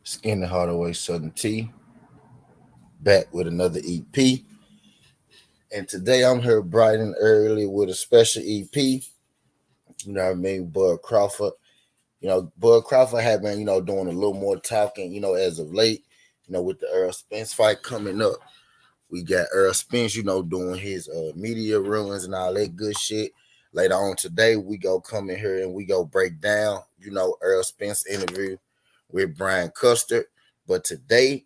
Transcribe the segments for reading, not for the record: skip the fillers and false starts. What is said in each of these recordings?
Skin the Hardaway Southern Tea, back with another EP. And today I'm here bright and early with a special EP. You know what I mean? Bud Crawford. Bud Crawford had been, doing a little more talking, as of late, with the Errol Spence fight coming up. We got Errol Spence, doing his media runs and all that good shit. Later on today, we go come in here and we go break down, Errol Spence interview with Brian Custer. But today,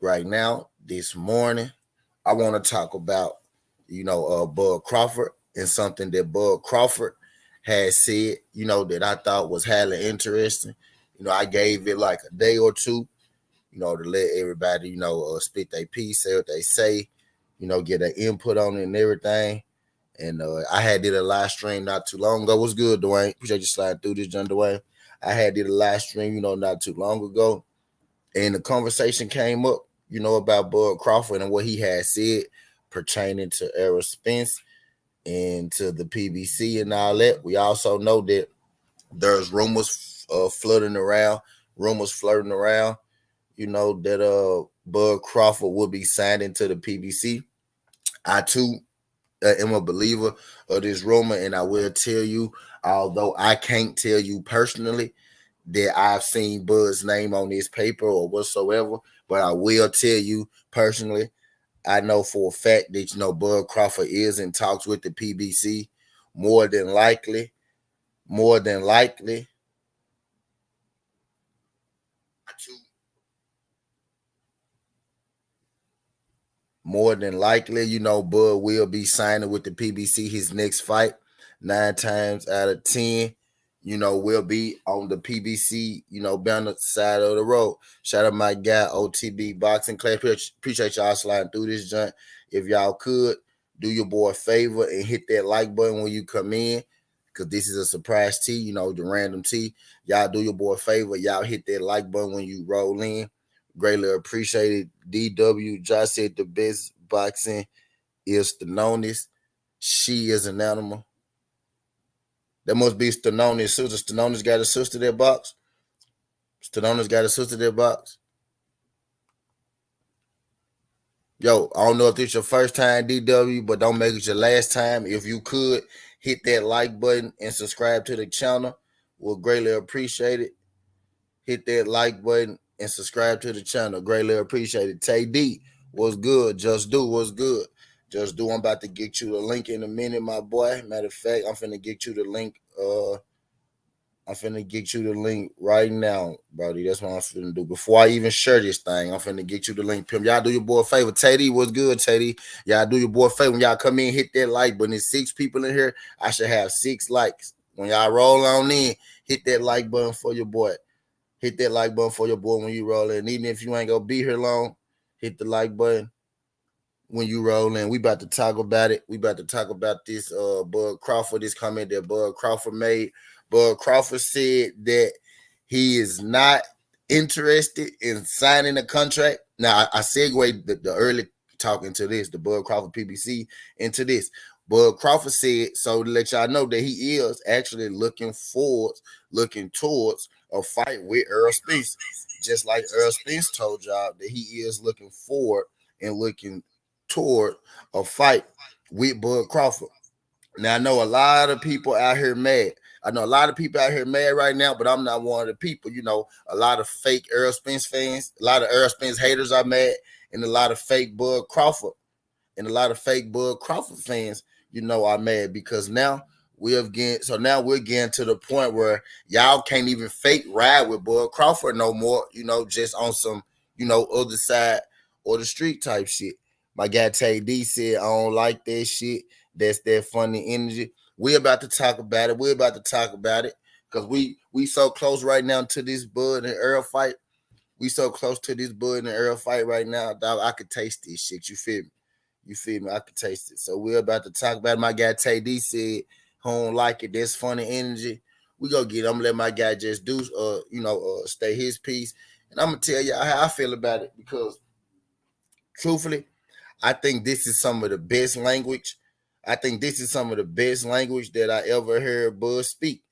right now, this morning, I want to talk about, Bud Crawford and something that Bud Crawford had said, that I thought was highly interesting. I gave it like a day or two, to let everybody, spit their piece, say what they say, get an input on it and everything. And I had did a live stream not too long ago. What's good, Dwayne? Appreciate you sliding through this, John Dwayne. I had did a live stream, not too long ago. And the conversation came up, about Bud Crawford and what he had said pertaining to Errol Spence and to the PBC and all that. We also know that there's rumors flirting around, that Bud Crawford will be signed into the PBC. I too am a believer of this rumor, and I will tell you, although I can't tell you personally that I've seen Bud's name on this paper or whatsoever, but I will tell you personally, I know for a fact that Bud Crawford is in talks with the PBC. More than likely, more than likely, more than likely, Bud will be signing with the PBC his next fight. 9 times out of 10, will be on the PBC, banner side of the road. Shout out my guy, OTB Boxing Clay. Appreciate y'all sliding through this joint. If y'all could, do your boy a favor and hit that like button when you come in, because this is a surprise tea, the random tea. Y'all do your boy a favor. Y'all hit that like button when you roll in. Greatly appreciated. DW Josh said the best boxing is Stanonis. She is an animal. That must be Stanonis' sister. Stanonis got a sister that box. Stanonis got a sister that box. Yo, I don't know if this your first time, DW, but don't make it your last time. If you could, hit that like button and subscribe to the channel. We'll greatly appreciate it. Hit that like button and subscribe to the channel. Greatly appreciate it. Tay D, what's good? Just do what's good. Just do. I'm about to get you the link in a minute, my boy. Matter of fact, I'm finna get you the link. I'm finna get you the link right now, Brody. That's what I'm finna do. Before I even share this thing, I'm finna get you the link. Pimp, y'all do your boy a favor. Teddy, what's good, Teddy? Y'all do your boy a favor. When y'all come in, hit that like button. There's 6 people in here. I should have 6 likes. When y'all roll on in, hit that like button for your boy. Hit that like button for your boy when you roll in. Even if you ain't gonna be here long, hit the like button when you roll in. We about to talk about it. We about to talk about this Bud Crawford, this comment that Bud Crawford made. Bud Crawford said that he is not interested in signing a contract. Now I segue the early talking to this, the Bud Crawford PBC into this. Bud Crawford said, so to let y'all know that he is actually looking towards a fight with Errol Spence. Just like Errol Spence told y'all that he is looking forward and looking toward a fight with Bud Crawford. Now I know a lot of people out here mad. I know a lot of people out here mad right now, but I'm not one of the people. A lot of fake Errol Spence fans, a lot of Errol Spence haters are mad, and a lot of fake Bud Crawford and a lot of fake Bud Crawford fans, are mad because now we're getting to the point where y'all can't even fake ride with Bud Crawford no more, just on some, other side or the street type shit. My guy Tay D said, I don't like that shit. That's that funny energy. We're about to talk about it. We're about to talk about it. Because we so close right now to this Bud and Errol fight. We so close to this Bud and Errol fight right now, dog. I could taste this shit. You feel me? You feel me? I could taste it. So we're about to talk about it. My guy Tay D said, "I don't like it. That's funny energy." We gonna get. I'm gonna let my guy just do, stay his piece, and I'm gonna tell you how I feel about it because, truthfully, I think this is some of the best language. I think this is some of the best language that I ever heard Bud speak.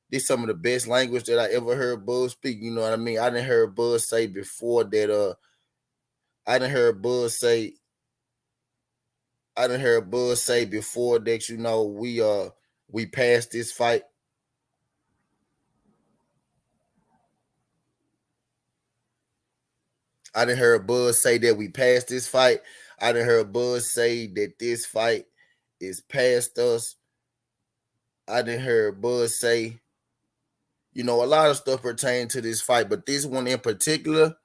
This some of the best language that I ever heard Bud speak. You know what I mean? I didn't hear Bud say before that. I didn't hear Bud say. I didn't hear Bud say before that. You know, we passed this fight. I didn't hear Bud say that we passed this fight. I didn't hear Bud say that this fight is past us. I didn't hear Bud say, you know, a lot of stuff pertaining to this fight, but this one in particular,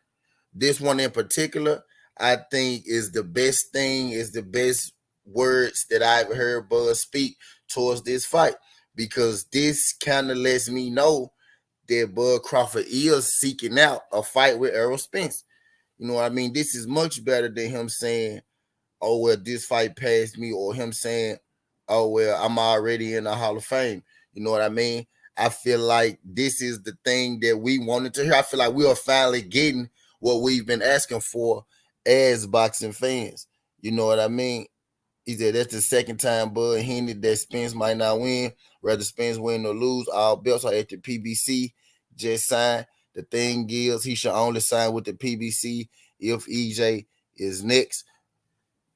I think is the best thing, is the best words that I've heard Bud speak towards this fight, because this kind of lets me know that Bud Crawford is seeking out a fight with Errol Spence. You know what I mean? This is much better than him saying, oh, well, this fight passed me, or him saying, oh, well, I'm already in the Hall of Fame. You know what I mean? I feel like this is the thing that we wanted to hear. I feel like we are finally getting what we've been asking for as boxing fans. You know what I mean? He said that's the second time Bud hinted that Spence might not win. Whether Spence win or lose, all belts are at the PBC. Just signed. The thing is, he should only sign with the PBC if EJ is next.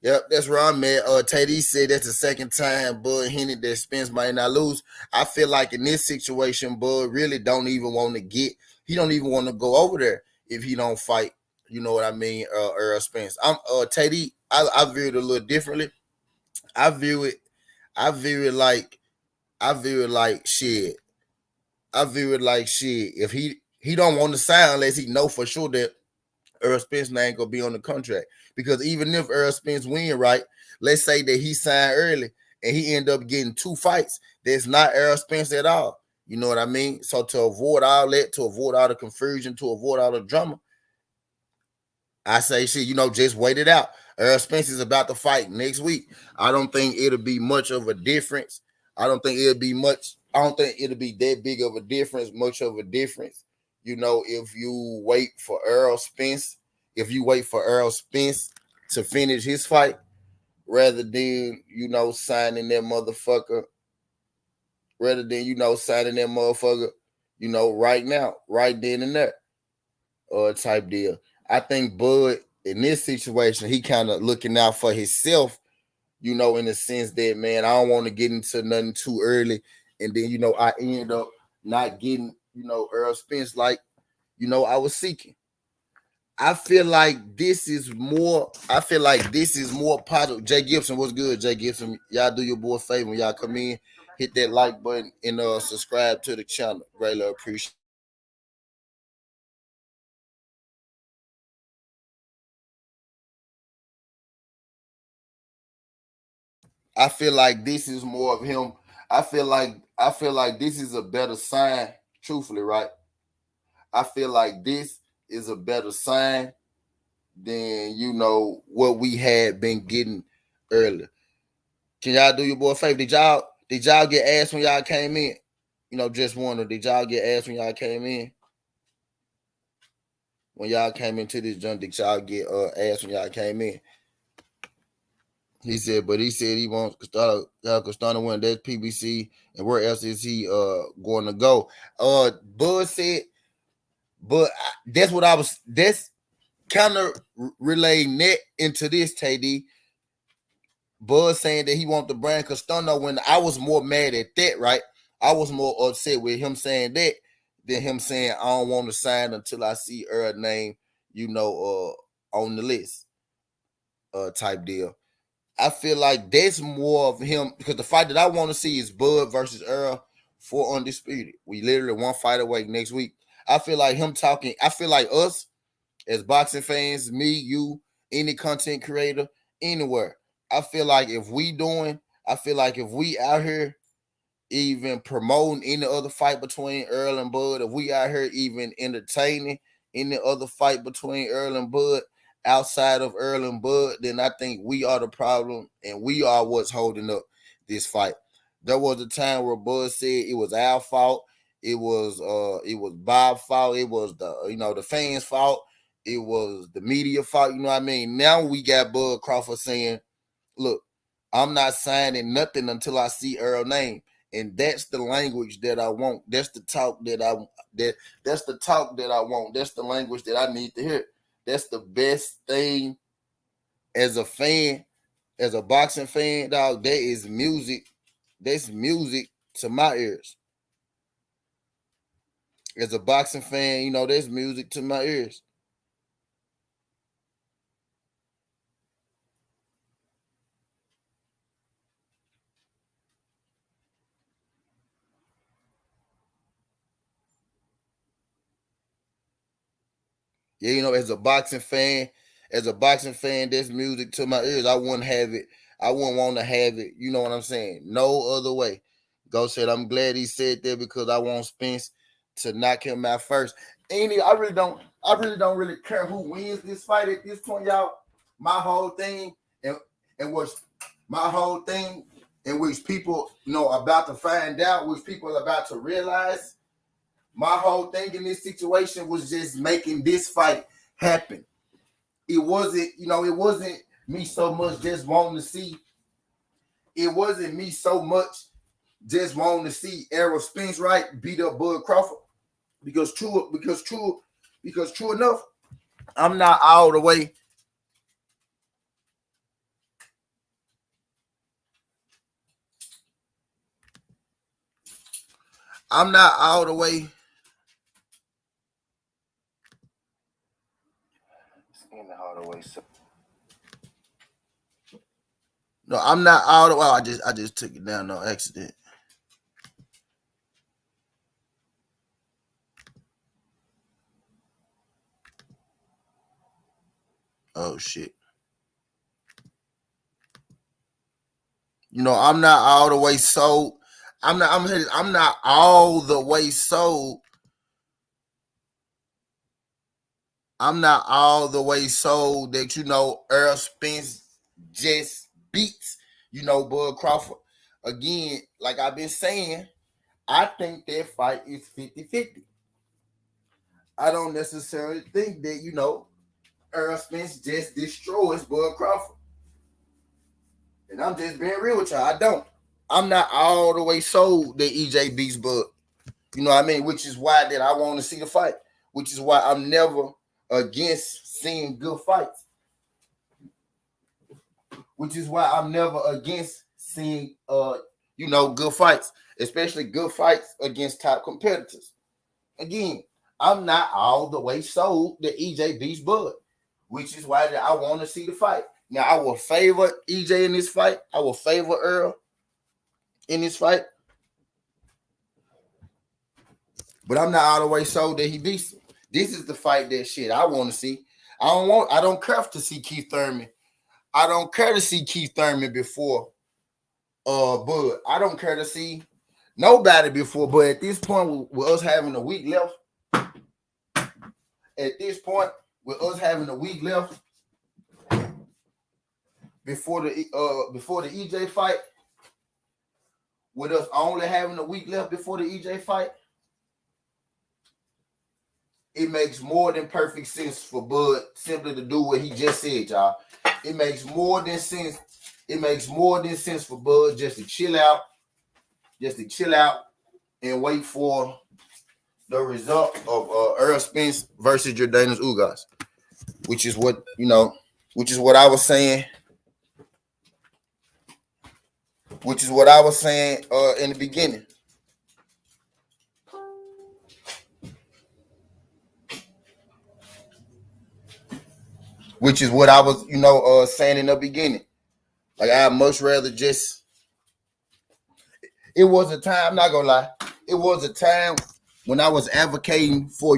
Yep, that's where I'm at. Teddy said that's the second time Bud hinted that Spence might not lose. I feel like in this situation, Bud really don't even want to get. He don't even want to go over there if he don't fight. You know what I mean? Earl Spence. I'm Teddy. I view it a little differently. I view it. I view it like. I view it like shit. I view it like shit. If he don't want to sign unless he know for sure that Errol Spence ain't gonna be on the contract. Because even if Errol Spence win, right, let's say that he signed early and he end up getting 2 fights, that's not Errol Spence at all. You know what I mean? So to avoid all that, to avoid all the confusion, to avoid all the drama, I say shit, you know, just wait it out. Errol Spence is about to fight next week. I don't think it'll be much of a difference. I don't think it'll be much. I don't think it'll be that big of a difference, much of a difference. You know, if you wait for Errol Spence, if you wait for Errol Spence to finish his fight, rather than, you know, signing that motherfucker, rather than, you know, signing that motherfucker, you know, right now, right then and there, type deal. I think Bud in this situation, he kind of looking out for himself, you know, in the sense that, man, I don't want to get into nothing too early, and then, you know, I end up not getting, you know, Errol Spence like, you know, I was seeking. I feel like this is more. I feel like this is more positive. Jay Gibson, what's good? Jay Gibson, y'all do your boy a favor when y'all come in, hit that like button and subscribe to the channel. Greatly appreciate. I feel like this is more of him. I feel like this is a better sign. Truthfully, right? I feel like this is a better sign than, you know, what we had been getting earlier. Can y'all do your boy a favor? Did y'all get asked when y'all came in? You know, just wonder, did y'all get asked when y'all came in? When y'all came into this junk, did y'all get asked when y'all came in? He said, but he said he wants Castano win that PBC, and where else is he going to go? Bud said, but that's what I was. That's kind of relaying that into this, TD. Bud saying that he want the brand Castano. When I was more mad at that, right? I was more upset with him saying that than him saying I don't want to sign until I see Earl name, you know, on the list, type deal. I feel like that's more of him, because the fight that I want to see is Bud versus Earl for Undisputed. We literally one fight away next week. I feel like him talking. I feel like us as boxing fans, me, you, any content creator, anywhere. I feel like if we doing, I feel like if we out here even promoting any other fight between Earl and Bud, if we out here even entertaining any other fight between Earl and Bud outside of Earl and Bud, then I think we are the problem and we are what's holding up this fight. There was a time where Bud said it was our fault, it was Bob's fault, it was the, you know, the fans' fault, it was the media fault, you know what I mean? Now we got Bud Crawford saying, look, I'm not signing nothing until I see Earl name. And that's the language that I want. That's the talk that's the talk that I want. That's the language that I need to hear. That's the best thing as a fan, as a boxing fan, dog. That is music. That's music to my ears. As a boxing fan, that's music to my ears. Yeah, as a boxing fan, that's music to my ears. I wouldn't have it. I wouldn't want to have it. You know what I'm saying? No other way. Go said, I'm glad he said that because I want Spence to knock him out first. I really don't. I really don't really care who wins this fight at this point, y'all. My whole thing and what's my whole thing in which people about to find out, which people are about to realize. My whole thing in this situation was just making this fight happen. It wasn't me so much just wanting to see. It wasn't me so much just wanting to see Errol Spence right beat up Bud Crawford. Because true enough, I'm not all the way. I'm not all the way. No, I'm not all the way. I just took it down on accident. Oh shit. I'm not all the way sold. I'm not all the way sold. I'm not all the way sold that Errol Spence just beats Bud Crawford. Again, like I've been saying, I think that fight is 50-50. I don't necessarily think that Errol Spence just destroys Bud Crawford. And I'm just being real with y'all. I don't. I'm not all the way sold that EJ beats Bud. You know what I mean? Which is why that I want to see the fight. Which is why I'm never against seeing good fights. Which is why I'm never against seeing good fights, especially good fights against top competitors. Again, I'm not all the way sold that EJ beats Bud, which is why I want to see the fight. Now I will favor EJ in this fight. I will favor Errol in this fight. But I'm not all the way sold that he beats him. This is the fight that shit I want to see. I don't care to see Keith Thurman. I don't care to see Keith Thurman before Bud. I don't care to see nobody before. But at this point, with us having a week left, before the EJ fight, with us only having a week left before the EJ fight, it makes more than perfect sense for Bud simply to do what he just said, y'all. It makes more than sense. It makes more than sense for Bud just to chill out, and wait for the result of Errol Spence versus Jordanis Ugas, which is what I was saying. Which is what I was saying in the beginning. Which is what I was, saying in the beginning. Like I'd much rather just. It was a time. I'm not gonna lie. It was a time when I was advocating for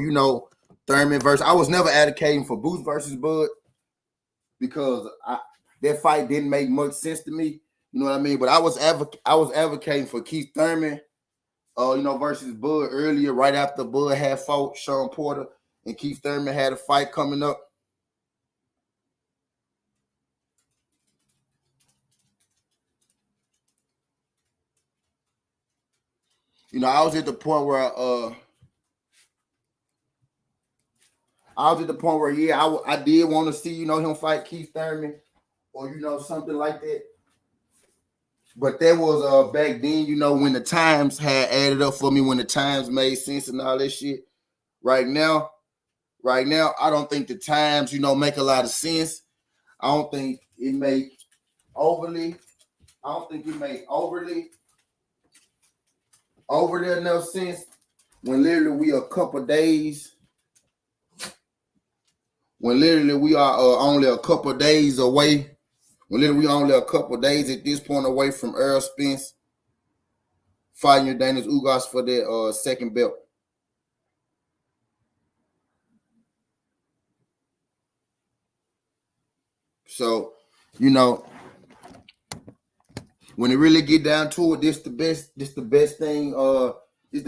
Thurman versus. I was never advocating for Booth versus Bud because that fight didn't make much sense to me. You know what I mean? But I was advocating for Keith Thurman, versus Bud earlier, right after Bud had fought Sean Porter and Keith Thurman had a fight coming up. I was at the point where I did want to see him fight Keith Thurman or something like that. But that was back then, you know, when the times had added up for me, when the times made sense and all that shit. Right now, I don't think the times, you know, make a lot of sense. I don't think it make overly, I don't think it make overly enough sense when literally we are a couple days, when literally we are only a couple days away, when literally we only a couple days at this point away from Errol Spence fighting Daniel Ugas for that second belt. So, you know, when it really get down to it, this the best thing that we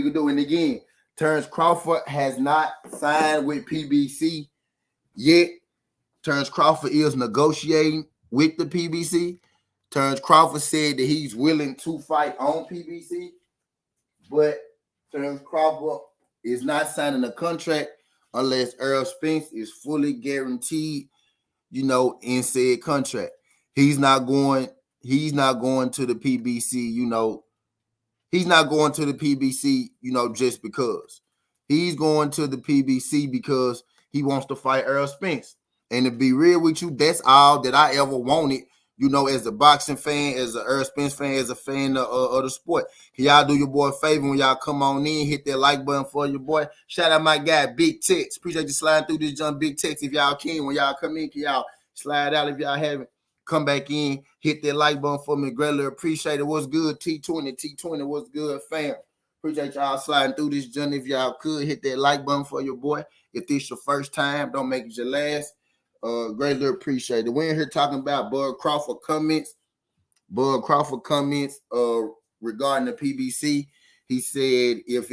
could do. And again, Terrence Crawford has not signed with PBC yet. Terrence Crawford is negotiating with the PBC. Terrence Crawford said that he's willing to fight on PBC, but Terrence Crawford is not signing a contract unless Errol Spence is fully guaranteed, you know, in said contract. He's not going to the PBC, you know. He's not going to the PBC, you know, just because. He's going to the PBC because he wants to fight Errol Spence. And to be real with you, that's all that I ever wanted, you know, as a boxing fan, as an Errol Spence fan, as a fan of the sport. Can y'all do your boy a favor when y'all come on in, hit that like button for your boy. Shout out my guy, Big Tex. Appreciate you sliding through this jump, Big Tex. If y'all can, when y'all come in, can y'all slide out if y'all haven't? Come back in, hit that like button for me. Greatly appreciate it. What's good, T20? What's good, fam? Appreciate y'all sliding through this journey. If y'all could, hit that like button for your boy. If this your first time, don't make it your last. Greatly appreciate it. We're in here talking about Bud Crawford comments. Regarding the PBC. He said if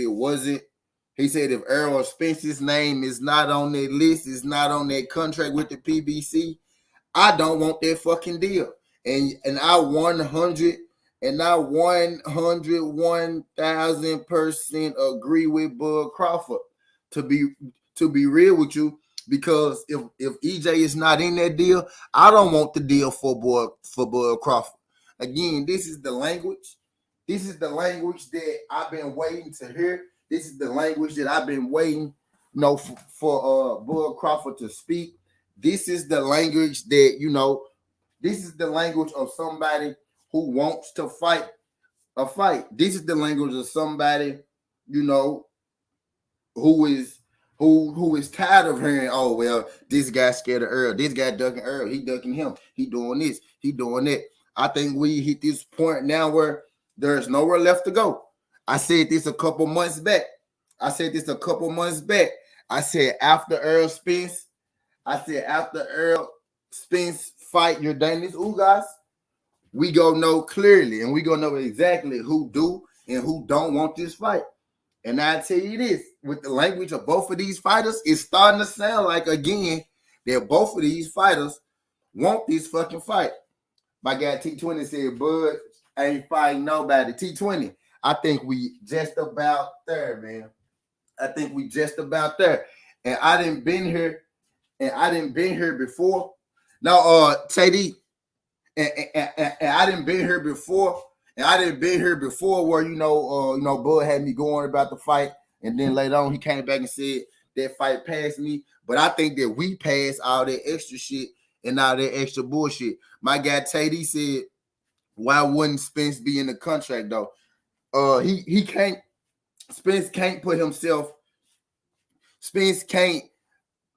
Errol Spence's name is not on that list, is not on that contract with the PBC, I don't want that fucking deal. And I 1,001,000% agree with Bud Crawford. To be real with you, because if EJ is not in that deal, I don't want the deal for Bud Crawford. Again, this is the language. This is the language that I've been waiting to hear. This is the language that I've been waiting, you know, for Bud Crawford to speak. This is the language that, you know, this is the language of somebody who wants to fight a fight. This is the language of somebody, you know, who is tired of hearing, oh, well, this guy's scared of Errol. This guy ducking Errol. He ducking him. He doing this. He doing that. I think we hit this point now where there's nowhere left to go. I said this a couple months back. I said after Errol Spence fight your Daniel Ugas, we go know clearly and we go know exactly who do and who don't want this fight. And I tell you this, with the language of both of these fighters, it's starting to sound like, again, that both of these fighters want this fucking fight. My guy T20 said, Bud ain't fighting nobody. T20, I think we just about there, man. I think we just about there. And I didn't been here before. Now, Teddy, and I didn't been here before. And I didn't been here before where, Bud had me going about the fight. And then later on, he came back and said that fight passed me. But I think that we passed all that extra shit and all that extra bullshit. My guy Teddy said, why wouldn't Spence be in the contract, though? He can't. Spence can't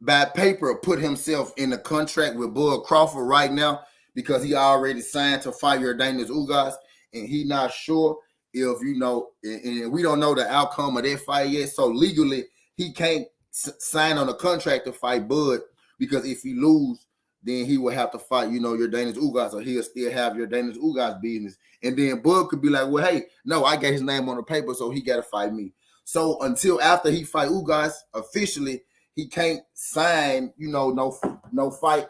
by paper put himself in a contract with Bud Crawford right now because he already signed to fight your Daniel Ugas, and he not sure if, and we don't know the outcome of that fight yet. So legally, he can't sign on a contract to fight Bud, because if he lose, then he will have to fight, your Daniel Ugas, or he'll still have your Daniel Ugas business. And then Bud could be like, well, hey, no, I got his name on the paper, so he got to fight me. So until after he fight Ugas officially, he can't sign, no fight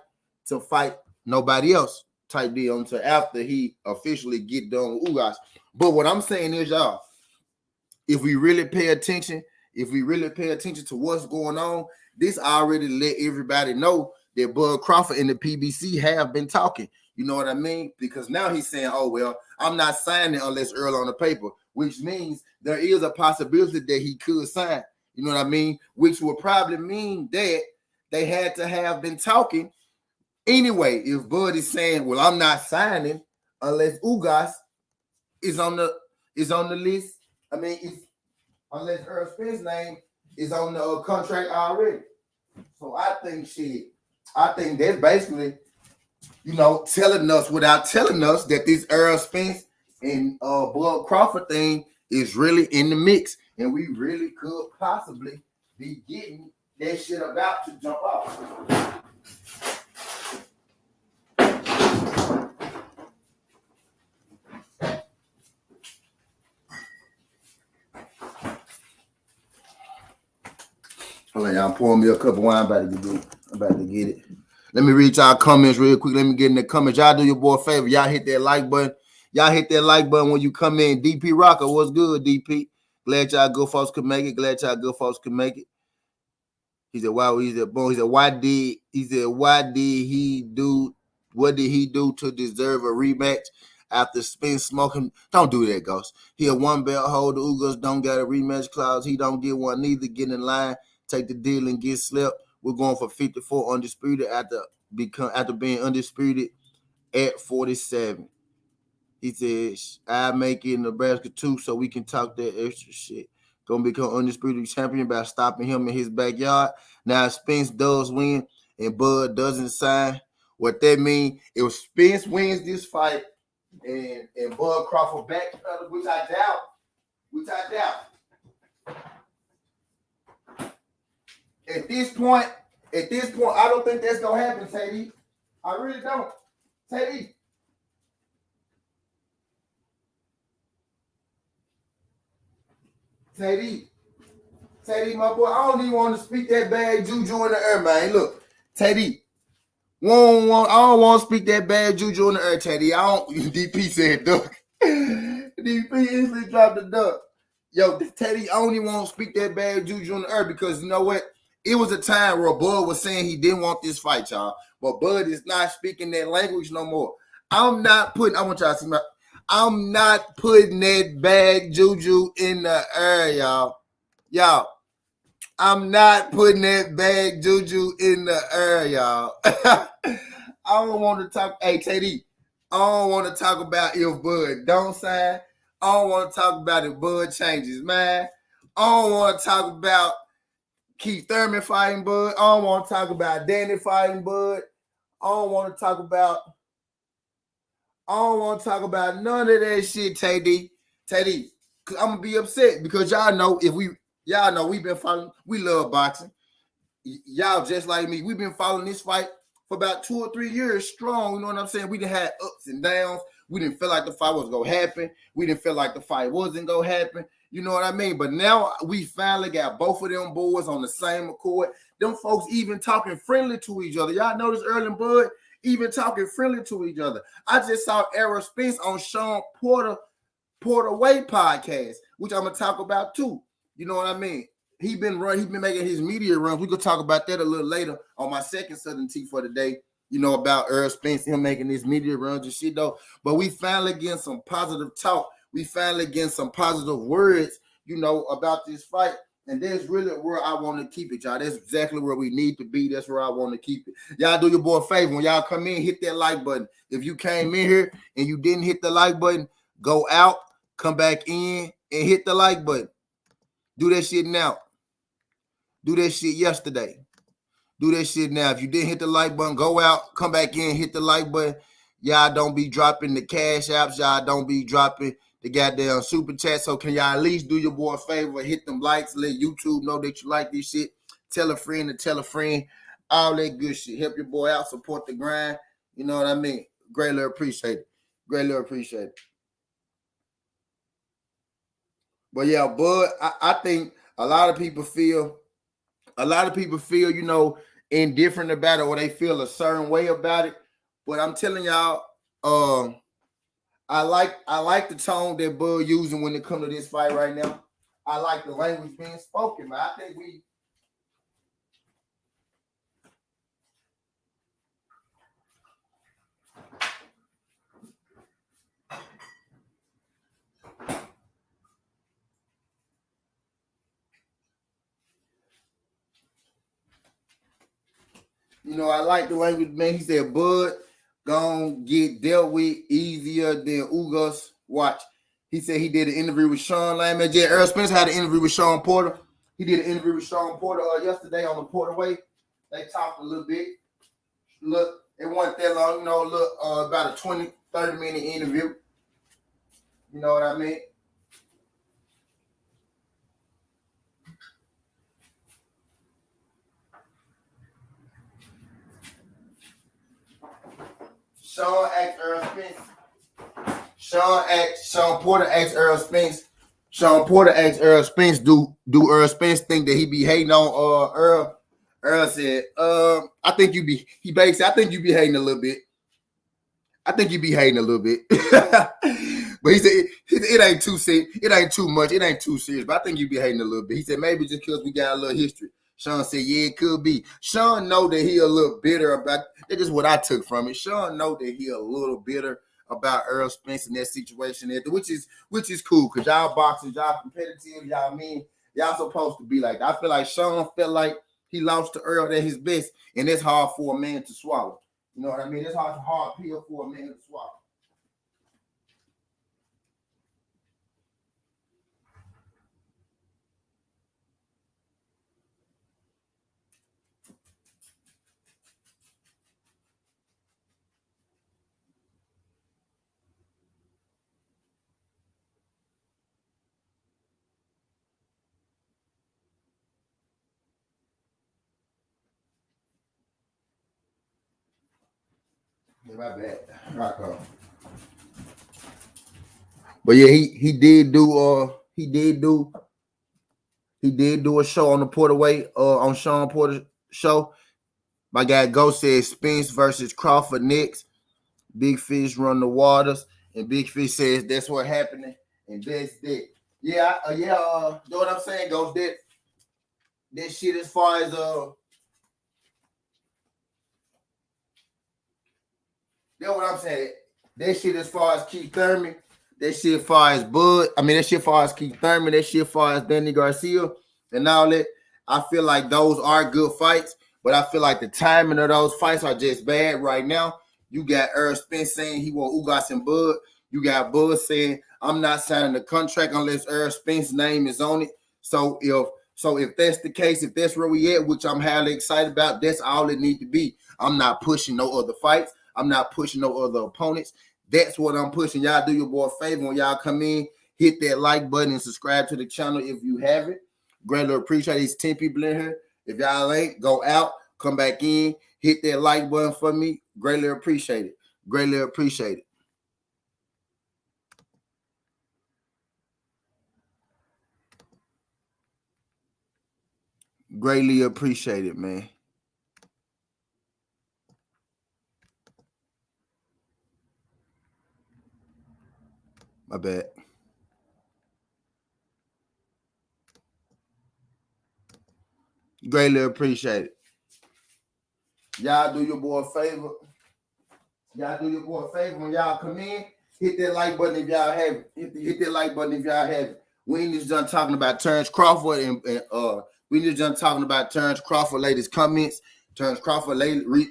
to fight nobody else type deal until after he officially get done with Ugas. But what I'm saying is, y'all, if we really pay attention to what's going on, this already let everybody know that Bud Crawford and the PBC have been talking. You know what I mean? Because now he's saying, oh, well, I'm not signing unless Errol on the paper, which means there is a possibility that he could sign. You know what I mean? Which would probably mean that they had to have been talking. Anyway, if Bud is saying, well, I'm not signing unless Ugas is on the list. I mean, unless Errol Spence' name is on the contract already. So I think that's basically, telling us without telling us that this Errol Spence and Bud Crawford thing is really in the mix, and we really could possibly be getting that shit about to jump off. Hold on, y'all. Pouring me a cup of wine. I'm about to get it. Let me read y'all comments real quick. Let me get in the comments. Y'all do your boy a favor. Y'all hit that like button. Y'all hit that like button when you come in. DP Rocker, what's good, DP? Glad y'all good folks could make it. He said, wow, he said, what did he do to deserve a rematch after Spence smoking? Don't do that, Ghost. He a one belt holder. Ugas don't got a rematch clause. He don't get one neither. Get in line, take the deal and get slept. We're going for 54 undisputed after being undisputed at 47. He says, I make it in Nebraska too, so we can talk that extra shit. Gonna become undisputed champion by stopping him in his backyard. Now, if Spence does win and Bud doesn't sign, what that means, if Spence wins this fight and Bud Crawford back, which I doubt. At this point, I don't think that's gonna happen, Teddy. I really don't. Teddy, my boy, I don't even want to speak that bad juju in the air, man. Look, Teddy, I don't want to speak that bad juju in the air, Teddy. DP said duck. DP instantly dropped the duck. Yo, Teddy, I don't even want to speak that bad juju in the air because you know what? It was a time where Bud was saying he didn't want this fight, y'all. But Bud is not speaking that language no more. I want y'all to see I'm not putting that bad juju in the air, y'all. I'm not putting that bad juju in the air, y'all. I don't want to talk. Hey, Teddy, I don't want to talk about if Bud don't sign. I don't want to talk about if Bud changes, man. I don't want to talk about Keith Thurman fighting Bud. I don't want to talk about Danny fighting Bud. I don't want to talk about none of that shit, Teddy. Cause I'm gonna be upset because y'all know we've been following. We love boxing. Y'all just like me. We've been following this fight for about 2 or 3 years strong. You know what I'm saying? We didn't have ups and downs. We didn't feel like the fight was gonna happen. We didn't feel like the fight wasn't gonna happen. You know what I mean? But now we finally got both of them boys on the same accord. Them folks even talking friendly to each other. Y'all notice Errol and Bud even talking friendly to each other. I just saw Errol Spence on Sean Porter Way podcast, which I'm gonna talk about too. You know what I mean? He been making his media runs. We could talk about that a little later on my second Southern Tea for the day. You know about Errol Spence, him making his media runs and shit though. But we finally getting some positive talk. We finally getting some positive words, about this fight. And that's really where I want to keep it, y'all. That's exactly where we need to be. That's where I want to keep it. Y'all do your boy a favor. When y'all come in, hit that like button. If you came in here and you didn't hit the like button, go out, come back in, and hit the like button. Do that shit now. Do that shit yesterday. Do that shit now. If you didn't hit the like button, go out, come back in, hit the like button. Y'all don't be dropping the cash apps. Y'all don't be dropping the goddamn super chat. So can y'all at least do your boy a favor, hit them likes, let YouTube know that you like this shit. Tell a friend to tell a friend. All that good shit. Help your boy out, support the grind. You know what I mean? Greatly appreciate it. But yeah, Bud, I think a lot of people feel, indifferent about it, or they feel a certain way about it. But I'm telling y'all, I like the tone that Bud using when it comes to this fight right now. I like the language being spoken, man. I think You know, I like the language, man. He said, Bud gonna get dealt with easier than Ugas. Watch. He said he did an interview with Sean Lamb. Yeah, Errol Spencer had an interview with Sean Porter. He did an interview with Sean Porter yesterday on the Porter Way. They talked a little bit. Look, it wasn't that long, you know, look, about a 20, 30-minute interview. You know what I mean? Sean asked Errol Spence. Sean Porter asked Errol Spence. Sean Porter asked Errol Spence, do Errol Spence think that he be hating on Errol? Errol said, I think you be he basically I think you be hating a little bit. I think you be hating a little bit. But he said it ain't too serious. It ain't too much. It ain't too serious. But I think you be hating a little bit. He said maybe just because we got a little history. Sean said, yeah, it could be. Sean know that he a little bitter about that's just what I took from it. Sean know that he a little bitter about Errol Spence in that situation, which is cool because y'all boxers, y'all competitive, y'all mean y'all supposed to be like that. I feel like Sean felt like he lost to Errol at his best, and it's hard for a man to swallow. You know what I mean? It's hard pill for a man to swallow. Yeah, my bad. Rock on. But yeah, he did do a show on the Porter Way, on Sean Porter's show. My guy Go said Spence versus Crawford next. Big Fish run the waters, and Big Fish says that's what happening, and that's that. Yeah, you know what I'm saying? Goes that shit as far as that's what I'm saying. That shit as far as Keith Thurman, that shit as far as Bud. I mean, that shit as far as Keith Thurman, that shit as far as Danny Garcia and all that. I feel like those are good fights, but I feel like the timing of those fights are just bad right now. You got Errol Spence saying he want Ugas and Bud. You got Bud saying I'm not signing the contract unless Errol Spence's name is on it. So if that's the case, if that's where we at, which I'm highly excited about, that's all it need to be. I'm not pushing no other fights. I'm not pushing no other opponents. That's what I'm pushing. Y'all do your boy a favor when y'all come in, hit that like button and subscribe to the channel if you haven't. Greatly appreciate these 10 people in here. If y'all ain't, go out, come back in, hit that like button for me. Greatly appreciate it. Greatly appreciate it. Greatly appreciate it, man. My bad. Greatly appreciate it. Y'all do your boy a favor. Y'all do your boy a favor when y'all come in. Hit that like button if y'all have it. Hit that like button if y'all have it. We ain't just done talking about Terrence Crawford and we just done talking about Terrence Crawford latest comments. Terrence Crawford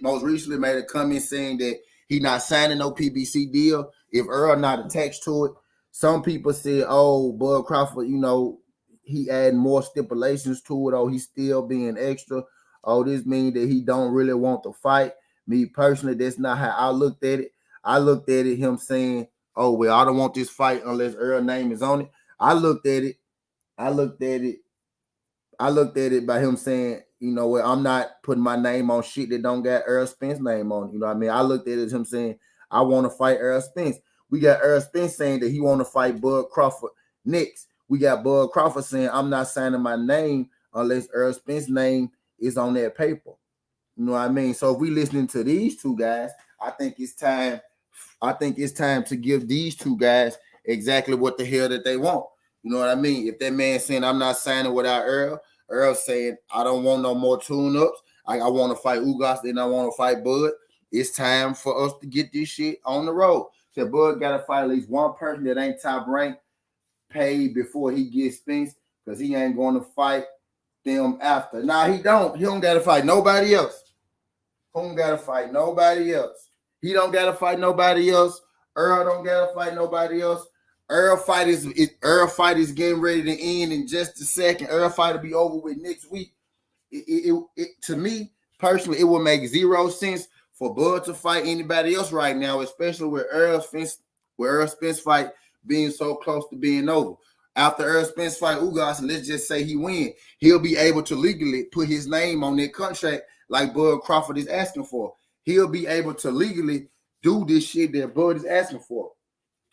most recently made a comment saying that he not signing no PBC deal if Errol not attached to it. Some people say, oh, Bud Crawford, you know, he adding more stipulations to it. Oh, he's still being extra. Oh, this means that he don't really want to fight. Me personally, that's not how I looked at it. I looked at it him saying, oh, well, I don't want this fight unless Errol's name is on it. I looked at it by him saying, you know what, I'm not putting my name on shit that don't got Errol Spence's name on it. You know what I mean? I looked at it as him saying, I want to fight Errol Spence. We got Errol Spence saying that he want to fight Bud Crawford next. We got Bud Crawford saying, I'm not signing my name unless Errol Spence's name is on that paper. You know what I mean? So if we listening to these two guys, I think it's time to give these two guys exactly what the hell that they want. You know what I mean? If that man saying I'm not signing without Errol saying I don't want no more tune-ups. I want to fight Ugas, then I want to fight Bud. It's time for us to get this shit on the road. So Bud got to fight at least one person that ain't top ranked paid before he gets Spence because he ain't going to fight them after. Nah, he don't. He don't got to fight nobody else. Who gotta fight nobody else. He don't gotta fight nobody else. Errol don't gotta fight nobody else. Errol fight is getting ready to end in just a second. Errol fight will be over with next week. To me personally, it would make zero sense for Bud to fight anybody else right now, especially with Errol Spence fight being so close to being over. After Errol Spence fight Ugas, and let's just say he win, he'll be able to legally put his name on that contract like Bud Crawford is asking for. He'll be able to legally do this shit that Bud is asking for.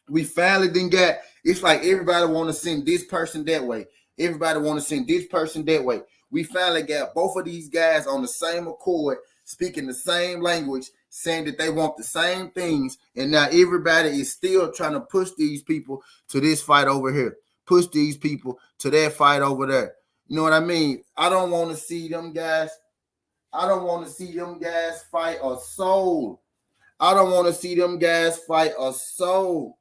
We finally then got, it's like everybody want to send this person that way. Everybody want to send this person that way. We finally got both of these guys on the same accord, speaking the same language, saying that they want the same things. And now everybody is still trying to push these people to this fight over here. Push these people to that fight over there. You know what I mean? I don't want to see them guys. I don't want to see them guys fight a soul. I don't want to see them guys fight a soul.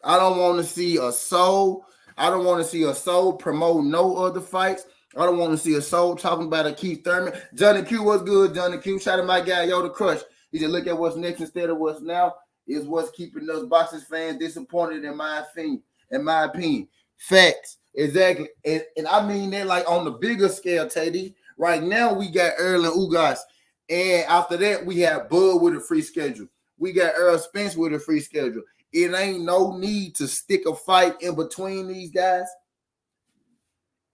I don't want to see a soul. I don't want to see a soul promote no other fights. I don't want to see a soul talking about a Keith Thurman. Johnny Q, what's good, Johnny Q? Shout out to my guy, Yo, the Crush. He said, look at what's next instead of what's now is what's keeping those boxers fans disappointed in my opinion. Facts. Exactly. And I mean that like on the bigger scale, Teddy. Right now, we got Errol and Ugas. And after that, we have Bud with a free schedule. We got Errol Spence with a free schedule. It ain't no need to stick a fight in between these guys.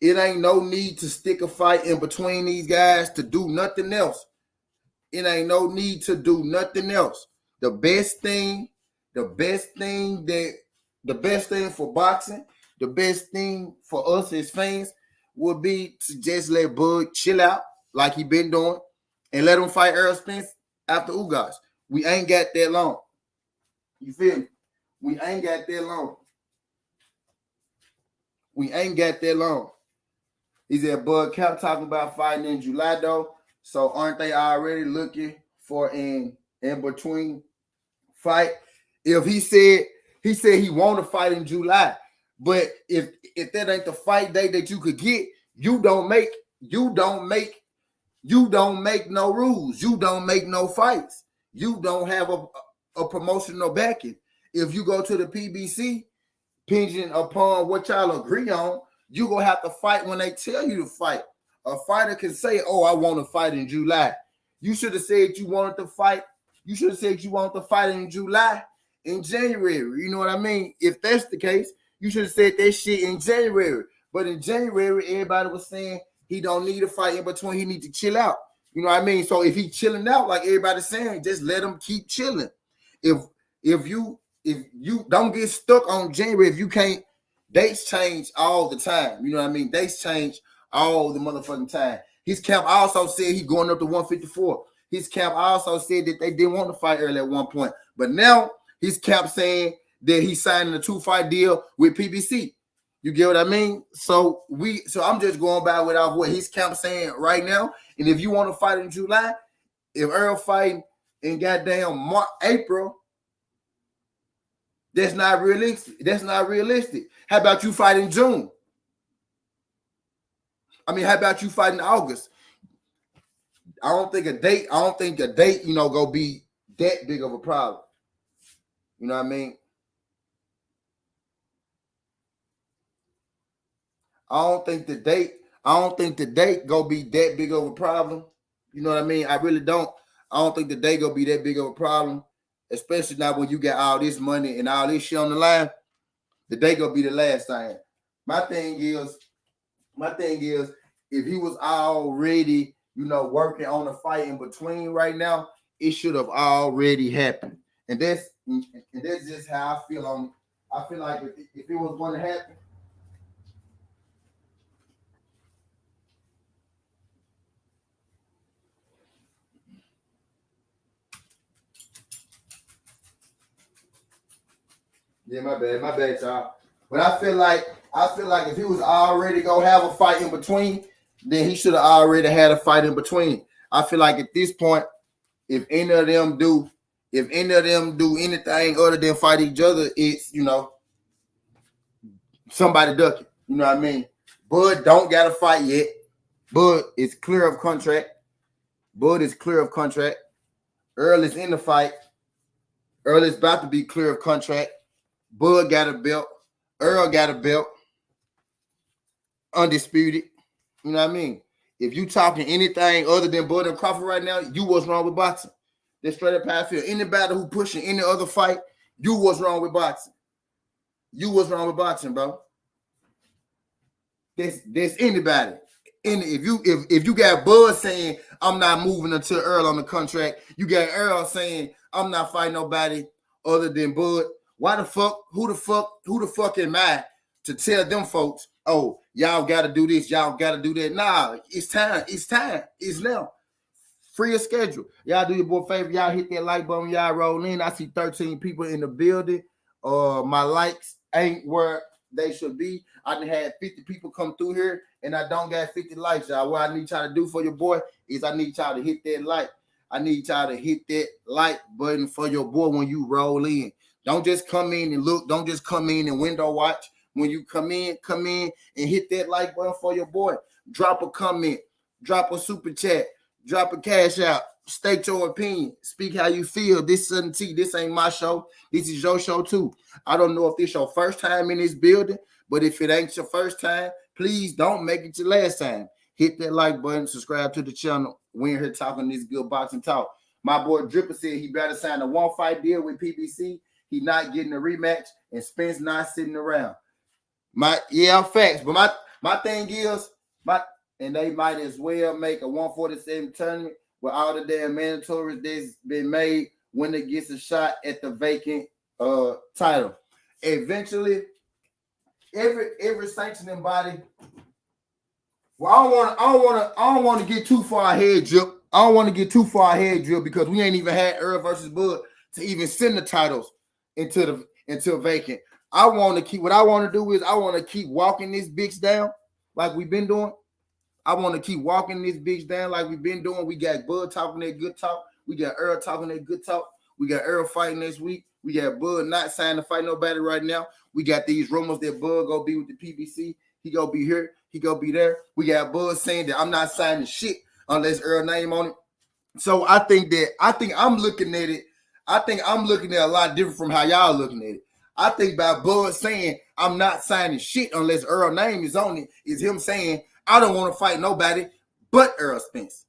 It ain't no need to stick a fight in between these guys to do nothing else. It ain't no need to do nothing else. The best thing for boxing, the best thing for us as fans would be to just let Bud chill out like he been doing and let him fight Errol Spence after Ugas. We ain't got that long. You feel me? We ain't got that long. We ain't got that long. He said, Bud kept talking about fighting in July, though. So aren't they already looking for an in-between fight? If he said he want to fight in July, but if that ain't the fight day that you could get, you don't make no rules. You don't make no fights. You don't have a promotional backing. If you go to the PBC, pinging upon what y'all agree on, you gonna have to fight when they tell you to fight. A fighter can say, "Oh, I want to fight in July." You should have said you wanted to fight. You should have said you want to fight in July, in January. You know what I mean? If that's the case, you should have said that shit in January. But in January, everybody was saying he don't need a fight in between. He need to chill out. You know what I mean? So if he chilling out, like everybody's saying, just let him keep chilling. If you don't get stuck on January, if you can't, dates change all the time. You know what I mean? Dates change all the motherfucking time. His camp also said he going up to 154. His camp also said that they didn't want to fight early at one point. But now his camp saying that he's signing a 2-fight deal with PBC. You get what I mean? So I'm just going by without what his camp saying right now. And if you want to fight in July, if Errol fighting in goddamn April, that's not realistic. That's not realistic. How about you fight in June? I mean, how about you fight in August? I don't think a date, go be that big of a problem. You know what I mean? I don't think the date go be that big of a problem. You know what I mean? I really don't. I don't think the date go be that big of a problem, especially now when you got all this money and all this shit on the line. The date gonna be the last thing. My thing is, if he was already, working on a fight in between right now, it should have already happened. And that's just how I feel on. I feel like if it was going to happen. Yeah, my bad, y'all. But I feel like if he was already gonna have a fight in between, then he should have already had a fight in between. I feel like at this point, if any of them do anything other than fight each other, it's somebody ducking. You know what I mean? Bud don't got a fight yet. Bud is clear of contract. Bud is clear of contract. Errol is in the fight. Errol is about to be clear of contract. Bud got a belt. Errol got a belt. Undisputed. You know what I mean? If you talking anything other than Bud and Crawford right now, you what's wrong with boxing. That's straight up how I feel. Anybody who pushing any other fight, you what's wrong with boxing. You what's wrong with boxing, bro. There's anybody. And if you got Bud saying I'm not moving until Errol on the contract, you got Errol saying I'm not fighting nobody other than Bud. Why the fuck? Who the fuck am I to tell them folks, oh, y'all gotta do this, y'all gotta do that? Nah, it's time. It's now. Free a schedule. Y'all do your boy a favor. Y'all hit that like button. Y'all roll in. I see 13 people in the building. My likes ain't where they should be. I done had 50 people come through here, and I don't got 50 likes, y'all. What I need y'all to do for your boy is I need y'all to hit that like. I need y'all to hit that like button for your boy when you roll in. Don't just come in and look. Don't just come in and window watch. When you come in and hit that like button for your boy. Drop a comment. Drop a super chat. Drop a cash out. State your opinion. Speak how you feel. This isn't T. This ain't my show. This is your show too. I don't know if this your first time in this building, but if it ain't your first time, please don't make it your last time. Hit that like button. Subscribe to the channel. We in here talking this good boxing talk. My boy Dripper said he better sign a one-fight deal with PBC. He not getting a rematch, and Spence not sitting around. Facts. But my thing is, and they might as well make a 147 tournament with all the damn mandatories that's been made when it gets a shot at the vacant title. Eventually, every sanctioning body. Well, I don't want to get too far ahead, Drip. I don't want to get too far ahead, Drip, because we ain't even had Errol versus Bud to even send the titles into vacant. I want to keep walking this bitch down like we've been doing. I want to keep walking this bitch down like we've been doing. We got Bud talking that good talk. We got Errol talking that good talk. We got Errol fighting next week. We got Bud not signing to fight nobody right now. We got these rumors that Bud gonna be with the PBC. He gonna be here. He gonna be there. We got Bud saying that I'm not signing shit unless Errol name on it. So I think I'm looking at it. I think I'm looking at a lot different from how y'all looking at it. I think by Bud saying I'm not signing shit unless Errol name is on it is him saying I don't want to fight nobody but Errol Spence.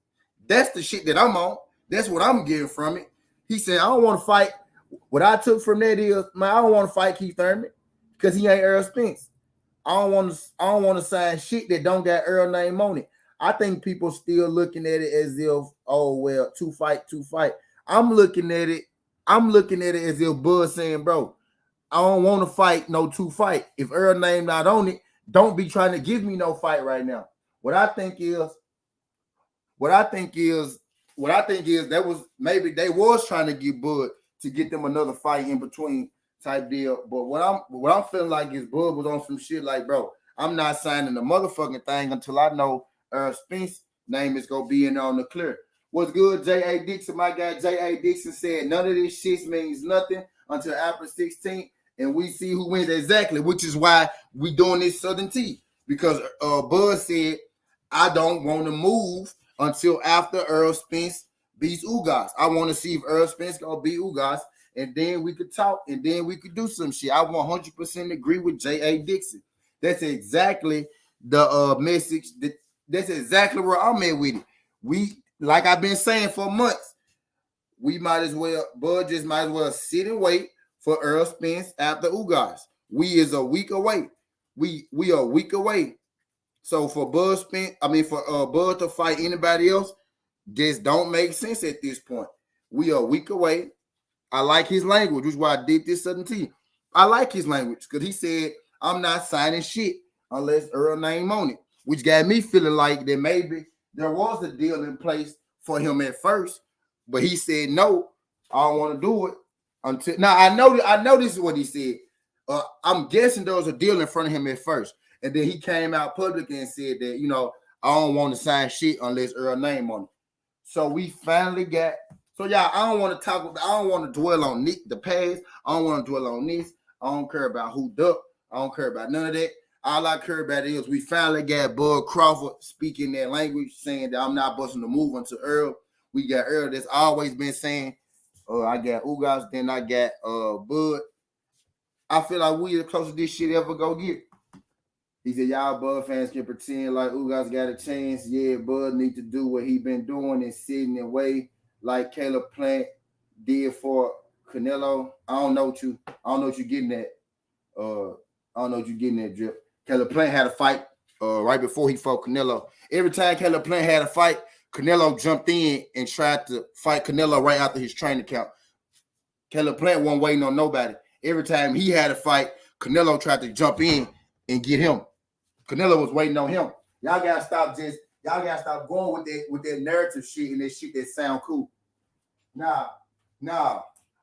That's the shit that I'm on. That's what I'm getting from it. He said I don't want to fight. What I took from that is, man, I don't want to fight Keith Thurman because he ain't Errol Spence. I don't want to sign shit that don't got Errol name on it. I think people still looking at it as if, oh well, two fight. I'm looking at it as if Bud saying, bro, I don't want to fight no two fight. If Errol name not on it, don't be trying to give me no fight right now. What I think is that was maybe they was trying to get Bud to get them another fight in between type deal. But what I'm feeling like is Bud was on some shit like, bro, I'm not signing the motherfucking thing until I know Spence name is gonna be in on the clear. What's good, J.A. Dixon? My guy J.A. Dixon said none of this shit means nothing until April 16th. And we see who wins exactly, which is why we doing this Southern T. Because Bud said, I don't want to move until after Errol Spence beats Ugas. I want to see if Errol Spence going to beat Ugas, and then we could talk, and then we could do some shit. I 100% agree with J.A. Dixon. That's exactly the message. That's exactly where I'm at with it. We, like I've been saying for months, Bud just might as well sit and wait for Errol Spence after Ugas. We is a week away. We are a week away. So for Bud to fight anybody else, just don't make sense at this point. We are a week away. I like his language, which is why I did this Southern T. I like his language because he said, I'm not signing shit unless Errol name on it, which got me feeling like that maybe there was a deal in place for him at first, but he said, no, I don't want to do it. Until now, I know this is what he said. I'm guessing there was a deal in front of him at first, and then he came out publicly and said that I don't want to sign shit unless Errol name on it. So we finally got. So yeah, I don't want to dwell on the past. I don't want to dwell on this. I don't care about who ducked I don't care about none of that. All I care about is we finally got Bud Crawford speaking that language, saying that I'm not busting the move unto Errol. We got Errol that's always been saying, I got Ugas, then I got Bud. I feel like we the closest this shit ever go get. He said, y'all Bud fans can pretend like Ugas got a chance. Yeah, Bud need to do what he been doing and sitting and wait like Caleb Plant did for Canelo. I don't know what you're getting at. Drip. Caleb Plant had a fight right before he fought Canelo. Every time Caleb Plant had a fight, Canelo jumped in and tried to fight Canelo right after his training camp. Caleb Plant wasn't waiting on nobody. Every time he had a fight, Canelo tried to jump in and get him. Canelo was waiting on him. Y'all gotta stop going with that narrative shit and that shit that sound cool. Nah.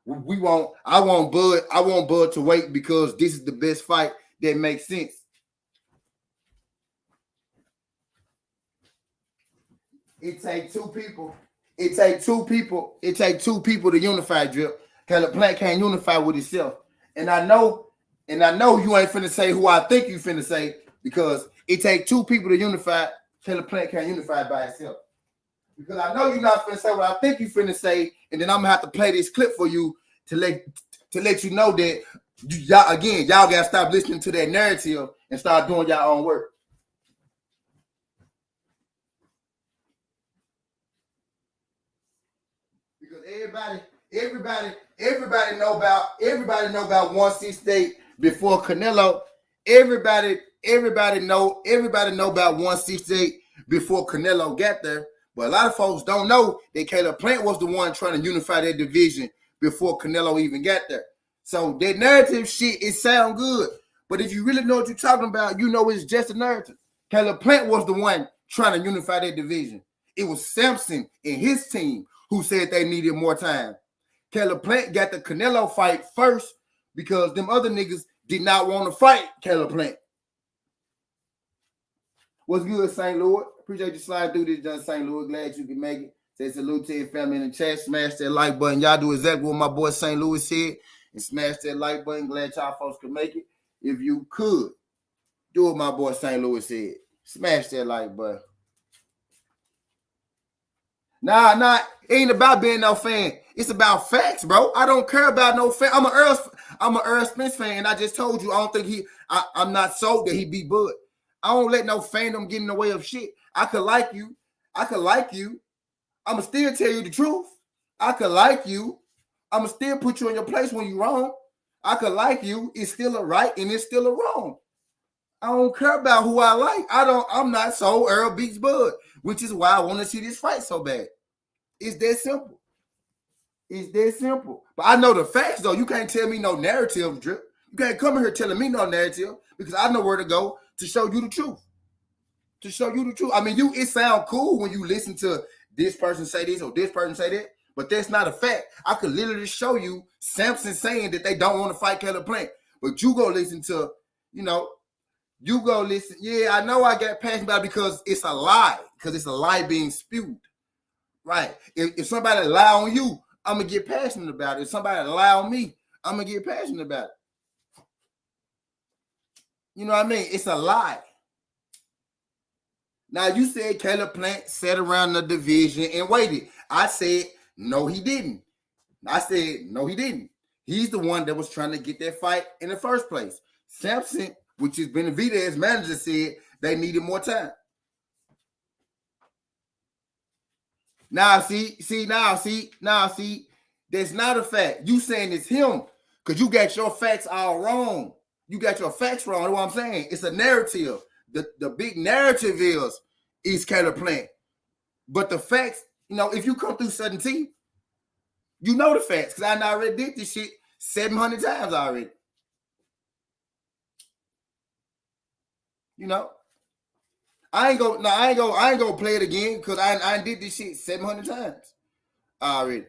I want Bud to wait because this is the best fight that makes sense. It take two people to unify, Drip. Caleb Plant can't unify with himself. And I know you ain't finna say who I think you finna say, because it take two people to unify. Caleb Plant can't unify by himself. Because I know you're not finna say what I think you finna say, and then I'm gonna have to play this clip for you to let you know that y'all gotta stop listening to that narrative and start doing your own work. Because everybody know about 168 before Canelo. Everybody know about 168 before Canelo got there. But a lot of folks don't know that Caleb Plant was the one trying to unify that division before Canelo even got there. So that narrative shit, it sound good. But if you really know what you're talking about, you know it's just a narrative. Caleb Plant was the one trying to unify that division. It was Sampson and his team who said they needed more time. Caleb Plant got the Canelo fight first because them other niggas did not want to fight Caleb Plant. What's good, St. Louis? Appreciate you sliding through this, John St. Louis. Glad you can make it. Say salute to your family in the chat. Smash that like button. Y'all do exactly what my boy St. Louis said and smash that like button. Glad y'all folks could make it. If you could, do what my boy St. Louis said. Smash that like button. Nah, it ain't about being no fan. It's about facts, bro. I don't care about no fan. I'm a Earl Spence fan, and I just told you I don't think I'm not sold that he beat Bud. I don't let no fandom get in the way of shit. I could like you. I'ma still tell you the truth. I could like you. I'ma still put you in your place when you're wrong. I could like you. It's still a right and it's still a wrong. I don't care about who I like. I'm not sold Errol beats Bud, which is why I want to see this fight so bad. It's that simple. But I know the facts, though. You can't tell me no narrative, Drip. You can't come here telling me no narrative because I know where to go to show you the truth. I mean, it sounds cool when you listen to this person say this or this person say that, but that's not a fact. I could literally show you Sampson saying that they don't want to fight Caleb Plant, but you go listen to, Yeah, I know I got passionate about it because it's a lie being spewed. Right. If somebody lie on you, I'm going to get passionate about it. If somebody lie on me, I'm going to get passionate about it. You know what I mean? It's a lie. Now, you said Caleb Plant sat around the division and waited. I said, no, he didn't. He's the one that was trying to get that fight in the first place. Sampson, which is Benavidez' manager, said they needed more time. Now, see, that's not a fact. You saying it's him because you got your facts all wrong. You got your facts wrong. That's what I'm saying. It's a narrative. The big narrative is Caleb Plant. But the facts, if you come through 17, you know the facts because I already did this shit 700 times already. I ain't gonna play it again because I did this shit 700 times already.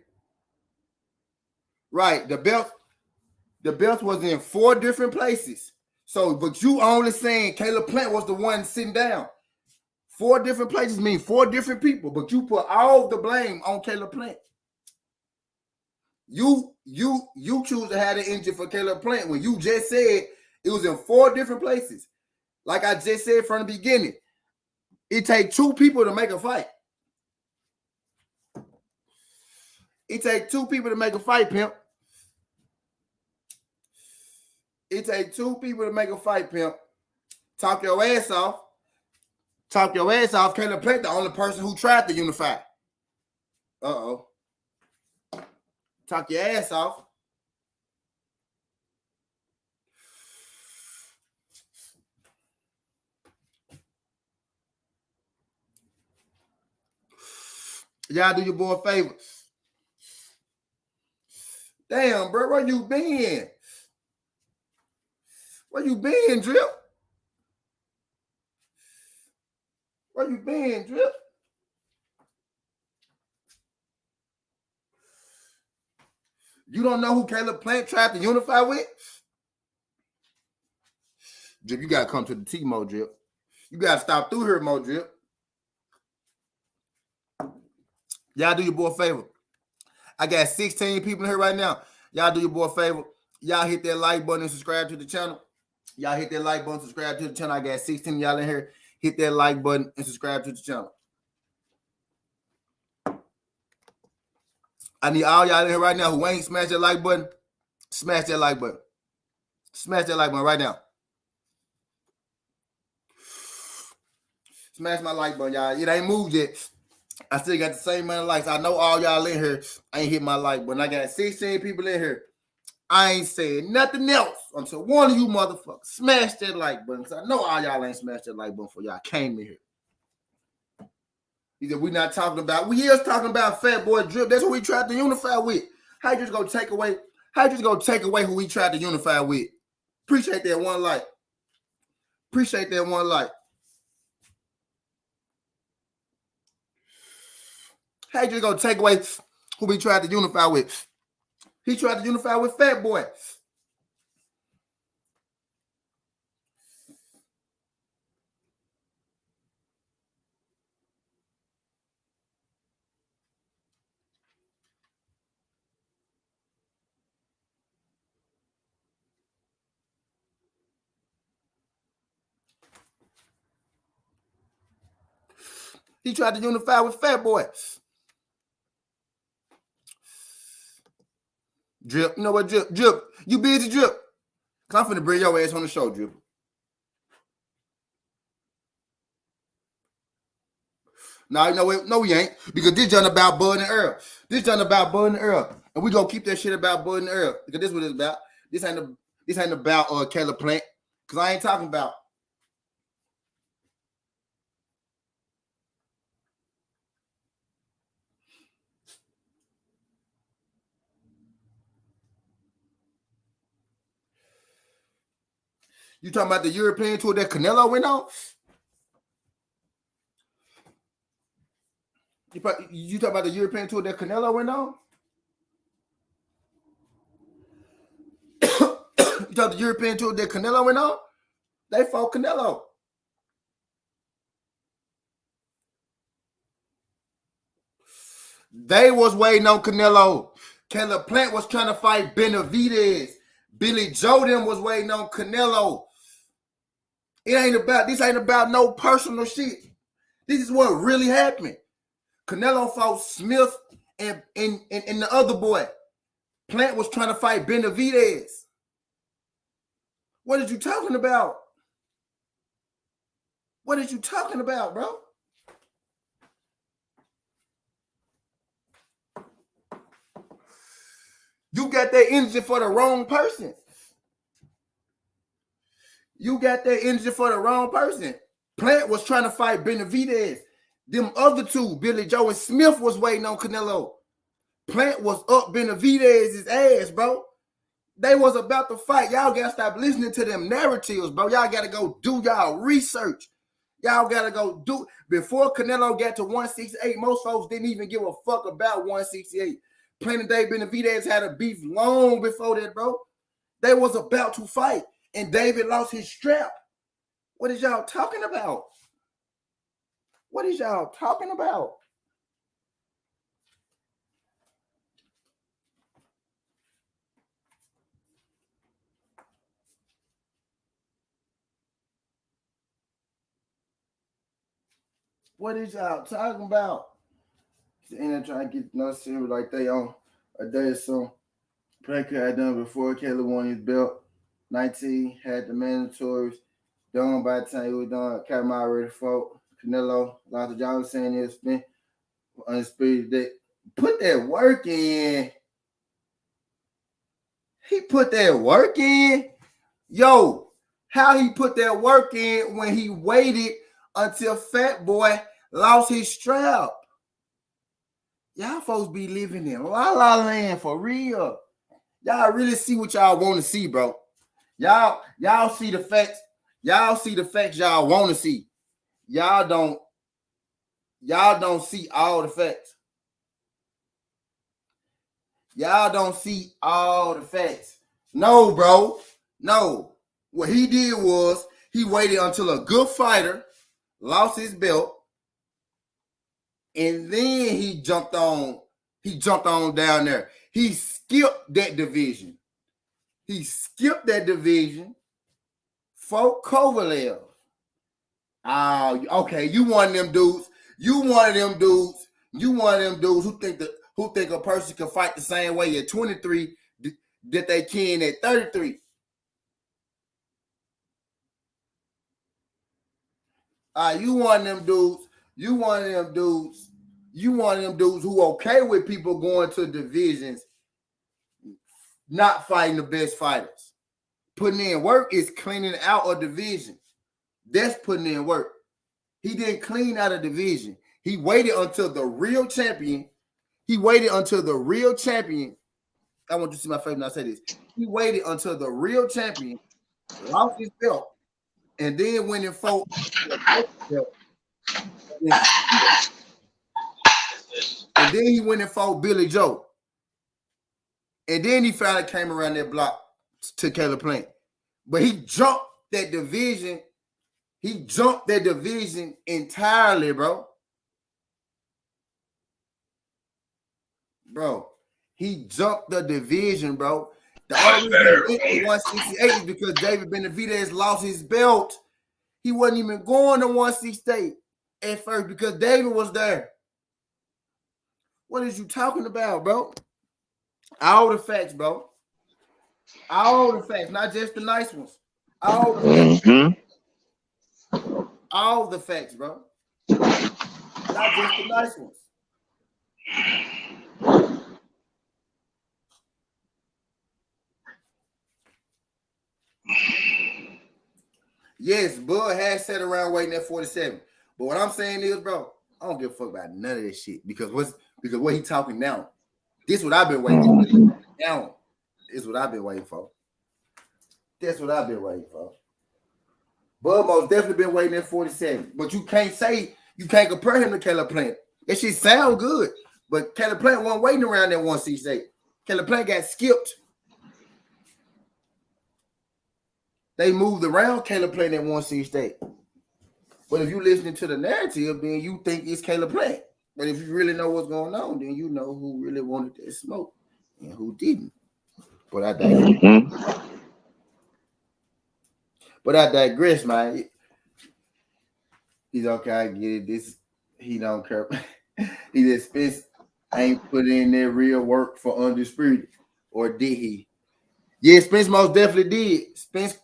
Right, the belt was in 4 different places. So, but you only saying Caleb Plant was the one sitting down. 4 different places mean 4 different people, but you put all the blame on Caleb Plant. You choose to have the engine for Caleb Plant when you just said It was in 4 different places. Like I just said from the beginning, it takes 2 people to make a fight. It takes 2 people to make a fight, pimp. It takes 2 people to make a fight, pimp. Talk your ass off. Talk your ass off. Caleb Plant, the only person who tried to unify. Uh-oh. Talk your ass off. Y'all do your boy a favor. Damn, bro, where you been? Where you been, Drip? Where you been, Drip? You don't know who Caleb Plant tried to unify with? Drip, you gotta come to the T-Mo, Drip. You gotta stop through here, Mo, Drip. Y'all do your boy a favor. I got 16 people in here right now. Y'all do your boy a favor. Y'all hit that like button and subscribe to the channel. Y'all hit that like button, subscribe to the channel. I got 16 of y'all in here. Hit that like button and subscribe to the channel. I need all y'all in here right now who ain't smashed that like button. Smash that like button. Smash that like button right now. Smash my like button, y'all. It ain't moved yet. I still got the same amount of likes. I know all y'all in here ain't hit my like button. I got 16 people in here. I ain't saying nothing else until one of you motherfuckers smash that like button. So I know all y'all ain't smashed that like button for y'all came in here. Either we not talking about, we is talking about Fat Boy Drip. That's what we tried to unify with. How you just gonna take away? How you just gonna take away who we tried to unify with? Appreciate that one like. Appreciate that one like. How you just gonna take away who we tried to unify with? He tried to unify with Fat Boy. He tried to unify with Fat Boy. Drip, you know what, Drip? Drip, you busy, Drip? Cause I'm finna bring your ass on the show, Drip. No, you know what? No, we ain't. Because this done about Bud and Errol. This done about Bud and Errol. And we gonna keep that shit about Bud and Errol. Because this is what it's about. This ain't about Caleb Plant. Cause I ain't talking about. You talking about the European tour that Canelo went on? You talking about the European tour that Canelo went on? You talking about the European tour that Canelo went on? They fought Canelo. They was waiting on Canelo. Caleb Plant was trying to fight Benavidez. Billy Joe was waiting on Canelo. This ain't about no personal shit. This is what really happened. Canelo fought Smith and the other boy. Plant was trying to fight Benavidez. What are you talking about? What are you talking about, bro? You got that energy for the wrong person. You got that energy for the wrong person. Plant was trying to fight Benavidez. Them other two, Billy Joe and Smith, was waiting on Canelo. Plant was up Benavidez's ass, bro. They was about to fight. Y'all gotta stop listening to them narratives, bro. Y'all gotta go do y'all research. Y'all gotta go do. Before Canelo got to 168, most folks didn't even give a fuck about 168. Plant and Dave Benavidez had a beef long before that, bro. They was about to fight, and David lost his strap. What is y'all talking about? What is y'all talking about? What is y'all talking about? And I'm trying to get no serious like they on a day or so. Pranker had done before Caleb won his belt. 19 had the mandatories done by the time he was done. Came already fought. Canelo, Lonzo Johnson saying he'll spin undisputed that. Put that work in. He put that work in. Yo, how he put that work in when he waited until Fat Boy lost his strap. Y'all folks be living in La La Land for real. Y'all really see what y'all want to see, bro. Y'all see the facts. Y'all see the facts y'all want to see. Y'all don't see all the facts. Y'all don't see all the facts. No, bro. No. What he did was he waited until a good fighter lost his belt, and then he jumped on down there. He skipped that division. Fought Kovalev. Okay. You one of them dudes who think a person can fight the same way at 23 that they can at 33. You one of them dudes who okay with people going to divisions, not fighting the best fighters. Putting in work is cleaning out a division. That's putting in work. He didn't clean out a division. He waited until the real champion. I want you to see my face when I say this. He waited until the real champion lost his belt, and then went and fought. And then he went and fought Billy Joe. And then he finally came around that block to Caleb Plant. But he jumped that division. He jumped that division entirely, bro. Bro, he jumped the division, bro. The only reason he went to 168 is because David Benavidez lost his belt. He wasn't even going to 168 at first because David was there. What is you talking about, bro? All the facts, bro. All the facts, not just the nice ones. All the facts. Mm-hmm. All the facts, bro. Not just the nice ones. Yes, Bud has sat around waiting at 47. But what I'm saying is, bro, I don't give a fuck about none of this shit because what he talking now. This is what I've been waiting for. Now, this is what I've been waiting for. That's what I've been waiting for. Bud most definitely been waiting at 47. But you can't compare him to Caleb Plant. That shit sound good. But Caleb Plant wasn't waiting around that 168. Caleb Plant got skipped. They moved around Caleb Plant at 168. But if you listening to the narrative, then you think it's Caleb Plant. But if you really know what's going on, then you know who really wanted that smoke and who didn't. But I digress. Mm-hmm. But I digress, man. He's okay, I get it. This he don't care. He just Spence ain't put in their real work for Undisputed. Or did he? Yeah, Spence most definitely did. Spence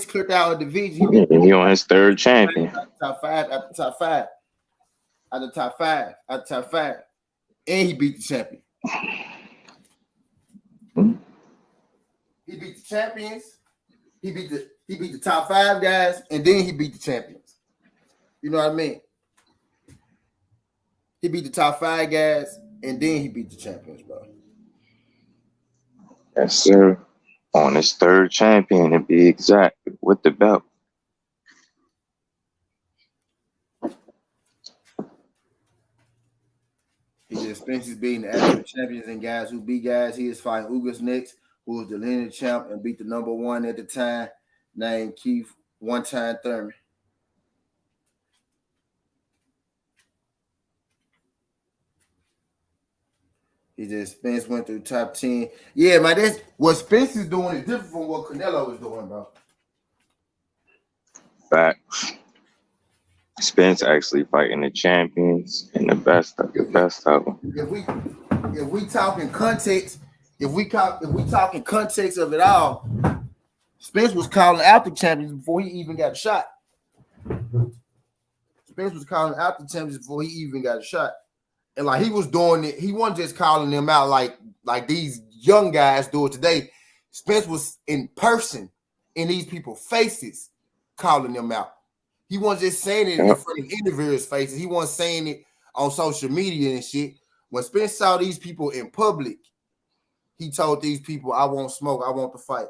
cleared out a division. He on his third champion. Top five. And he beat the champion. He beat the champions. He beat the top 5 guys, and then he beat the champions. You know what I mean? He beat the top 5 guys, and then he beat the champions, bro. Yes, sir. On his third champion, to be exact, with the belt. He just Spencer's beating the actual champions and guys who beat guys. He is fighting Ugas next, who was the lineage champ and beat the number 1 at the time, named Keith One-Time Thurman. He just Spence went through top 10. Yeah, man, that's what Spence is doing is different from what Canelo is doing, bro. Facts. Spence actually fighting the champions and the best of them. If we talking context, if we talking context of it all, Spence was calling out the champions before he even got a shot. Spence was calling out the champions before he even got a shot. And like he was doing it, he wasn't just calling them out like these young guys do it today. Spence was in person in these people's faces calling them out. He wasn't just saying it in front of interviewers' faces. He wasn't saying it on social media and shit. When Spence saw these people in public, he told these people, I won't smoke, I want to fight.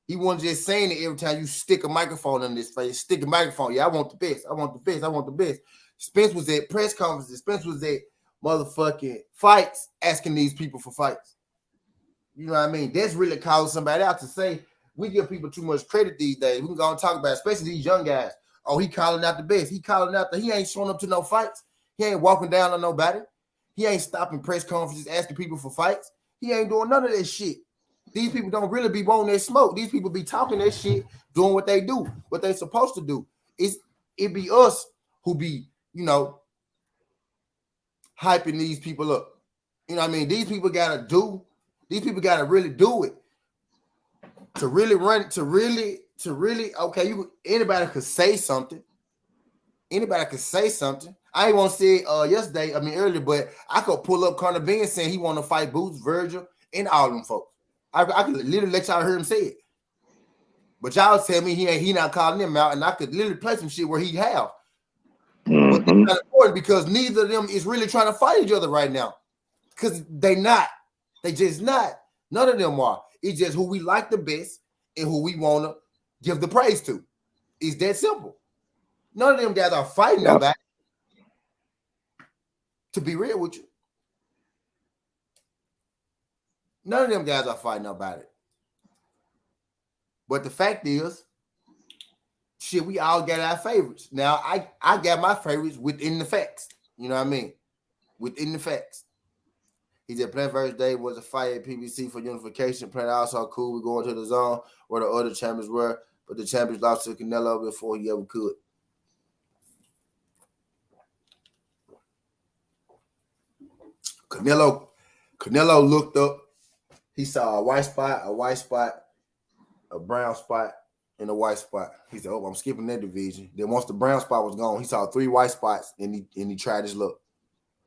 He wasn't just saying it every time you stick a microphone in his face. Stick a microphone. Yeah, I want the best. I want the best. I want the best. Spence was at press conferences. Spence was at motherfucking fights asking these people for fights. You know what I mean? That's really calling somebody out to say we give people too much credit these days. We can go and talk about it, especially these young guys. Oh, he calling out the best. He calling out he ain't showing up to no fights. He ain't walking down on nobody. He ain't stopping press conferences asking people for fights. He ain't doing none of that shit. These people don't really be wanting that smoke. These people be talking that shit, doing what they do, what they supposed to do. It be us who be, hyping these people up. You know what I mean? These people gotta really do it. To really run, to really, okay, anybody could say something. Anybody could say something. I ain't want to say earlier, but I could pull up Conor Ben saying he want to fight Boots, Virgil, and all them folks. I could literally let y'all hear him say it. But y'all tell me he not calling them out, and I could literally play some shit where he have. But it's not important because neither of them is really trying to fight each other right now. Because they not. They just not. None of them are. It's just who we like the best and who we want to give the praise to. It's that simple. None of them guys are fighting nobody. To be real with you. None of them guys are fighting nobody. But the fact is, shit, we all got our favorites. Now, I got my favorites within the facts. You know what I mean? Within the facts. He said, Plant vs. Dave was a fight at PBC for unification. Plant also cool. We're going to the zone where the other champions were, but the champions lost to Canelo before he ever could. Canelo looked up. He saw a white spot, a brown spot, and a white spot. He said, "Oh, I'm skipping that division." Then once the brown spot was gone, he saw 3 white spots, and he tried his luck.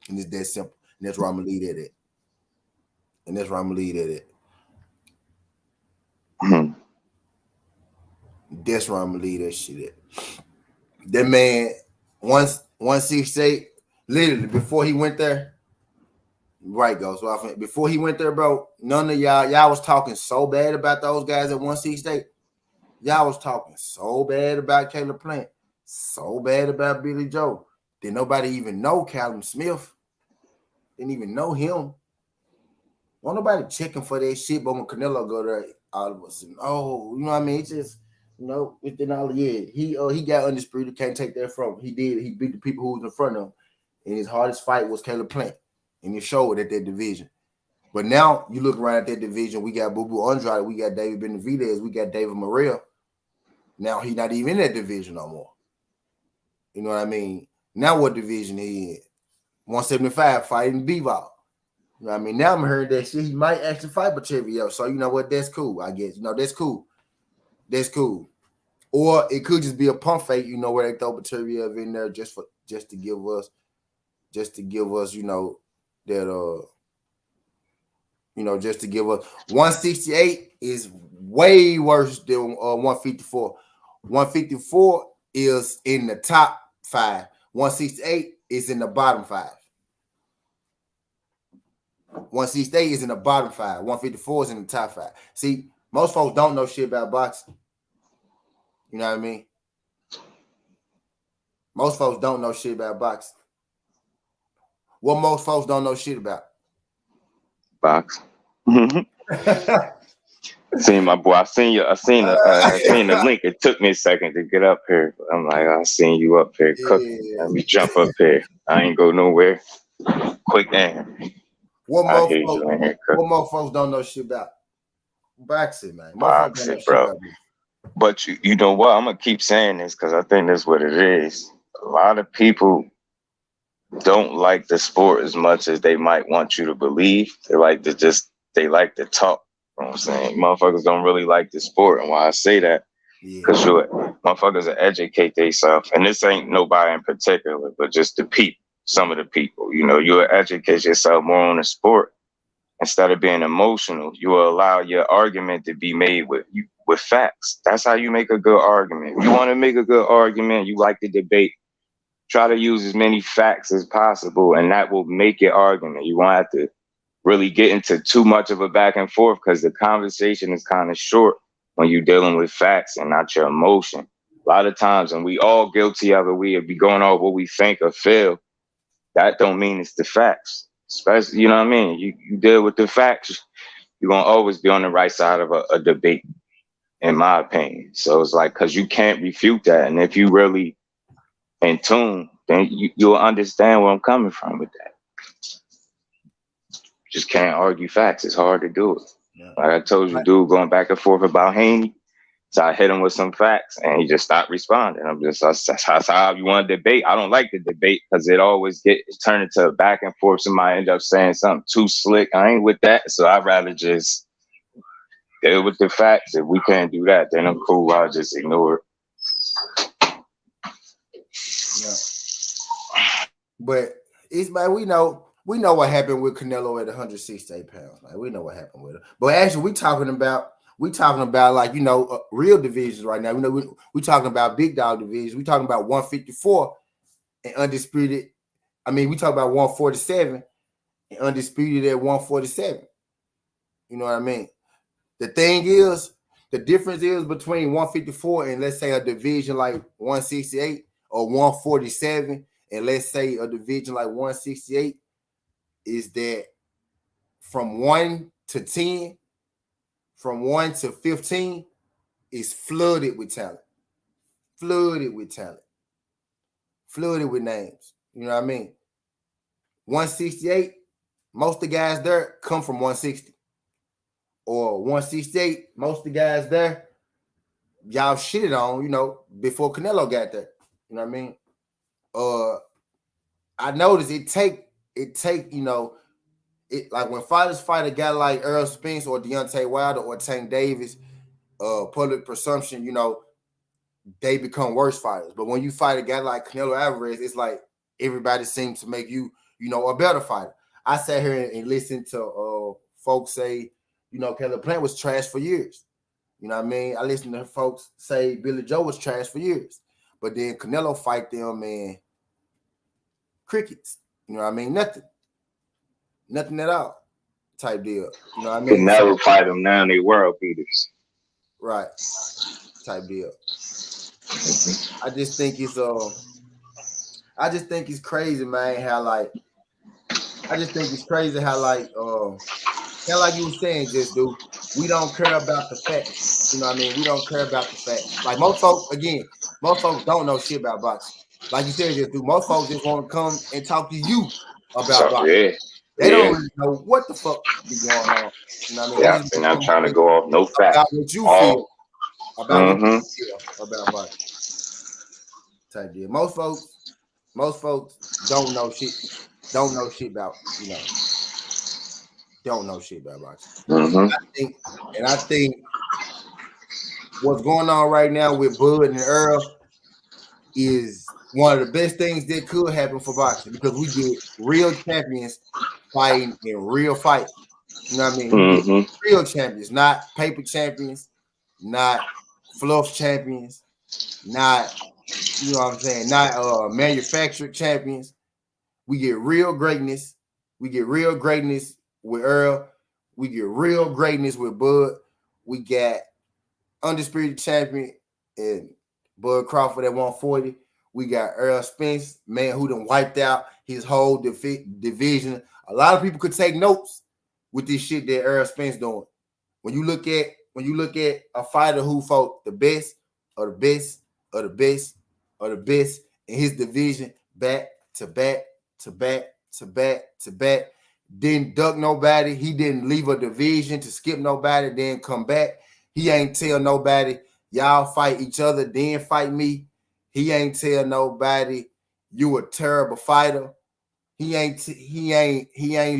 And it's that simple. And that's where I'm gonna lead at it. That's where I'm gonna lead that shit at. That man, 168, literally before he went there. Right, goes. So before he went there, bro, none of y'all was talking so bad about those guys at 168. Y'all was talking so bad about Caleb Plant, so bad about Billy Joe. Did nobody even know Callum Smith? Didn't even know him. Won't nobody checking for that shit, but when Canelo go there, all of us, you know what I mean? It's just, within all the years, he got undisputed, can't take that from him. He did. He beat the people who was in front of him, and his hardest fight was Caleb Plant. And it showed at that division. But now you look around at that division, we got Boo Boo Andrade, we got David Benavidez, we got David Morrell. Now he's not even in that division no more. You know what I mean? Now what division he in? 175 fighting Bivol. You know what I mean? Now I'm hearing that shit. He might actually fight Pacheco. So you know what? That's cool, I guess. That's cool. That's cool. Or it could just be a pump fake, where they throw Pacheco in there just to give us, that just to give us 168 is way worse than 154. 154 is in the top 5. 168 is in the bottom 5. 168 is in the bottom 5. 154 is in the top 5. See, most folks don't know shit about boxing. You know what I mean? Most folks don't know shit about boxing. What most folks don't know shit about? Box. Seen my boy. I seen the link. It took me a second to get up here. But I'm like, I seen you up here cooking. Yeah. Let me jump up here. I ain't go nowhere. Quick damn. What more folks don't know shit about? Boxing, man. Boxing, bro. But you know what? I'm gonna keep saying this because I think that's what it is. a lot of people don't like the sport as much as they might want you to believe. They like to talk. You know what I'm saying? Motherfuckers don't really like the sport. And why I say that, because motherfuckers will educate themselves. And this ain't nobody in particular, but just the people, some of the people. You know, you'll educate yourself more on the sport. Instead of being emotional, you will allow your argument to be made with facts. That's how you make a good argument. If you want to make a good argument, you like to debate, try to use as many facts as possible, and that will make your argument. You won't have to really get into too much of a back and forth because the conversation is kind of short when you're dealing with facts and not your emotion. A lot of times, and we all guilty of it, we be going off what we think or feel. That don't mean it's the facts. Especially, you know what I mean? You deal with the facts, you're going to always be on the right side of a debate, in my opinion. So it's like, because you can't refute that. And if you really in tune, then you'll understand where I'm coming from with that. Just can't argue facts. It's hard to do it. Yeah. Like I told you, dude, going back and forth about Haney. So I hit him with some facts and he just stopped responding. That's how you want to debate. I don't like the debate because it always turned into a back and forth. Somebody end up saying something too slick. I ain't with that. So I'd rather just deal with the facts. If we can't do that, then I'm cool. I'll just ignore it. Yeah. But it's like we know what happened with Canelo at 168 pounds. Like we know what happened with it. But actually, we talking about like, you know, real divisions right now. You know, we talking about big dog divisions. We talking about 154 and undisputed. I mean, we talk about 147 and undisputed at 147. You know what I mean? The thing is, the difference is between 154 and let's say a division like 168 or 147, and let's say a division like 168 is that from 1 to 10. From 1 to 15 is flooded with talent. Flooded with talent. Flooded with names. You know what I mean? 168, most of the guys there come from 160. Or 168, most of the guys there, y'all shitted on, you know, before Canelo got there. You know what I mean? I noticed it take, you know, it like when fighters fight a guy like Errol Spence or Deontay Wilder or Tank Davis, public presumption, you know, they become worse fighters. But when you fight a guy like Canelo Alvarez, it's like everybody seems to make you, you know, a better fighter. I sat here and listened to folks say, you know, Caleb Plant was trash for years. You know what I mean? I listened to folks say Billy Joe was trash for years. But then Canelo fight them and crickets. You know what I mean? Nothing at all type deal. You know what I mean? Canelo fight them now, they world beaters. Right. Type deal. I just think it's crazy, man, how like you were saying, just dude, we don't care about the facts. You know what I mean? We don't care about the facts. Like most folks don't know shit about boxing. Like you said, just dude, most folks just want to come and talk to you about boxing. Yeah. They don't really know what the fuck be going on. You know what I mean? Yeah, they're not trying to go off no facts. About what you feel. About what you feel about boxing. Type deal. Most folks don't know shit. Don't know shit about, you know. Don't know shit about boxing. I think what's going on right now with Bud and Errol is one of the best things that could happen for boxing, because we get real champions fighting in real fights. You know what I mean? We get real champions, not paper champions, not fluff champions, not, you know what I'm saying, not manufactured champions. We get real greatness. We get real greatness with Errol. We get real greatness with Bud. We got undisputed champion and Bud Crawford at 140. We got Errol Spence, man, who done wiped out his whole division. A lot of people could take notes with this shit that Errol Spence doing. When you look at a fighter who fought the best of the best of the best of the best in his division, back to back to back to back to back, didn't duck nobody. He didn't leave a division to skip nobody, then come back. He ain't tell nobody, y'all fight each other, then fight me. He ain't tell nobody you a terrible fighter. He ain't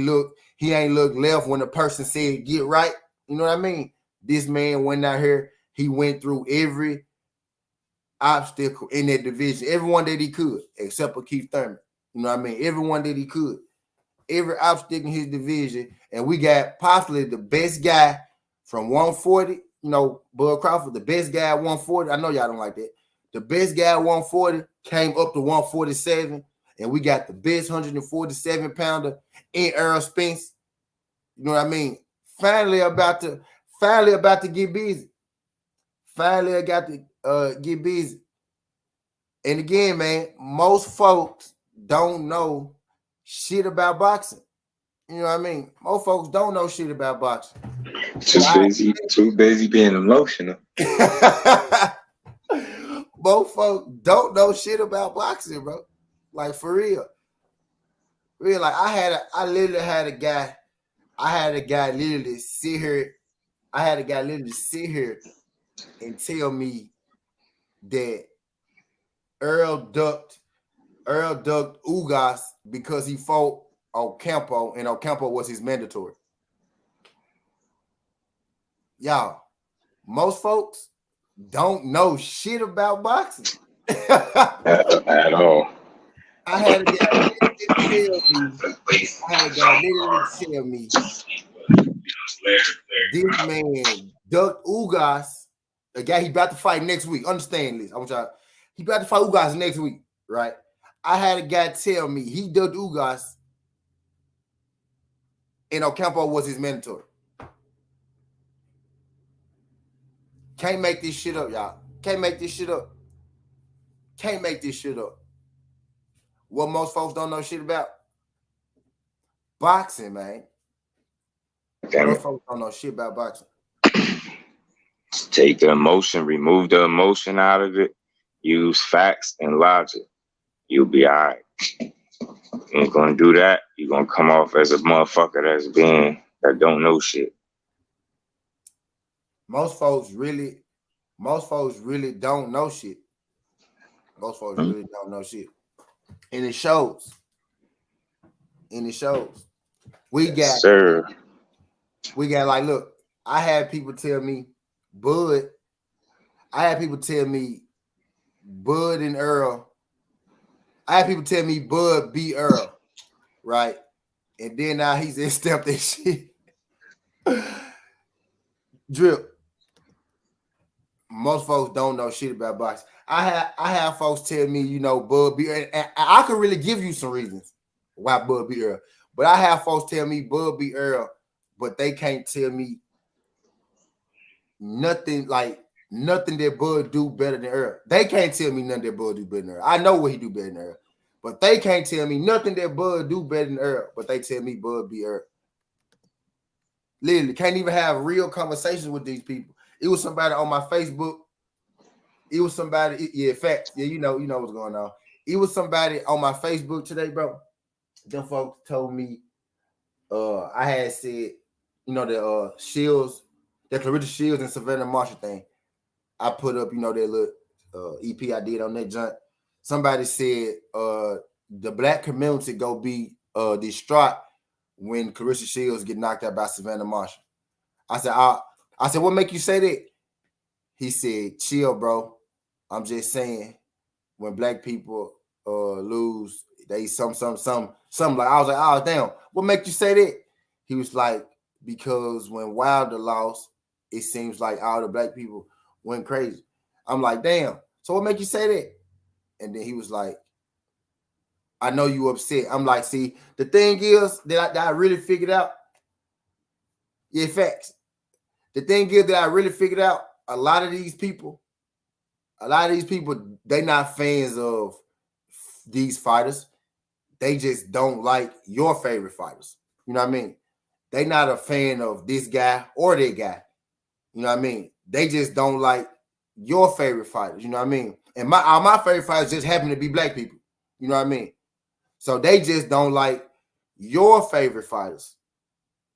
look left when the person said get right. You know what I mean? This man went out here. He went through every obstacle in that division, everyone that he could, except for Keith Thurman. You know what I mean? Everyone that he could, every obstacle in his division, and we got possibly the best guy from 140. You know, Bud Crawford, the best guy at 140. I know y'all don't like that. The best guy at 140 came up to 147, and we got the best 147 pounder in Errol Spence. You know what I mean? Finally about to get busy. Finally got to get busy. And again, man, most folks don't know shit about boxing. You know what I mean? Most folks don't know shit about boxing. Too busy being emotional. Most folks don't know shit about boxing, bro. Like for real. Real, like I literally had a guy literally sit here. I had a guy literally sit here and tell me that Errol ducked Ugas because he fought Ocampo, and Ocampo was his mandatory. Y'all, most folks don't know shit about boxing. At all. I had a guy literally tell me this man ducked Ugas, a guy he about to fight next week. Understand this. He about to fight Ugas next week, right? I had a guy tell me he ducked Ugas and Ocampo was his mandatory. Can't make this shit up, y'all. Can't make this shit up. Can't make this shit up. What most folks don't know shit about? Boxing, man. Most folks don't know shit about boxing. Take the emotion, remove the emotion out of it, use facts and logic. You'll be all right. You ain't gonna do that, you're gonna come off as a motherfucker that don't know shit. Most folks really don't know shit. Most folks really don't know shit. And it shows. We got like, look, I had people tell me Bud and Errol. I had people tell me Bud beat Errol, right? And then now he's in step that shit. Drip. Most folks don't know shit about boxing. I have folks tell me, you know, Bud beat Errol. And I could really give you some reasons why Bud beat Errol. But I have folks tell me Bud beat Errol, but they can't tell me nothing that Bud do better than Errol. They can't tell me nothing that Bud do better than Errol. I know what he do better than Errol. But they can't tell me nothing that Bud do better than Errol. But they tell me Bud beat Errol. Literally, can't even have real conversations with these people. It was somebody on my Facebook. It was somebody, facts. Yeah, you know what's going on. It was somebody on my Facebook today, bro. Them folks told me I had said, you know, the Shields, the Clarissa Shields and Savannah Marshall thing. I put up, you know, that little EP I did on that junk. Somebody said the black community go be distraught when Clarissa Shields get knocked out by Savannah Marshall. I said, what make you say that? He said, chill, bro. I'm just saying, when black people lose, they something. Like, I was like, oh, damn, what make you say that? He was like, because when Wilder lost, it seems like all the black people went crazy. I'm like, damn, so what make you say that? And then he was like, I know you upset. I'm like, see, the thing is that I really figured out, yeah, facts. The thing is that I really figured out, a lot of these people, they not fans of these fighters. They just don't like your favorite fighters. You know what I mean? They not a fan of this guy or that guy. You know what I mean? They just don't like your favorite fighters. You know what I mean? And my favorite fighters just happen to be black people. You know what I mean? So they just don't like your favorite fighters.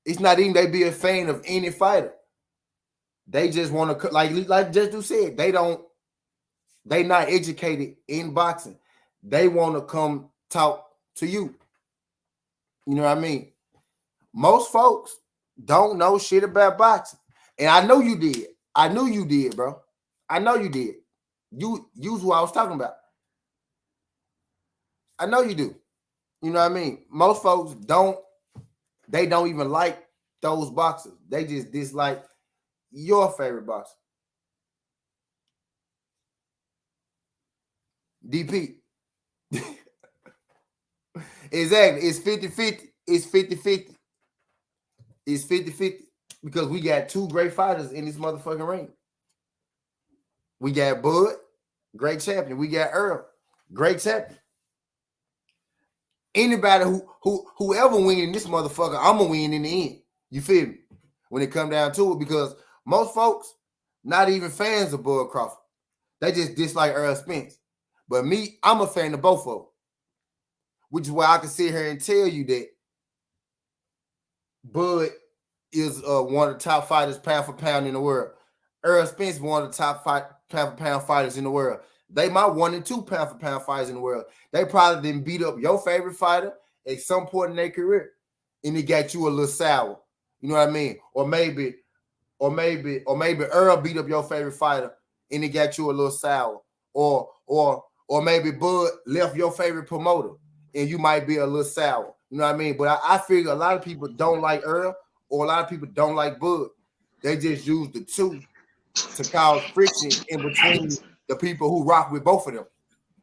It's not even they be a fan of any fighter. They just want to, like Just said, they don't They not educated in boxing. They want to come talk to you. You know what I mean? Most folks don't know shit about boxing. And I know you did. I knew you did, bro. I know you did. You use who I was talking about. I know you do. You know what I mean? Most folks don't even like those boxers. They just dislike your favorite boxer. DP. Exactly. It's 50-50. It's 50-50. It's 50-50. Because we got two great fighters in this motherfucking ring. We got Bud, great champion. We got Errol, great champion. Anybody whoever win in this motherfucker, I'm gonna win in the end. You feel me? When it come down to it, because most folks not even fans of Bud Crawford. They just dislike Errol Spence. But me, I'm a fan of both of them. Which is why I can sit here and tell you that Bud is one of the top fighters pound for pound in the world. Errol Spence is one of the top pound for pound fighters in the world. They my 1 and 2 pound for pound fighters in the world. They probably didn't beat up your favorite fighter at some point in their career, and it got you a little sour. You know what I mean? Or maybe Earl beat up your favorite fighter, and it got you a little sour. Or maybe Bud left your favorite promoter, and you might be a little sour. You know what I mean? But I figure a lot of people don't like Earl, or a lot of people don't like Bud. They just use the two to cause friction in between the people who rock with both of them.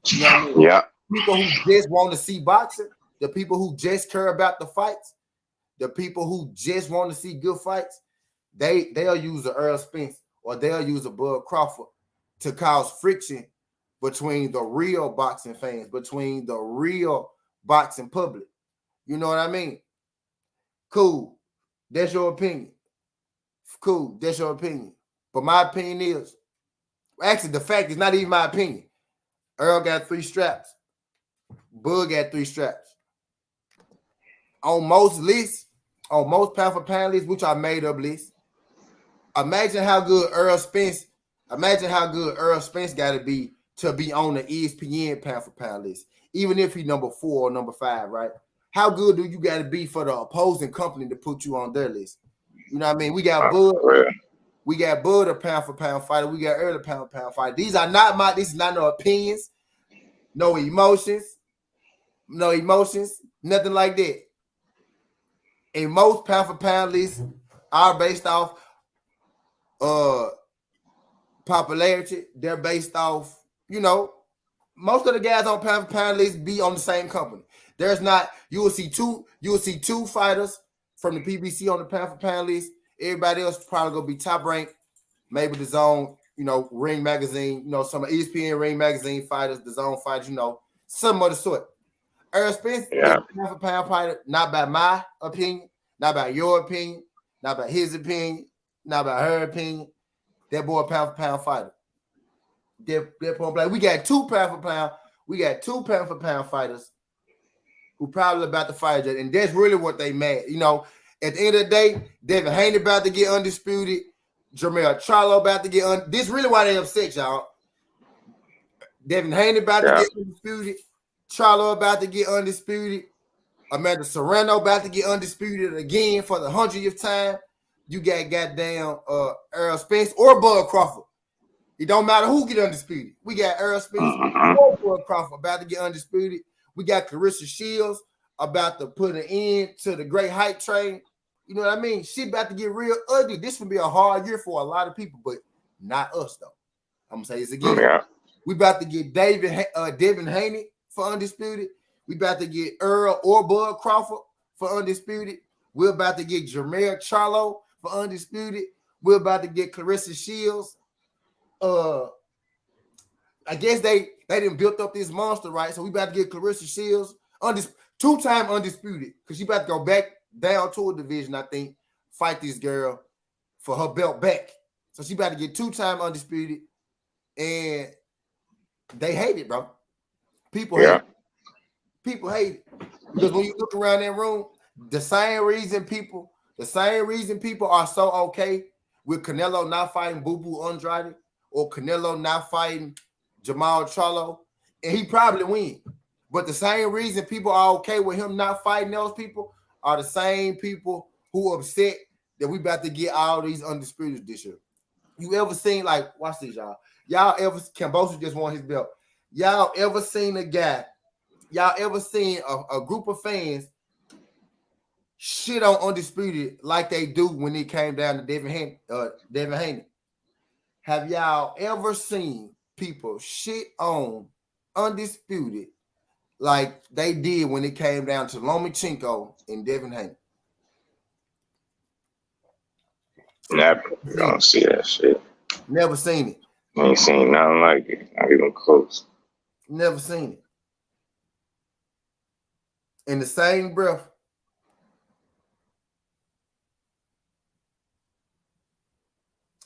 You know what I mean? Yeah. People who just want to see boxing, the people who just care about the fights, the people who just want to see good fights, they'll use a Errol Spence or they'll use a Bud Crawford to cause friction between the real boxing fans, between the real boxing public. You know what I mean? Cool. That's your opinion. Cool. That's your opinion. But my opinion is, actually, the fact is not even my opinion. Earl got 3 straps. Bud got 3 straps. On most lists, on most pound for pound lists, which are made up lists, imagine how good Errol Spence got to be on the ESPN pound for pound list, even if he's number 4 or number 5, right? How good do you got to be for the opposing company to put you on their list? You know what I mean? We got Bud. We got Bud, a pound for pound fighter. We got Earl, a pound for pound fighter. These is not no opinions, no emotions, nothing like that. And most pound for pound lists are based off popularity. They're based off, most of the guys on pound for pound lists be on the same company. There's not, you will see two fighters from the PBC on the pound for pound list. Everybody else probably gonna be top ranked, maybe the Zone, Ring Magazine, some ESPN Ring Magazine fighters, the Zone fighters, some of the sort. Errol Spence is a pound for pound fighter, not by my opinion, not by your opinion, not by his opinion, not by her opinion. That boy a pound for pound fighter. That point blank. We got 2 pound for pound. We got 2 pound for pound fighters who probably about to fight each other, and that's really what they mad. At the end of the day, Devin Haney about to get undisputed. Jermell Charlo about to get this really why they upset, y'all. Devin Haney about to get undisputed. Charlo about to get undisputed. Amanda Serrano about to get undisputed again for the 100th time. You got goddamn Errol Spence or Bud Crawford. It don't matter who get undisputed. We got Errol Spence or Bud Crawford about to get undisputed. We got Clarissa Shields about to put an end to the great hype train. You know what I mean? She about to get real ugly. This will be a hard year for a lot of people, but not us, though. I'm going to say this again. Yeah. We about to get Devin Haney for undisputed. We about to get Earl or Bud Crawford for undisputed. We're about to get Jermell Charlo for undisputed. We're about to get Clarissa Shields. I guess they didn't build up this monster, right? So we about to get Clarissa Shields, 2-time undisputed, because she about to go back down to a division, I think, fight this girl for her belt back. So she about to get 2-time undisputed, and they hate it, bro. People hate it. People hate it. Because when you look around that room, the same reason people are so okay with Canelo not fighting Boo Boo Andrade or Canelo not fighting Jamal Charlo, and he probably win. But the same reason people are okay with him not fighting those people are the same people who upset that we about to get all these undisputed this year. You ever seen, like, watch this, y'all. Y'all ever, Cambosa just won his belt. Y'all ever seen a guy, y'all ever seen a group of fans shit on Undisputed like they do when it came down to Devin Haney? Have y'all ever seen people shit on Undisputed like they did when it came down to Lomachenko and Devin Haney? Never. Don't see that shit. Never seen it. Ain't seen nothing like it. Not even close. Never seen it. In the same breath,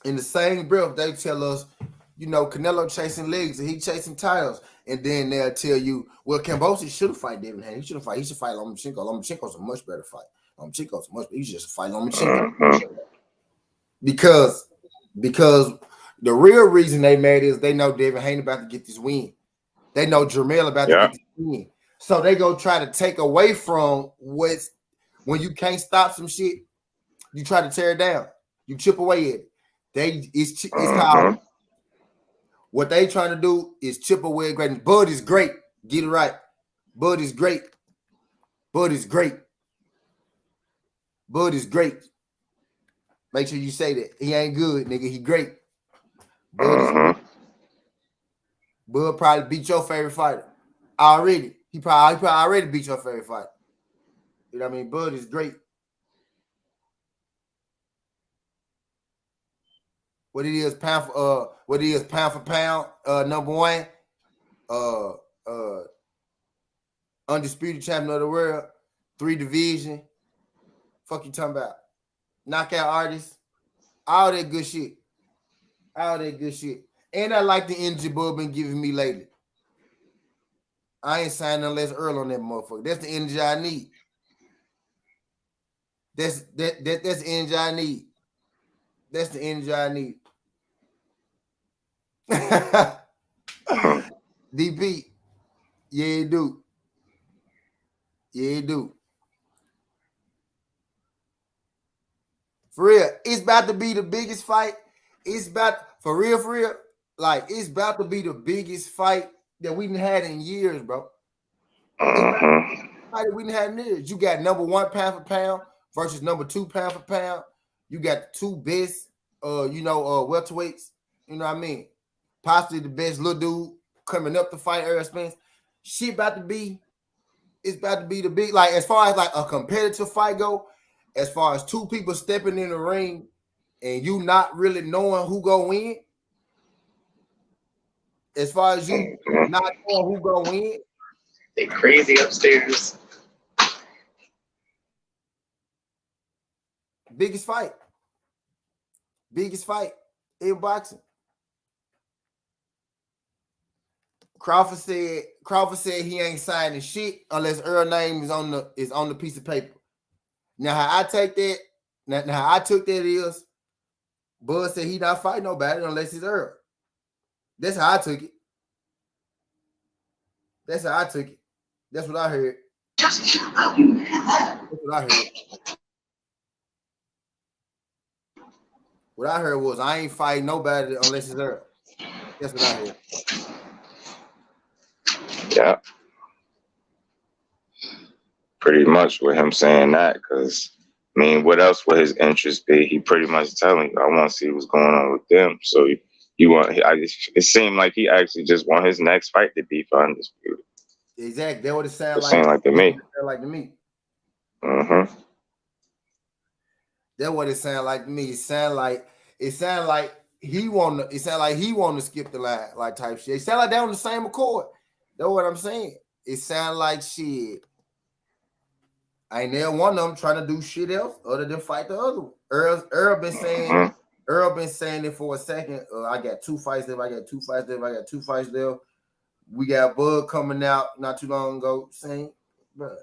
they tell us, you know, Canelo chasing legs and he chasing titles. And then they'll tell you, well, Cambosa shouldn't fight Devin Haney. He should fight Lomachenko. Lomachenko's a much better fight. He should just fight Lomachenko. Mm-hmm. Because the real reason they mad is they know Devin Haney about to get this win. They know Jermell about to get this win. So they go try to take away from what's, when you can't stop some shit, you try to tear it down. You chip away at it. It's called, what they trying to do is chip away at greatness. Bud is great. Get it right. Bud is great. Bud is great. Bud is great. Make sure you say that. He ain't good, nigga. He great. Bud is great. Bud probably beat your favorite fighter already. He probably already beat your favorite fighter. You know what I mean? Bud is great. What it is pound for pound, number one, undisputed champion of the world, 3 division. Fuck you talking about? Knockout artist, all that good shit. And I like the energy Bud been giving me lately. I ain't signing unless Errol on that motherfucker. That's the energy I need. That's the energy I need. That's the energy I need. DP, yeah, you do. Yeah, you do. For real, it's about to be the biggest fight. It's about, for real, like, it's about to be the biggest fight that we done had in years, bro. Fight that we done had in years. You got number 1 pound for pound versus number 2 pound for pound. You got the 2 best, welterweights. You know what I mean? Possibly the best little dude coming up to fight Errol Spence. It's about to be the big, like, as far as like a competitive fight go, as far as 2 people stepping in the ring and you not really knowing who go win, as far as you not knowing who go win, they crazy upstairs. Biggest fight in boxing. Crawford said he ain't signing shit unless Errol's name is on the piece of paper. Now how I take that, now how I took that is, Bud said he not fighting nobody unless it's Errol. That's how I took it. That's what I heard. That's what I heard. What I heard was I ain't fighting nobody unless it's Errol. That's what I heard. Yeah. Pretty much with him saying that, because I mean, what else would his interest be? He pretty much telling you, I want to see what's going on with them. So it seemed like he actually just want his next fight to be for undisputed. Exactly. That what it sounded like. Seemed like to me. Mm-hmm. That's what it sounded like to me. It sounded like he want to skip the line, like, type shit. It sounded like they on the same accord. That's what I'm saying. It sounded like shit. I ain't never one of them trying to do shit else other than fight the other one. Errol been saying it for a second. I got 2 fights left. We got Bud coming out not too long ago saying, bro,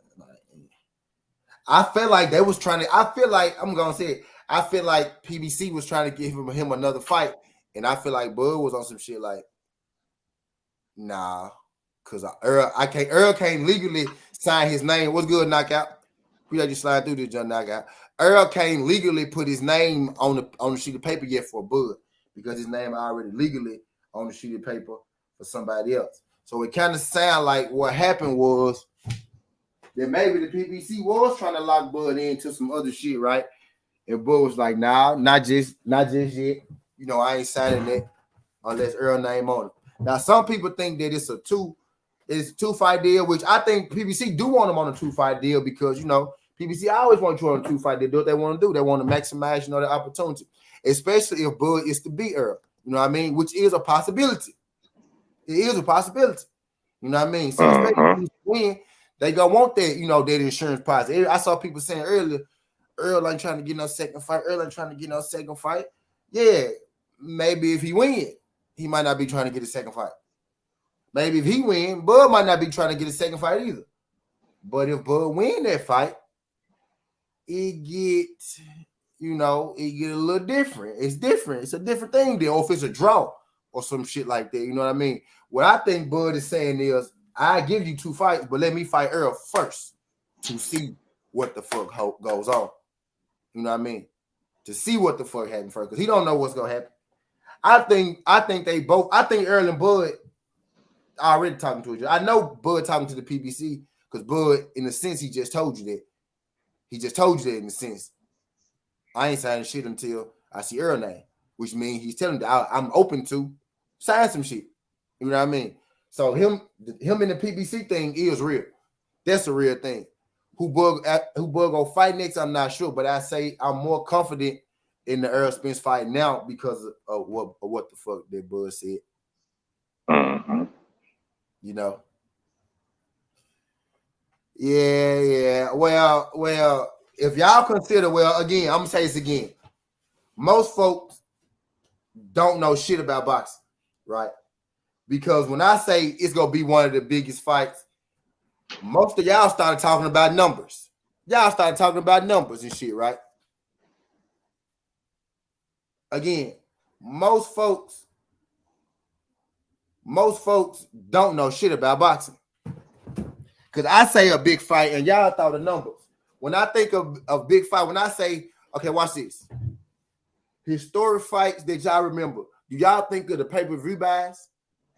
I feel like they was trying to. I feel like I'm gonna say it. I feel like PBC was trying to give him another fight, and I feel like Bud was on some shit like, Nah, cause Earl can't legally sign his name. What's good, knockout? We let you slide through this, John knockout. Earl can't legally put his name on the sheet of paper yet for Bud because his name already legally on the sheet of paper for somebody else. So it kind of sound like what happened was that maybe the PBC was trying to lock Bud into some other shit, right? And Bud was like, nah, not just yet. You know, I ain't signing it unless Earl name on it. Now, some people think that it's a two-fight deal, which I think PBC do want him on a 2-fight deal because, you know, PBC always want you on a 2-fight deal. Do what they want to do. They want to maximize, you know, the opportunity, especially if Bud is to beat Earl. You know what I mean? Which is a possibility. It is a possibility. You know what I mean? So especially when they gonna want that, you know, that insurance policy. I saw people saying earlier, Earl ain't trying to get no second fight. Earl ain't trying to get no second fight. Yeah, maybe if he win, he might not be trying to get a second fight. Maybe if he win, Bud might not be trying to get a second fight either. But if Bud win that fight, it get a little different. It's different. It's a different thing there. Or if it's a draw or some shit like that, you know what I mean? What I think Bud is saying is, I give you 2 fights, but let me fight Earl first to see what the fuck goes on. You know what I mean? To see what the fuck happened first, because he don't know what's gonna happen. I think they both. I think Earl and Bud are already talking to each other. I know Bud talking to the PBC because Bud, in a sense, he just told you that. He just told you that in a sense. I ain't signing shit until I see Earl name, which means he's telling me I'm open to sign some shit. You know what I mean? So him and the PBC thing is real. That's a real thing. Who Bud gonna fight next? I'm not sure, but I say I'm more confident in the Errol Spence fight now because of what the fuck that Bud said. Mm-hmm. You know. Yeah. Well, if y'all consider, again, I'm gonna say this again. Most folks don't know shit about boxing, right? Because when I say it's gonna be one of the biggest fights, most of y'all started talking about numbers. Y'all started talking about numbers and shit, right? Again, most folks don't know shit about boxing. Because I say a big fight and y'all thought of numbers. When I think of a big fight, when I say, okay, watch this. Historic fights that y'all remember, do y'all think of the pay-per-view buys,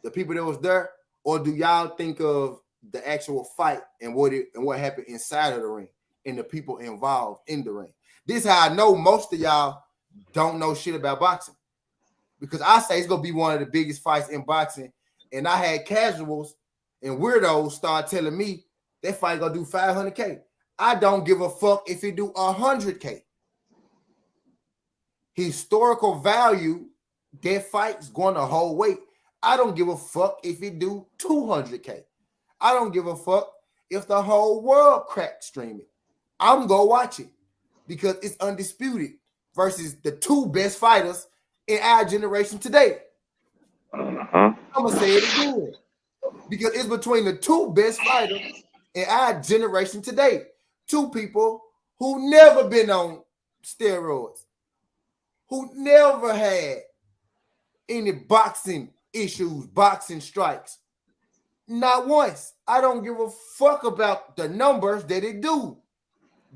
the people that was there, or do y'all think of the actual fight and what happened inside of the ring and the people involved in the ring? This is how I know most of y'all don't know shit about boxing. Because I say it's gonna be one of the biggest fights in boxing. And I had casuals and weirdos start telling me that fight gonna do 500K. I don't give a fuck if it do 100K. Historical value, that fight's going to hold weight. I don't give a fuck if it do 200K. I don't give a fuck if the whole world crack stream it. I'm going to watch it because it's undisputed versus the 2 best fighters in our generation today. I'm going to say it again because it's between the 2 best fighters in our generation today. 2 people who never been on steroids, who never had any boxing issues, boxing strikes. Not once. I don't give a fuck about the numbers that it do.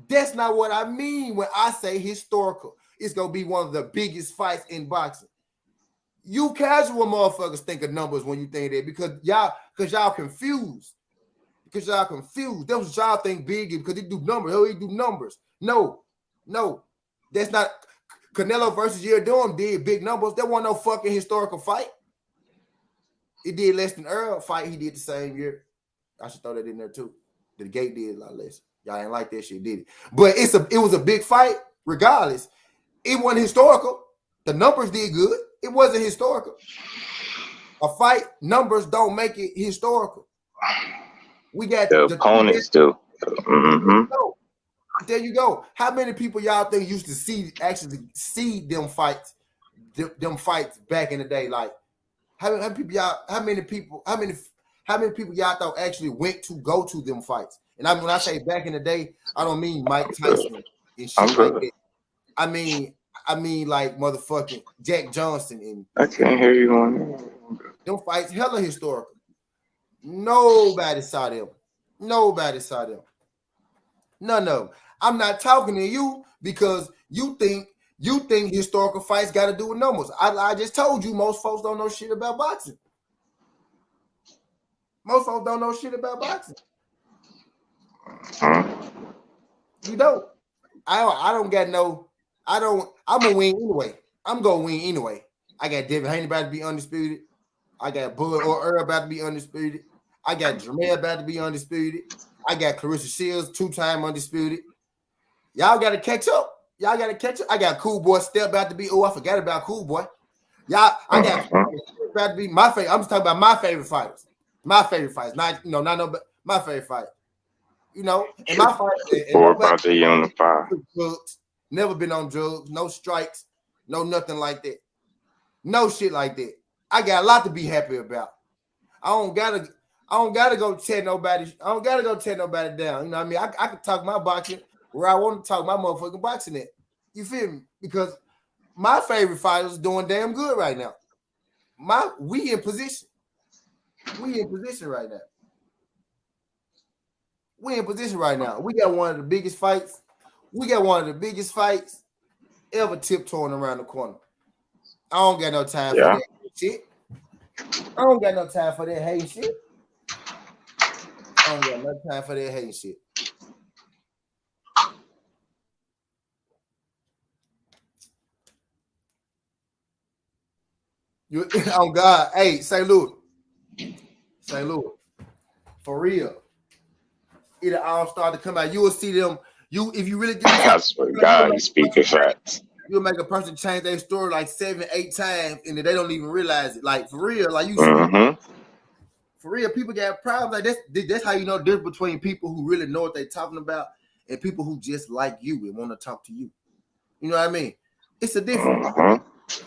That's not what I mean when I say historical. It's going to be one of the biggest fights in boxing. You casual motherfuckers think of numbers when you think that because y'all confused. Because y'all confused. That's what y'all think big is because he do numbers. He do numbers. No. That's not. Canelo versus Yildirim did big numbers. There wasn't no fucking historical fight. It did less than Errol fight he did the same year. I should throw that in there too. The Gate did a lot less. Y'all ain't like that shit, did it? But it was a big fight regardless. It wasn't historical. The numbers did good. It wasn't historical. A fight, numbers don't make it historical. We got the opponents do. Mm-hmm. There you go. How many people y'all think used to actually see them fights back in the day? Like how many people y'all thought actually went to go to them fights? And when I say back in the day, I don't mean Mike Tyson and shit like that. I mean like motherfucking Jack Johnson and I can't hear you on them fights hella historical. Nobody saw them. Nobody saw them. None of them. I'm not talking to you because you think historical fights got to do with numbers. I just told you most folks don't know shit about boxing. Most folks don't know shit about boxing. You don't. I don't got no. I'm gonna win anyway. I'm gonna win anyway. I got Devin Haney about to be undisputed. I got Bud or Errol about to be undisputed. I got Jermaine about to be undisputed. I got Clarissa Shields 2-time undisputed. Y'all got to catch up. Y'all got to catch up. I got Cool Boy Step about to be. Oh, I forgot about Cool Boy. Y'all, I got about to be my favorite. I'm just talking about my favorite fighters. My favorite fights. Not but my favorite fight. And my fight. Or about to unify. Drugs. Never been on drugs. No strikes. No nothing like that. No shit like that. I got a lot to be happy about. I don't gotta go tear nobody. I don't gotta go tear nobody down. You know what I mean? I can talk my boxing where I want to talk my motherfucking boxing at. You feel me? Because my favorite fighters doing damn good right now. We in position. We in position right now. We in position right now. We got one of the biggest fights. We got one of the biggest fights ever tiptoeing around the corner. I don't got no time for that shit. I don't got no time for that hate shit. I don't got no time for that hate shit. Oh God, hey, St. Louis, for real. It'll all start to come out. You will see them. If you really get, I swear to God, you speak the facts. You'll make a person change their story like 7-8 times, and they don't even realize it. Like for real, like you. For real, people got problems like this. That's how you know the difference between people who really know what they're talking about and people who just like you and want to talk to you. You know what I mean? It's a difference.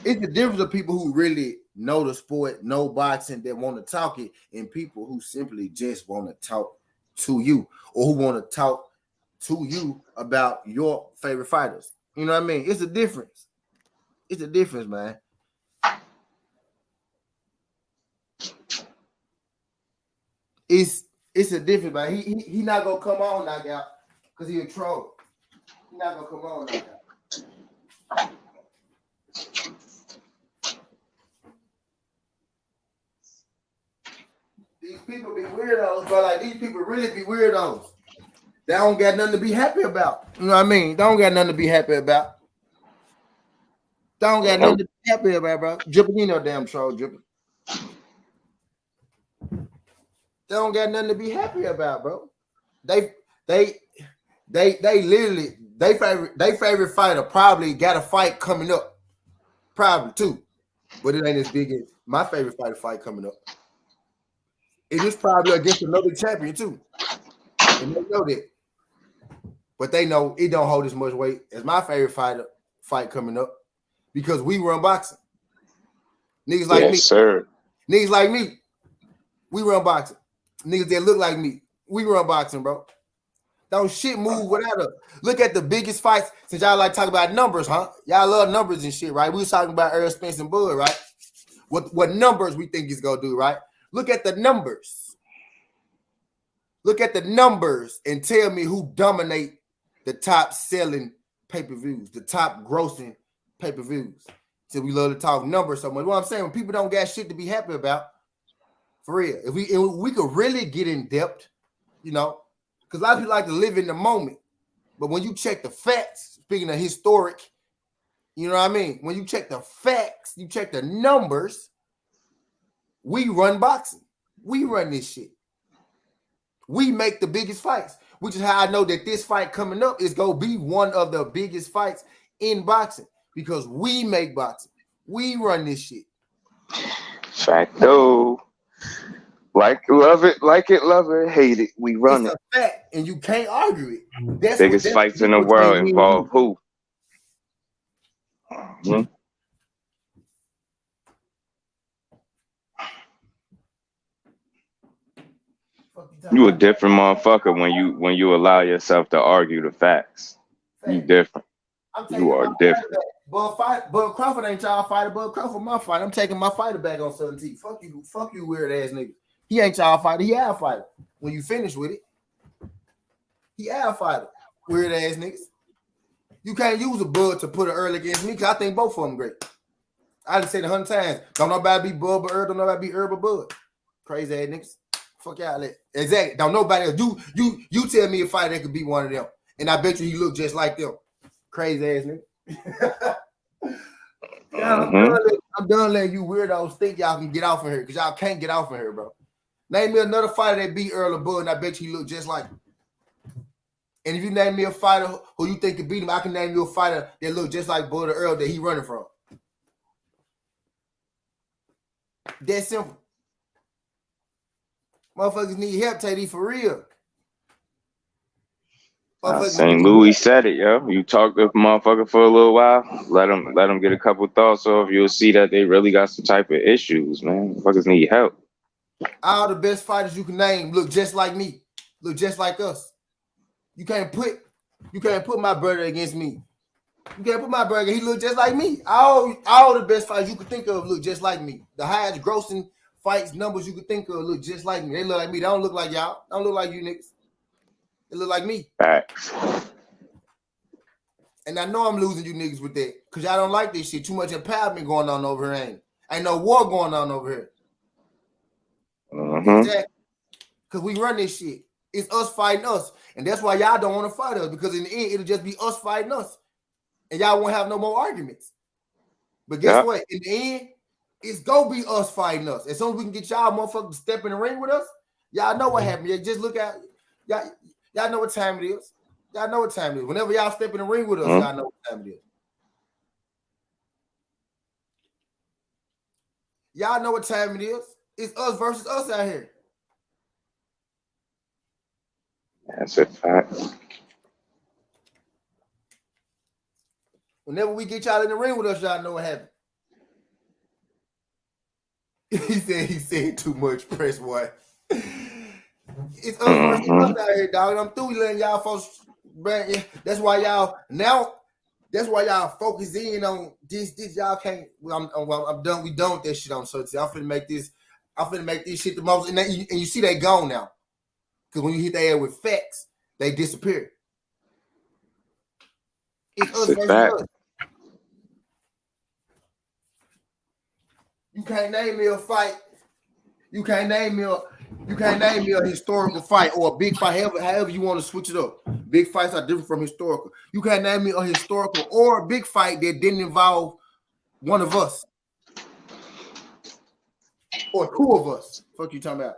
It's the difference of people who really know the sport, know boxing, that want to talk it, and people who simply just want to talk to you or who want to talk to you about your favorite fighters. You know what I mean? It's a difference. It's a difference, man. It's a difference, man. He not gonna come on knockout because he a troll. He not gonna come on knockout. These people be weirdos, but like these people really be weirdos. They don't got nothing to be happy about. You know what I mean? They don't got nothing to be happy about. They don't got nothing to be happy about, bro. Dripping, you know, damn troll, dripping. They don't got nothing to be happy about, bro. They literally they favorite fighter probably got a fight coming up, probably too, but it ain't as big as my favorite fighter fight coming up. It is probably against another champion too, and they know that, but they know it don't hold as much weight as my favorite fighter fight coming up because we run boxing. Niggas like me, sir. Niggas like me, we run boxing. Niggas that look like me, we run boxing, bro. Don't shit move without us. Look at the biggest fights. Since y'all like talking about numbers, huh? Y'all love numbers and shit, right? We was talking about Errol Spence and Bud, right? What numbers we think he's gonna do, right? Look at the numbers. Look at the numbers and tell me who dominate the top selling pay-per-views, the top grossing pay-per-views. So we love to talk numbers so much. What I'm saying, when people don't got shit to be happy about, for real, if we could really get in depth, you know, because a lot of people like to live in the moment. But when you check the facts, speaking of historic, you know what I mean? When you check the facts, you check the numbers, we run boxing. We run this shit. We make the biggest fights, which is how I know that this fight coming up is going to be one of the biggest fights in boxing because we make boxing. We run this shit. Facto. Like love it, hate it. We run it's it. A fact, and you can't argue it. That's biggest fights in the world involve who? You a different motherfucker when you allow yourself to argue the facts. You different. You are different. Bud Crawford ain't y'all fighter. Bud Crawford my fight. I'm taking my fighter back on 17. Fuck you weird ass nigga. He ain't y'all fighter. He our fighter. When you finish with it, he our fighter. Weird ass niggas. You can't use a Bud to put an Earl against me because I think both of them great. I done said 100 times. Don't nobody be Bud but Earl. Don't nobody be Earl but Bud. Crazy ass niggas. Fuck y'all that. Exactly. Don't nobody else. You tell me a fighter that could be one of them. And I bet you he look just like them. Crazy ass nigga. I'm done letting you weirdos think y'all can get off of here because y'all can't get off of here, bro. Name me another fighter that beat Earl or Bud, and I bet you he look just like him. And if you name me a fighter who you think could beat him, I can name you a fighter that look just like Bud or Earl that he running from. That simple. Motherfuckers need help, Teddy, for real. St. Louis said it, yo. You talk to a motherfucker for a little while, let them get a couple thoughts off. You'll see that they really got some type of issues, man. Motherfuckers need help. All the best fighters you can name look just like me, look just like us. You can't put my brother against me. You can't put my brother. He look just like me. All the best fighters you could think of look just like me. The highest grossing fights numbers you could think of look just like me. They look like me. They don't look like y'all. They don't look like you niggas. They look like me. Facts. And I know I'm losing you niggas with that because y'all don't like this shit. Too much empowerment going on over here. Ain't no war going on over here. Exactly. Because we run this shit. It's us fighting us. And that's why y'all don't want to fight us because in the end, it'll just be us fighting us. And y'all won't have no more arguments. But guess what? In the end, it's going to be us fighting us. As soon as we can get y'all motherfuckers to step in the ring with us, y'all know what happened. Just look at y'all know what time it is. Y'all know what time it is. Whenever y'all step in the ring with us, y'all know what time it is. Y'all know what time it is. It's us versus us out here. That's a fact. Whenever we get y'all in the ring with us, y'all know what happened. he said too much, press one. It's us versus us out here, dog. I'm through letting y'all folks. That's why y'all focus in on this. Y'all can't. I'm done. We done with that shit on social. I'm finna make this shit the most. And you see they gone now. Because when you hit the air with facts, they disappear. It's us versus us. You can't name me a fight. You can't name me a historical fight or a big fight. However you want to switch it up. Big fights are different from historical. You can't name me a historical or a big fight that didn't involve one of us or two of us. Fuck you talking about?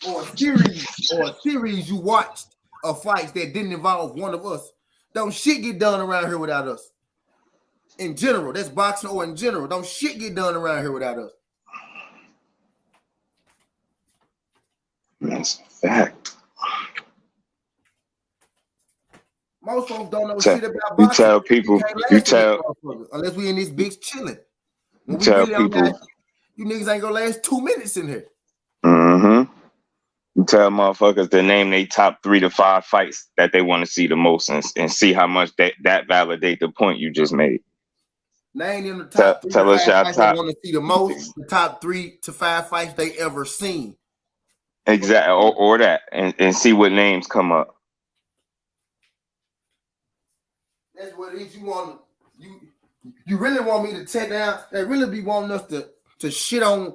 Or a series you watched of fights that didn't involve one of us. Don't shit get done around here without us. In general, that's boxing or in general. Don't shit get done around here without us. That's a fact. Most folks don't know shit about boxing. You tell people, unless we in this bitch chilling. When you tell people, you niggas ain't gonna last 2 minutes in here. You tell motherfuckers to name their top 3 to 5 fights that they want to see the most and see how much that validate the point you just made. Name them the top 3 to 5 fights they want to see the most. The top 3 to 5 fights they ever seen. Exactly, or that, and see what names come up. That's what it is. You really want me to take down? They really be wanting us to shit on.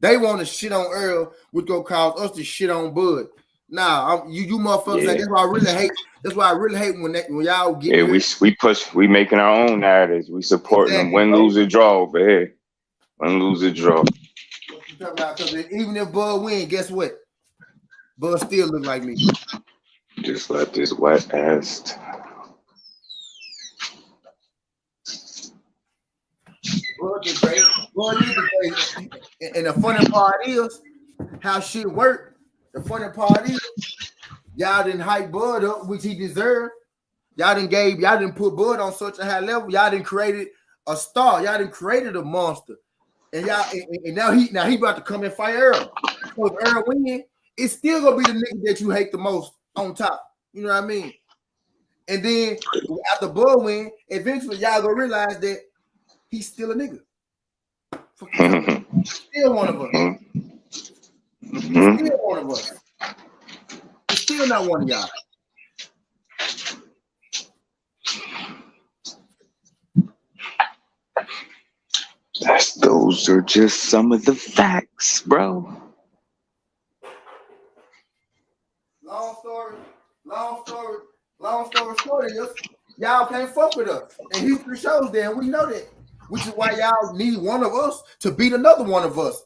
They want to shit on Earl, which gonna cause us to shit on Bud. Nah, you motherfuckers. Yeah. That's why I really hate when y'all get. Yeah, we making our own narratives. We supporting them. Win, lose, or draw over here. Win, lose, or draw. Because even if Bud win, guess what? Bud still look like me. Just let this wet ass. Bud is great. Bud is great. And the funny part is how shit work. The funny part is y'all didn't hype Bud up, which he deserved. Y'all didn't put Bud on such a high level. Y'all didn't created a star. Y'all didn't created a monster. And now he about to come and fight Errol. So if Errol win, it's still gonna be the nigga that you hate the most on top. You know what I mean? And then after Bud win, eventually y'all gonna realize that he's still a nigga. Still one of us. It's still one of us. It's still not one of y'all. Those are just some of the facts, bro. Long story short is y'all can't fuck with us. And history shows that, and we know that. Which is why y'all need one of us to beat another one of us.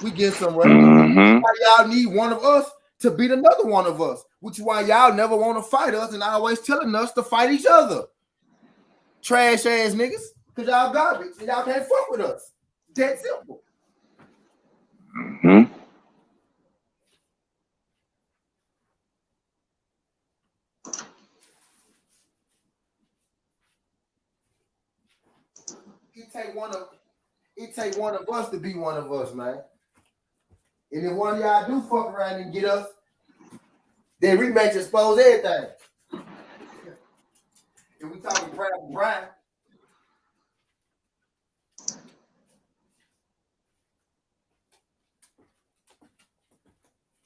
We get somewhere. Why y'all need one of us to beat another one of us. Which is why y'all never want to fight us and always telling us to fight each other. Trash ass niggas. Because y'all garbage and y'all can't fuck with us. That simple. It take one of us to be one of us, man. And if one of y'all do fuck around and get us, then rematch expose everything. If we talking Brian.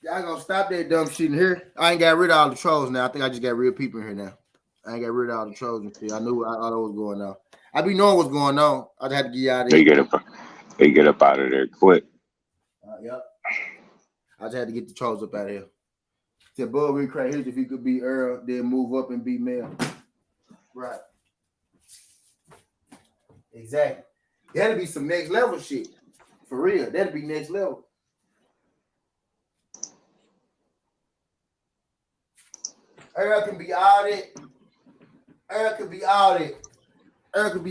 Y'all gonna stop that dumb shit in here. I ain't got rid of all the trolls now. I think I just got real people in here now. I ain't got rid of all the trolls and shit. I knew all that was going on. I be knowing what's going on. I just had to get y'all there. They get up out of there quick. Yep. I just had to get the trolls up out of here. Said, Bud, we crack his if he could be Errol, then move up and be Mel. Right. Exactly. That'll be some next level shit. For real. That'll be next level. Errol can be all that. Errol could be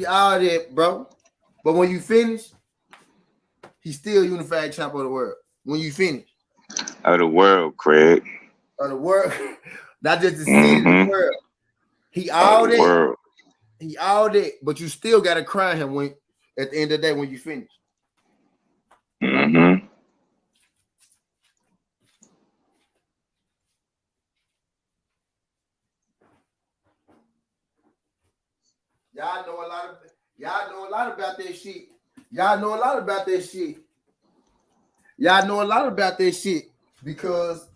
all that, bro. But when you finish, he's still unified champ of the world. When you finish. Of the world, Craig. Of the world. Not just the city of the world. He all that. World. He all that. But you still got to crown him when at the end of the day when you finish. Y'all know a lot about that shit. Y'all know a lot about that shit because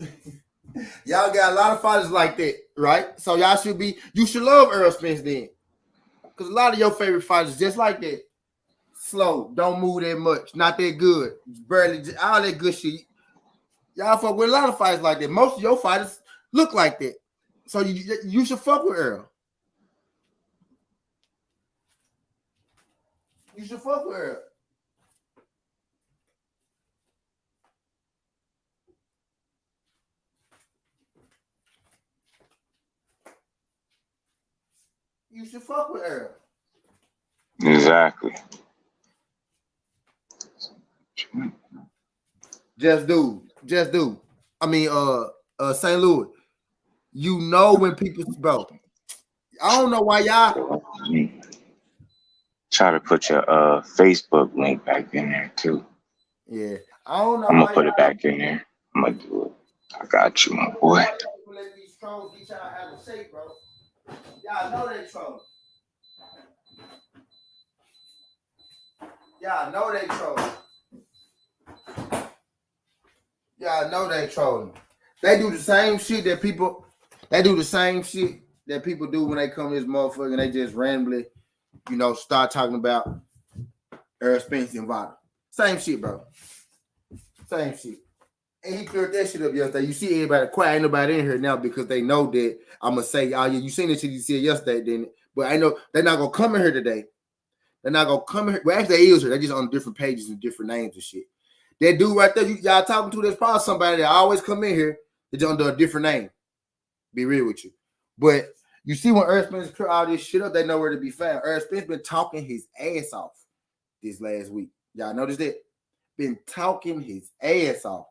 y'all got a lot of fighters like that, right? So you should love Errol Spence then. Because a lot of your favorite fighters just like that. Slow, don't move that much, not that good, barely, all that good shit. Y'all fuck with a lot of fighters like that. Most of your fighters look like that. So you should fuck with Errol. You should fuck with Errol. You should fuck with Errol. Exactly. Just do. I mean, St. Louis. You know when people, bro. I don't know why y'all. Try to put your Facebook link back in there too. Yeah, I don't know. I'm gonna put it back in there. I'm gonna do it. I got you, my boy. Let these trolls get y'all out of shape, bro. Y'all know they trolls. Y'all know they trolling. Y'all know they trolling. They do the same shit that people. They do the same shit that people do when they come to this motherfucker and they just randomly, start talking about Errol Spence and Vada. Same shit, bro. Same shit. And he cleared that shit up yesterday. You see everybody quiet. Ain't nobody in here now because they know that I'm gonna say, oh yeah, you seen the shit you said yesterday, didn't it? But I know they're not gonna come in here today. They're not gonna come in here. Well, actually, they is here. They're just on different pages and different names and shit. That dude right there, y'all talking to, there's probably somebody that always come in here that's under a different name. Be real with you. But you see when Errol Spence clear all this shit up, they know where to be found. Errol Spence been talking his ass off this last week. Y'all notice that? Been talking his ass off.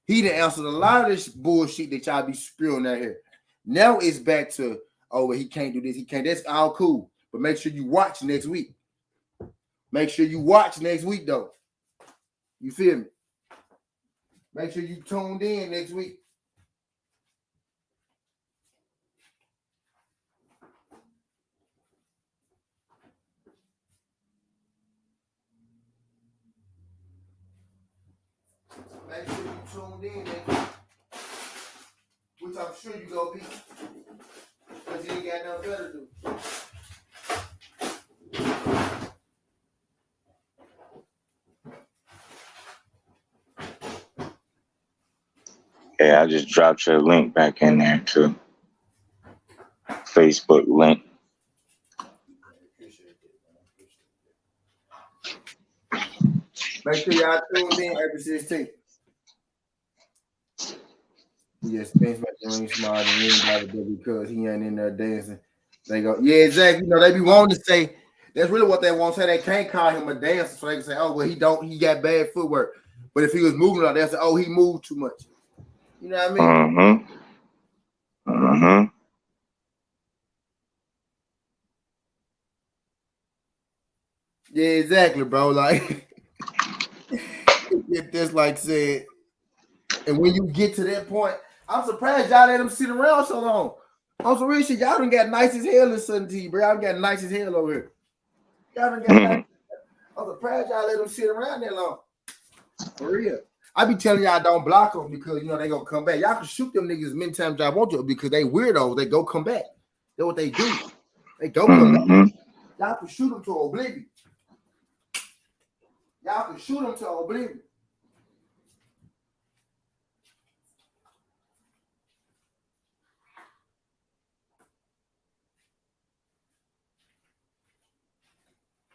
He done answered a lot of this bullshit that y'all be spewing out here. Now it's back to, well, he can't do this, he can't. That's all cool. But make sure you watch next week. Make sure you watch next week, though. You feel me? Make sure you tuned in next week. Make sure you tuned in next week, which I'm sure you gonna be, because you ain't got nothing better to do. Yeah, I just dropped your link back in there too. Facebook link. Make sure y'all tuned in April 16th. He just spins back the ring smarter than anybody because he ain't in there dancing. They go, yeah, exactly. You know, they be wanting to say that's really what they want to say. They can't call him a dancer, so they can say, oh, well, he got bad footwork. But if he was moving like that, say, oh, he moved too much. You know what I mean? Yeah, exactly, bro. Like, just like said, and when you get to that point, I'm surprised y'all let him sit around so long. On some real shit, y'all done got nice as hell in Sun T, bro. Y'all done got nice as hell over here. Y'all done got nice. I'm surprised y'all let him sit around that long. For real. I be telling y'all don't block them because, you know, they gonna come back. Y'all can shoot them niggas as many times as y'all want to because they weirdos. They go come back. That's what they do. They go come back. Y'all can shoot them to oblivion. Y'all can shoot them to oblivion.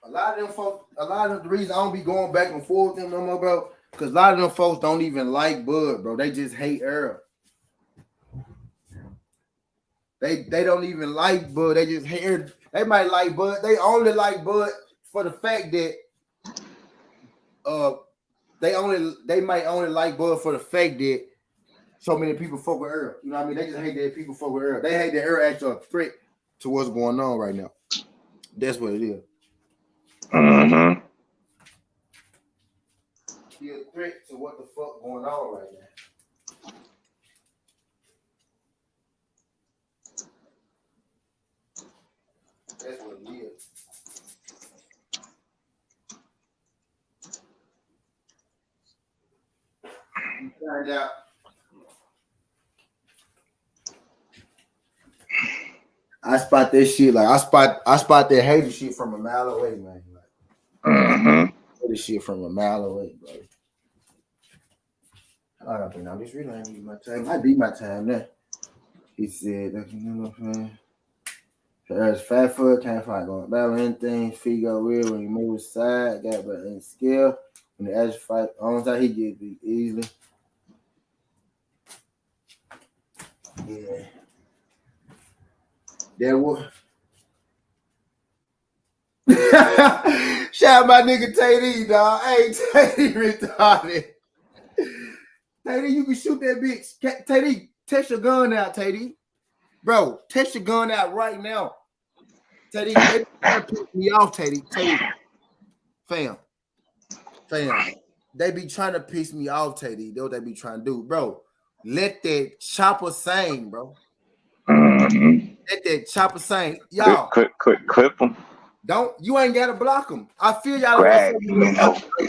A lot of them folks, the reason I don't be going back and forth with them no more, bro, because a lot of them folks don't even like Bud, bro. They just hate Errol. They don't even like Bud. They just hate Errol. They might like Bud. They only like Bud for the fact that they might only like Bud for the fact that so many people fuck with Errol. You know what I mean? They just hate that people fuck with Errol. They hate that Errol actually a threat to what's going on right now. That's what it is. He a threat to what the fuck going on right now. That's what it is. You find out. I spot that shit like I spot that hater shit from a mile away, man. Like, this shit from a mile away, bro. I don't think now this really ain't my time. Might be my time now. He said, you know what I'm saying? There's 5 foot, can't find going battle anything. Feet go weird when he moves side, got but in skill. When the edge fight, on time he get beat easily. Yeah. That was. Shout out my nigga Tay, dog. Hey, Tay retarded. Tay, you can shoot that bitch. Tay, test your gun out, Tay. Bro, test your gun out right now. Tay, they piss me off, Tay. Fam. They be trying to piss me off, Tay. That's what they be trying to do. Bro, let that chopper sing, bro. Let that chopper sing. Y'all. Clip them. You ain't gotta block them. I feel y'all. Grab I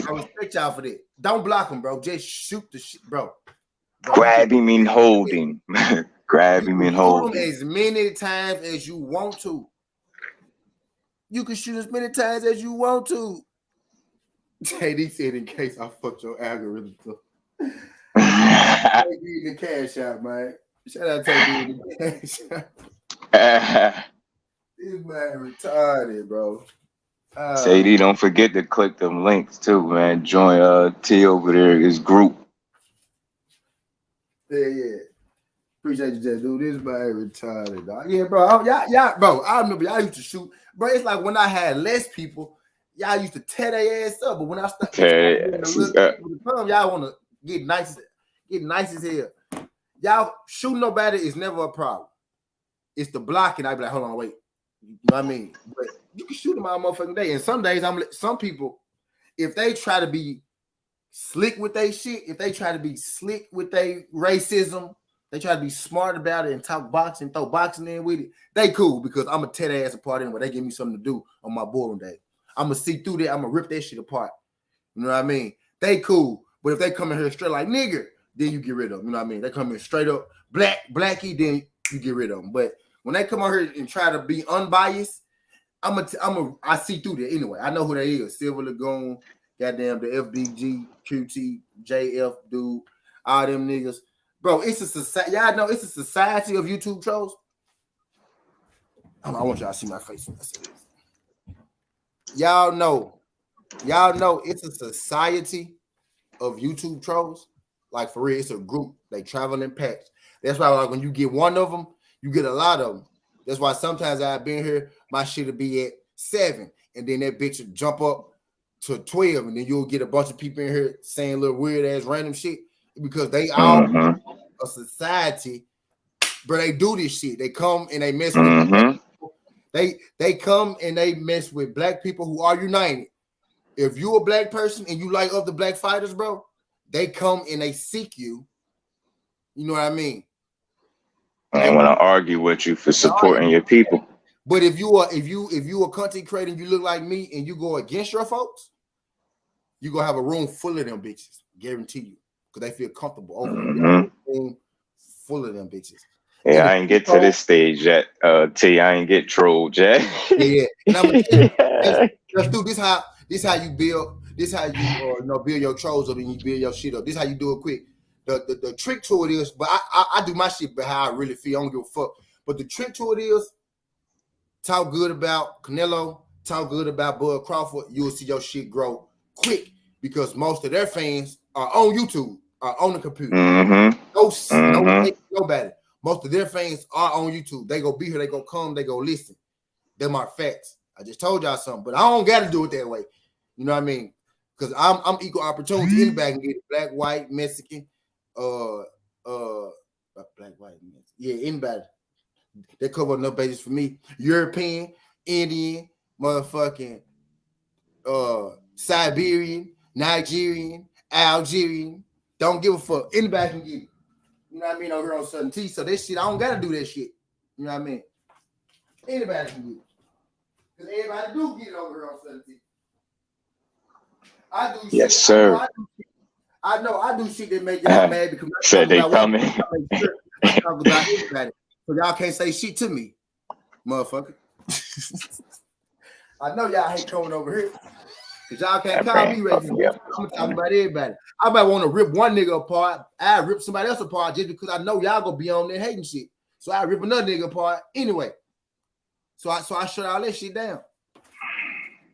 respect y'all for that. Don't block them, bro. Just shoot the shit, bro. Grab him and hold him. Grab him and hold him. As many times as you want to. You can shoot as many times as you want to. JD said, in case I fucked your algorithm. Take the cash out, man. Shout out to the cash out. This man retarded, bro. Sadie, don't forget to click them links too, man. Join T over there, his group. Yeah. Appreciate you, just dude. This man retarded, dog. Yeah, bro. Y'all, bro. I remember y'all used to shoot, bro. It's like when I had less people, y'all used to tear their ass up. But when I started, y'all want to get nice as hell. Y'all shooting nobody is never a problem. It's the blocking. I be like, hold on, wait. You know what I mean? But you can shoot them all motherfucking day. And some days, some people, if they try to be slick with their shit, if they try to be slick with their racism, they try to be smart about it and talk boxing, throw boxing in with it, they cool because I'm going to tear their ass apart anyway. They give me something to do on my boring day. I'm going to see through that. I'm going to rip that shit apart. You know what I mean? They cool. But if they come in here straight like nigger, then you get rid of them. You know what I mean? They come in straight up blackie, then you get rid of them. But when they come out here and try to be unbiased, I see through that anyway. I know who they is. Silver Lagoon, goddamn the FBG, QT, JF dude, all them niggas. Bro, it's a society. Y'all know it's a society of YouTube trolls. I want y'all to see my face. Y'all know it's a society of YouTube trolls. Like for real, it's a group. They travel in packs. That's why like when you get one of them, you get a lot of them. That's why sometimes I've been here, my shit will be at 7, and then that bitch will jump up to 12, and then you'll get a bunch of people in here saying little weird ass random shit because they all a society, but they do this shit. They come and they mess with people. They come and they mess with black people who are united. If you're a black person and you like other black fighters, bro, they come and they seek you. You know what I mean? I want to argue with you for supporting your people. But if you a content creator and you look like me and you go against your folks, you gonna have a room full of them bitches. Guarantee you, because they feel comfortable over there. Room full of them bitches. Yeah, I ain't get to this stage yet. T, I ain't get trolled yet. Yeah. And I'm gonna tell you, let's do this. This how you build. This how you build your trolls up and you build your shit up. This how you do it quick. The trick to it is, but I do my shit, but how I really feel. I don't give a fuck. But the trick to it is, talk good about Canelo, talk good about Bud Crawford. You will see your shit grow quick because most of their fans are on YouTube, are on the computer. Nobody. Most of their fans are on YouTube. They go be here, they go come, they go listen. Them are facts. I just told y'all something, but I don't got to do it that way. You know what I mean? Because I'm equal opportunity. Anybody can get it. Black, white, Mexican, black, white, Mexican. Yeah, anybody. They cover enough bases for me. European, Indian, motherfucking, Siberian, Nigerian, Algerian. Don't give a fuck. Anybody can get it. You know what I mean? Over here on Southern T. So this shit, I don't gotta do that shit. You know what I mean? Anybody can get it. Because everybody do get it over here on Southern T. I do shit. Yes, sir. I know I do shit that make y'all mad because I said they coming. I talk about everybody. So y'all can't say shit to me, motherfucker. I know y'all hate coming over here. Because y'all can't call me racist. I'm talking about everybody. I might want to rip one nigga apart. I rip somebody else apart just because I know y'all gonna be on there hating shit. So I rip another nigga apart anyway. So I shut all that shit down.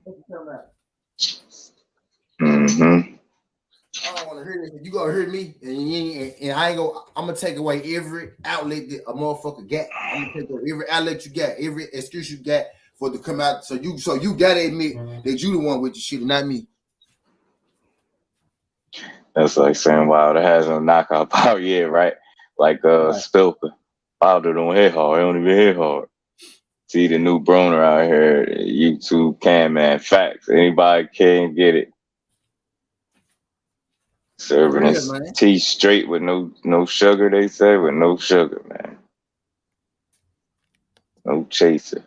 What you talking about? I don't want to hear this. You gonna hear me, and I ain't gonna. I'm gonna take away every outlet that a motherfucker got. I'm gonna take away every outlet you got, every excuse you got for it to come out. So you gotta admit that you the one with your shit, and not me. That's like saying Wilder has no knockout power yet, right? Like Spilker. Wilder don't hit hard. He don't even hit hard. See the new Broner out here, YouTube can, man. Facts. Anybody can get it. Serving his tea straight with no sugar, they say, with no sugar, man. No chaser.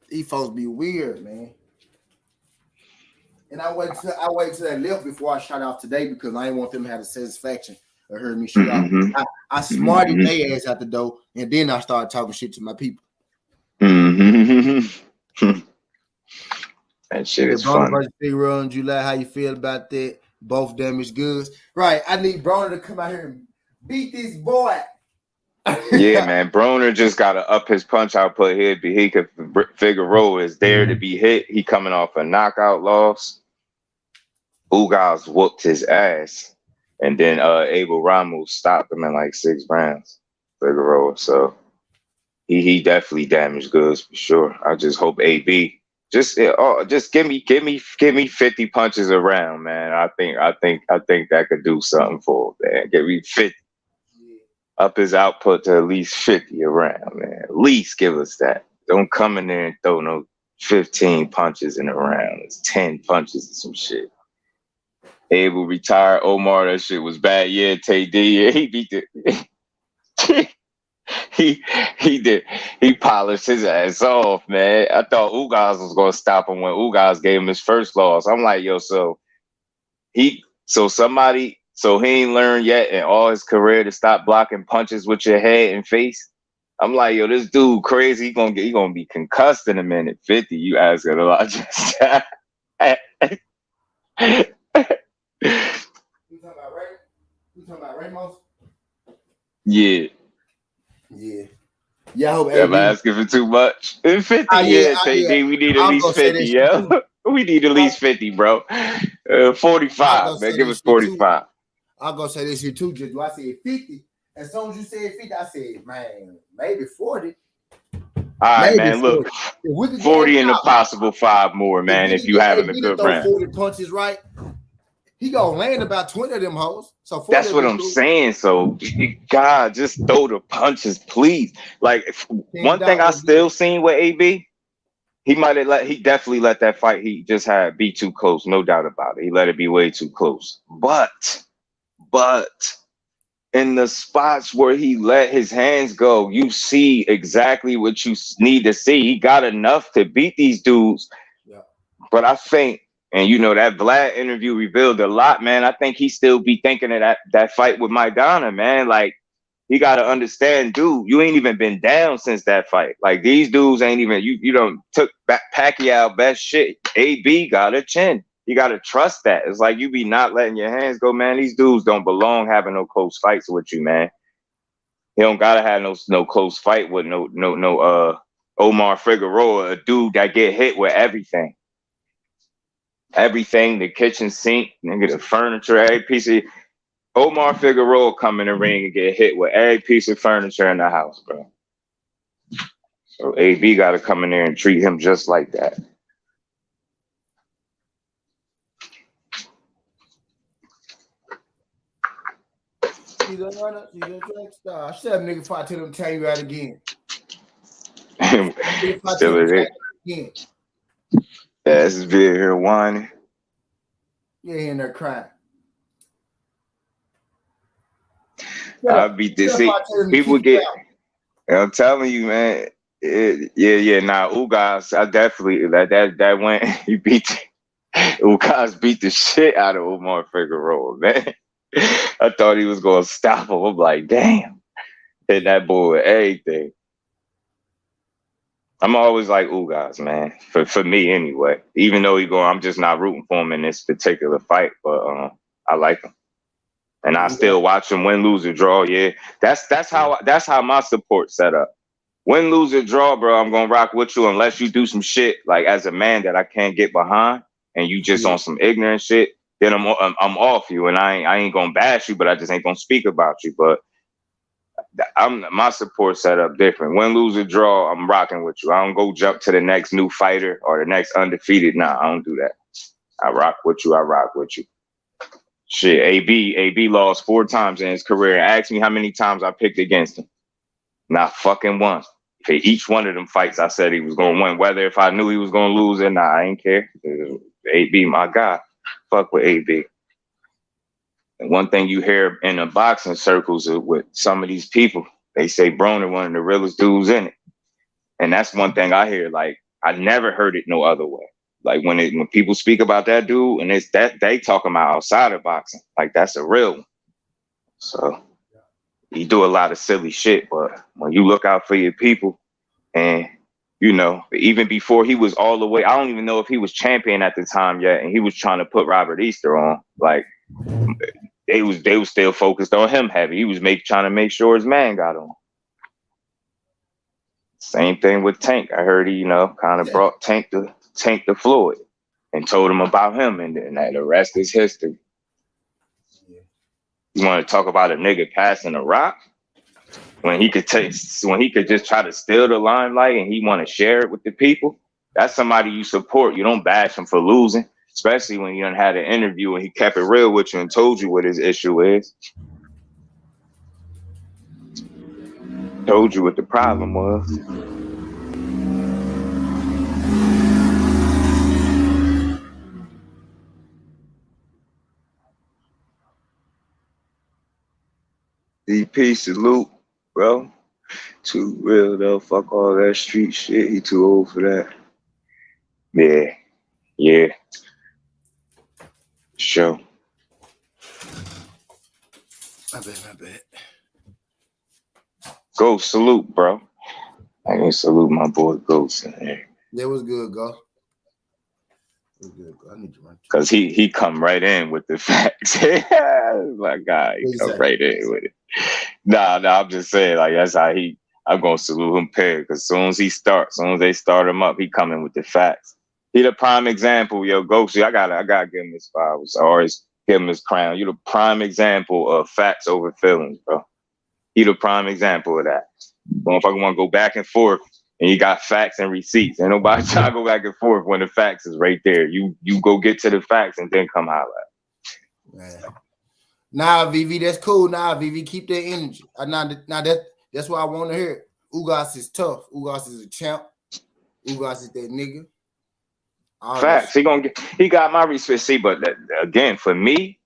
These folks be weird, man. And I wait till they left before I shot off today because I didn't want them to have the satisfaction of hearing me shoot off. I smarted their ass out the door, and then I started talking shit to my people. That shit is fun. Versus Big Roll in July. How you feel about that? Both damaged goods. Right. I need Broner to come out here and beat this boy. Yeah, man. Broner just got to up his punch output here. He could Figueroa is there to be hit. He coming off a knockout loss. Ugas whooped his ass. And then Abel Ramos stopped him in like 6 rounds. Figueroa. So he definitely damaged goods for sure. I just hope AB just give me 50 punches around, man. I think that could do something for him, man. Give me 50. Up his output to at least 50 around, man. At least give us that. Don't come in there and throw no 15 punches in a round. It's 10 punches and some shit. Abel retired. Omar, that shit was bad. Yeah, Tay D, yeah, he beat it. He did. He polished his ass off, man. I thought Ugas was gonna stop him when Ugas gave him his first loss. I'm like, yo, so he So he ain't learned yet in all his career to stop blocking punches with your head and face. I'm like, yo, this dude crazy. He gonna be concussed in a minute. 50, you asking a lot. Just You talking about Ray? You talking about Ramos? Yeah. Yeah. Yeah, I hope I'm AB. asking for too much. 50, KD. We need at least 50, yo. We need at least 50, bro. 45, man. Give us 45. I'm gonna say this here too, Juju. I said 50. As soon as you said 50, I said, man, maybe 40. All right, maybe man. 40. Look, 40 and a possible 5 more, man. If you having a good round. 40 punches, right? He gonna land about 20 of them hoes. So 40 that's what I'm saying. So, God, just throw the punches, please. Like one thing I still seen with AB, he definitely let that fight he just had be too close, no doubt about it. He let it be way too close. But in the spots where he let his hands go, you see exactly what you need to see. He got enough to beat these dudes. Yeah. But I think, and you know, that Vlad interview revealed a lot, man. I think he still be thinking of that fight with Maidana, man. Like, he got to understand, dude, you ain't even been down since that fight. Like, these dudes ain't even, you don't took back Pacquiao best shit. AB got a chin. You got to trust that. It's like you be not letting your hands go, man. These dudes don't belong having no close fights with you, man. He don't gotta have no close fight with no Omar Figueroa, a dude that get hit with everything. Everything, the kitchen sink, nigga, the furniture, every piece of Omar Figueroa come in the ring and get hit with every piece of furniture in the house, bro. So AB got to come in there and treat him just like that. She's a runner. She's a track star. I should have nigga fight till them tell you out again. Still it. Yeah, this is being here whining. Yeah, in there crying. I beat this. People get. I'm telling you, man. Nah, Ugas, I definitely that went. He beat. Ugas beat the shit out of Omar Figueroa, man. I thought he was gonna stop him. I'm like, damn, hit that boy with everything. I'm always like Ugas, man. For me anyway. Even though I'm just not rooting for him in this particular fight, but I like him. And I still watch him win, lose, or draw. Yeah, that's how my support set up. Win, lose, or draw, bro. I'm gonna rock with you unless you do some shit like as a man that I can't get behind, and you just on some ignorant shit. Then I'm off you, and I ain't gonna bash you, but I just ain't gonna speak about you. But my support set up different. Win, lose, or draw, I'm rocking with you. I don't go jump to the next new fighter or the next undefeated. Nah, I don't do that. I rock with you. Shit, AB lost 4 times in his career. Ask me how many times I picked against him. Not fucking once. For each one of them fights, I said he was going to win. Whether if I knew he was going to lose or not, I ain't care. AB, my guy. Fuck with AB. And one thing you hear in the boxing circles with some of these people, they say Broner one of the realest dudes in it. And that's one thing I hear. Like, I never heard it no other way. Like when people speak about that dude, and it's that they talking about outside of boxing, like that's a real one. So he do a lot of silly shit, but when you look out for your people, and you know, even before he was all the way, I don't even know if he was champion at the time yet, and he was trying to put Robert Easter on. Like they was still focused on him heavy. He was trying to make sure his man got on. Same thing with Tank. I heard he, kind of brought Tank to Floyd and told him about him, and then the rest is history. You want to talk about a nigga passing a rock when he could just try to steal the limelight and he want to share it with the people? That's somebody you support. You don't bash him for losing, especially when you done had an interview and he kept it real with you and told you what his issue is. Told you what the problem was. DP, salute, bro. Too real though. Fuck all that street shit. He too old for that. Yeah. Sure. My bad. Ghost, salute, bro. I can salute my boy Ghost in there. That was good, Ghost. I need to run. Cause he come right in with the facts. My God, he come right in with it. Nah, I'm just saying, like that's how I'm gonna salute him, pair. Cause as soon as they start him up, he coming with the facts. He the prime example, yo, Ghost. I gotta give him his flowers. I always give him his crown. You the prime example of facts over feelings, bro. He the prime example of that. Motherfucker want to go back and forth, and you got facts and receipts. Ain't nobody trying to go back and forth when the facts is right there. You go get to the facts and then come holler. Man. Nah, VV, that's cool. Nah, VV, keep that energy. That's what I want to hear. Ugas is tough. Ugas is a champ. Ugas is that nigga. Facts. He got my respect. See, but again, for me,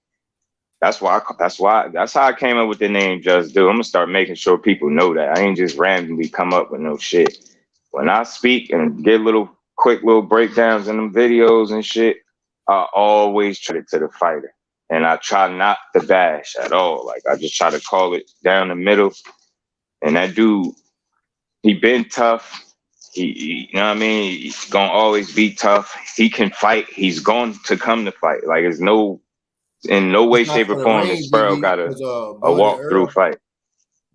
that's how I came up with the name Just Do. I'm gonna start making sure people know that I ain't just randomly come up with no shit. When I speak and get quick little breakdowns in them videos and shit, I always try to the fighter, and I try not to bash at all. Like I just try to call it down the middle. And that dude, he been tough. He you know what I mean? He's gonna always be tough. He can fight. He's going to come to fight. Like it's in no way, shape, or form is Sparrow got a walk-through fight.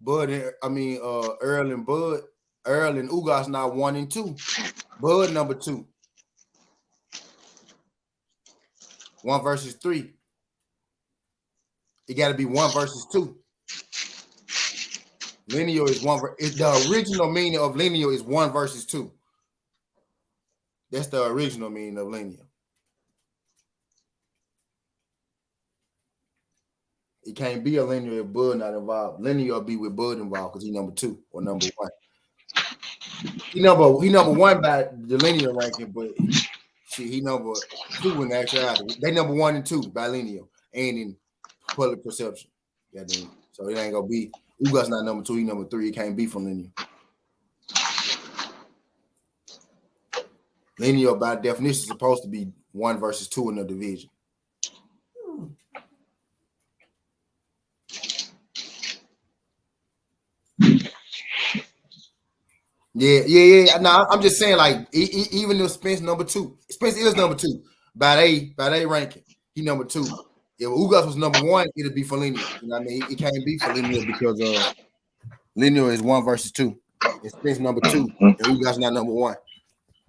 Errol and Bud. Errol and Ugas now 1 and 2. Bud number 2. 1 versus 3. It got to be 1 versus 2. Lineal is 1. The original meaning of lineal is 1 versus 2. That's the original meaning of lineal. It can't be a linear if Bud not involved. Linear will be with Bud involved because he's number 2 or number 1. He number 1 by the linear ranking, but he number 2 in actuality. They number 1 and 2 by linear and in public perception. So it ain't gonna be Ugas not number 2, he number 3. It can't be from linear. Linear by definition is supposed to be 1 versus 2 in the division. Yeah. No, I'm just saying, like, even though Spence number 2, Spence is number 2 by they ranking. He number 2. If Ugas was number 1, it'd be for linear. You know what I mean? It can't be for linear because linear is 1 versus 2. And Spence number 2, and Ugas not number 1.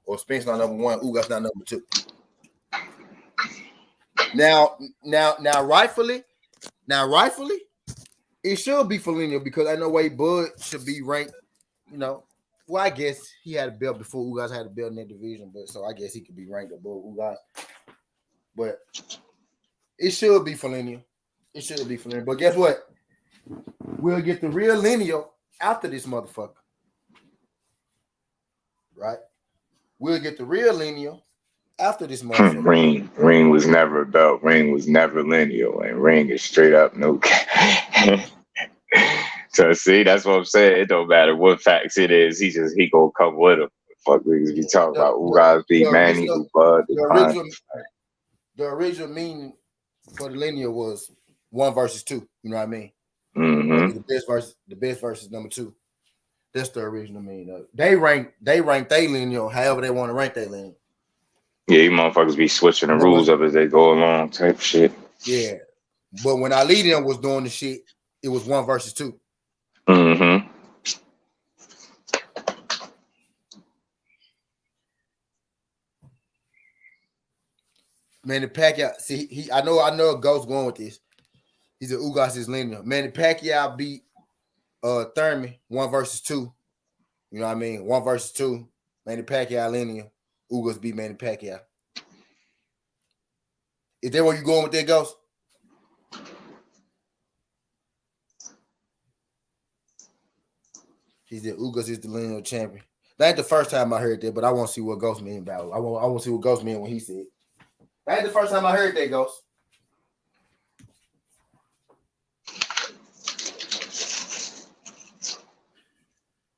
Or Spence not number 1, Ugas not number 2. Now, rightfully, it should be for linear because I know way Bud should be ranked, you know. Well, I guess he had a belt before Ugas had a belt in that division, but so I guess he could be ranked above Ugas. But it should be for linear. It should be for linear. But guess what? We'll get the real linear after this motherfucker. Right? We'll get the real linear after this motherfucker. Ring was never a belt. Ring was never linear. And Ring is straight up no. So see, that's what I'm saying. It don't matter what facts it is. He gonna come with them. Fuck niggas be talking about Ugas beat Manny, Bud. The original meaning for the linear was 1 versus 2. You know what I mean? Mm-hmm. The best versus number 2. That's the original meaning. They rank their linear however they want to rank their linear. Yeah, you motherfuckers be switching the rules up as they go along, type shit. Yeah, but when Ali them was doing the shit, it was 1 versus 2. Mm-hmm. Manny Pacquiao, see, I know a Ghost going with this. He said Ugas is linear. Manny Pacquiao beat Thurman 1 versus 2. You know what I mean? 1 versus 2. Manny Pacquiao linear. Ugas beat Manny Pacquiao. Is that where you going with that, Ghost? He said Ugas is the lineal champion. That ain't the first time I heard that, but I want to see what Ghost mean about it. I want to see what Ghost mean when he said it. That ain't the first time I heard that, Ghost.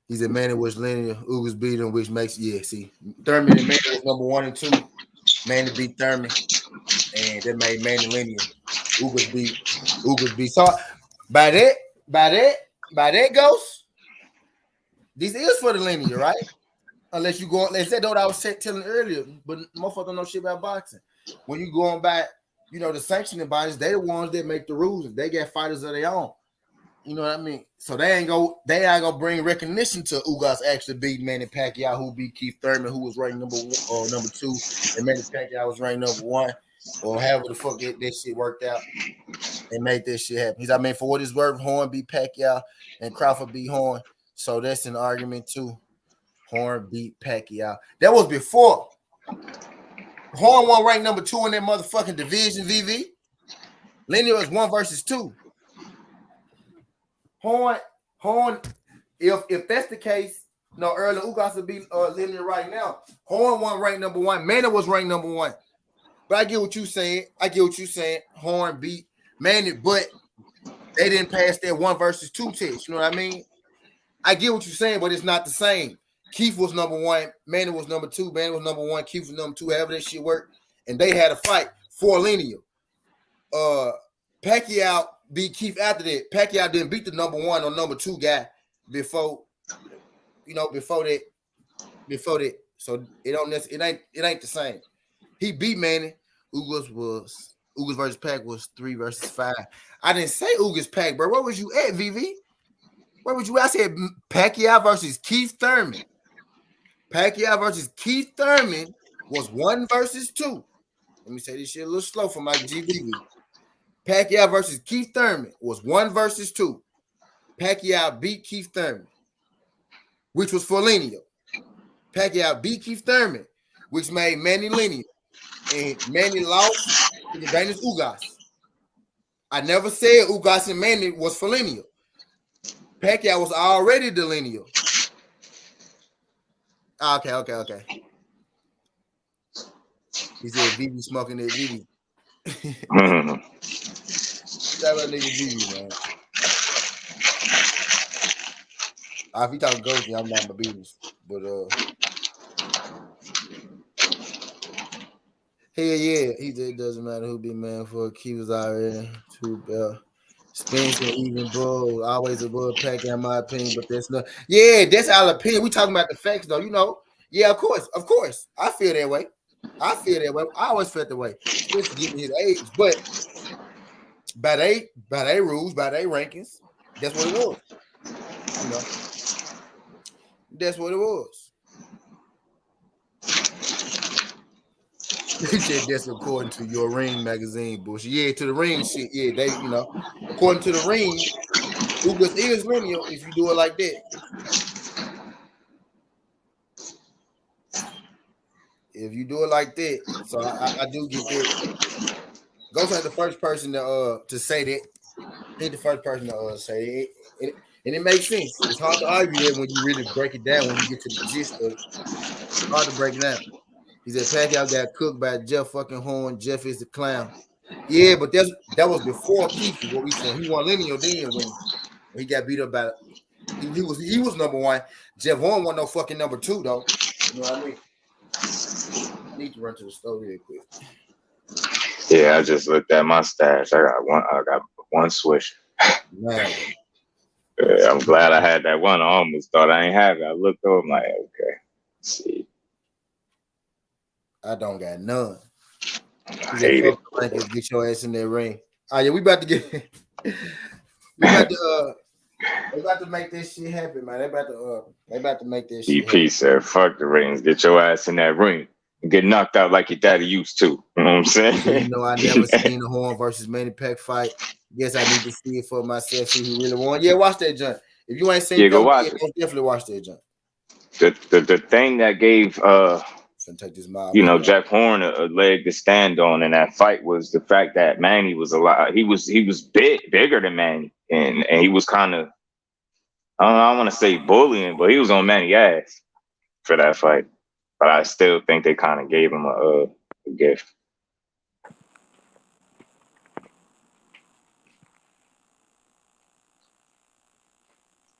He said Manny was linear, Ugas beat him, which makes see. Thurman and Manny was number 1 and 2. Manny beat Thurman, and that made Manny linear. Ugas beat. So By that ghost, this is for the linear, right? Unless you go, let's say what I was telling earlier, but motherfuckers don't know shit about boxing. When you going back, you know, the sanctioning bodies, they the ones that make the rules. They get fighters of their own. You know what I mean? So they ain't gonna bring recognition to Ugas actually beat Manny Pacquiao, who beat Keith Thurman, who was ranked number 2, and Manny Pacquiao was ranked number 1, or however the fuck that shit worked out and made this shit happen. I mean, for what it's worth, Horn beat Pacquiao and Crawford beat Horn. So that's an argument too. Horn beat Pacquiao. That was before Horn won ranked number 2 in that motherfucking division. VV Linear is 1 versus 2. Horn. If that's the case, no, Errol Ugas will be Linear right now. Horn won ranked number 1. Manny was ranked number 1. But I get what you saying. Horn beat Manny, but they didn't pass that 1 versus 2 test. You know what I mean? I get what you're saying, but it's not the same. Keith was number 1, Manny was number 2, Manny was number 1, Keith was number 2, however that shit worked. And they had a fight for linear. Pacquiao beat Keith after that. Pacquiao didn't beat the number 1 or number 2 guy before that. So it ain't the same. He beat Manny. Ugas versus Pac was 3 versus 5. I didn't say Ugas Pac, bro. Where was you at, VV? Where was you at? I said Pacquiao versus Keith Thurman. Pacquiao versus Keith Thurman was 1 versus 2. Let me say this shit a little slow for my GBV. Pacquiao versus Keith Thurman was 1 versus 2. Pacquiao beat Keith Thurman, which was for linear. Pacquiao beat Keith Thurman, which made Manny linear. And Manny lost to the Danish Ugas. I never said Ugas and Manny was for linear. Pacquiao was already the linear. Okay. He said VV smoking that VV. That nigga VV, man. If he talking ghosty, I'm not my business. But hell yeah, it doesn't matter who be man for. He was already 2 belt. Spence and even Bull always above Pacquiao in my opinion, but that's not. Yeah, that's our opinion. We talking about the facts though, you know. Yeah, of course. I feel that way. I always felt that way. Just getting his age, but by they rules, by they rankings, that's what it was. You know, that's what it was. He said that's according to your Ring magazine bullshit. Yeah, to the Ring shit. Yeah, they, you know, according to the Ring, Ugas is linear if you do it like that. If you do it like that, so I do get that. Ghost ain't the first person to say that. He's the first person to say it. And it makes sense. It's hard to argue that when you really break it down, when you get to the gist of it. It's hard to break it down. He said Pacquiao got cooked by Jeff fucking Horn. Jeff is the clown. Yeah, but that was before Keith. What we said. He won linear then when he got beat up by. He was number 1. Jeff Horn wasn't no fucking number 2 though. You know what I mean? I need to run to the store real quick. Yeah, I just looked at my stash. I got one swish. Man. Yeah, I'm glad I had that one. I almost thought I ain't have it. I looked over, I'm like, okay, let's see. I don't got none. I hate it. Get your ass in that ring. Oh yeah, we about to get. we about to make this shit happen, man. They about to make this shit. EP said, "Fuck the rings. Get your ass in that ring and get knocked out like your daddy used to." You know what I'm saying? You know, I never seen the Horn versus Manny Pac fight. Guess I need to see it for myself. See who really won. Yeah, watch that junk. If you ain't seen it, go watch it. Definitely watch that junk. The thing that gave take this mob Jeff Horn a leg to stand on in that fight was the fact that Manny was a lot. He was bigger than Manny, and he was kind of, I don't want to say bullying, but he was on Manny's ass for that fight. But I still think they kind of gave him a gift.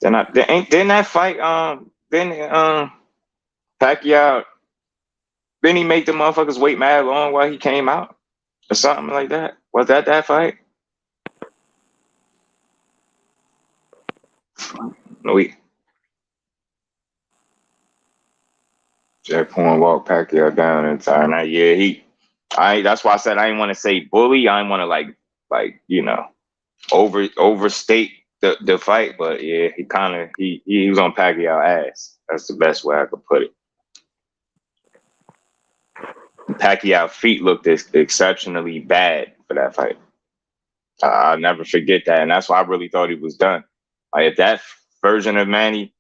Didn't that fight Pacquiao, didn't he make the motherfuckers wait mad long while he came out or something like that? Was that fight? No, Jack Horn walked Pacquiao down in time. Now, yeah, that's why I said I didn't want to say bully. I didn't want to like overstate the fight, but yeah, he was on Pacquiao ass. That's the best way I could put it. Pacquiao feet looked exceptionally bad for that fight. I'll never forget that, and that's why I really thought he was done. Like if that version of Manny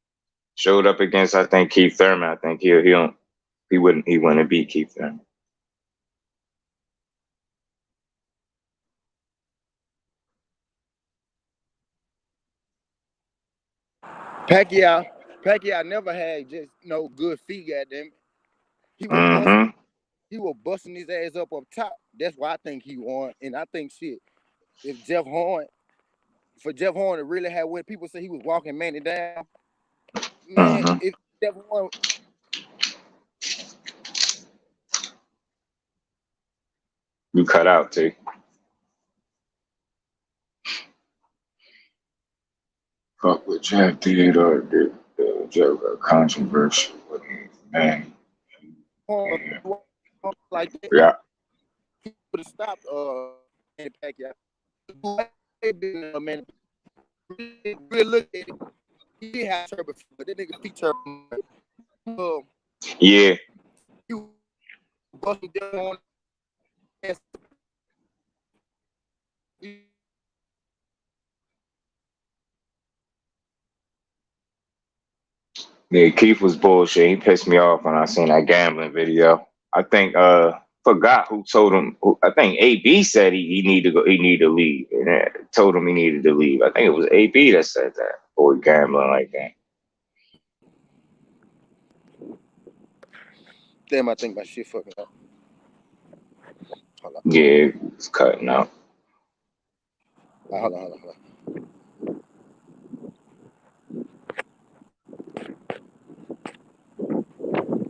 showed up against, I think Keith Thurman, I think he wouldn't beat Keith Thurman. Pacquiao never had just no good feet. Goddamn, he was busting his ass up top. That's why I think he won, and I think shit. If Jeff Horn to really have when people say he was walking Manny down, man, if Jeff Horn. You cut out, T. Fuck what Jeff did or did Jeff got controversial with Manny. Like that, yeah. He would have stopped Manny Pacquiao. Man, really look at it. He had turbo, but that nigga feet turbo. Yeah. You busting down on. Yeah, Keith was bullshit. He pissed me off when I seen that gambling video. I think forgot who told him. I think AB said he needed to go. He needed to leave, and told him he needed to leave. I think it was AB that said that. Boy, gambling like that. Damn, I think my shit fucking up. Hold on. Yeah, it's cutting out. Hold on.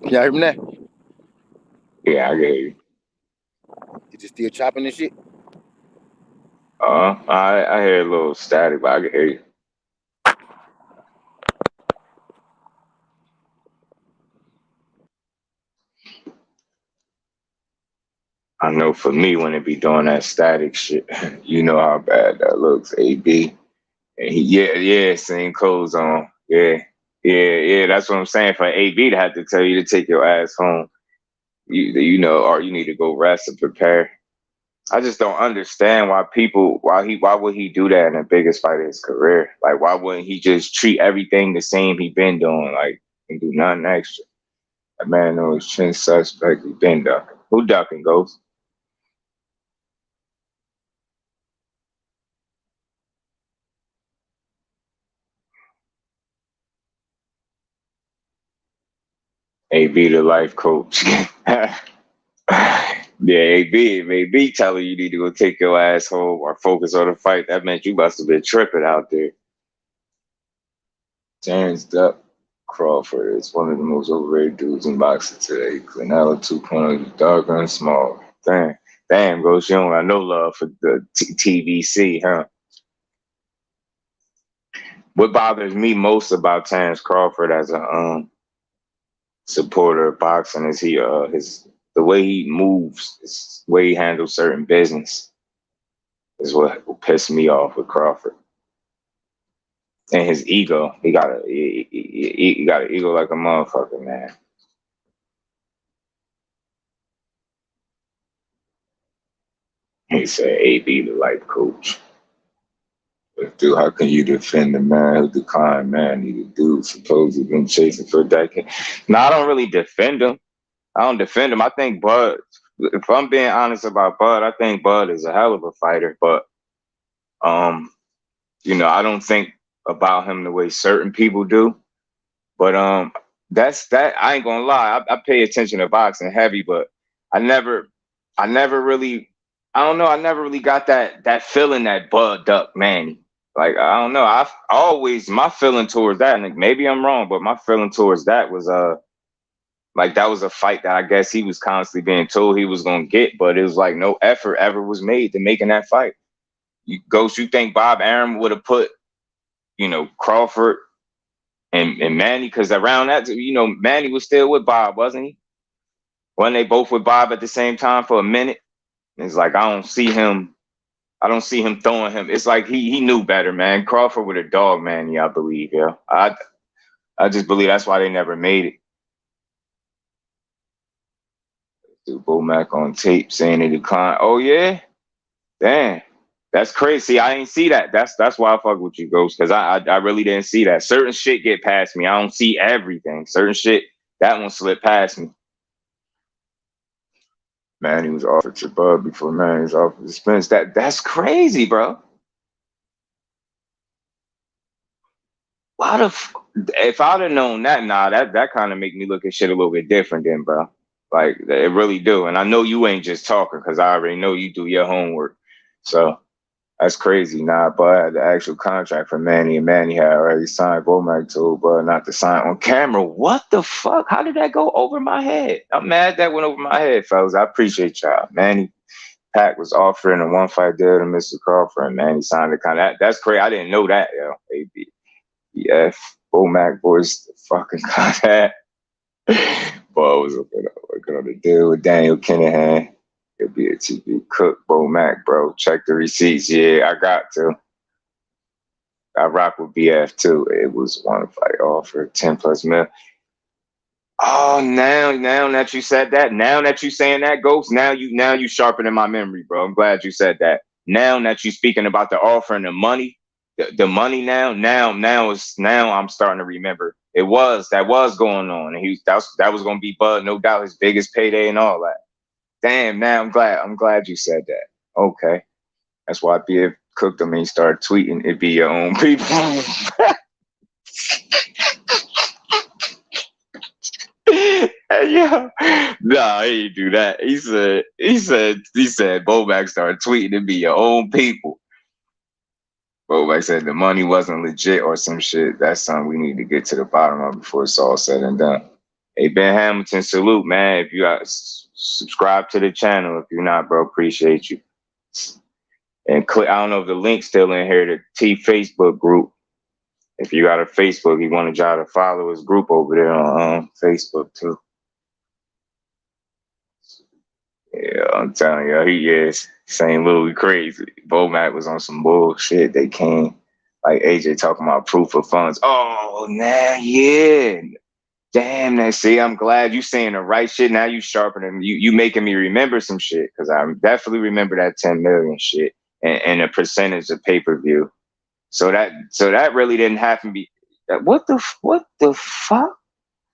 Can y'all hear me now? Yeah, I get you. You just still chopping this shit? I hear a little static, but I can hear you. I know for me, when it be doing that static shit, you know how bad that looks, AB. And same clothes on. Yeah, that's what I'm saying. For AB to have to tell you to take your ass home, you know, or you need to go rest and prepare. I just don't understand why would he do that in the biggest fight of his career? Like, why wouldn't he just treat everything the same he been doing, like, and do nothing extra? That man knows chin suspect, he been ducking. Who ducking, Ghost? AB the life coach. Yeah, AB telling you need to go take your ass home or focus on the fight. That meant you must have been tripping out there. Terrence Duck Crawford is one of the most overrated dudes in boxing today. Canelo 2.0 is darker and small. Damn, Ghost, you don't got no love for the TVC, huh? What bothers me most about Terrence Crawford as a supporter of boxing is the way he moves, the way he handles certain business is what pissed me off with Crawford. And his ego, he got an ego like a motherfucker, man. He said, AB the life coach. But dude, how can you defend the man who declined Manny, the dude supposedly been chasing for a decade? No, I don't really defend him. I think Bud, if I'm being honest about Bud, I think Bud is a hell of a fighter. But you know, I don't think about him the way certain people do. But that's that. I ain't gonna lie. I pay attention to boxing heavy, but I never really. I don't know. I never really got that feeling that Bud Duck Manny. Like, I don't know. I've always, my feeling towards that, and maybe I'm wrong, but my feeling towards that was like that was a fight that I guess he was constantly being told he was gonna get, but it was like no effort ever was made to making that fight. You think Bob Arum would have put, you know, Crawford and Manny, because around that, Manny was still with Bob, wasn't he? Wasn't they both with Bob at the same time for a minute? It's like I don't see him throwing him. It's like he knew better, man. Crawford with a dog, man. Yeah, I believe. Yeah, I just believe that's why they never made it. Dude, Bomac on tape saying he declined. Oh yeah, damn, that's crazy. See, I ain't see that. That's why I fuck with you, Ghost, because I really didn't see that. Certain shit get past me. I don't see everything. Certain shit, that one slipped past me. Man, he was offered to Bud before man he was offered to Spence. That's crazy, bro. If I'd have known that, that kind of make me look at shit a little bit different then, bro. Like, it really do. And I know you ain't just talking because I already know you do your homework. So that's crazy. But I had the actual contract for Manny, and Manny had already signed. Bomac told Bud not to sign on camera. What the fuck? How did that go over my head? I'm mad that went over my head, fellas. I appreciate y'all. Manny Pac was offering a one-fight deal to Mr. Crawford, and Manny signed the contract. That's crazy. I didn't know that, yo. ABF. Bomac boys fucking contract. Boy, I was looking on the deal with Daniel Kinahan. He'll be a TV cook, Bomac, bro. Check the receipts. Yeah, I got to. I rock with BF too. It was one fight offer, 10 plus mil. Oh, now that you said that, now that you saying that, Ghost, now you sharpening my memory, bro. I'm glad you said that. Now that you speaking about the offer and the money, the money now I'm starting to remember. That was going on, and that was gonna be Bud, no doubt, his biggest payday and all that. Damn, now I'm glad you said that. Okay. That's why BF cooked him and he started tweeting, it be your own people. Yeah. Nah, he didn't do that. He said Bomac started tweeting, it be your own people. Bomac said the money wasn't legit or some shit. That's something we need to get to the bottom of before it's all said and done. Hey, Ben Hamilton, salute, man. If you subscribe to the channel, if you're not, bro, appreciate you. And click, I don't know if the link's still in here, the T Facebook group. If you got a Facebook, you want to try to follow his group over there on Facebook too. Yeah, I'm telling you, he is St. Louis crazy. Bomac was on some bullshit. They came, like AJ talking about proof of funds. Oh, nah, yeah. Damn, that. See, I'm glad you saying the right shit. Now you sharpening. You making me remember some shit, because I definitely remember that 10 million shit and a percentage of pay-per-view. So that really didn't happen. What the fuck?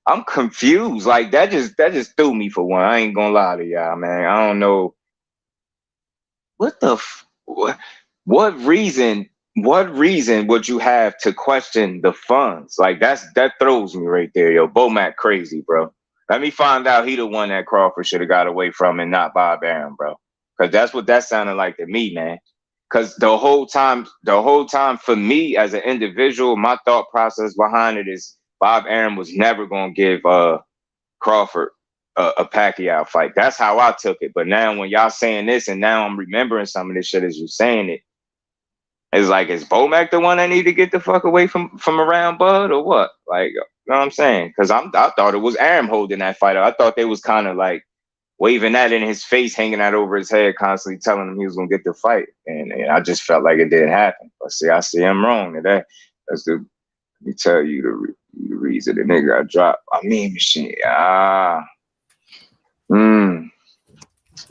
I'm confused. Like that just threw me for one. I ain't gonna lie to y'all, man. I don't know what reason would you have to question the funds? Like that throws me right there, yo. Bomac crazy, bro. Let me find out he the one that Crawford should have got away from and not Bob Arum, bro. Because that's what that sounded like to me, man. Because the whole time for me as an individual, my thought process behind it is Bob Arum was never gonna give Crawford a Pacquiao fight. That's how I took it. But now when y'all saying this, and now I'm remembering some of this shit as you saying it, it's like, is Bomac the one that need to get the fuck away from around Bud or what? Like, you know what I'm saying? Because I thought it was Arum holding that fight. I thought they was kind of like waving that in his face, hanging that over his head, constantly telling him he was gonna get the fight, and I just felt like it didn't happen. But see, I see I'm wrong today. Let me tell you the reason the nigga got dropped. I mean, shit.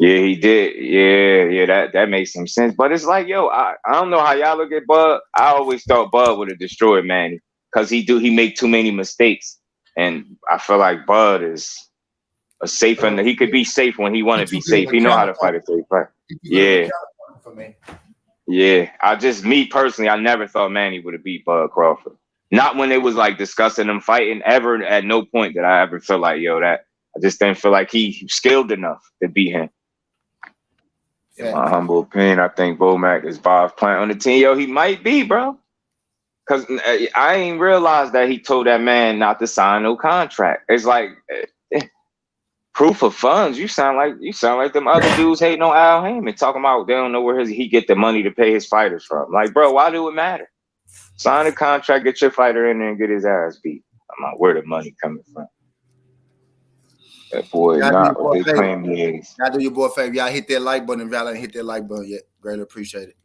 Yeah, he did. Yeah, that makes some sense. But it's like, yo, I don't know how y'all look at Bud. I always thought Bud would have destroyed Manny because he make too many mistakes, and I feel like Bud is a safe, and he could be safe when he want to be safe. He know how to fight a safe fight. Yeah. For me. Yeah, me personally, I never thought Manny would have beat Bud Crawford. Not when it was like discussing him fighting. Ever at no point did I ever feel like, yo, that I just didn't feel like he skilled enough to beat him. In my humble opinion, I think Bomac is Bob's plant on the team. Yo, he might be, bro. Cause I ain't realized that he told that man not to sign no contract. It's like proof of funds. You sound like them other dudes hating on Al Heyman, talking about they don't know where he get the money to pay his fighters from. Like, bro, why do it matter? Sign a contract, get your fighter in there and get his ass beat. I'm like, where the money coming from? That boy Y'all do your not what boy they favor. claim he is. Y'all do your boy a favor. Y'all hit that like button if y'all ain't hit that like button yet. Greatly appreciate it.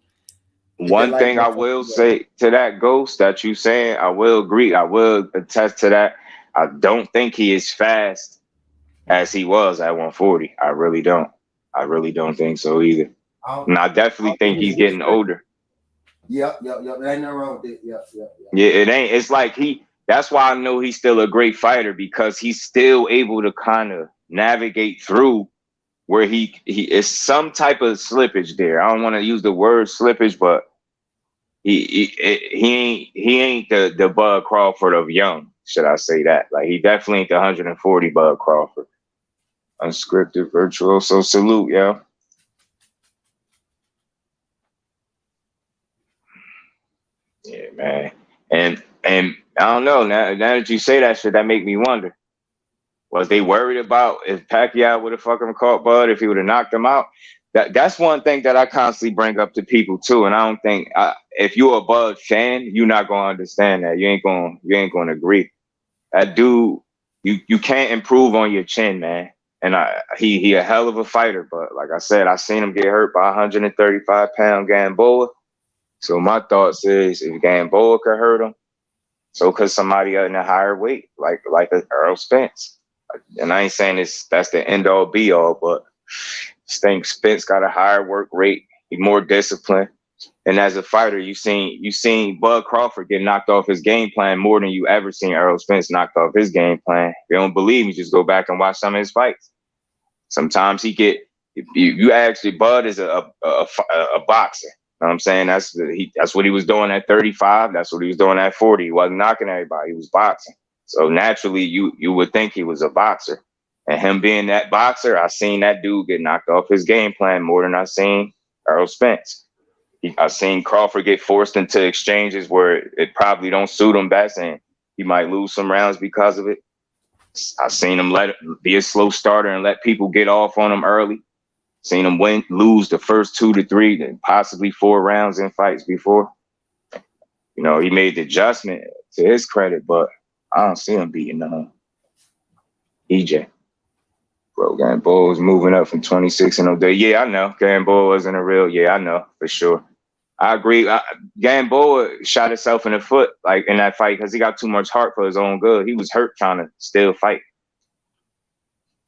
Hit that One like thing I button. will say to that Ghost that you saying, I will agree. I will attest to that. I don't think he is fast as he was at 140. I really don't. I really don't think so either. And I definitely think he's getting older. Yep. There ain't nothing wrong with it. Yep. Yeah, it ain't. It's like that's why I know he's still a great fighter, because he's still able to kind of navigate through where he is some type of slippage there. I don't want to use the word slippage, but he ain't the Bud Crawford of young, should I say that? Like, he definitely ain't the 140 Bud Crawford. Unscripted virtuoso, salute, yo. Yeah, man. And I don't know, now that you say that shit, that make me wonder. Was they worried about if Pacquiao would have fucking caught Bud, if he would have knocked him out? That's one thing that I constantly bring up to people too, and I don't think if you're a Bud fan, you're not gonna understand that. You ain't gonna agree. That dude, you can't improve on your chin, man. And he a hell of a fighter, but like I said, I seen him get hurt by 135-pound Gamboa. So my thoughts is, if Gamboa could hurt him, so could somebody in a higher weight, like a Errol Spence. And I ain't saying that's the end all be all, but I think Spence got a higher work rate. He's more disciplined. And as a fighter, you seen Bud Crawford get knocked off his game plan more than you ever seen Errol Spence knocked off his game plan. If you don't believe me, just go back and watch some of his fights. Sometimes you actually, Bud is a boxer. You know what I'm saying? That's what he was doing at 35. That's what he was doing at 40. He wasn't knocking everybody. He was boxing. So naturally, you would think he was a boxer. And him being that boxer, I seen that dude get knocked off his game plan more than I seen Errol Spence. I seen Crawford get forced into exchanges where it probably don't suit him best, and he might lose some rounds because of it. I seen him be a slow starter and let people get off on him early. Seen him lose the first 2 to 3, then possibly 4 rounds in fights before. You know, he made the adjustment, to his credit, but I don't see him beating EJ. Bro, Gamboa was moving up from 26 and 0. Yeah, I know. Gamboa wasn't a real. Yeah, I know for sure. I agree. Gamboa shot himself in the foot, like, in that fight, because he got too much heart for his own good. He was hurt trying to still fight.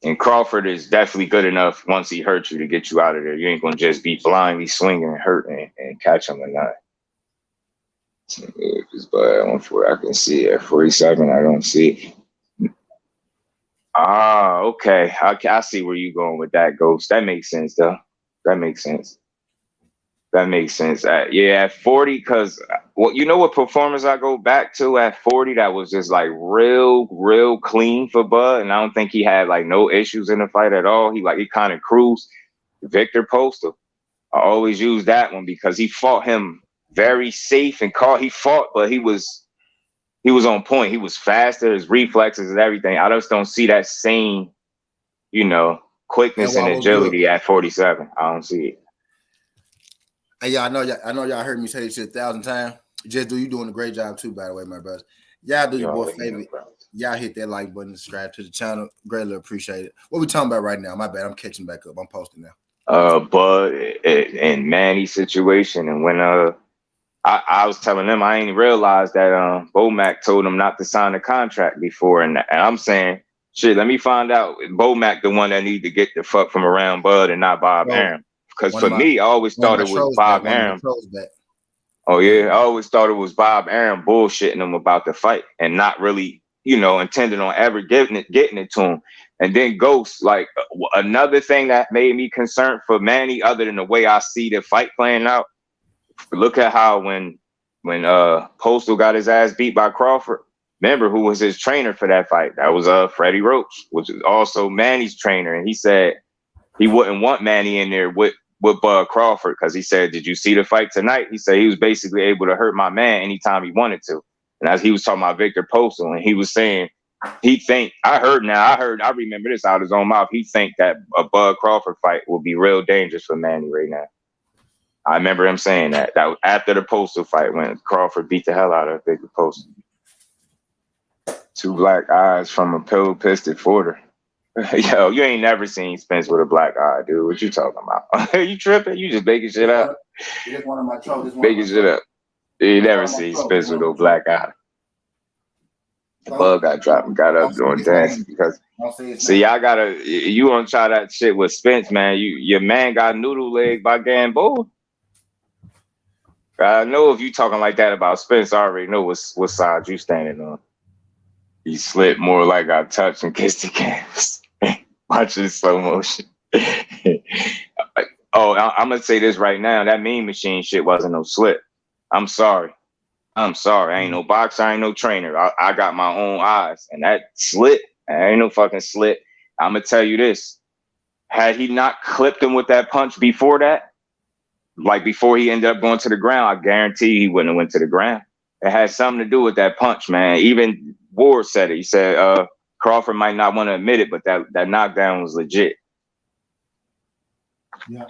And Crawford is definitely good enough once he hurts you to get you out of there. You ain't gonna just be blindly swinging and hurting and catch him or not. If it's bad on 4, I can see it. At 47, I don't see it. Ah, okay. I see where you're going with that, Ghost. That makes sense, though. That makes sense. Yeah, at 40, because you know what performance I go back to at 40 that was just like real clean for Bud, and I don't think he had like no issues in the fight at all. He kind of cruised. Victor Postal. I always use that one because he fought him very safe and he fought, but he was on point. He was faster, his reflexes and everything. I just don't see that same, quickness and agility at 47. I don't see it. Hey, y'all, I know y'all heard me say this shit 1,000 times. Just you doing a great job too, by the way, my brother. Y'all do your boy favor. Y'all hit that like button, subscribe to the channel. Greatly appreciate it. What we talking about right now? My bad. I'm catching back up. I'm posting now. Bud and Manny situation, and when I was telling them, I ain't realized that Bomac told him not to sign a contract before, and I'm saying, shit, let me find out. Bomac the one that need to get the fuck from around Bud and not Bob Arum. Because for me, I always thought it was Bob Arum. Oh yeah, I always thought it was Bob Arum bullshitting him about the fight and not really, intending on ever getting it to him. And then Ghost, like, another thing that made me concerned for Manny, other than the way I see the fight playing out. Look at how when Postal got his ass beat by Crawford. Remember who was his trainer for that fight? That was Freddie Roach, which is also Manny's trainer, and he said he wouldn't want Manny in there with Bud Crawford because he said, "Did you see the fight tonight?" He said he was basically able to hurt my man anytime he wanted to, and as he was talking about Victor Postal, and he was saying I remember this out of his own mouth. He think that a Bud Crawford fight will be real dangerous for Manny right now. I remember him saying that. That was after the Postal fight when Crawford beat the hell out of Big Postal. 2 black eyes from a pill-pisted Forder. Yo, you ain't never seen Spence with a black eye, dude. What you talking about? You tripping? You just making shit up. It's one of my trophies. Making shit up. You never seen Spence with no black eye. The bug got dropped and got up doing dance because see, y'all gotta you wanna try that shit with Spence, man. Your man got noodle leg by Gamboa. I know if you talking like that about Spence, I already know what side you standing on. He slipped more like I touched and kissed the canvas. Watching slow motion. Oh, I'm gonna say this right now. That Mean Machine shit wasn't no slip. I'm sorry. I ain't no boxer. I ain't no trainer. I got my own eyes. And that slip, I ain't no fucking slip. I'm gonna tell you this. Had he not clipped him with that punch before that, like before he ended up going to the ground, I guarantee he wouldn't have went to the ground. It had something to do with that punch, man. Even Ward said it. He said Crawford might not want to admit it, but that knockdown was legit. Yeah.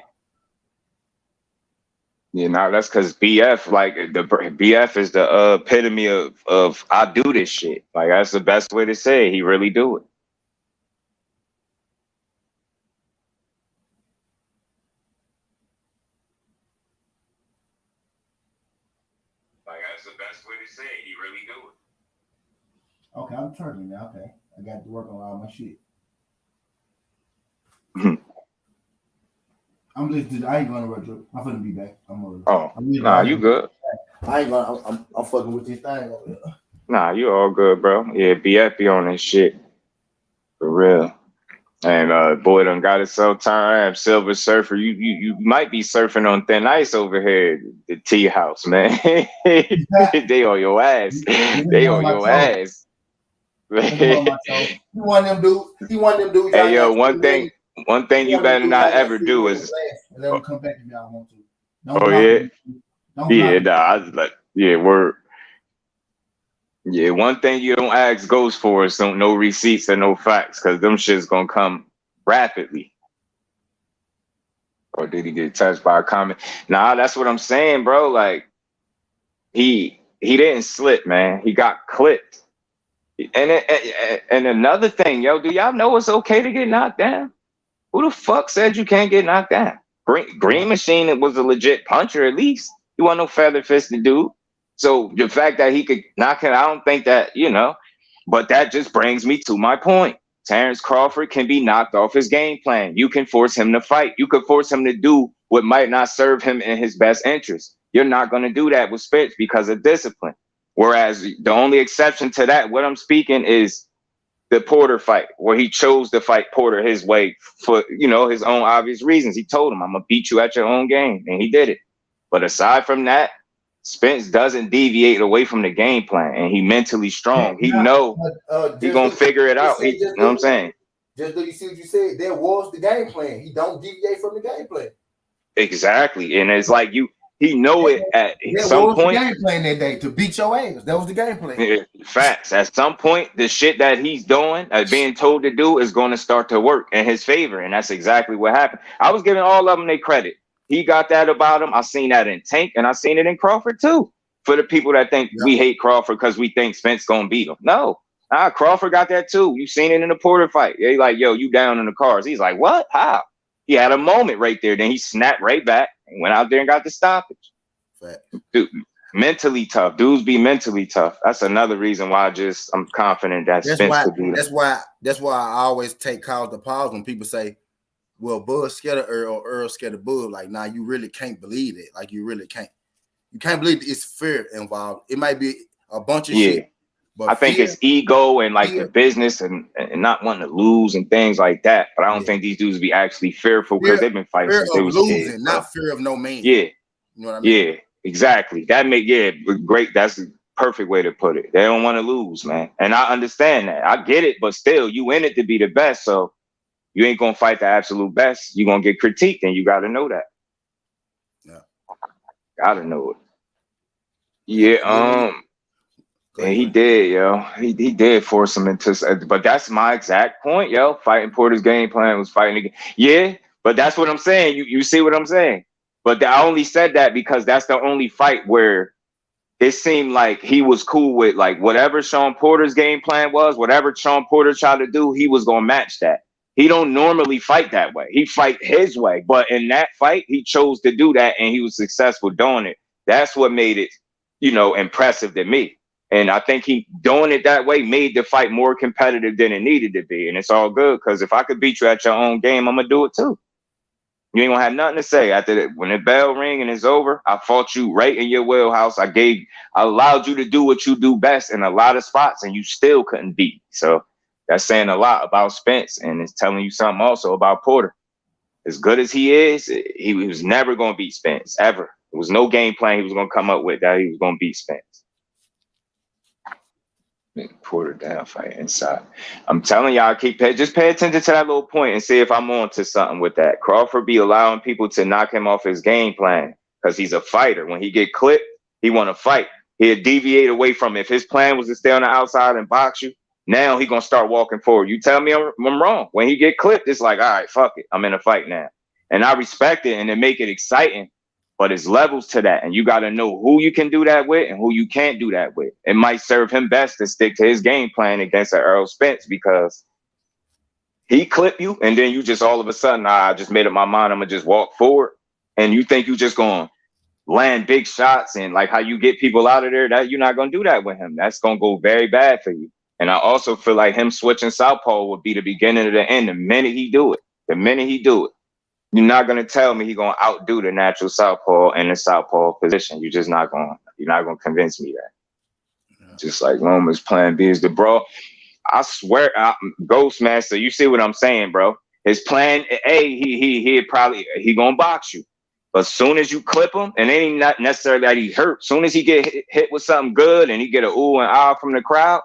You know, that's because BF, like the BF is the epitome of I do this shit. Like that's the best way to say it. He really do it. Like that's the best way to say it. He really do it. Okay, I'm turning now. Okay, I got to work on all my shit. I'm just. I ain't gonna retro. I'm finna be back. Nah, you good. I ain't gonna. I'm fucking with this thing over here. Nah, you all good, bro. Yeah, BF be on this shit for real. And boy done got himself turned. Silver Surfer. You might be surfing on thin ice over here. The tea house, man. They on your ass. They on your ass. He one of them dudes. Hey yo, one thing you better not ever do is let him come back if y'all want to. I was like, word. Yeah, one thing you don't ask ghosts for is no receipts and no facts, because them shit's gonna come rapidly. Or did he get touched by a comment? Nah, that's what I'm saying, bro. Like he didn't slip, man. He got clipped. And another thing, yo, do y'all know it's okay to get knocked down? Who the fuck said you can't get knocked down? Green Machine was a legit puncher, at least. He wasn't no feather-fisted dude. So the fact that he could knock it, I don't think that, but that just brings me to my point. Terrence Crawford can be knocked off his game plan. You can force him to fight. You could force him to do what might not serve him in his best interest. You're not going to do that with Spence because of discipline. Whereas the only exception to that, what I'm speaking is the Porter fight, where he chose to fight Porter his way for, his own obvious reasons. He told him, I'm going to beat you at your own game. And he did it. But aside from that, Spence doesn't deviate away from the game plan, and he mentally strong. He know he gonna figure it out. You know what I'm saying? Just do you see what you said? That was the game plan. He don't deviate from the game plan. Exactly, and it's like he know it at some point. The game plan that day to beat your ass. That was the game plan. Facts. At some point, the shit that he's doing, being told to do, is going to start to work in his favor, and that's exactly what happened. I was giving all of them their credit. He got that about him. I seen that in Tank, and I seen it in Crawford too. For the people that think we hate Crawford because we think Spence gonna beat him. No, Crawford got that too. You seen it in the Porter fight. They like, yo, you down in the cars. He's like, what? How? He had a moment right there. Then he snapped right back and went out there and got the stoppage. Dude, mentally tough. Dudes be mentally tough. That's another reason why I'm confident that Spence could beat him. That's why I always take calls to pause when people say, well, Bud scared of Earl, or Earl scared of Bud. Like, nah, you really can't believe it. Like, you really can't. You can't believe it's fear involved. It might be a bunch of shit. But I think it's ego and like the business and not wanting to lose and things like that. But I don't think these dudes be actually fearful because they've been fighting since they was losing, kids, not fear of no man. Yeah. You know what I mean? Yeah, exactly. That great. That's the perfect way to put it. They don't want to lose, man. And I understand that. I get it, but still, you in it to be the best. So you ain't gonna fight the absolute best. You're gonna get critiqued, and you gotta know that. Yeah. Gotta know it. Yeah, and he did, yo. He did force him into, but that's my exact point, yo. Fighting Porter's game plan was fighting again. Yeah, but that's what I'm saying. You see what I'm saying? But I only said that because that's the only fight where it seemed like he was cool with like whatever Sean Porter's game plan was, whatever Sean Porter tried to do, he was gonna match that. He don't normally fight that way. He fight his way, but in that fight, he chose to do that, and he was successful doing it. That's what made it, impressive to me. And I think he doing it that way made the fight more competitive than it needed to be. And it's all good because if I could beat you at your own game, I'm gonna do it too. You ain't gonna have nothing to say after that. When the bell ring and it's over, I fought you right in your wheelhouse. I allowed you to do what you do best in a lot of spots, and you still couldn't beat. So that's saying a lot about Spence, and it's telling you something also about Porter. As good as he is, he was never gonna beat Spence ever. There was no game plan he was gonna come up with that he was gonna beat Spence. Porter down fight inside. I'm telling y'all, just pay attention to that little point and see if I'm on to something with that. Crawford be allowing people to knock him off his game plan because he's a fighter. When he get clipped, he want to fight. He'll deviate away from it. If his plan was to stay on the outside and box you, now he gonna start walking forward. You tell me I'm wrong. When he get clipped, it's like, all right, fuck it, I'm in a fight now, and I respect it, and it make it exciting. But there's levels to that, and you got to know who you can do that with and who you can't do that with. It might serve him best to stick to his game plan against an Errol Spence because he clip you, and then you just all of a sudden, I just made up my mind, I'm going to just walk forward, and you think you just going to land big shots and like how you get people out of there, that you're not going to do that with him. That's going to go very bad for you. And I also feel like him switching southpaw would be the beginning of the end the minute he do it. You're not gonna tell me he's gonna outdo the natural southpaw in the southpaw position. You're not gonna convince me that. Yeah. Just like Loma's plan B is the bro. I swear, Ghostmaster, you see what I'm saying, bro? His plan A, he gonna box you, but as soon as you clip him, and it ain't not necessarily that he hurt. Soon as he get hit with something good and he get a ooh and ah from the crowd,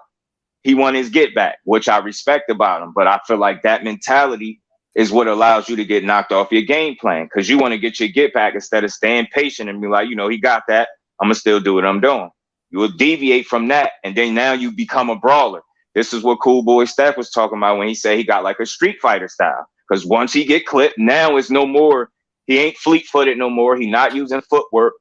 he won his get back, which I respect about him. But I feel like that mentality is what allows you to get knocked off your game plan because you want to get your get back instead of staying patient and be like, he got that. I'm going to still do what I'm doing. You will deviate from that, and then now you become a brawler. This is what Cool Boy Steph was talking about when he said he got like a street fighter style because once he get clipped, now it's no more. He ain't fleet-footed no more. He not using footwork,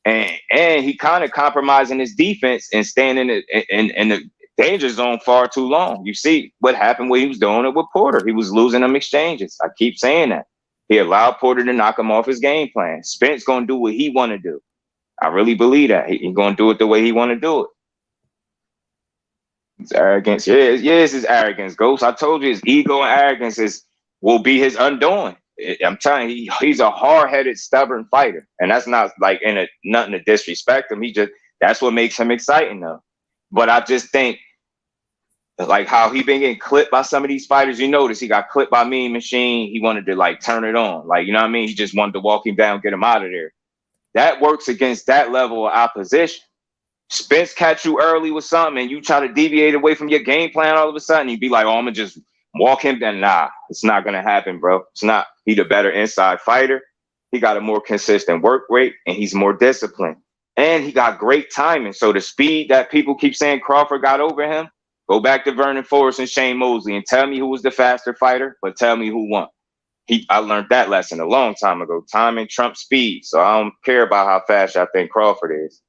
and he kind of compromising his defense and staying in the danger zone far too long. You see what happened when he was doing it with Porter. He was losing them exchanges. I keep saying that. He allowed Porter to knock him off his game plan. Spence going to do what he want to do. I really believe that. He's going to do it the way he want to do it. His arrogance. It's his arrogance, Ghost. I told you his ego and arrogance will be his undoing. I'm telling you, he's a hard-headed, stubborn fighter. And that's not like nothing to disrespect him. That's what makes him exciting, though. But I just think like how he been getting clipped by some of these fighters. You notice he got clipped by Mean Machine. He wanted to like turn it on. Like, you know what I mean? He just wanted to walk him down, get him out of there. That works against that level of opposition. Spence catch you early with something and you try to deviate away from your game plan all of a sudden. You'd be like, oh, I'm going to just walk him down. Nah, it's not going to happen, bro. It's not. He's a better inside fighter. He got a more consistent work rate and he's more disciplined. And he got great timing. So the speed that people keep saying Crawford got over him, go back to Vernon Forrest and Shane Mosley and tell me who was the faster fighter, but tell me who won. I learned that lesson a long time ago. Timing trumps speed. So I don't care about how fast I think Crawford is.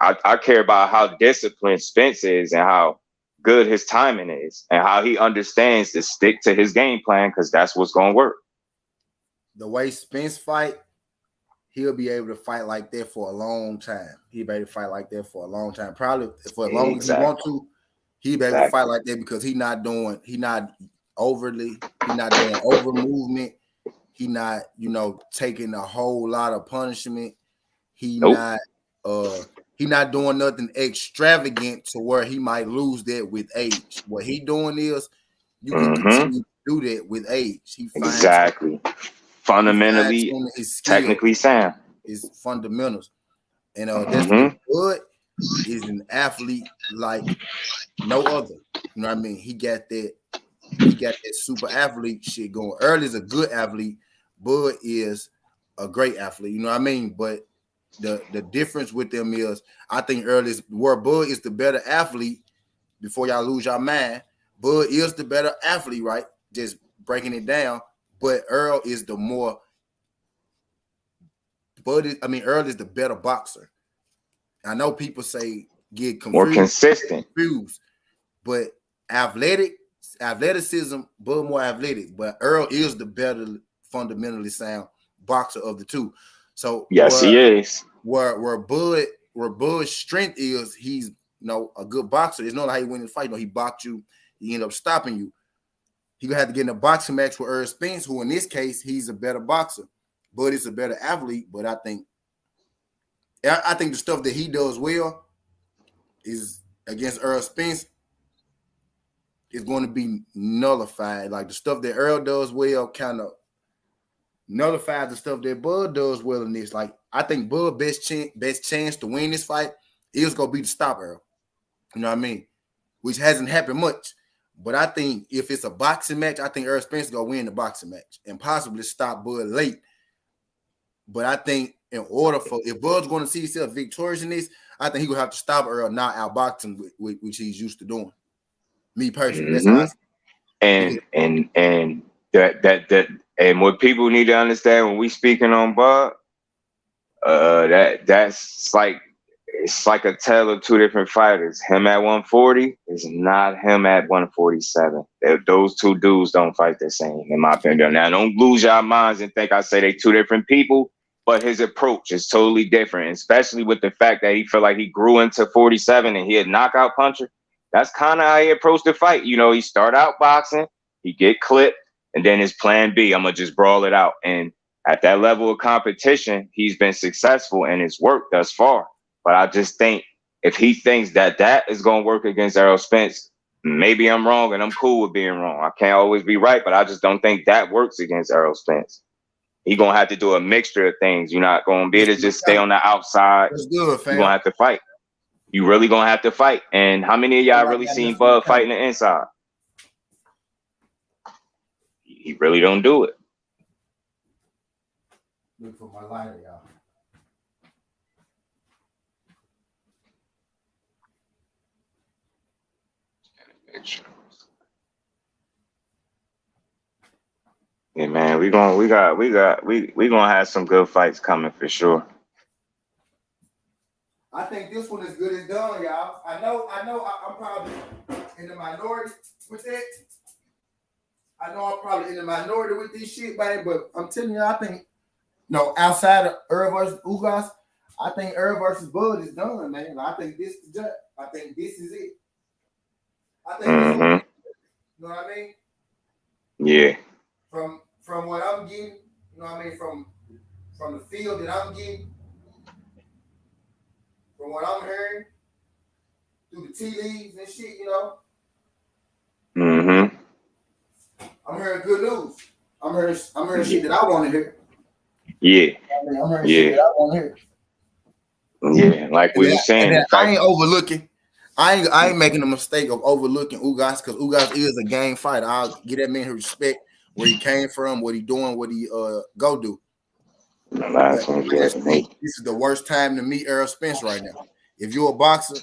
I care about how disciplined Spence is and how good his timing is and how he understands to stick to his game plan because that's what's going to work. The way Spence fight, he'll be able to fight like that for a long time. He'll be able to fight like that for a long time. Probably for as long as he want to, he'll be able to fight like that because he's not doing over movement. He not, taking a whole lot of punishment. He not doing nothing extravagant to where he might lose that with age. What he doing is you can continue to do that with age. He exactly. Fundamentally, technically sound. His fundamentals. And that's Bud is an athlete like no other. You know what I mean? He got that super athlete shit going. Earl is a good athlete. Bud is a great athlete. You know what I mean? But the difference with them is I think Earl is where Bud is the better athlete. Before y'all lose your mind, Bud is the better athlete, right? Just breaking it down. But Earl is the more Earl is the better boxer. I know people say get more confused, consistent. but athleticism, Bud more athletic, but Earl is the better fundamentally sound boxer of the two. So yes, he is. Where Bud's strength is, he's a good boxer. It's not how he win the fight. He boxed you, he end up stopping you. He gonna have to get in a boxing match with Errol Spence, who in this case he's a better boxer. Bud is a better athlete, but I think the stuff that he does well is against Errol Spence is going to be nullified. Like the stuff that Errol does well kind of nullifies the stuff that Bud does well in this. Like I think Bud's best chance to win this fight is going to be to stop Errol. You know what I mean? Which hasn't happened much. But I think if it's a boxing match, I think Errol Spence is going to win the boxing match and possibly stop Bud late. But I think if Bud's going to see himself victorious in this, I think he's going to have to stop Errol, not outbox him, which he's used to doing. Me personally, that's how I see it. And what people need to understand when we speaking on Bud, that's like it's like a tale of two different fighters. Him at 140 is not him at 147. Those two dudes don't fight the same, in my opinion. Now, don't lose your minds and think I say they two different people, but his approach is totally different, especially with the fact that he feel like he grew into 47 and he a knockout puncher. That's kind of how he approached the fight. He start out boxing, he get clipped, and then his plan B, I'm going to just brawl it out. And at that level of competition, he's been successful in his work thus far. But I just think if he thinks that is going to work against Errol Spence, maybe I'm wrong and I'm cool with being wrong. I can't always be right, but I just don't think that works against Errol Spence. He's going to have to do a mixture of things. You're not going to be able to just stay on the outside. You're going to have to fight. You really going to have to fight. And how many of y'all really seen Bud fighting the inside? He really don't do it. Look for my lighter, y'all. Yeah, man, we gonna have some good fights coming for sure. I think this one is good as done, y'all. I know I'm probably in the minority with that. I know I'm probably in the minority with this shit, man, but I'm telling you, I think outside of Errol versus Ugas, I think Errol versus Bud is done, man. I think this is it. I think this is it. You know what I mean? Yeah. From what I'm getting, you know what I mean, from the field that I'm getting, from what I'm hearing, through the tea leaves and shit, Mm-hmm. I'm hearing good news. I'm hearing shit that I want to hear. Yeah. I'm hearing shit that I want to hear. Yeah, like we were saying. I ain't overlooking. I ain't making a mistake of overlooking Ugas because Ugas is a game fighter. I'll give that man his respect where he came from, what he doing, what he go do. This is the worst time to meet Errol Spence right now. If you're a boxer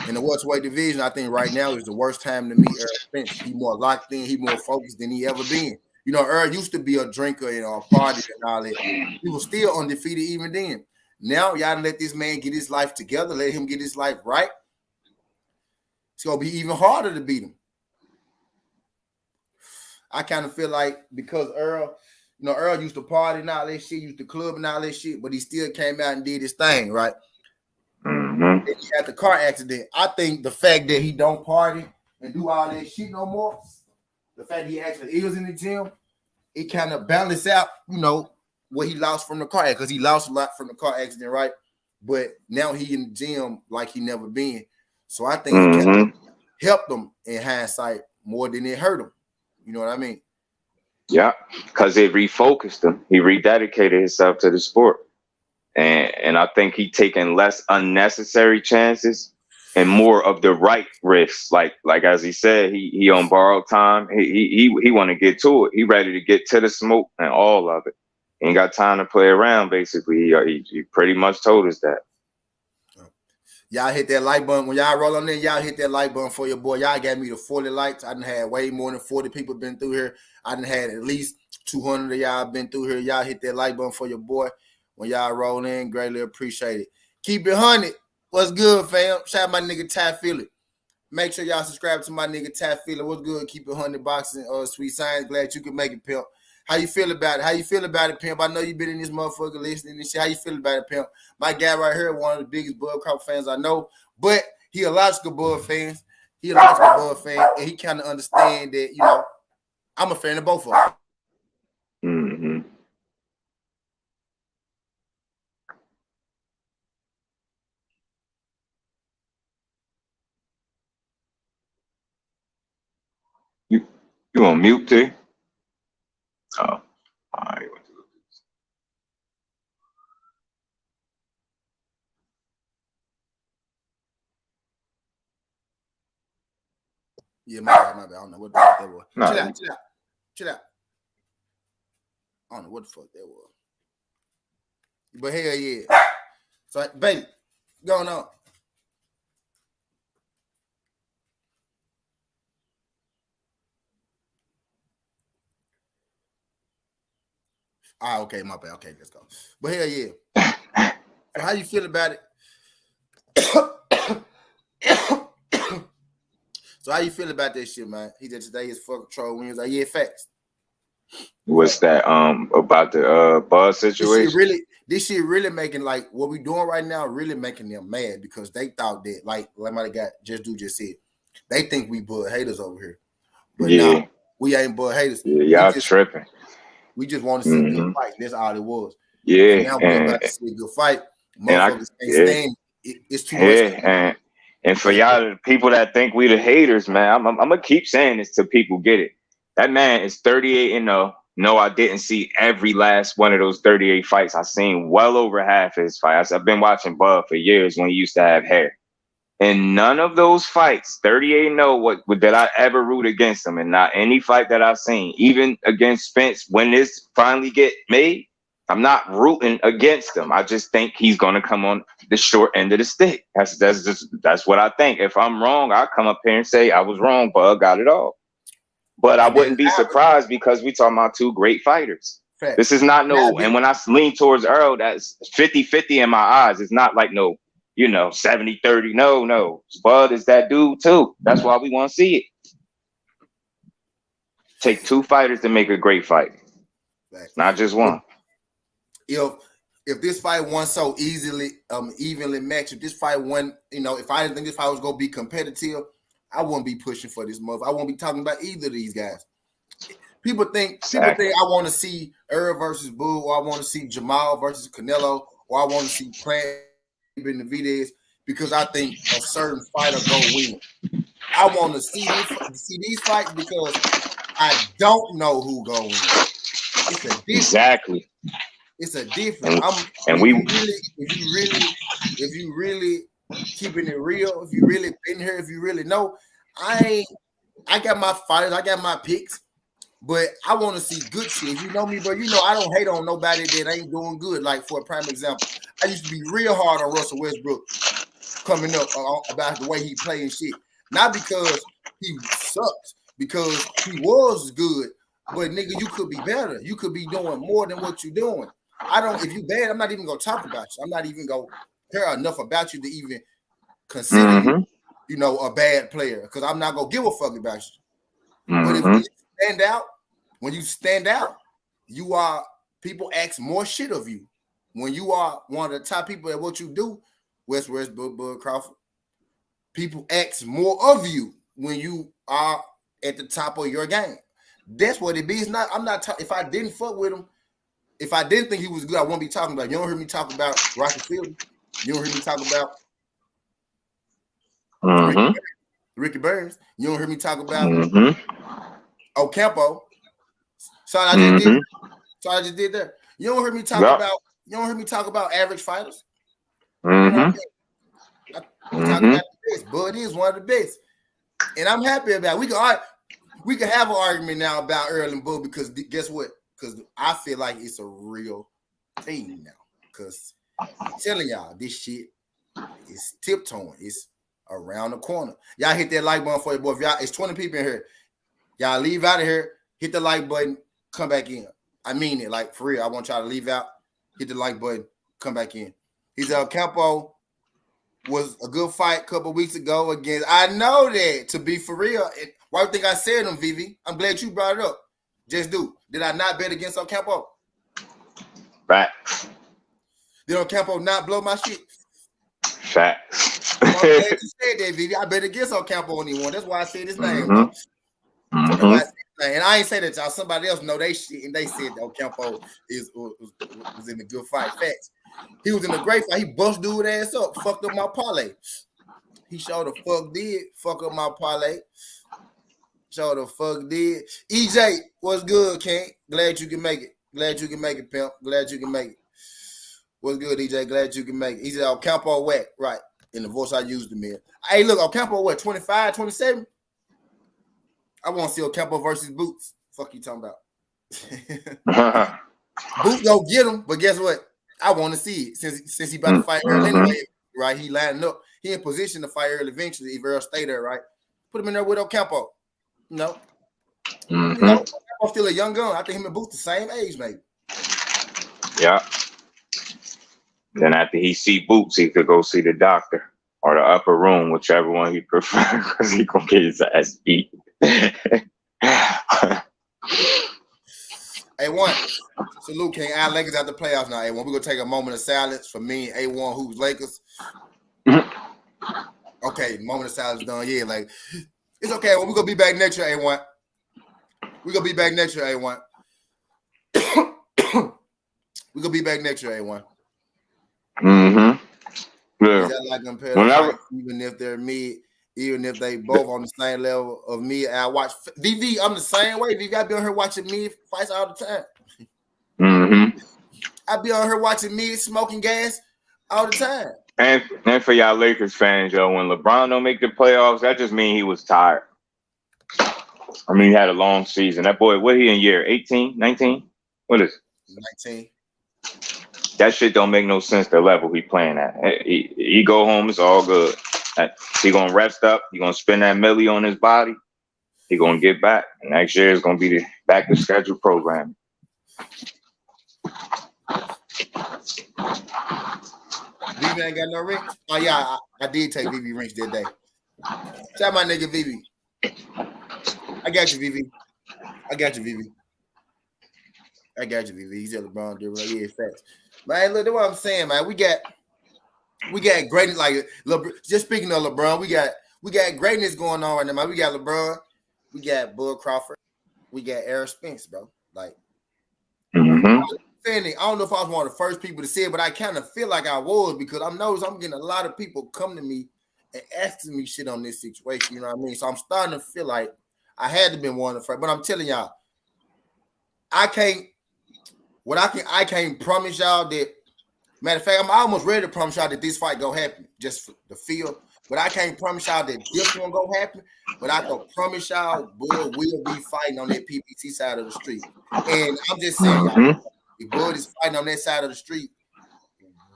in the welterweight division, I think right now is the worst time to meet Errol Spence. He more locked in, he more focused than he ever been. Errol used to be a drinker and a party and all that. He was still undefeated even then. Now y'all let this man get his life together, let him get his life right. It's gonna be even harder to beat him. I kind of feel like because Errol used to party and all that shit, used to club and all that shit, but he still came out and did his thing, right? Mm-hmm. And he had the car accident. I think the fact that he don't party and do all that shit no more, the fact he actually is in the gym, it kind of balances out, what he lost from the car accident, because he lost a lot from the car accident, right? But now he in the gym like he never been. So I think it kind of helped him in hindsight more than it hurt him. You know what I mean? Yeah, because it refocused him. He rededicated himself to the sport. And I think he taking less unnecessary chances and more of the right risks. Like as he said, he on borrowed time. He want to get to it. He ready to get to the smoke and all of it. He ain't got time to play around, basically. He pretty much told us that. Y'all hit that like button. When y'all roll on there, y'all hit that like button for your boy. Y'all got me to 40 likes. I done had way more than 40 people been through here. I done had at least 200 of y'all been through here. Y'all hit that like button for your boy. when y'all roll in. Greatly appreciate it. Keep it 100. What's good, fam? Shout out my nigga Ty Philly. Make sure y'all subscribe to my nigga Ty Philly. What's good? Keep it 100 boxing. Sweet Science. Glad you can make it, pimp. How you feel about it? How you feel about it, pimp? I know you've been in this motherfucker listening and shit. How you feel about it, pimp? My guy right here, one of the biggest Bud Crawford fans I know, but he a logical Bud fan. He a logical Bud fan, and he kind of understand that, you know, I'm a fan of both of them. Mm-hmm. You on mute, T? Oh, all right. Yeah, my bad. I don't know what the fuck that was. Nah, Chill out. I don't know what the fuck that was. But hell yeah. So, baby, going on. Okay, my bad. Okay, let's go. But hell yeah. So how you feel about it? So how you feel about that shit, man? He said today is fuck control wins. Like, yeah, facts. What's that about the Buzz situation? This shit really making, like, what we doing right now really making them mad because they thought that, like my guy just said, they think we Bud haters over here. But nah, we ain't Bud haters. Yeah, y'all tripping. We just want to see a good fight. That's all it was. Yeah. And now we're about to see a good fight. Motherfuckers can't stand. It's too much. And for y'all, the people that think we the haters, man, I'm gonna keep saying this till people get it. That man is 38-0. No, I didn't see every last one of those 38 fights. I seen well over half of his fights. I've been watching Bud for years when he used to have hair. In none of those fights, 38-0, what did I ever root against him? And not any fight that I've seen, even against Spence, when this finally get made, I'm not rooting against him. I just think he's gonna come on the short end of the stick. That's what I think. If I'm wrong, I'll come up here and say I was wrong, Bud got it all. But I wouldn't be surprised because we talking about two great fighters. Fact. This is not no, and when I lean towards Errol, that's 50-50 in my eyes. It's not like no, 70-30. No. Bud is that dude too. That's why we want to see it. Take two fighters to make a great fight. Fact. Not just one. If this fight won so easily, evenly matched, if this fight won, if I didn't think this fight was gonna be competitive, I wouldn't be pushing for this mother. I won't be talking about either of these guys. People think I want to see Errol versus Boo, or I want to see Jamal versus Canelo, or I want to see Plant Benavidez because I think a certain fighter go win. I want to see these fights because I don't know who go win. It's a difference. Exactly. It's a difference. If you really keeping it real, if you really been here, if you really know, I got my fighters, I got my picks, but I want to see good shit. If you know me, bro, I don't hate on nobody that ain't doing good. Like, for a prime example, I used to be real hard on Russell Westbrook coming up about the way he played and shit. Not because he sucks, because he was good, but nigga, you could be better. You could be doing more than what you're doing. If you bad, I'm not even gonna talk about you. I'm not even gonna care enough about you to even consider you, a bad player, because I'm not gonna give a fuck about you. But if you stand out, you are, people ask more shit of you. When you are one of the top people at what you do, Bud Crawford, people ask more of you when you are at the top of your game. That's what it be. It's not. If I didn't fuck with him, if I didn't think he was good, I won't be talking about. You don't hear me talk about Rocky Field. You don't hear me talk about Ricky Burns. You don't hear me talk about Ocampo. So I just did there. You don't hear me talk about. You don't hear me talk about average fighters. I talk about the best. Bud is one of the best, and I'm happy about it. We can have an argument now about Errol and Bud, because guess what? Because I feel like it's a real thing now. Because I'm telling y'all, this shit is tiptoeing. It's around the corner. Y'all hit that like button for your boy. If y'all, it's 20 people in here. Y'all leave out of here, hit the like button, come back in. I mean it, like, for real. I want y'all to leave out, hit the like button, come back in. He said Campo was a good fight a couple weeks ago against. I know that, to be for real. Why do you think I said him, Vivi? I'm glad you brought it up. Just do. Did I not bet against Campo? Facts. Did Campo not blow my shit? Facts. I'm glad you said that, Vivi. I bet against Campo on anyone. That's why I said his name. That's why I said his name. And I ain't say that, y'all. Somebody else know they shit, and they said that Campo was in a good fight. Facts. He was in a great fight. He bust dude ass up, fucked up my parlay. He showed the fuck did fuck up my parlay. Showed the fuck did. EJ, what's good, King? Glad you can make it. Glad you can make it, pimp. Glad you can make it. What's good, EJ? Glad you can make it. He said, Campo wet. Right. In the voice I used him in. Hey, look, Campo what? 25, 27? I want to see Campo versus Boots. Fuck you talking about? Boots don't get him, but guess what? I want to see it since he about to fight Errol anyway, right? He lining up. He in position to fight Errol eventually if Errol stay there, right? Put him in there with Campo. You know? Campo's still a young gun. I think him and Boots the same age, maybe. Yeah. Then after he see Boots, he could go see the doctor or the upper room, whichever one he prefer, because he gonna get his ass beat. A1, salute King. Our Lakers out the playoffs now. A1, we're gonna take a moment of silence for me and A1, who's Lakers. Okay, moment of silence done. Yeah, like it's okay. Well, we're gonna be back next year, A1. We're gonna be back next year, A1. We're gonna be back next year, A1. Yeah. Like compare fights, even if they're mid, even if they both on the same level of me. I watch VV. I'm the same way. VV, I be on here watching me fights all the time. I be on here watching me smoking gas all the time. And for y'all Lakers fans, yo, when LeBron don't make the playoffs, that just means he was tired. I mean, he had a long season. That boy, what he in year 18, 19? What is it? 19. That shit don't make no sense, the level he playing at. He go home, it's all good. He gonna rest up. He gonna spend that milli on his body. He gonna get back. And next year is gonna be the back to schedule program. VV ain't got no ring. Oh yeah, I did take VV rings that day. Shout my nigga VV. I got you, VV. I got you, VV. I got you, VV. He said LeBron did right. Yeah, facts. Man, look, that's what I'm saying, man. We got greatness. Like just speaking of LeBron, we got greatness going on right now, man. We got LeBron, we got Bud Crawford, we got Errol Spence, bro. Like, I don't know if I was one of the first people to say it, but I kind of feel like I was because I'm getting a lot of people come to me and asking me shit on this situation. You know what I mean? So I'm starting to feel like I had to be one of the first. But I'm telling y'all, I can't promise y'all that. Matter of fact, I'm almost ready to promise y'all that this fight gonna happen, just for the feel. But I can't promise y'all that this one gonna happen. But I can promise y'all, Bud will be fighting on that PBC side of the street. And I'm just saying, y'all, if Bud is fighting on that side of the street,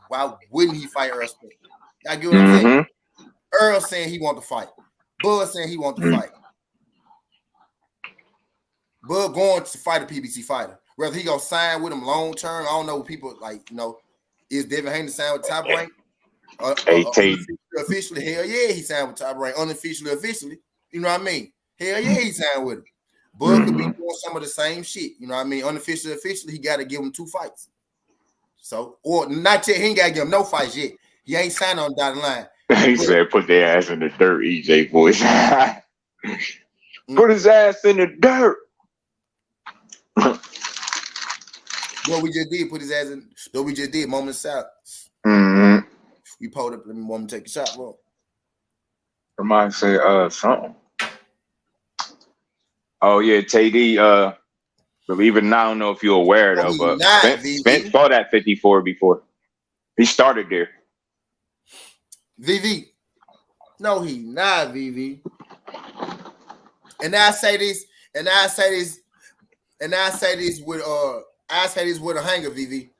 why wouldn't he fight Errol Spence? Y'all get what I'm saying? Errol saying he want to fight. Bud saying he want to fight. Bud going to fight a PBC fighter. Whether he gonna sign with him long term, I don't know. People like, you know, is Devin Haney signed with Top Rank? Officially, hell yeah, he signed with Top Rank. Unofficially, officially, you know what I mean? Hell yeah, he signed with him. Bud could be doing some of the same shit, you know what I mean? Unofficially, officially, he got to give him 2 fights. So, or not yet, he ain't got to give him no fights yet. He ain't signed on the dotted line. He said, "Put their ass in the dirt, EJ boys." Put his ass in the dirt. What we just did, put his ass in. What we just did, moment of silence. We pulled up. Let me want to take a shot, bro. Somebody say something. Oh yeah, TD. Believe it or not, I don't know if you're aware though, but Spence fought at 54 before. He started there. VV. No, he not VV. And I say this with a hanger, VV.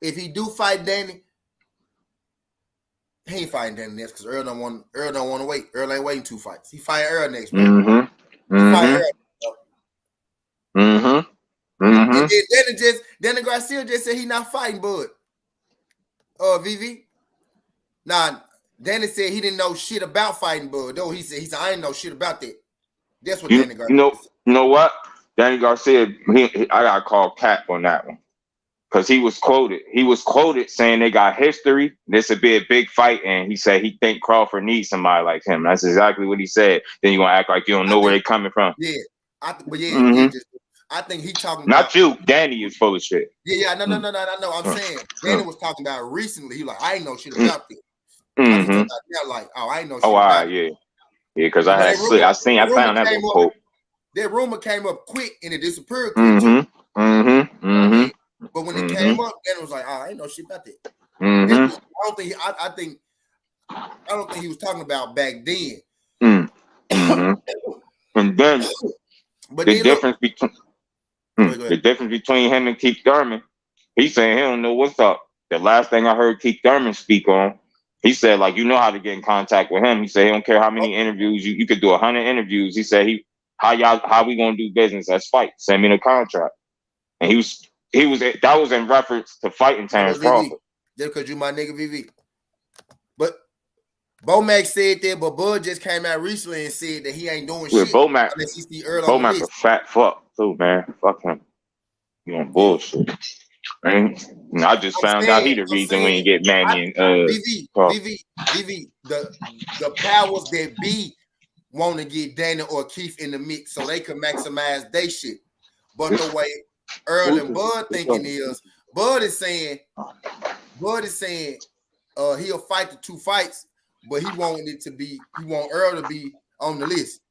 If he do fight Danny, he ain't fighting Danny next because Errol don't want to wait. Errol ain't waiting 2 fights. He fight Errol next, man. He fight Errol. And then Danny Garcia just said he not fighting Bud. VV. Nah, Danny said he didn't know shit about fighting Bud. Though he said I ain't know shit about that. That's what Danny Garcia said. You know what? Danny Garcia, I got to call Cap on that one. Because he was quoted. He was quoted saying they got history. This would be a big fight. And he said he think Crawford needs somebody like him. That's exactly what he said. Then you're going to act like you don't know where they're coming from. Yeah. I think he talking Not about... you. Danny is full of shit. Yeah. No. I'm saying Danny was talking about recently. He like, I ain't know shit about this. Like, I ain't know shit about it. Yeah, because I found that quote. That rumor came up quick and it disappeared quick too. But when it came up, then it was like, I ain't know shit about that. I don't think he was talking about back then. And then the difference between him and Keith Thurman, he's saying he don't know what's up. The last thing I heard Keith Thurman speak on, he said, like, you know how to get in contact with him. He said he don't care how many interviews you could do 100 interviews. He said how we gonna do business as fight? Send me the contract. And that was in reference to fighting Terrence Crawford. Just because you my nigga VV. But Bomac said that, but Bud just came out recently and said that he ain't doing shit Bomac, unless he see Errol on the list. Bomac a fat fuck too, man. Fuck him. You on bullshit. Right? I just found out he the reason we ain't get Manny and VV, the powers that be want to get Danny or Keith in the mix so they can maximize their shit. But the way Errol and Bud thinking is, Bud is saying he'll fight the 2 fights, but he want Errol to be on the list.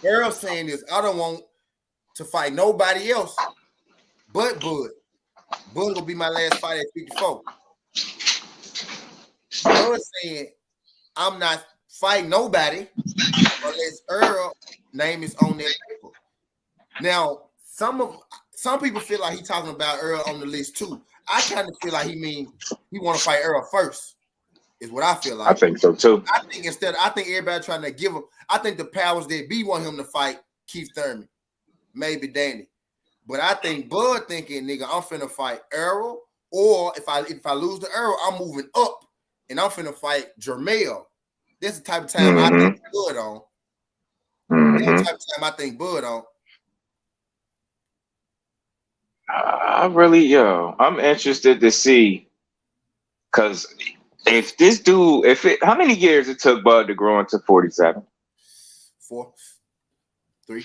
Errol saying is, I don't want to fight nobody else but Bud. Bud will be my last fight at 54. Bud saying, I'm not fighting nobody unless Errol name is on that paper. Now, some people feel like he's talking about Errol on the list too. I kind of feel like he want to fight Errol first, is what I feel like. I think so too. I think everybody trying to give him. I think the powers that be want him to fight Keith Thurman, maybe Danny. But I think Bud thinking, nigga, I'm finna fight Errol, or if I lose to Errol, I'm moving up and I'm finna fight Jermell. That's the type of time I think Bud on. That's the type of time I think Bud on. I'm interested to see, because if this dude, how many years it took Bud to grow into 47? 4, 3.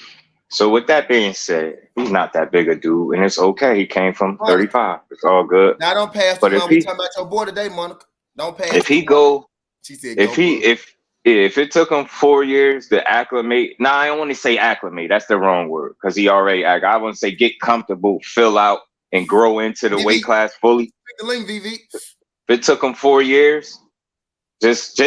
So with that being said, he's not that big a dude, and it's okay. He came from 35. It's all good. Now don't pass the one. We talking about your boy today, Monica. Don't pass. If he go, she said, if it took him 4 years to acclimate. Nah, I don't want to say acclimate. That's the wrong word, because he already. I want to say get comfortable, fill out, and grow into the weight class fully. The link, VV. If it took him 4 years, just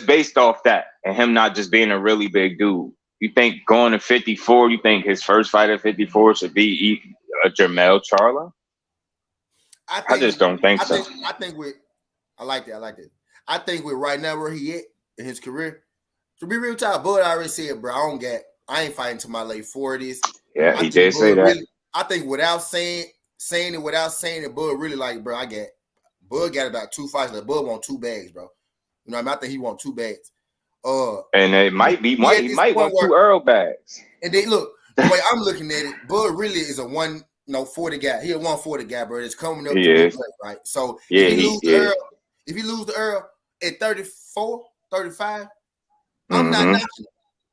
based off that, and him not just being a really big dude. You think going to 54, you think his first fight at 54 should be a Jermell Charlo? I just don't think so. I like that. I think with right now where he at in his career, to be real talk, Bud already said, bro, I ain't fighting to my late 40s. Yeah, he did say that. Really, I think without saying it, Bud really like, bro, Bud got about 2 fights. Like Bud want 2 bags, bro. You know what I mean? I think he want 2 bags. And it might want 2 Errol bags. And then look, the way I'm looking at it, Bud really is a 140 guy. He a 140 guy, bro. It's coming up to the play, right? So if he lose to Errol at 34, 35, I'm not knocking it.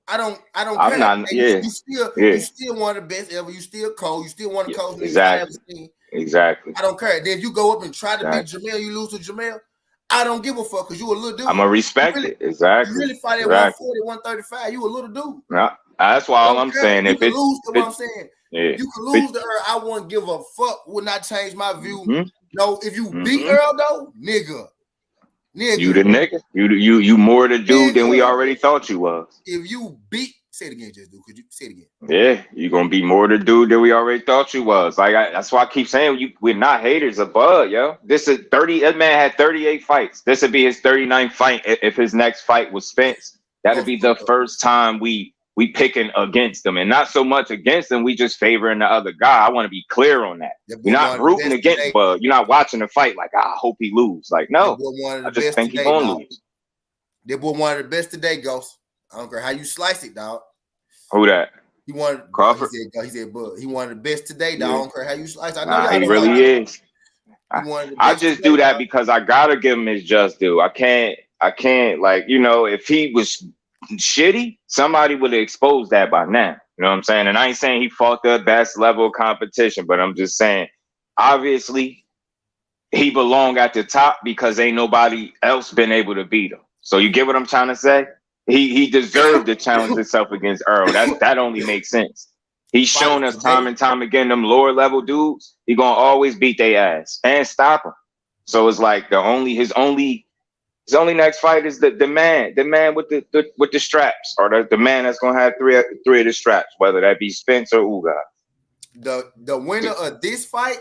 I don't care. Not, you still one of the best ever. You still cold. You still one of the coldest niggas I ever seen. Exactly. I don't care. Then if you go up and try to beat Jermell, you lose to Jermell. I don't give a fuck because you a little dude. I'm going to respect it. Exactly. You really fight at 140, 135. You a little dude. Yeah, that's why all I'm saying. You can lose to what I'm saying. Yeah. You can lose to Earl. I wouldn't give a fuck. Would not change my view. No, if you beat Earl though, nigga. You the nigga. You more the dude than we already thought you was. If you beat, say it again, just dude. Could you say it again? Yeah, you gonna be more the dude than we already thought you was. Like that's why I keep saying we're not haters of Bud, yo. This is 30. That man had 38 fights. This would be his 39th fight if his next fight was Spence. That'd be the first time we we picking against them, and not so much against them. We just favoring the other guy. I want to be clear on that. You're not rooting against Bud. You're not watching the fight like, I hope he lose. Like, no, I just think he's gonna lose. That boy one of the best today, Ghost. I don't care how you slice it, dog. Who that? He wanted Crawford. He said, Bud. He wanted the best today, dog. I don't care how you slice. I know he really is. I just do that because I gotta give him his just due. I can't like, you know, if he was shitty, somebody would have exposed that by now. You know what I'm saying? And I ain't saying he fought the best level of competition, but I'm just saying, obviously, he belonged at the top because ain't nobody else been able to beat him. So you get what I'm trying to say? He deserved to challenge himself against Errol. That only makes sense. He's shown us time and time again, them lower level dudes, he gonna always beat their ass and stop them. So it's like his only next fight is the man with the straps, or the man that's gonna have three of the straps, whether that be Spence or Uga. The winner of this fight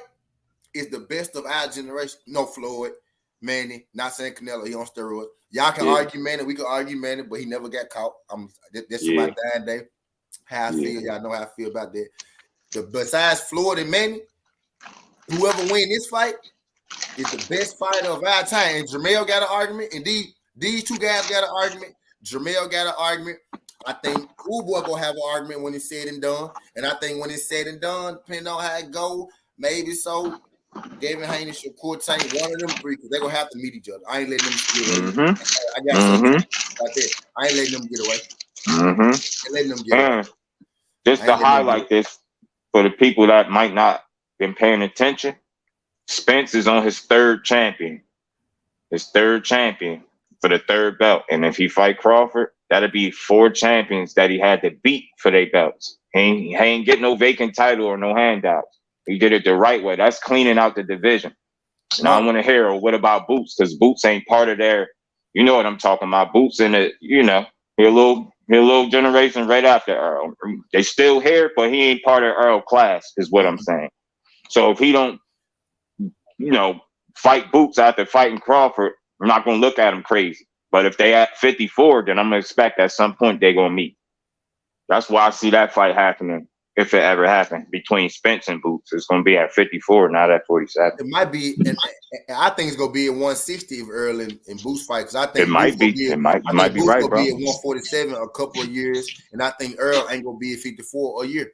is the best of our generation. No Floyd, Manny, not saying Canelo, he on steroids. Y'all can argue Manny, we can argue Manny, but he never got caught. That's my dying day. How I feel, y'all know how I feel about that. Besides Floyd and Manny, whoever win this fight is the best fighter of our time. And Jermell got an argument, and these two guys got an argument. Jermell got an argument. I think Cool Boy gonna have an argument when it's said and done. And I think when it's said and done, depending on how it go, maybe so. David Haney, Shakur Tank, one of them three, because they're gonna have to meet each other. I ain't letting them get away. I got something like that. I ain't letting them get away. Letting them get away. Just to highlight this for the people that might not been paying attention, Spence is on his third champion for the third belt. And if he fight Crawford, that'll be 4 champions that he had to beat for their belts. He ain't get no vacant title or no handouts. He did it the right way. That's cleaning out the division. Now I want to hear, what about Boots? Because Boots ain't part of their, you know what I'm talking about. Boots in it, you know, he a little generation right after Errol. They still here, but he ain't part of Errol class, is what I'm saying. So if he don't, you know, fight Boots after fighting Crawford, I'm not gonna look at him crazy. But if they at 54, then I'm gonna expect at some point they're gonna meet. That's why I see that fight happening. If it ever happened between Spence and Boots, it's going to be at 54, not at 47. It might be, and I think it's going to be at 160 if Earl and Boots fight. Because I think it might be. It might be right, bro. Be at 147 a couple of years, and I think Earl ain't going to be at 54 a year.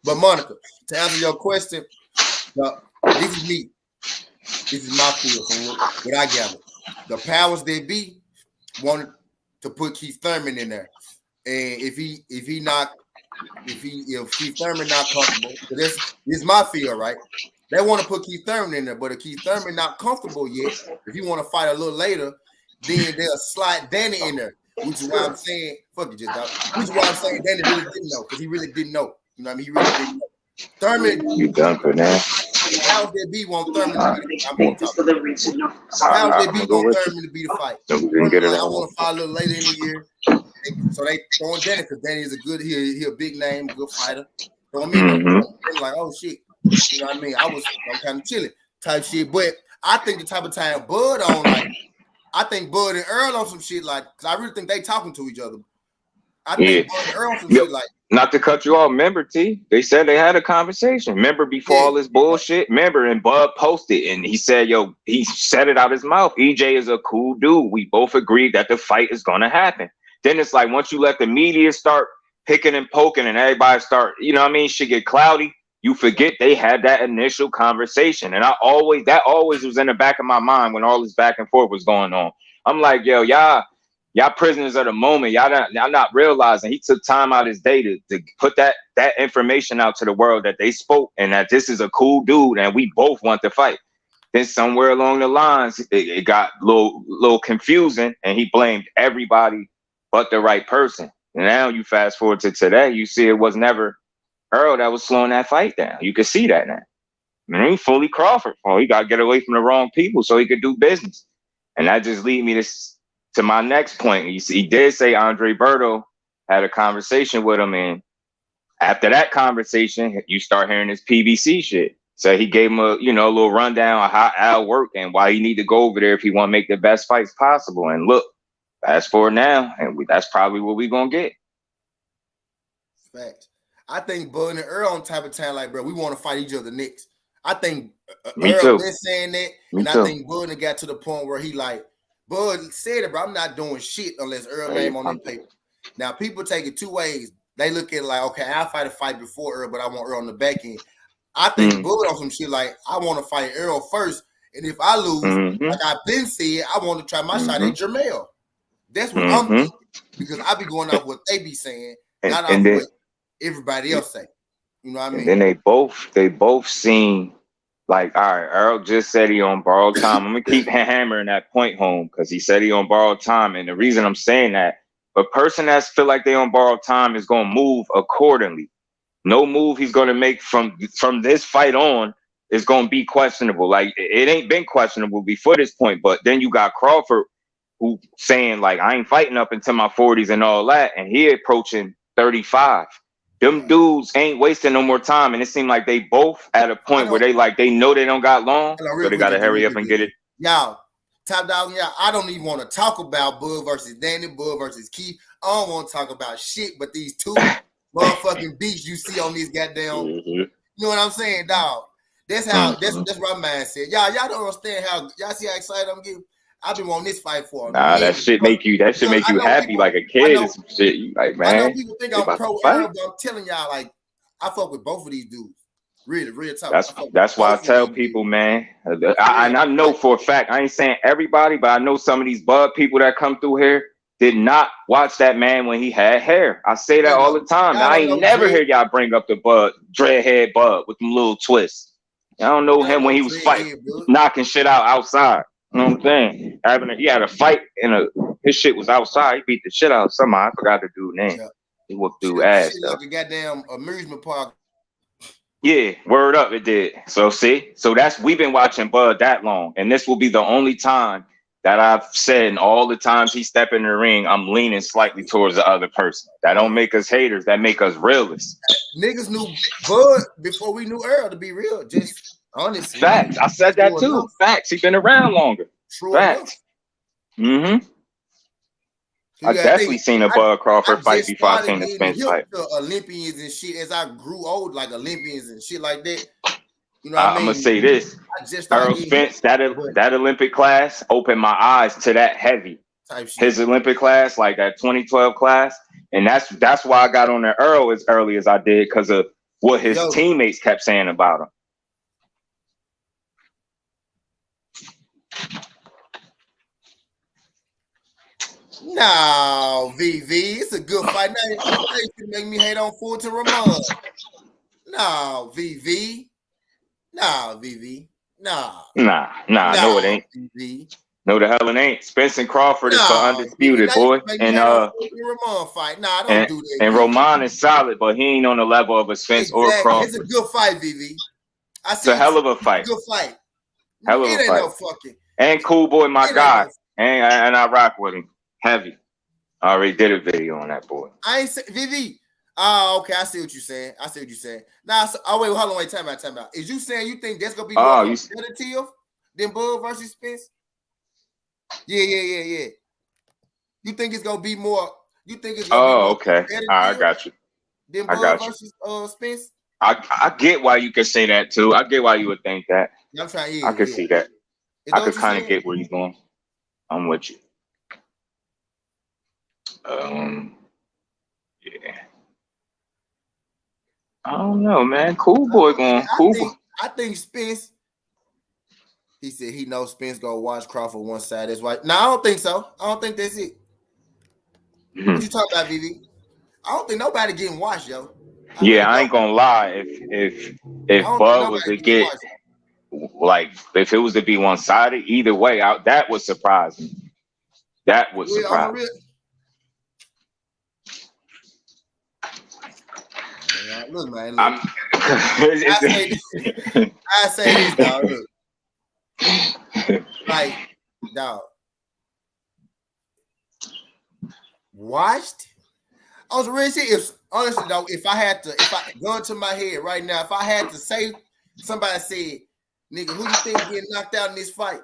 But Monica, to answer your question, this is me. This is my field from what I gather. The powers that be wanted to put Keith Thurman in there. And if Keith Thurman not comfortable, this is my feel, right? They want to put Keith Thurman in there, but if Keith Thurman not comfortable yet, if he want to fight a little later, then they'll slide Danny in there. Which is why I'm saying, fuck it, just dog. Which is why I'm saying Danny really didn't know, because he really didn't know. You know what I mean? He really didn't know. Thurman, you done for now. How's that be want Thurman to be the fight? How's that be want Thurman to be the fight? I want to fight a little later in the year. So they throwing Danny because Danny is he a big name, good fighter. Throwing me like, oh shit. You know what I mean? I'm kind of chilling type shit. But I think the type of time Bud on, like, I think Bud and Earl on some shit like, because I really think they talking to each other. I think Bud and Earl on some shit like. Not to cut you off, remember, T? They said they had a conversation. Remember before all this bullshit? Remember, and Bud posted, and he said, he said it out his mouth. EJ is a cool dude. We both agreed that the fight is going to happen. Then it's like, once you let the media start picking and poking and everybody start, you know what I mean, shit get cloudy, you forget they had that initial conversation. And that always was in the back of my mind when all this back and forth was going on. I'm like, y'all prisoners of the moment. Y'all not realizing he took time out his day to put that information out to the world that they spoke and that this is a cool dude and we both want to fight. Then somewhere along the lines, it got a little confusing and he blamed everybody but the right person. And now you fast forward to today, you see it was never Errol that was slowing that fight down. You can see that now. I mean, fully Crawford. Oh, he got to get away from the wrong people so he could do business. And that just lead me to my next point. He did say Andre Berto had a conversation with him, and after that conversation, you start hearing this PBC shit. So he gave him a little rundown on how Al worked and why he need to go over there if he want to make the best fights possible. And look, fast forward now, and that's probably what we gonna get. Fact. I think Bud and Earl on type of time like, bro, we want to fight each other next. I think Me Earl too. been saying that, Me and too. I think Bud got to the point where he like, Bud said it, bro. I'm not doing shit unless Earl name on that paper. Now people take it two ways. They look at it like, okay, I'll fight a fight before Earl, but I want Earl on the back end. I think Bud on some shit like, I want to fight Errol first, and if I lose, like I've been said, I want to try my shot at Jermell. That's what I'm thinking, because I be going off what they be saying, not off what everybody else say. You know what I mean? And then they both seem like, all right, Errol just said he on borrowed time. I'm gonna keep hammering that point home because he said he on borrowed time, and the reason I'm saying that, a person that feel like they on borrowed time is gonna move accordingly. No move he's going to make from this fight on is going to be questionable. Like, it ain't been questionable before this point, but then you got Crawford who saying, like, I ain't fighting up into my 40s and all that, and he approaching 35. Them dudes ain't wasting no more time, and it seemed like they both at a point where they know they don't got long, so they got to hurry up and get it. Y'all, top dog, y'all, I don't even want to talk about Bud versus Danny, Bud versus Keith. I don't want to talk about shit, but these two motherfucking beats you see on these goddamn, you know what I'm saying, dog? That's how that's what my mindset. Y'all don't understand how y'all see how excited I'm getting. I've been wanting this fight for a minute. That shit make you happy people, like a kid and some shit. You like, man. I know people think I'm pro Errol, but I'm telling y'all, like, I fuck with both of these dudes. Really, real talk. That's why I tell people, man. I know for a fact, I ain't saying everybody, but I know some of these Bud people that come through here did not watch that man when he had hair. I say that all the time. I ain't never hear y'all bring up the Bud, dreadhead Bud with them little twists. I don't know him when he was fighting, knocking shit out outside. You know what I'm saying? He had a fight his shit was outside. He beat the shit out of somebody. I forgot the dude's name. Yeah. He whooped dude's ass. Shit like a goddamn amusement park. Yeah, word up, it did. So we've been watching Bud that long, and this will be the only time that I've said in all the times he stepped in the ring, I'm leaning slightly towards the other person. That don't make us haters. That make us realists. Niggas knew Bud before we knew Errol, to be real. Just honestly. Facts. I said that too. Enough. Facts. He's been around longer. True Facts. Enough. I definitely seen a Bud Crawford fight before I seen the Spence fight. Olympians and shit as I grew old, like Olympians and shit like that. You know what I mean? I'm gonna say this. Errol Spence, that Olympic class opened my eyes to that heavy. His Olympic class, like that 2012 class. And that's why I got on there Errol as early as I did, because of what his teammates kept saying about him. No, VV, it's a good fight. Now you can make me hate on Fulton Ramon. No, VV. Nah, VV. Nah. No, it ain't. VV. No, the hell it ain't. Spence and Crawford is for undisputed, boy. And Ramon fight. Nah, don't do that. And Roman is solid, but he ain't on the level of a Spence or Crawford. It's a good fight, VV. It's a hell of a fight. Good fight. Hell of a fight. No fucking. And Cool Boy, my guy. And I rock with him. Heavy. I already did a video on that boy. I ain't say VV. Oh, okay. I see what you're saying. Nah, wait, time out. Is you saying you think that's gonna be more competitive than Bud versus Spence? Yeah. You think it's gonna be more? You think it's gonna be more okay. I got you. Than Bud versus Spence? I get why you could say that too. I get why you would think that. I'm trying. I could see that. I could kind of get where you're going. I'm with you. Yeah. I don't know, man. Cool Boy going. I think Spence. He said he knows Spence gonna watch Crawford one side. That's why. No, I don't think so. I don't think that's it. What you talking about, VV? I don't think nobody getting watched, yo. I ain't gonna lie. If Bud was to get like, if it was to be one sided, either way, that would surprise me. That would surprise me. Look, man. I say this, dog. Look. Like, dog. Watched? I was really serious. Honestly, though, if I gun to my head right now, if I had to say, somebody said, nigga, who you think getting knocked out in this fight?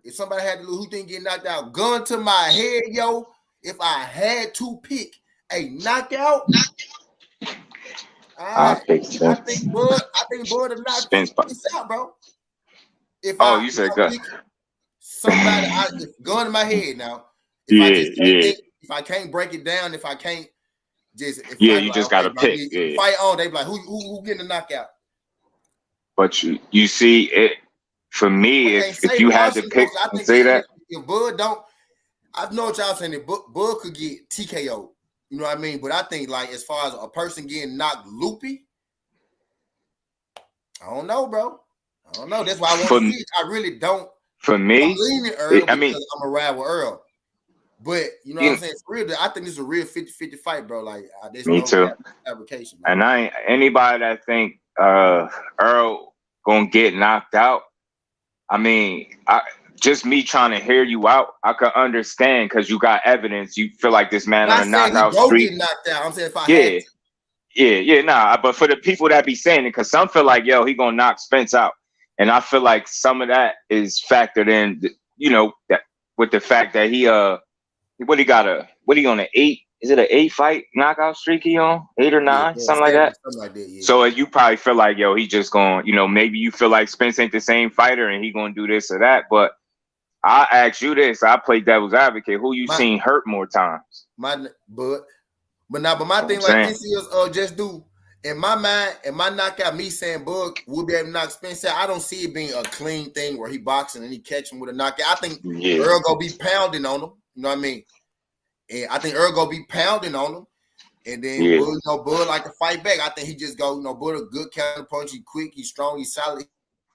If somebody had to lose, who think getting knocked out? Gun to my head, yo. if I had to pick a knockout, I I think think Bud will knock Spence. Spence out, bro. If You said I go. pick somebody, if gun in my head now, Yeah. if I can't break it down, if I can't just You just gotta pick. Yeah. Fight on, they be like, who getting the knockout? But you see it for me, if you had to pick and say that, if Bud don't, I know what y'all saying. That Bud could get TKO, you know what I mean. But I think like as far as a person getting knocked loopy, I don't know, bro. I don't know. That's why I want to see it. I really don't. For me, I'm leaning Earl because I'm a ride with Earl. But you know what I'm saying? It's real. I think this is a real 50-50 fight, bro. Like there's me no too. fabrication. Man. And I ain't anybody that think Earl gonna get knocked out. I mean, just me trying to hear you out, I could understand because you got evidence. You feel like this man on a knockout streak. Get knocked out. I'm saying if I had to. Nah. But for the people that be saying it, because some feel like, yo, he gonna knock Spence out, and I feel like some of that is factored in. You know, that with the fact that he what he on an 8? Is it an 8 fight knockout streak he on? 8 or 9, something like that. Yeah. So you probably feel like, yo, he just going, maybe you feel like Spence ain't the same fighter and he gonna do this or that. But I ask you this, I play devil's advocate. Who you seen hurt more times? But my thing like this is just do in my mind, and my knockout, me saying Bud will be able to knock Spence out. I don't see it being a clean thing where he boxing and he catch him with a knockout. I think Earl gonna be pounding on him. You know what I mean? And I think Errol gonna be pounding on him, and then Bud like to fight back. I think he just go, Bud a good counter punch. He quick, he's strong, he's solid.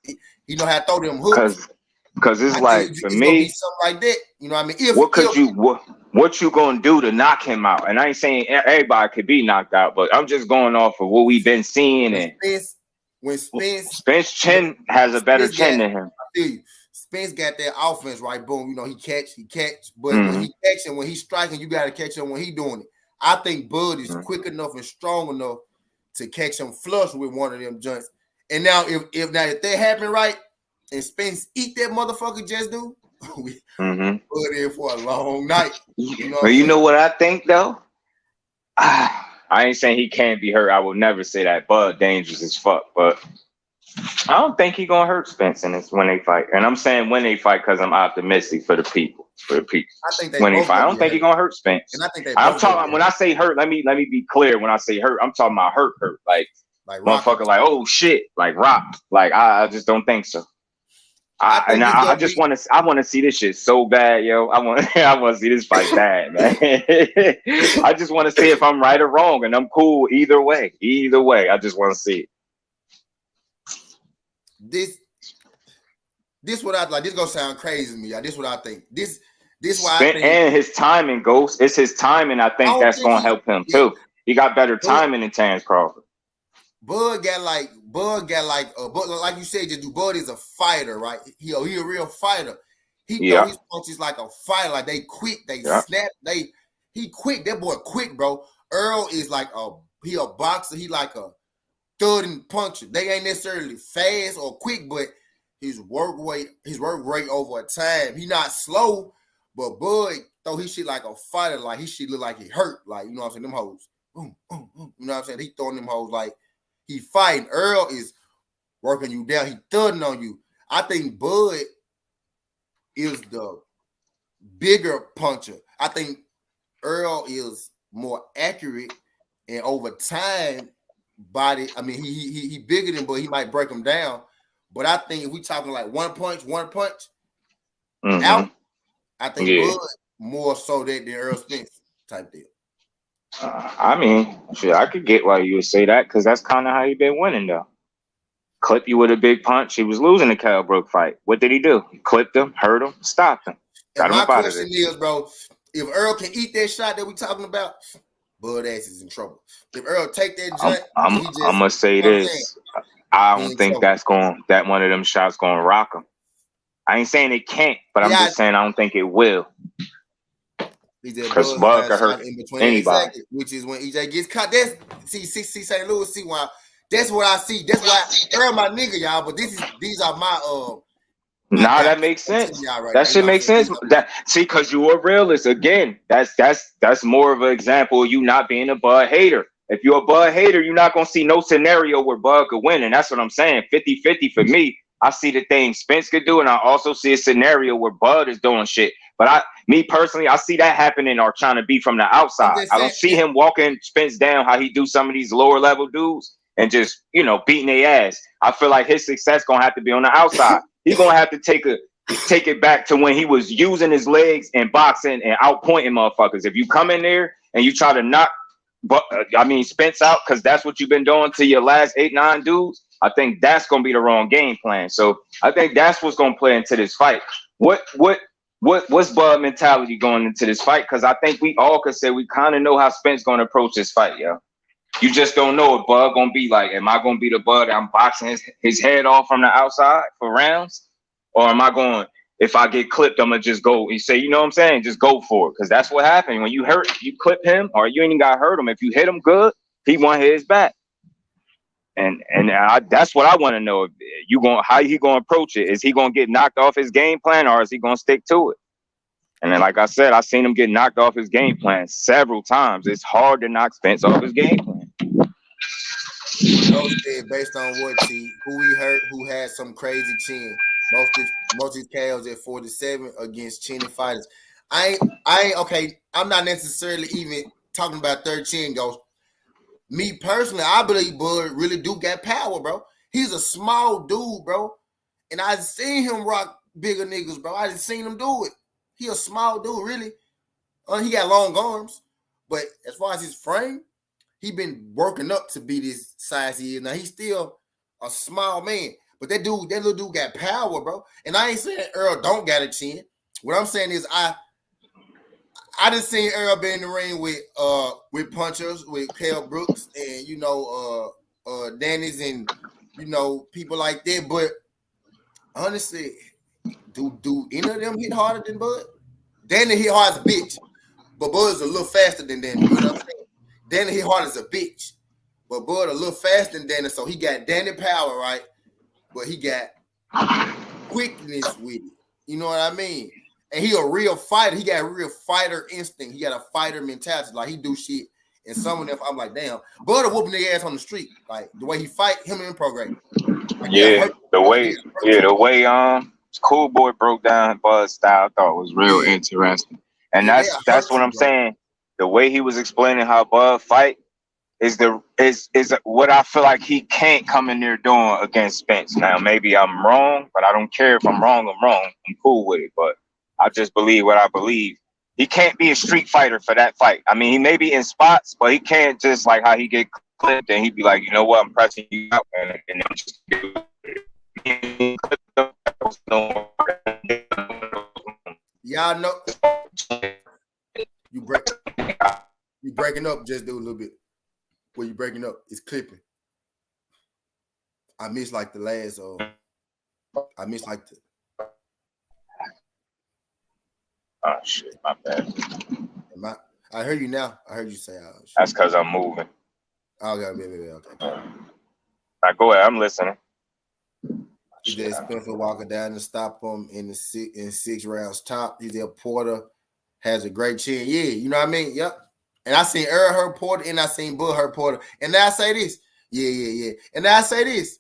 He know how to throw them hooks. Because it's like for me, gonna be something like that. You know what I mean? What you gonna do to knock him out? And I ain't saying everybody could be knocked out, but I'm just going off of what we've been seeing. When Spence chin has a better chin than him. I feel you. Spence got that offense, right? Boom, he catch. But when he catching, when he's striking, you got to catch him when he doing it. I think Bud is quick enough and strong enough to catch him flush with one of them joints. And now, if that happen right, and Spence eat that motherfucker, just do, we put in for a long night. You know what I think though? I ain't saying he can't be hurt. I will never say that. Bud dangerous as fuck, but I don't think he's gonna hurt Spence in this when they fight. And I'm saying when they fight because I'm optimistic for the people. I think when they fight, I don't think he's gonna hurt Spence. And I think I'm talking when I say hurt, let me be clear. When I say hurt, I'm talking about hurt. Like motherfucker, like oh shit, like rock. Like I just don't think so. I just want to. I want to see this shit so bad, yo. I want to see this fight bad, man. I just want to see if I'm right or wrong, and I'm cool either way. I just want to see it. This what I like. This gonna sound crazy to me. This what I think. This why I think. And his timing goes. It's his timing. I think that's gonna help him too. He got better timing than Terrence Crawford. Bud got like you said, just do. Bud is a fighter, right? He a real fighter. He throw his punches like a fighter. Like they quick, they snap. He quick. That boy quick, bro. Earl is like he a boxer. He like a thud and puncher. They ain't necessarily fast or quick, but his work rate over time. He not slow, but Bud throw his shit like a fighter. Like his shit look like he hurt. Like you know what I'm saying? Them hoes. You know what I'm saying? He throwing them hoes like he fighting. Earl is working you down. He thudding on you. I think Bud is the bigger puncher. I think Earl is more accurate and over time body. I mean, he bigger than, but he might break him down. But I think if we talking like one punch out, I think Bud more so than Earl Spence type deal. I mean, shit, I could get why you would say that because that's kind of how he been winning though. Clip you with a big punch. He was losing the Kell Brook fight. What did he do? He clipped him, hurt him, stopped him. Got him up out of there. My question is, bro, if Earl can eat that shot that we talking about, Bud ass is in trouble. If Earl take that joint, I'm gonna say this. I don't think that one of them shots gonna rock him. I ain't saying it can't, but I'm just saying I don't think it will. Because Bud can hurt anybody. Exactly, which is when EJ gets caught. That's see St. Louis. See why? That's what I see. That's why Earl my nigga, y'all. But these are my Nah, that makes sense. That shit makes sense. That see, cause you a realist. Again, that's more of an example of you not being a Bud hater. If you're a Bud hater, you're not gonna see no scenario where Bud could win. And that's what I'm saying. 50-50 for me. I see the thing Spence could do, and I also see a scenario where Bud is doing shit. But me personally, I see that happening or trying to be from the outside. I don't see him walking Spence down how he do some of these lower level dudes and just, beating their ass. I feel like his success gonna have to be on the outside. He's gonna have to take it back to when he was using his legs and boxing and outpointing motherfuckers. If you come in there and you try to knock, Spence out, because that's what you've been doing to your last 8-9 dudes, I think that's gonna be the wrong game plan. So I think that's what's gonna play into this fight. What's Bud mentality going into this fight? Because I think we all could say we kind of know how Spence gonna approach this fight, yo. You just don't know if Bud gonna be like, am I gonna be the Bud I'm boxing his head off from the outside for rounds? Or am I going, if I get clipped, I'm gonna just go and say, you know what I'm saying? Just go for it. Because that's what happened. When you clip him, or you ain't even got hurt him. If you hit him good, he won't hit his back. And that's what I want to know. How he gonna approach it? Is he gonna get knocked off his game plan, or is he gonna stick to it? And then, like I said, I seen him get knocked off his game plan several times. It's hard to knock Spence off his game plan. Based on who he hurt, who had some crazy chin. Most of his KOs at 47 against chinny fighters. I ain't okay. I'm not necessarily even talking about third chin goes. Me personally, I believe Bud really do got power, bro. He's a small dude, bro. And I seen him rock bigger niggas, bro. I just seen him do it. He a small dude, really. He got long arms. But as far as his frame, he been working up to be this size he is. Now, he's still a small man. But that little dude got power, bro. And I ain't saying Errol don't got a chin. What I'm saying is I just seen Errol be in the ring with punchers, with Kell Brooks and, Danny's and, people like that. But honestly, do any of them hit harder than Bud? Danny hit hard as a bitch. But Bud's a little faster than Danny. You know what I'm saying? Danny hit hard as a bitch. But Bud a little faster than Danny. So he got Danny power, right? But he got quickness with it. You know what I mean? And he a real fighter. He got a real fighter instinct. He got a fighter mentality. Like, he do shit. And some of them, I'm like, damn. Bud whooping their ass on the street. Like, the way he fight, him in program. Like, the way Cool Boy broke down Bud's style, I thought was real interesting. And that's what I'm saying. The way he was explaining how Bud fight is what I feel like he can't come in there doing against Spence. Now, maybe I'm wrong, but I don't care if I'm wrong. I'm cool with it. But I just believe what I believe. He can't be a street fighter for that fight. I mean, he may be in spots, but he can't just like how he get clipped and he'd be like, you know what, I'm pressing you out, and I'm just y'all know you breaking up. Just do a little bit. Where you breaking up, it's clipping. I missed like the last. I missed like the. Oh shit, my bad. I heard you now. I heard you say. That's because I'm moving. Okay. Now go ahead. I'm listening. He did Spencer Walker down and stop him in 6 rounds top. He did Porter has a great chin. Yeah, you know what I mean? Yep. And I seen Errol hurt Porter and I seen Bud hurt Porter. And now I say this. Yeah. And now I say this.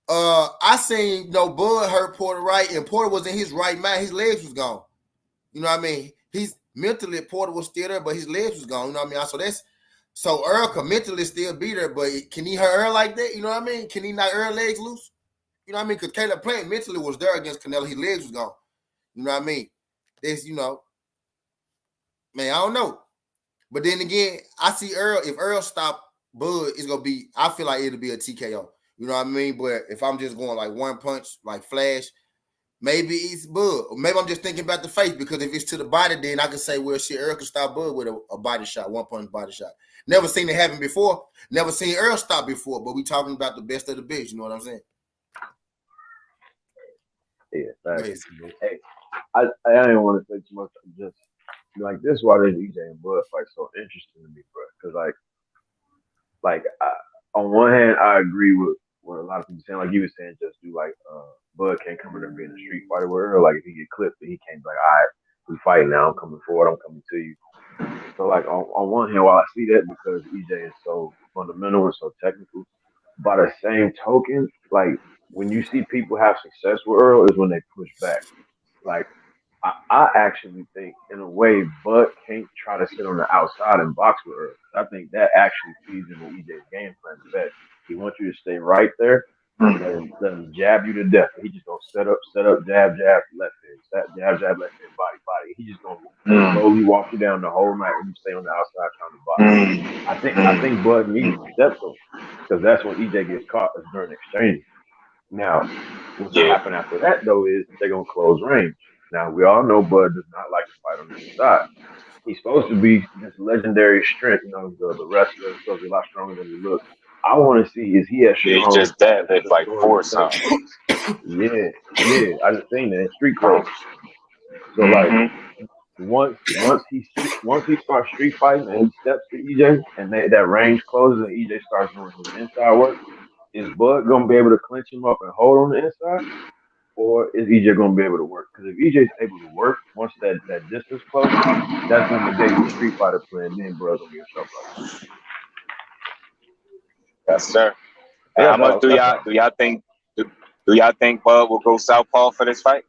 I seen Bud hurt Porter right, and Porter was in his right mind. His legs was gone. You know what I mean? He's mentally, Porter was still there, but his legs was gone. You know what I mean? So Errol can mentally still be there, but can he hurt Errol like that? You know what I mean? Can he knock Errol legs loose? You know what I mean? Because Caleb Plant mentally was there against Canelo. His legs was gone. You know what I mean? Man, I don't know. But then again, I see Errol. If Errol stop Bud, it's going to be, I feel like it'll be a TKO. You know what I mean? But if I'm just going like one punch, like Flash, maybe it's Bud. Or maybe I'm just thinking about the face, because if it's to the body, then I can say, well, shit, Errol can stop Bud with a body shot, one punch body shot. Never seen it happen before. Never seen Errol stop before, but we talking about the best of the best. You know what I'm saying? Yeah, hey, I didn't want to say too much. Just like this, why this EJ and Bud fight so interesting to me, bro? Because on one hand, I agree with what a lot of people saying. Like you were saying, just do like Bud can't come in there being a street fighter with Earl. Like if he get clipped, he can't be like, all right, we fighting now. I'm coming forward. I'm coming to you. So like on one hand, while I see that because EJ is so fundamental and so technical, by the same token, like when you see people have success with Earl is when they push back. Like I actually think in a way Bud can't try to sit on the outside and box with Earl. I think that actually feeds into EJ's game plan the best. He wants you to stay right there and let him jab you to death. He just gonna set up, jab, jab, left hand, jab, jab, left hand, body, body. He just gonna slowly walk you down the whole night when you stay on the outside trying to box. I think Bud needs to step though, because that's when EJ gets caught is during exchange. Now, what's gonna happen after that though is they're gonna close range. Now we all know Bud does not like to fight on the inside. He's supposed to be this legendary strength, the wrestler is supposed to be a lot stronger than he looks. I want to see is he as strong? He just deadlift like 4 something. Yeah. I just seen that in street clothes. So like once he starts street fighting and he steps to EJ and that range closes and EJ starts doing his inside work, is Bud gonna be able to clinch him up and hold on the inside? Or is EJ going to be able to work? Because if EJ is able to work, once that distance closes, that's going to negate the Street Fighter plan. Then Brod's going to get in trouble. Yes, sir. Yeah, how much do y'all think Bud will go southpaw for this fight?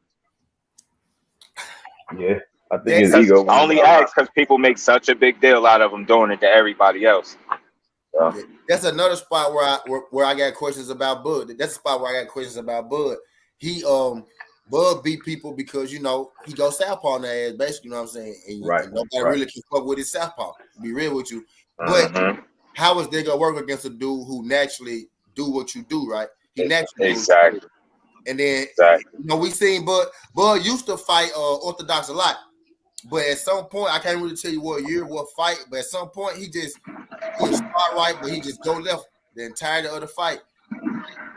Yeah, I think his ego. I only ask because people make such a big deal out of him doing it to everybody else. So. That's another spot where I got questions about Bud. That's a spot where I got questions about Bud. He Bud beat people because he goes southpaw on their ass, basically, you know what I'm saying? And nobody really can fuck with his southpaw, to be real with you. But how is they gonna work against a dude who naturally do what you do, right? He naturally exactly. And then we seen Bud used to fight Orthodox a lot. But at some point, I can't really tell you what year, what fight, but at some point he'll start right, but he just go left the entirety of the fight.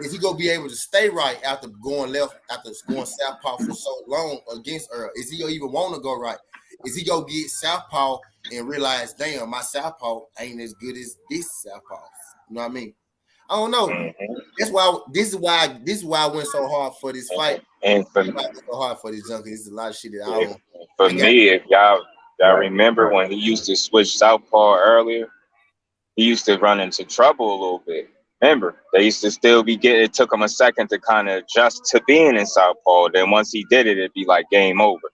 Is he gonna be able to stay right after going left, after going southpaw for so long against Earl? Is he gonna even want to go right? Is he gonna get southpaw and realize, damn, my southpaw ain't as good as this southpaw? You know what I mean? I don't know. That's why this is why I went so hard for this fight. And for me, so hard for this junkie. It's a lot of shit that I don't. For me, if y'all remember when he used to switch southpaw earlier, he used to run into trouble a little bit. Remember, they used to still be getting. It took him a second to kind of adjust to being in southpaw. Then once he did it, it'd be like game over.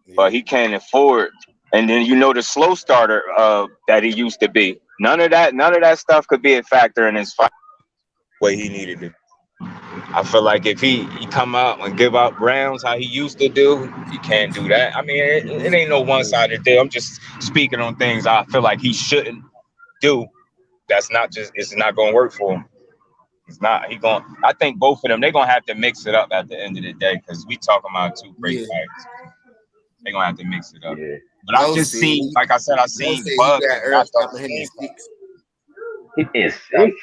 Yeah. But he can't afford. And then the slow starter that he used to be. None of that stuff could be a factor in his fight. Way he needed it. I feel like if he come out and give up rounds how he used to do, he can't do that. I mean, it ain't no one-sided deal. I'm just speaking on things I feel like he shouldn't do. It's not going to work for him. It's not. I think both of them, they're going to have to mix it up at the end of the day because we talking about two great fights. They're going to have to mix it up. Yeah. But I just seen, like I said, I seen Bud. He is 6.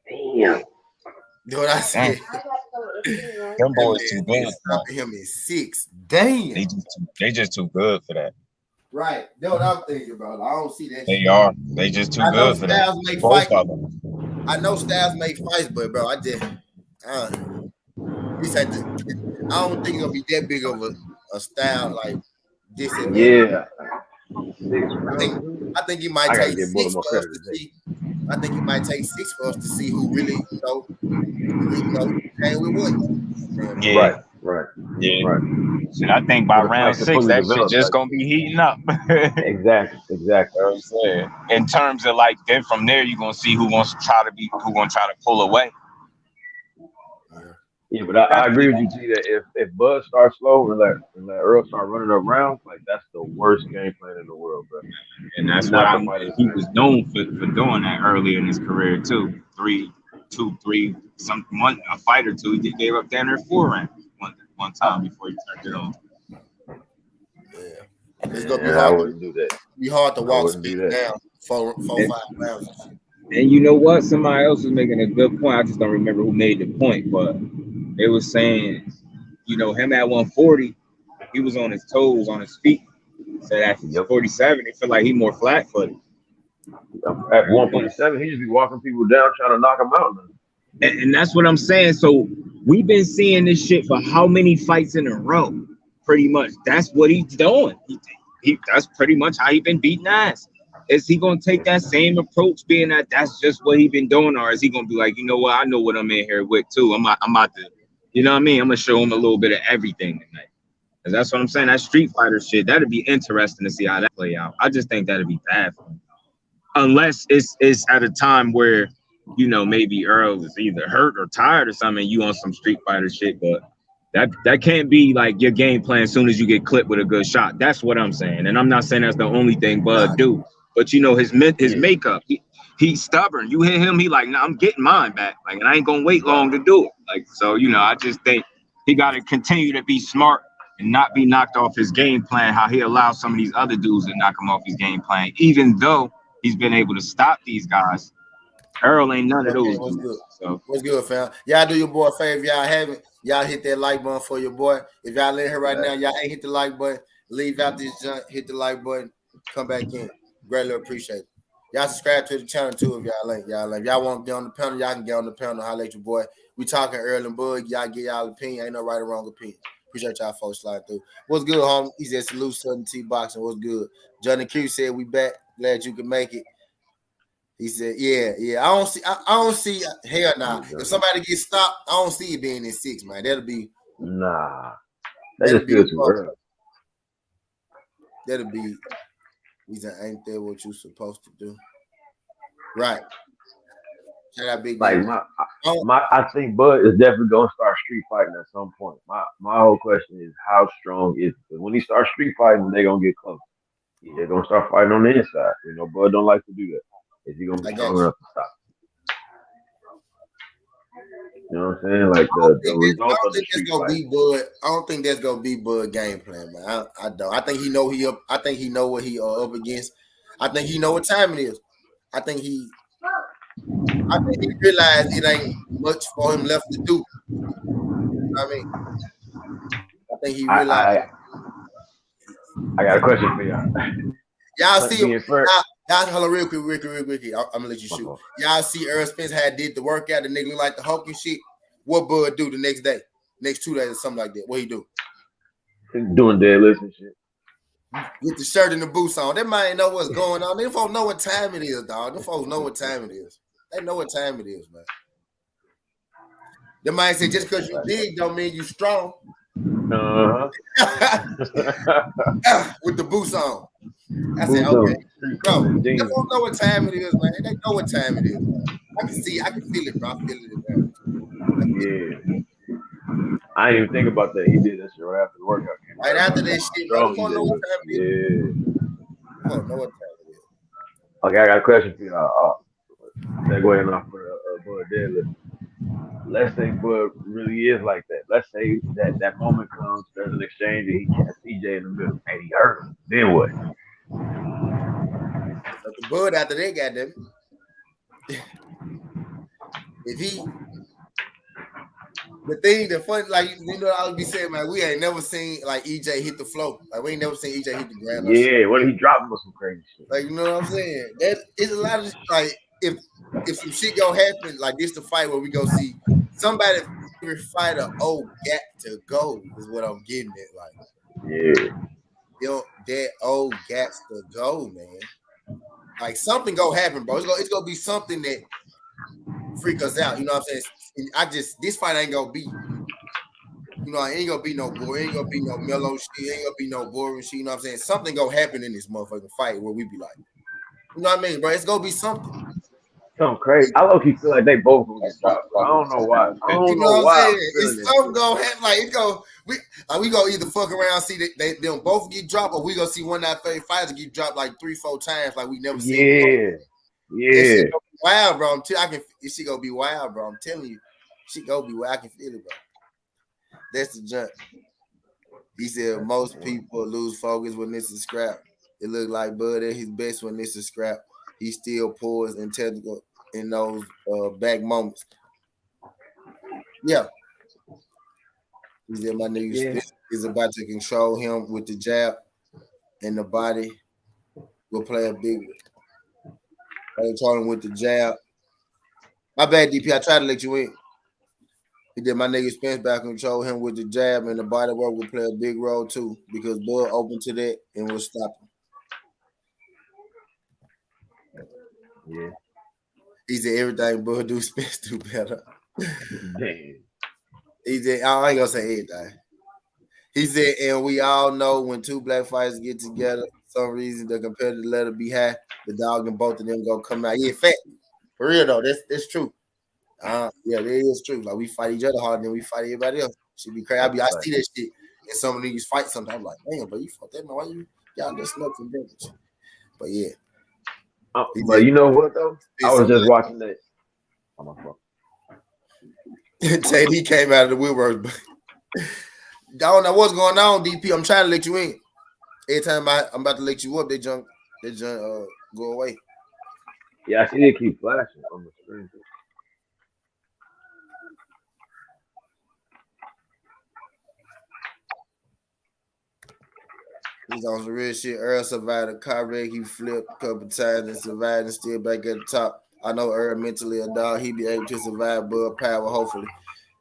Damn. You know what I said? Them boys too good. Him is 6. Damn. They just too good for that. Right. That's what I'm thinking about. I don't see that. They are. They just too good for that. I know Styles make fights, but bro, I don't think it'll be that big of a style like this. Yeah. I think it might take 6 for us to see. I think it might take 6 for us to see who really, came with what. Yeah. Right. Yeah. Right. And I think by round 6, that shit just gonna be heating up. Exactly. You know what I'm saying? In terms of then from there, you're gonna see who gonna try to pull away. Yeah, but I agree with you, G, that if Bud starts slow and let Earl start running up rounds, that's the worst game plan in the world, bro. And that's what he was known for doing that early in his career too. 3, 2, 3, a fight or two, he gave up down there 4 rounds one time before he turned it on. Yeah, it's gonna be hard. I wouldn't do that. Be hard to walk speed down 4, 5 rounds. And you know what? Somebody else was making a good point. I just don't remember who made the point, but they were saying, him at 140, he was on his toes, on his feet. So at 47, he feel like he more flat-footed. At 147, he just be walking people down, trying to knock them out. And that's what I'm saying. So We've been seeing this shit for how many fights in a row? Pretty much. That's what he's doing. That's pretty much how he been beating ass. Is he gonna take that same approach, being that that's just what he been doing, or is he gonna be like, you know what, I know what I'm in here with too. I'm about to, you know what I mean? I'm gonna show him a little bit of everything tonight. Cause that's what I'm saying. That Street Fighter shit, that'd be interesting to see how that play out. I just think that'd be bad for him. Unless it's at a time where, you know, maybe Earl is either hurt or tired or something, you on some Street Fighter shit, but that can't be like your game plan as soon as you get clipped with a good shot. That's what I'm saying. And I'm not saying that's the only thing Bud do, but you know, his makeup, he's stubborn. You hit him, he like, nah, I'm getting mine back. Like, and I ain't gonna wait long to do it. Like, so, you know, I just think he gotta continue to be smart and not be knocked off his game plan, how he allows some of these other dudes to knock him off his game plan, even though he's been able to stop these guys. Errol ain't none of those what's dudes. good? So What's good, fam? Y'all do your boy a favor. If y'all haven't, y'all hit that like button for your boy. If y'all in here right now, y'all ain't hit the like button, leave out this junk, hit the like button, come back in. Greatly appreciate it. Y'all subscribe to the channel too if y'all like. If y'all want to get on the panel, y'all can get on the panel. Holla at your boy. We talking Errol and Bud. Y'all get y'all opinion. Ain't no right or wrong opinion. Appreciate y'all folks slide through. What's good, homie? He said salute Southern T Boxing. What's good? Johnny Q said we back. Glad you can make it. He said, yeah. I don't see hell nah. If somebody gets stopped, I don't see it being in 6, man. That'll be That just feels too early. That'll be. He said, ain't that what you supposed to do? Right. Shout out Big Like man. I think Bud is definitely gonna start street fighting at some point. My whole question is how strong is it? When he starts street fighting, they're gonna get close. They're gonna start fighting on the inside. You know, Bud don't like to do that. Is he gonna be strong enough to stop? You know what I'm saying? Like the result of the street fight. I don't think that's gonna be Bud game plan, man. I don't. I think he know I think he know what he up against. I think he know what time it is. I think he realized it ain't much for him left to do. You know what I mean, I think he realized. I got a question for y'all. Y'all see him. Y'all hold on real quick. I'm gonna let you shoot. Y'all see Errol Spence had did the workout. The nigga look like the Hulk and shit. What Bud do the next day, next 2 days or something like that? What he do? He's doing deadlifts and shit. With the shirt and the boots on. Them man know what's going on. Them folks know what time it is, dog. Them folks know what time it is. They know what time it is, man. Them man say just because you big don't mean you strong. With the boots on. I said, okay. Bro, they don't know what time it is, man. They know what time it is. I can feel it, bro. I feel it, man. Yeah. I didn't even think about that. He did that shit right after the workout. Right after that shit, bro. You don't know what time it is. Yeah. You don't know what time it is. Okay, I got a question for y'all. Segueing off for Bud deadlift. Let's say Bud really is like that. Let's say that moment comes, there's an exchange, and he catches EJ in the middle, and he hurt him. Then what? But the Bud after they got them. If he, the funny, like you know, I would be saying, man, we ain't never seen like EJ hit the floor. Like we ain't never seen EJ hit the ground. Yeah, what did he drop him with some crazy shit? Like you know what I'm saying? That is a lot of like if some shit gonna happen, like this the fight where we go see somebody fight a old gat to go is what I'm getting at. Like that old gats to go, man. Like something gonna happen, bro. It's gonna be something that freak us out. You know what I'm saying? This fight ain't gonna be. You know, it ain't gonna be no boring, ain't gonna be no mellow shit, ain't gonna be no boring shit. You know what I'm saying? Something gonna happen in this motherfucking fight where we be like, you know what I mean, bro? It's gonna be something. Something crazy. I low-key feel like they both gonna get dropped. I don't know why. I don't know why. It's something gonna happen. Like it go, we gonna either fuck around, see they don't both get dropped, or we gonna see one of our favorite fighters get dropped like 3-4 times, like we never seen. Yeah. Wow, bro. This shit gonna be wild, bro. I'm telling you, shit gonna be wild. I can feel it, bro. That's the jump. He said most people lose focus when this is scrap. It looked like Bud at his best when this is scrap. He still poised and technical in those back moments. Yeah. He said my nigga is about to control him with the jab, and the body will play a big one. I control him with the jab. My bad, DP. I tried to let you in. did my nigga Spence back control him with the jab, and the body work will play a big role too because Bud open to that and will stop him. Yeah. He said everything Bud do, Spence do better. Damn. He said, I ain't gonna say everything. He said, and we all know when two black fighters get together, for some reason the competitive level be high, the dog and both of them gonna come out. Yeah, fact. For real though, that's true. Yeah, that is true. Like we fight each other harder than we fight everybody else. Should be crazy. I see that shit in some of these fights sometimes. I'm like, damn, but you fought that man. Why y'all just smoke some damage? But yeah. But you know what though? I was just watching that. Oh my fuck. He came out of the woodwork. I don't know what's going on, DP. I'm trying to let you in. Every time I'm about to let you up, they jump go away. Yeah, I see it keep flashing on the screen. He's on some real shit. Errol survived a car wreck. He flipped a couple times and survived and still back at the top. I know Errol mentally a dog. He be able to survive Bud power, hopefully.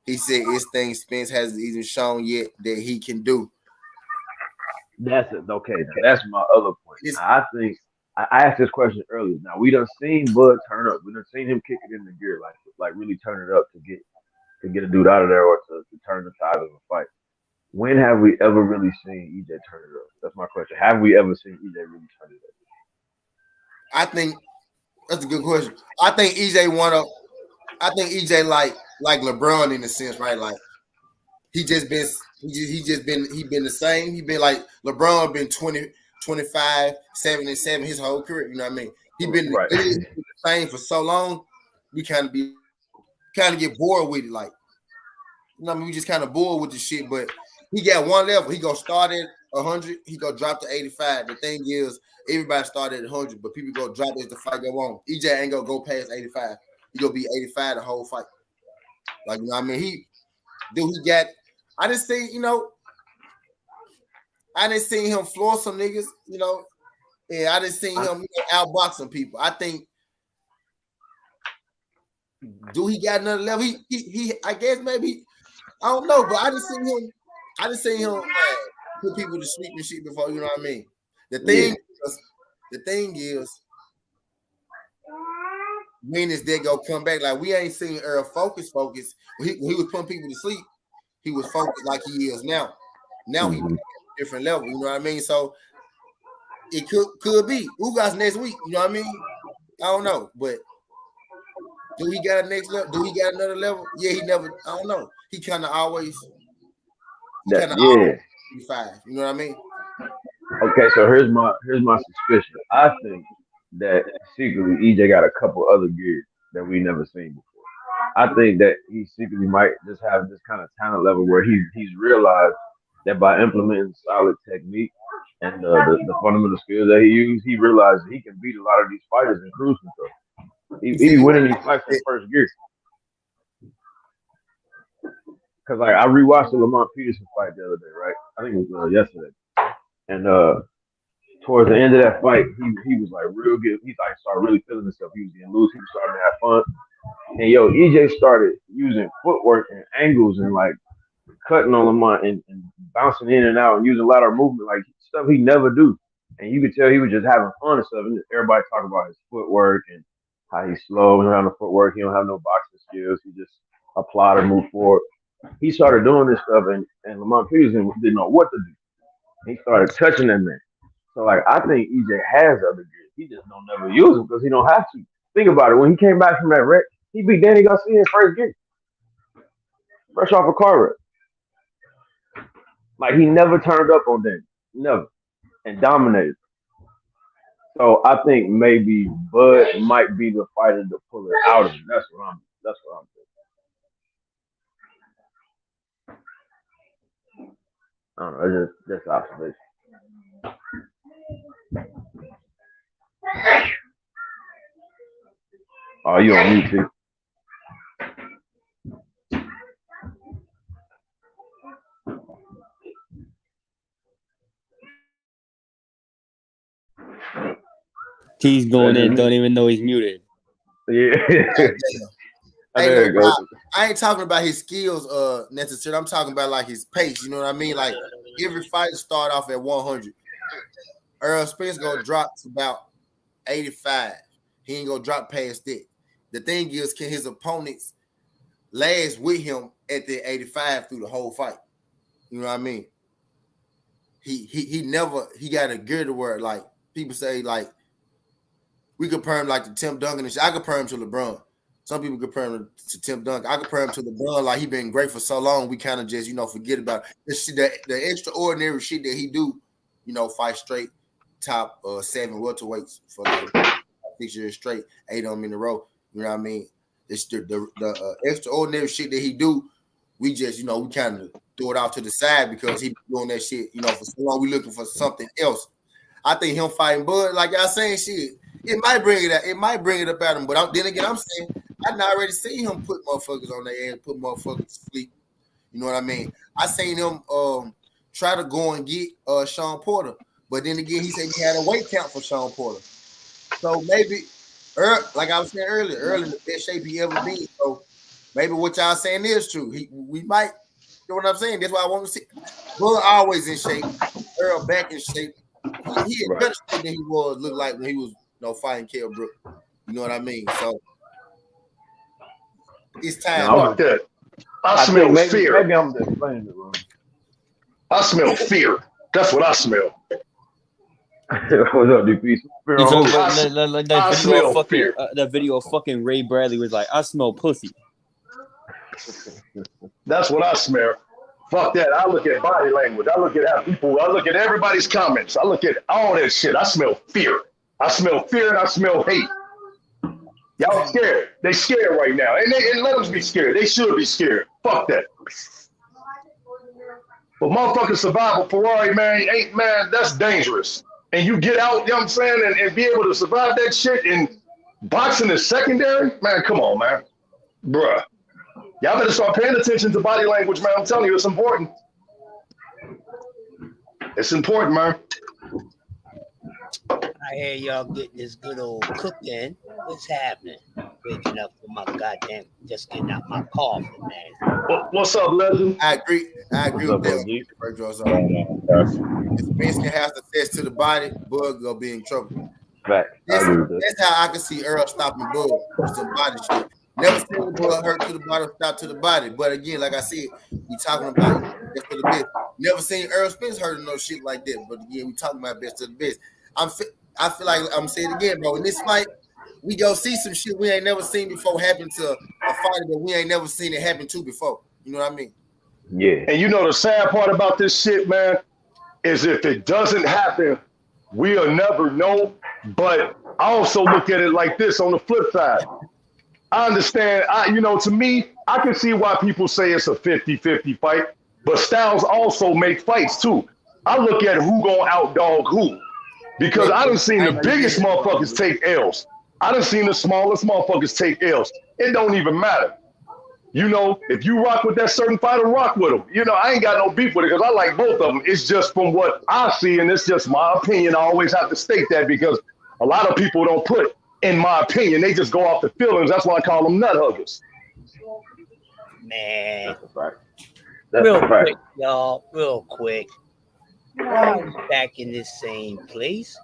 He said his thing Spence hasn't even shown yet that he can do. That's it. Okay, now that's my other point. I think I asked this question earlier. Now we done seen Bud turn up. We done seen him kick it in the gear, like really turn it up to get a dude out of there or to turn the tide of a fight. When have we ever really seen EJ turn it up? That's my question. Have we ever seen EJ really turn it up? I think that's a good question. I think EJ like LeBron in a sense, right? Like he been the same. He been like LeBron been 20, 25, 7-7 his whole career. You know what I mean? He been the same for so long. We kind of get bored with it. Like, you know what I mean? We just kind of bored with the shit. But he got one level. He gonna start at 100. He gonna drop to 85. The thing is, everybody started at 100, but people go drop as the fight go on. EJ ain't gonna go past 85. He gonna be 85 the whole fight. Like, you know what I mean? I just see, I didn't see him floor some niggas, and I didn't see him outbox some people. I think, do he got another level? He I guess maybe, I don't know, but I just seen him put people to sleep and shit before, you know what I mean? The thing is, when is that gonna come back? Like, we ain't seen Errol focus. When he was putting people to sleep, he was focused like he is now. Now he's at a different level, you know what I mean? So it could be Ugas next week, you know what I mean? I don't know, but do he got a next level? Do he got another level? Yeah, he never. I don't know. He kind of always. Always 5. You know what I mean? Okay, so here's my suspicion. I think that secretly EJ got a couple other gears that we never seen before. I think that he secretly might just have this kind of talent level where he's realized that by implementing solid technique and the fundamental skills that he used, he realized that he can beat a lot of these fighters in cruise control. He be winning these fights in first gear. Because like I rewatched the Lamont Peterson fight the other day, right? I think it was yesterday. And towards the end of that fight, he was like real good. He like started really feeling himself. He was getting loose. He was starting to have fun. And EJ started using footwork and angles and like cutting on Lamont and bouncing in and out and using a lot of movement, like stuff he never do. And you could tell he was just having fun and stuff. And everybody talk about his footwork and how he's slow and around the footwork. He don't have no boxing skills. He just apply to move forward. He started doing this stuff, and Lamont Peterson didn't know what to do. He started touching that man. So like I think EJ has other gears. He just don't never use them because he don't have to. Think about it. When he came back from that wreck, he beat Danny Garcia in first gear, fresh off a car wreck. Like he never turned up on Danny, never, and dominated. So I think maybe Bud might be the fighter to pull it out of him. That's what I'm thinking. I don't know. It's just observation. Oh, you on mute too? He's going in, don't even know he's muted. Yeah. Hey, there look, it goes. I ain't talking about his skills necessarily. I'm talking about like his pace. You know what I mean? Like every fight start off at 100. Errol Spence gonna drop to about 85. He ain't gonna drop past that. The thing is, can his opponents last with him at the 85 through the whole fight? You know what I mean? He never got a gear to where like people say like we compare him like to Tim Duncan and shit. I compare him to LeBron. Some people compare him to Tim Duncan. I compare him to LeBron like he been great for so long. We kind of just forget about it. The extraordinary shit that he do. Fight straight top 7 welterweights for like 6 years straight, 8 of them in a row. You know what I mean? It's the extraordinary shit that he do. We just we kind of throw it off to the side because he been doing that shit. For so long. We looking for something else. I think him fighting Bud, like y'all saying, shit, it might bring it up. It might bring it up at him. But then again, I'm saying I done already seen him put motherfuckers on their ass, put motherfuckers to sleep. You know what I mean? I seen him try to go and get Sean Porter, but then again, he said he had a weight count for Sean Porter. So maybe, like I was saying earlier, Errol in the best shape he ever been. So maybe what y'all saying is true. We might, you know what I'm saying? That's why I want to see. Bud always in shape. Errol back in shape. He in better shape than he looked like when he was fighting Kell Brook. You know what I mean? So it's time. Fuck that. I smell fear. Maybe I'm just explaining it wrong. I smell fear. That's what I smell. What's up, DP? That video of fucking Ray Bradley was like, I smell pussy. That's what I smell. Fuck that. I look at body language. I look at everybody's comments. I look at all that shit. I smell fear. I smell fear and I smell hate. Y'all scared. They scared right now. And let them be scared. They should be scared. Fuck that. But motherfucking survival Ferrari, man, that's dangerous. And you get out, you know what I'm saying, and be able to survive that shit, and boxing is secondary? Man, come on, man. Bruh. Y'all better start paying attention to body language, man. I'm telling you, it's important. It's important, man. I hear y'all getting this good old cooking. What's happening? Waking up for my goddamn, just getting out my coffee, man. What's up, legend? I agree with that. If Spence can have success to the body, Bud gonna be in trouble. Fact. That's how I can see Errol stopping Bud with some body shit. Never seen Bud hurt to the body, stop to the body. But again, like I said, we talking about best of the best. Never seen Errol Spence hurt no shit like that. But again, we talking about best of the best. I feel like I'm saying it again, bro. In this fight, we go see some shit we ain't never seen before happen to a fighter that we ain't never seen it happen to before. You know what I mean? Yeah. And you know the sad part about this shit, man, is if it doesn't happen, we'll never know. But I also look at it like this on the flip side. I understand, to me, I can see why people say it's a 50-50 fight, but styles also make fights too. I look at who gonna outdog who. Because I done seen the biggest motherfuckers take L's. I done seen the smallest motherfuckers take L's. It don't even matter. If you rock with that certain fighter, rock with them. I ain't got no beef with it because I like both of them. It's just from what I see, and it's just my opinion. I always have to state that because a lot of people don't put, in my opinion, they just go off the feelings. That's why I call them nut huggers. Man. That's a fact. Quick, y'all. Real quick. Why are we back in this same place?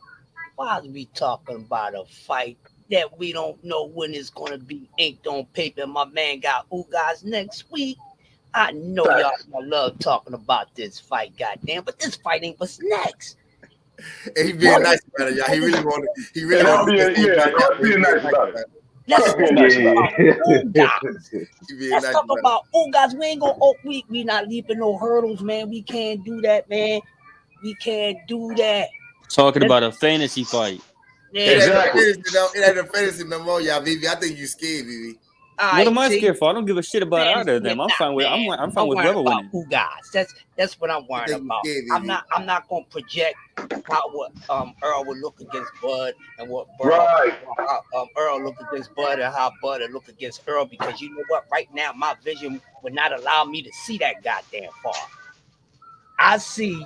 Why are we talking about a fight that we don't know when it's going to be inked on paper? My man got Ugas next week. I know y'all love talking about this fight, goddamn, but this fight ain't what's next. And he being nice about it, y'all. He really wanted. Being nice about it. Let's talk about Ugas. We ain't gonna. We not leaping no hurdles, man. We can't do that, man. We can't do that. Talking about a fantasy fight. Yeah, exactly. It ain't a fantasy no more, y'all, Vivi. I think you scared, Vivi. What am I scared for? I don't give a shit about either of them. I'm fine with whoever winning. Guys, that's what I'm worried about. I'm not gonna project what Errol would look against Bud and what Errol look against Bud and how Bud would look against Errol, because you know what? Right now, my vision would not allow me to see that goddamn far. I see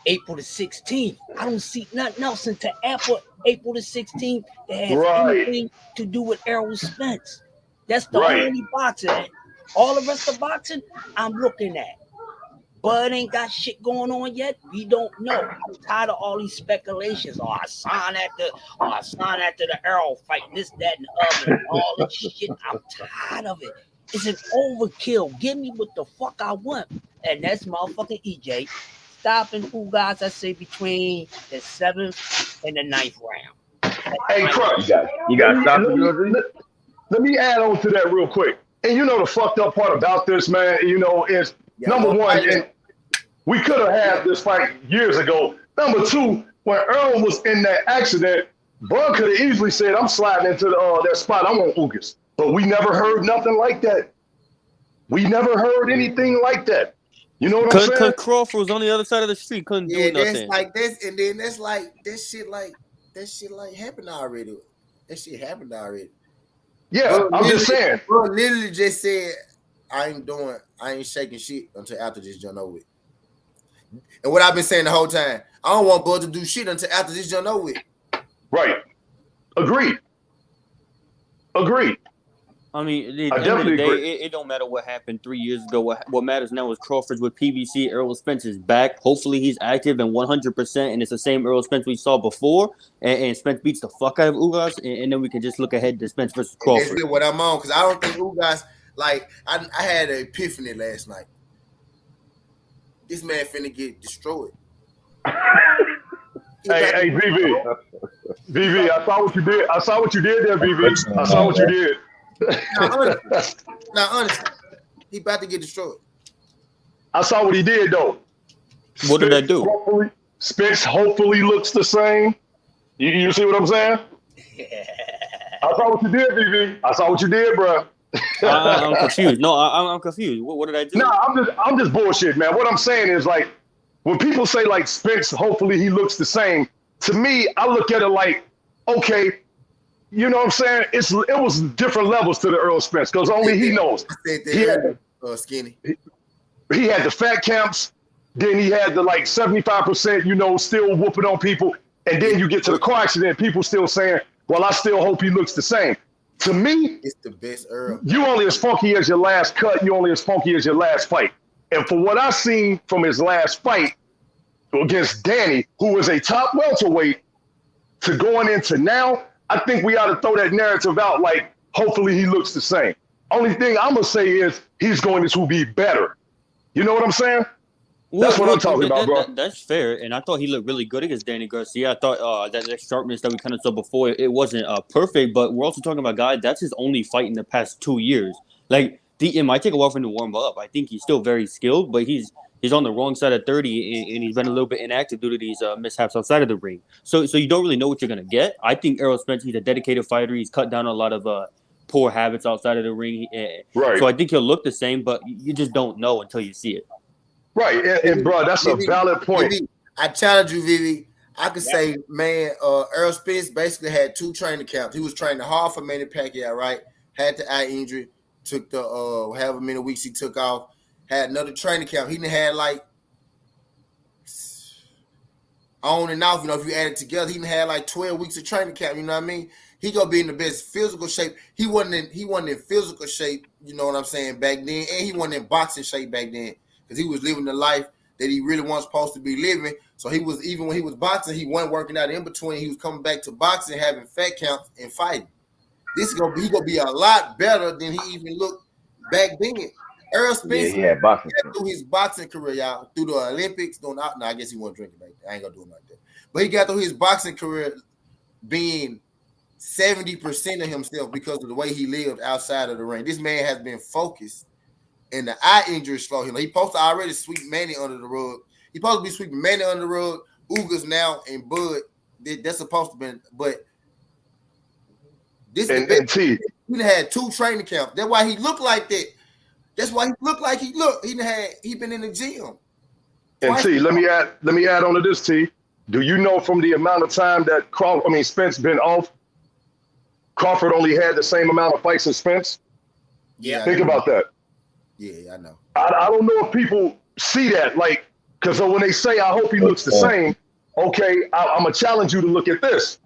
April the 16th. I don't see nothing else until April the 16th that has anything to do with Errol Spence. That's the only boxing. All the rest of boxing, I'm looking at. Bud ain't got shit going on yet. We don't know. I'm tired of all these speculations. Oh, I signed after the Errol fight, this, that, and the other, and all this shit. I'm tired of it. It's an overkill. Give me what the fuck I want. And that's motherfucking EJ. Stopping who guys I say between the 7th and the 9th round. Hey, Crutch. You got to stop it. Let me add on to that real quick. And you know the fucked up part about this, man, you know, is number one, and we could have had this fight years ago. Number two, when Errol was in that accident, Bud could have easily said, I'm sliding into that spot. I want Ugas. But we never heard nothing like that. We never heard anything like that. You know what I'm saying? Because Crawford was on the other side of the street, couldn't do nothing. That's like this, and then that's like that shit happened already. That shit happened already. Yeah, bro, I'm just saying. Bro literally just said, I ain't shaking shit until after this joint over with. And what I've been saying the whole time, I don't want Bud to do shit until after this joint over with. Right. Agreed. I mean, at the end of the day, it don't matter what happened 3 years ago. What matters now is Crawford's with PBC. Errol Spence is back. Hopefully, he's active and 100%, and it's the same Errol Spence we saw before. And Spence beats the fuck out of Ugas, and then we can just look ahead to Spence versus Crawford. That's what I'm on, because I don't think Ugas, like, I had an epiphany last night. This man finna get destroyed. Hey, VV, I saw what you did. I saw what you did there, VV. I saw what you did. Now, honestly, he about to get destroyed. I saw what he did, though. What did I do? Spence hopefully looks the same. You see what I'm saying? I saw what you did, VV. I saw what you did, bro. I'm confused. No, I'm confused. What did I do? No, I'm just bullshit, man. What I'm saying is, like, when people say, like, Spence, hopefully he looks the same, to me, I look at it like, okay, you know what I'm saying? It was different levels to the Errol Spence, because only he knows. He had, skinny. He had the fat camps, then he had the, like, 75%, you know, still whooping on people, and then you get to the car accident, people still saying, well, I still hope he looks the same. To me, it's the best Errol. You only as funky as your last cut. You only as funky as your last fight. And for what I've seen from his last fight against Danny, who was a top welterweight, to going into now, I think we ought to throw that narrative out like, hopefully he looks the same. Only thing I'm going to say is he's going to be better. You know what I'm saying? That's what I'm talking about, bro. That's fair. And I thought he looked really good against Danny Garcia. I thought that sharpness that we kind of saw before, it wasn't perfect, but we're also talking about a guy, that's his only fight in the past 2 years. Like, it might take a while for him to warm up. I think he's still very skilled, but he's on the wrong side of 30, and he's been a little bit inactive due to these mishaps outside of the ring. So you don't really know what you're going to get. I think Errol Spence, he's a dedicated fighter. He's cut down a lot of poor habits outside of the ring. Right. So I think he'll look the same, but you just don't know until you see it. Right, and bro, that's a valid point. Vivi, I challenge you, Vivi. I could say, man, Errol Spence basically had 2 training camps. He was training hard for Manny Pacquiao, right? Had the eye injury, took the however many weeks he took off, had another training camp. He didn't have like on and off, you know, if you add it together, he didn't have like 12 weeks of training camp, you know what I mean? He gonna be in the best physical shape. He wasn't in physical shape, you know what I'm saying, back then, and he wasn't in boxing shape back then. Because he was living the life that he really wasn't supposed to be living. So he was, even when he was boxing, he wasn't working out in between. He was coming back to boxing, having fat counts and fighting. He gonna be a lot better than he even looked back then. Errol Spence through his boxing career, y'all, through the Olympics. I guess he wasn't drinking back then. I ain't gonna do him like that. But he got through his boxing career being 70% of himself because of the way he lived outside of the ring. This man has been focused. And the eye injuries for him. He supposed to already sweep Manny under the rug. He supposed to be sweeping Manny under the rug, Ugas now, and Bud. That's supposed to be. But this he had 2 training camps. That's why he looked like that. That's why he looked like he looked. He been in the gym. And T, let me add on to this, T. Do you know from the amount of time that Spence been off, Crawford only had the same amount of fights as Spence? Yeah. Think about that. Yeah, I know. I don't know if people see that, like, because when they say, I hope he looks the same, okay, I'm going to challenge you to look at this.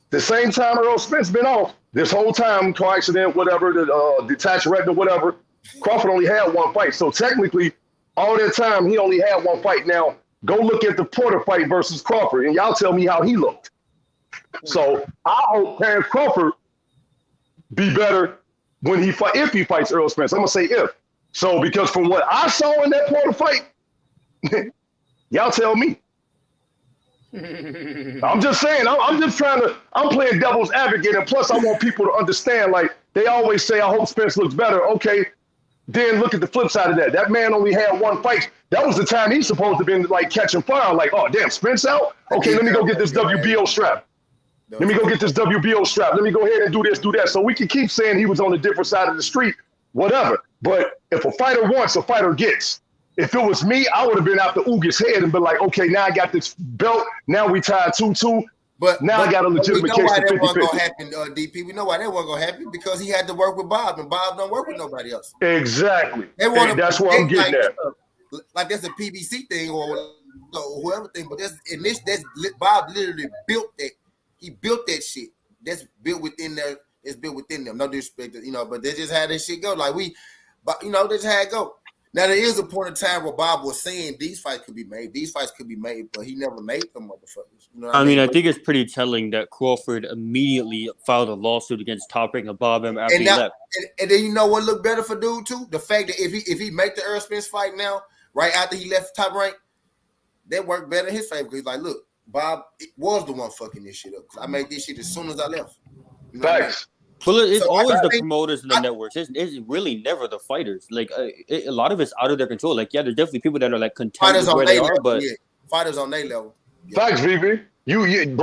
The same time Errol Spence been off, This whole time, car accident, whatever, the detached retina, whatever, Crawford only had one fight. So technically, all that time, he only had one fight. Now, go look at the Porter fight versus Crawford, and y'all tell me how he looked. So I hope Terrence Crawford be better when he fight, if he fights Errol Spence. I'm going to say if. So, because from what I saw in that Porter fight, y'all tell me. I'm just saying, I'm just trying to, I'm playing devil's advocate, and plus I want people to understand, like, they always say, I hope Spence looks better. Okay, then look at the flip side of that. That man only had one fight. That was the time he's supposed to have been, like, catching fire. Like, oh, damn, Spence out? Okay, let me go get this WBO strap. Let me go get this WBO strap. Let me go ahead and do this, do that. So we can keep saying he was on a different side of the street, whatever. But if a fighter wants, a fighter gets. If it was me, I would have been out the Ugas head and been like, okay, now I got this belt. Now we tied 2-2. But now I got a legitimate case of 50-50. We know why that wasn't going to happen, DP. We know why that wasn't going to happen, because he had to work with Bob, and Bob don't work with nobody else. Exactly. That's what I'm getting at. Like that's a PBC thing or whoever thing, but that's Bob literally built that. He built that shit. That's built within there. It's built within them. No disrespect, but they just had that shit go. Like that's how it go. Now there is a point in time where Bob was saying these fights could be made. These fights could be made, but he never made them motherfuckers. You know what I mean? I think it's pretty telling that Crawford immediately filed a lawsuit against Top Rank and Bob after he left. And then you know what looked better for dude too? The fact that if he make the Errol Spence fight now, right after he left Top Rank, that worked better in his favor, because he's like, look, Bob was the one fucking this shit up. I made this shit as soon as I left. You know Thanks. Well, it's always the promoters and the networks. It's really never the fighters. Like a lot of it's out of their control. Like, yeah, there's definitely people that are like content with where they are, but fighters on their level. Yeah. Thanks, VV. You hitting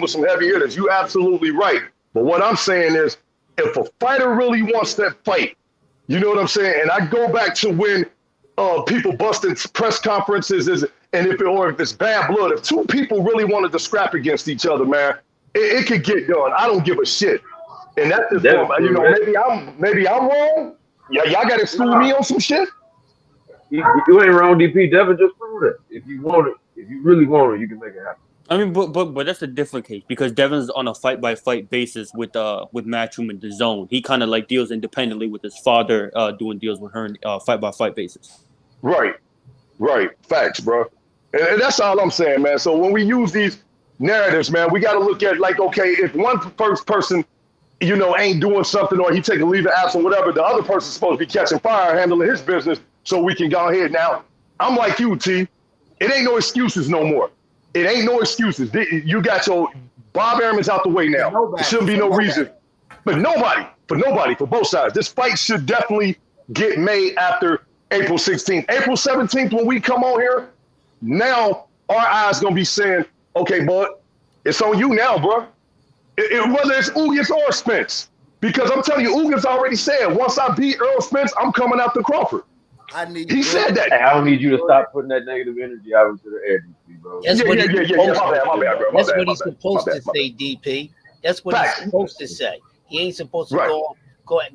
with some heavy hitters. You absolutely right. But what I'm saying is, if a fighter really wants that fight, you know what I'm saying? And I go back to when people busting press conferences, and if it's bad blood, if two people really wanted to scrap against each other, man, it could get done. I don't give a shit. And that's just maybe I'm wrong. Yeah, y'all got to school me on some shit. You ain't wrong, DP. Devin just proved it. If you want it, if you really want it, you can make it happen. I mean, but that's a different case, because Devin's on a fight by fight basis with Matchroom and DAZN. He kind of like deals independently with his father, doing deals with her fight by fight basis. Right. Facts, bro. And that's all I'm saying, man. So when we use these narratives, man, we got to look at, like, okay, if one first person, ain't doing something, or he take a leave of absence, whatever, the other person's supposed to be catching fire, handling his business, so we can go ahead. Now, I'm like you, T. It ain't no excuses no more. It ain't no excuses. You got your Bob Airman's out the way now. There shouldn't be no reason. But for both sides. This fight should definitely get made after April 16th. April 17th, when we come on here, now our eyes going to be saying, okay, bud, it's on you now, bro. Whether it's Ugas or Spence. Because I'm telling you, Ugas already said, once I beat Errol Spence, I'm coming after Crawford. He said that. I don't need you to stop putting that negative energy out into the air, DP, bro. That's what he's supposed to say, DP. That's what he's supposed to say. He ain't supposed to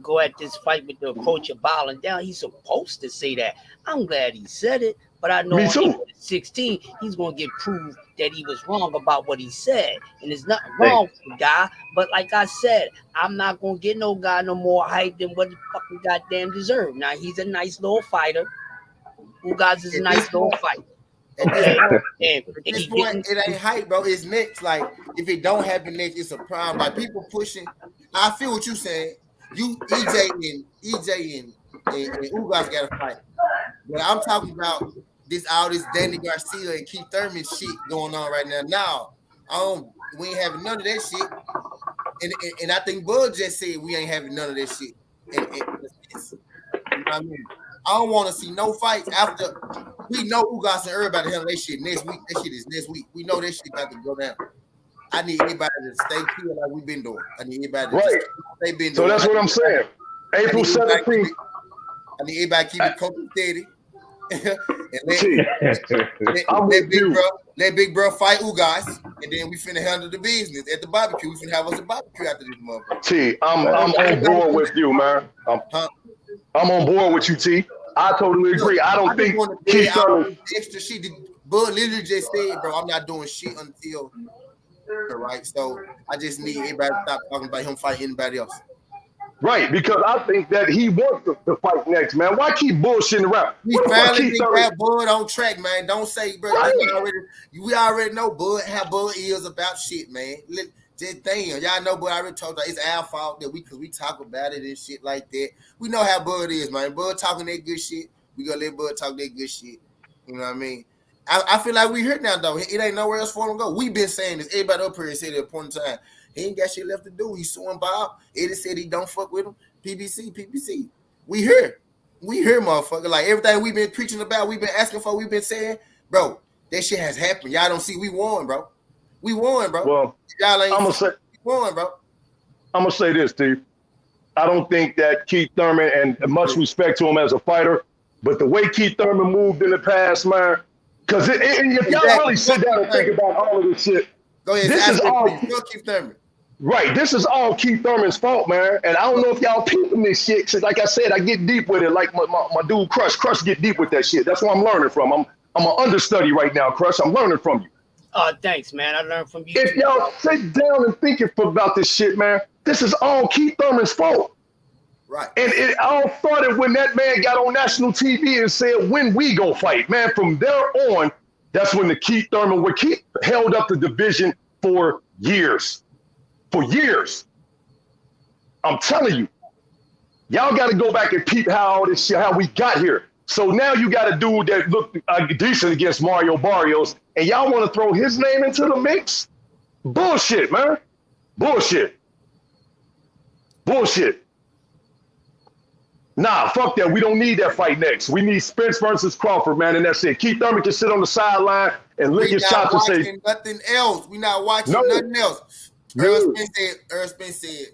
go at this fight with the approach of bowing down. He's supposed to say that. I'm glad he said it, but I know on 16 he's gonna get proved that he was wrong about what he said. And there's nothing wrong with the guy, but like I said, I'm not gonna get no guy no more hype than what he fucking goddamn deserve. Now he's a nice little fighter. Ugas is a nice little fighter. At this point, it ain't hype, bro. It's next. Like, if it don't happen next, it's a problem. Like, people pushing. I feel what you're saying. EJ and Ugas got to fight. But I'm talking about all this Danny Garcia and Keith Thurman shit going on right now. Now, we ain't having none of that shit. And I think Bud just said we ain't having none of that shit. You know what I mean? I don't want to see no fights after. We know Ugas and everybody handle that shit next week. That shit is next week. We know that shit about to go down. I need anybody to stay chill like we've been doing. I need anybody to stay been doing. So that's what I'm saying. April 17th. I need everybody keep it cold and steady. let big bro fight Ugas, and then we finna handle the business at the barbecue. We finna have us a barbecue after this motherfucker. T, I'm on board with you, man. I'm on board with you, T. I totally agree. I don't think Keith Thurman extra shit. Bud literally just said, bro, I'm not doing shit until right? So I just need everybody to stop talking about him fighting anybody else. Right, because I think that he wants to fight next, man. Why keep bullshitting around? We finally got Bud on track, man. Don't say, bro. Right. We already know Bud how Bud is about shit, man. Just damn, y'all know Bud already told us it's our fault that because we talk about it and shit like that. We know how Bud is, man. Bud talking that good shit. We gonna let Bud talk that good shit. You know what I mean? I feel like we here now, though. It ain't nowhere else for him to go. We been saying this. Everybody up here said at a point in time. He ain't got shit left to do. He's suing Bob. Eddie said he don't fuck with him. PBC. We here, motherfucker. Like everything we've been preaching about, we've been asking for, we've been saying, bro, that shit has happened. Y'all don't see we won, bro. We won, bro. Well, y'all ain't we won, bro. I'm gonna say this, Steve. I don't think that Keith Thurman, and much respect to him as a fighter, but the way Keith Thurman moved in the past, man, because if y'all really sit down and think about all of this shit, go ahead. This is all Keith Thurman. Right, this is all Keith Thurman's fault, man. And I don't know if y'all peeping this shit. Cause like I said, I get deep with it. Like my dude Crush get deep with that shit. That's what I'm learning from. I'm an understudy right now, Crush. I'm learning from you. Thanks, man. I learned from you. If y'all sit down and think about this shit, man, this is all Keith Thurman's fault. Right. And it all started when that man got on national TV and said, "When we go fight," man. From there on, that's when the Keith Thurman, where Keith held up the division for years. For years. I'm telling you, y'all got to go back and peep how all this shit, how we got here. So now you got a dude that looked decent against Mario Barrios, and y'all want to throw his name into the mix? Bullshit, man. Bullshit. Nah, fuck that. We don't need that fight next. We need Spence versus Crawford, man, and that's it. Keith Thurman can sit on the sideline and lick his chops and say nothing else. We not watching nothing else. Errol Spence said,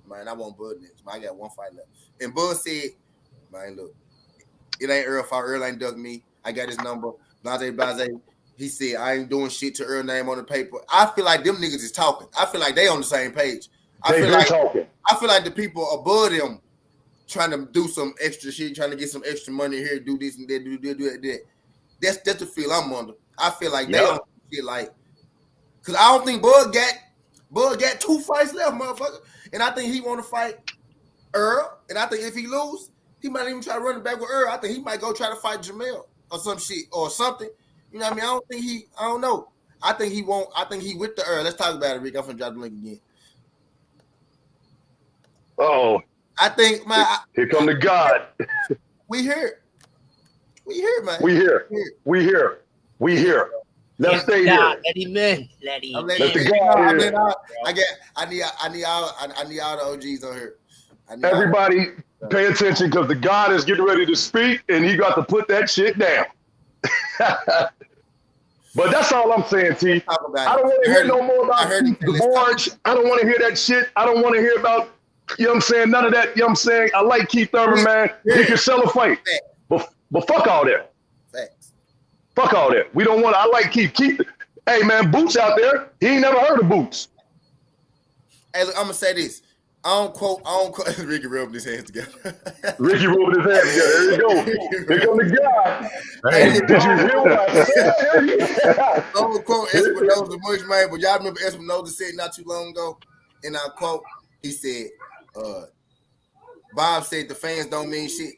man, I want Bud next. Man, I got one fight left. And Bud said, man, look, it ain't Errol fault. Errol ain't dug me. I got his number. Blase. He said, I ain't doing shit to Errol name on the paper. I feel like them niggas is talking. I feel like they on the same page. I feel like the people above them trying to do some extra shit, trying to get some extra money here, do this and that, do that. That's the feel I'm under. I feel like they don't feel like, because I don't think Bud got 2 fights left, motherfucker. And I think he want to fight Errol. And I think if he lose, he might even try to run it back with Errol. I think he might go try to fight Jamel or some shit or something. You know what I mean? I don't know. I think he with the Errol. Let's talk about it, Rick. I'm finna drop the link again. Oh. I think, man. Here come the God. We here, man. We here. Let's stay here. Let him in. Let the God in. I need all the OGs on here. Everybody pay attention because the God is getting ready to speak and he got to put that shit down. But that's all I'm saying, T. I don't want to hear no more about the boards. I don't want to hear that shit. I don't want to hear about, you know what I'm saying, none of that. You know what I'm saying? I like Keith Thurman, man. He can sell a fight. But fuck all that. Fuck all that. We don't want to. I like Keith. Hey, man, Boots out there. He ain't never heard of Boots. Hey, look, I'm going to say this. I don't quote. Ricky rubbed his hands together. Ricky rubbed his hands together. There you go. Here come the guy. Hey, did you hear what I said? I don't quote Espinoza much, man, but y'all remember Espinoza said not too long ago, and I quote, he said, Bob said the fans don't mean shit.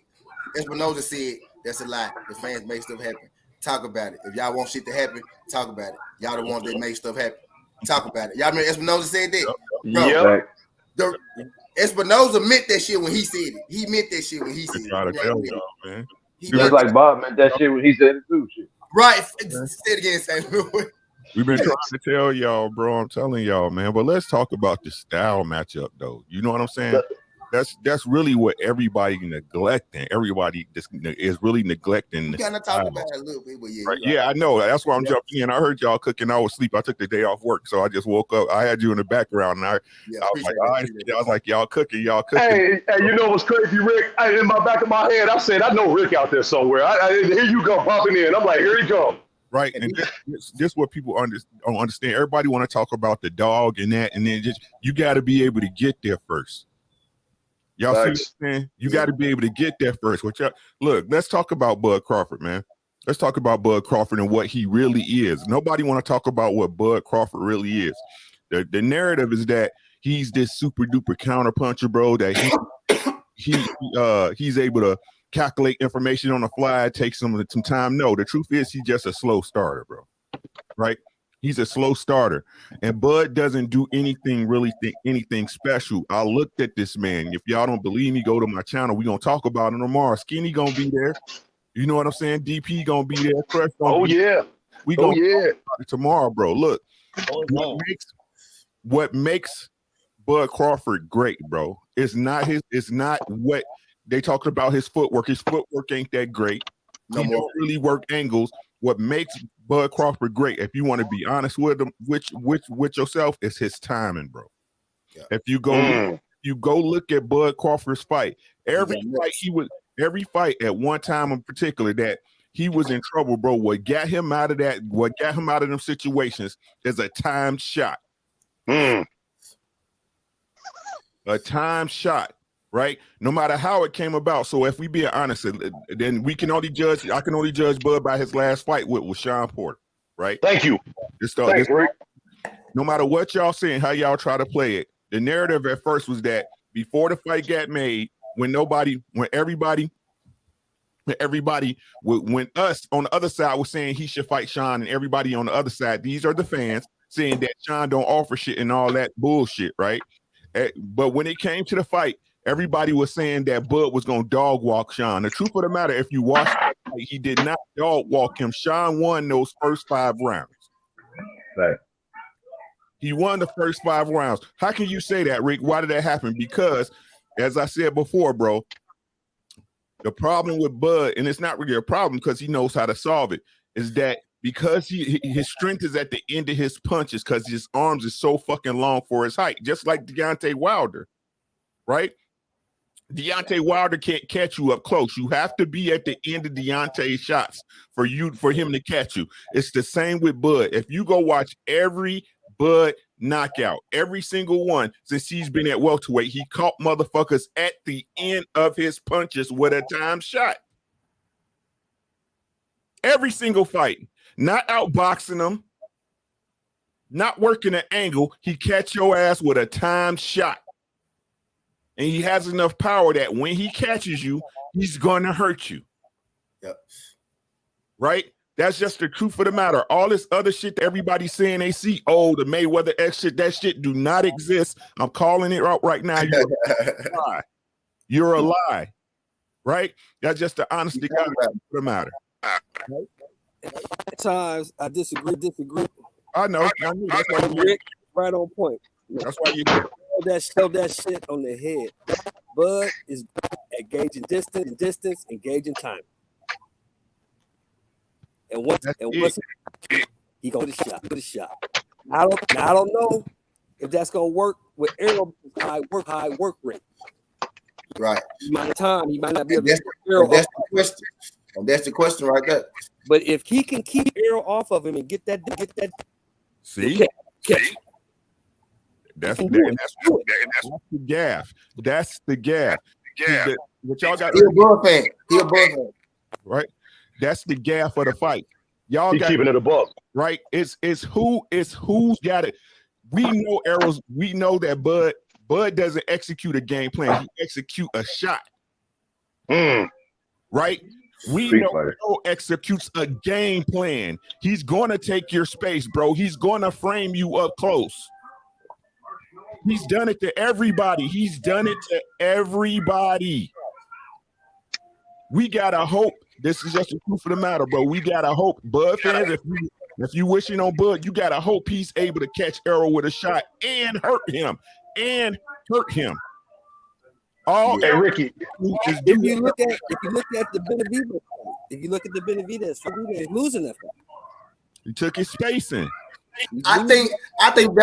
Espinoza said, that's a lie. The fans make stuff happen. Talk about it. If y'all want shit to happen, talk about it. Y'all the ones that make stuff happen. Talk about it. Y'all remember Espinoza said that? Yep. Espinoza meant that shit when he said it. He meant that shit when he said it. Man. Just like Bob meant that shit when he said it too. Shit. Right. Say it again, St. Louis. We've been trying to tell y'all, bro. I'm telling y'all, man. But let's talk about the style matchup, though. You know what I'm saying? That's really what everybody neglecting. Everybody is really neglecting. We kind of talk about it a little bit, but yeah. Right. Yeah, I know. That's why I'm jumping in. I heard y'all cooking. I was asleep. I took the day off work, so I just woke up. I had you in the background, and I was like, y'all cooking. Hey, you know what's crazy, Rick? In my back of my head, I said, I know Rick out there somewhere. Here you go popping in. I'm like, here you go. Right, and this what people don't understand. Everybody want to talk about the dog and that, and then just you got to be able to get there first. Y'all see what I'm saying? You got to be able to get there first. Look, let's talk about Bud Crawford, man. Let's talk about Bud Crawford and what he really is. Nobody want to talk about what Bud Crawford really is. The narrative is that he's this super duper counter puncher, bro. That he's able to calculate information on the fly. It takes some time. No, the truth is he's just a slow starter, bro. Right? He's a slow starter, and Bud doesn't do anything anything special. I looked at this man. If y'all don't believe me, go to my channel. We're gonna talk about him tomorrow. Skinny gonna be there. You know what I'm saying? DP gonna be there. Fresh gonna be there. We gonna talk about it tomorrow, bro. Look, what makes Bud Crawford great, bro? It's not what they talked about his footwork. His footwork ain't that great. He don't really work angles. What makes Bud Crawford great, if you want to be honest with him, with yourself, is his timing, bro. Yeah. If you go look at Bud Crawford's fight, every fight at one time in particular that he was in trouble, bro. What got him out of them situations is a timed shot. A timed shot. Right, no matter how it came about. So if we be honest, then I can only judge Bud by his last fight with Sean Porter. Right. Thank you. No matter what y'all saying, how y'all try to play it, the narrative at first was that before the fight got made, when us on the other side was saying he should fight Sean, and everybody on the other side, these are the fans saying that Sean don't offer shit and all that bullshit, right? But when it came to the fight, everybody was saying that Bud was going to dog walk Sean. The truth of the matter, if you watch that fight, he did not dog walk him. Sean won those first 5 rounds. Right. He won the first 5 rounds. How can you say that, Rick? Why did that happen? Because, as I said before, bro, the problem with Bud, and it's not really a problem because he knows how to solve it, is that because his strength is at the end of his punches because his arms is so fucking long for his height, just like Deontay Wilder, right? Deontay Wilder can't catch you up close. You have to be at the end of Deontay's shots for him to catch you. It's the same with Bud. If you go watch every Bud knockout, every single one since he's been at welterweight, he caught motherfuckers at the end of his punches with a time shot. Every single fight, not outboxing them, not working an angle, he catch your ass with a time shot. And he has enough power that when he catches you, he's going to hurt you. Yep. Right? That's just the truth of the matter. All this other shit that everybody's saying they see, the Mayweather X shit, that shit do not exist. I'm calling it out right now. You're a lie. You're a lie. Right? That's just the honesty of the matter. At times, I disagree. I know. That's why you're right on point. That's why you Show that shit on the head. Bud is engaging distance, engaging time. And once he go to the shot. I don't know if that's gonna work with Errol high work rate. Right. He might not be able to Errol. That's the question. And that's the question right there. But if he can keep Errol off of him and get that see. That's the gaff. That's the gaff. What y'all got? He a Bud fan. Right. That's the gaff of the fight. Y'all got keeping it a buck. Right. It's who's got it. We know Errol's. We know that Bud doesn't execute a game plan. He execute a shot. Right. We know Errol executes a game plan. He's going to take your space, bro. He's going to frame you up close. He's done it to everybody. We gotta hope. This is just the truth of the matter, bro. We gotta hope, Bud fans. If you wishing on Bud, you gotta hope he's able to catch Errol with a shot and hurt him. Hey, If Ricky. you look at the Benavidez, he's losing that fight. He took his space in. I think there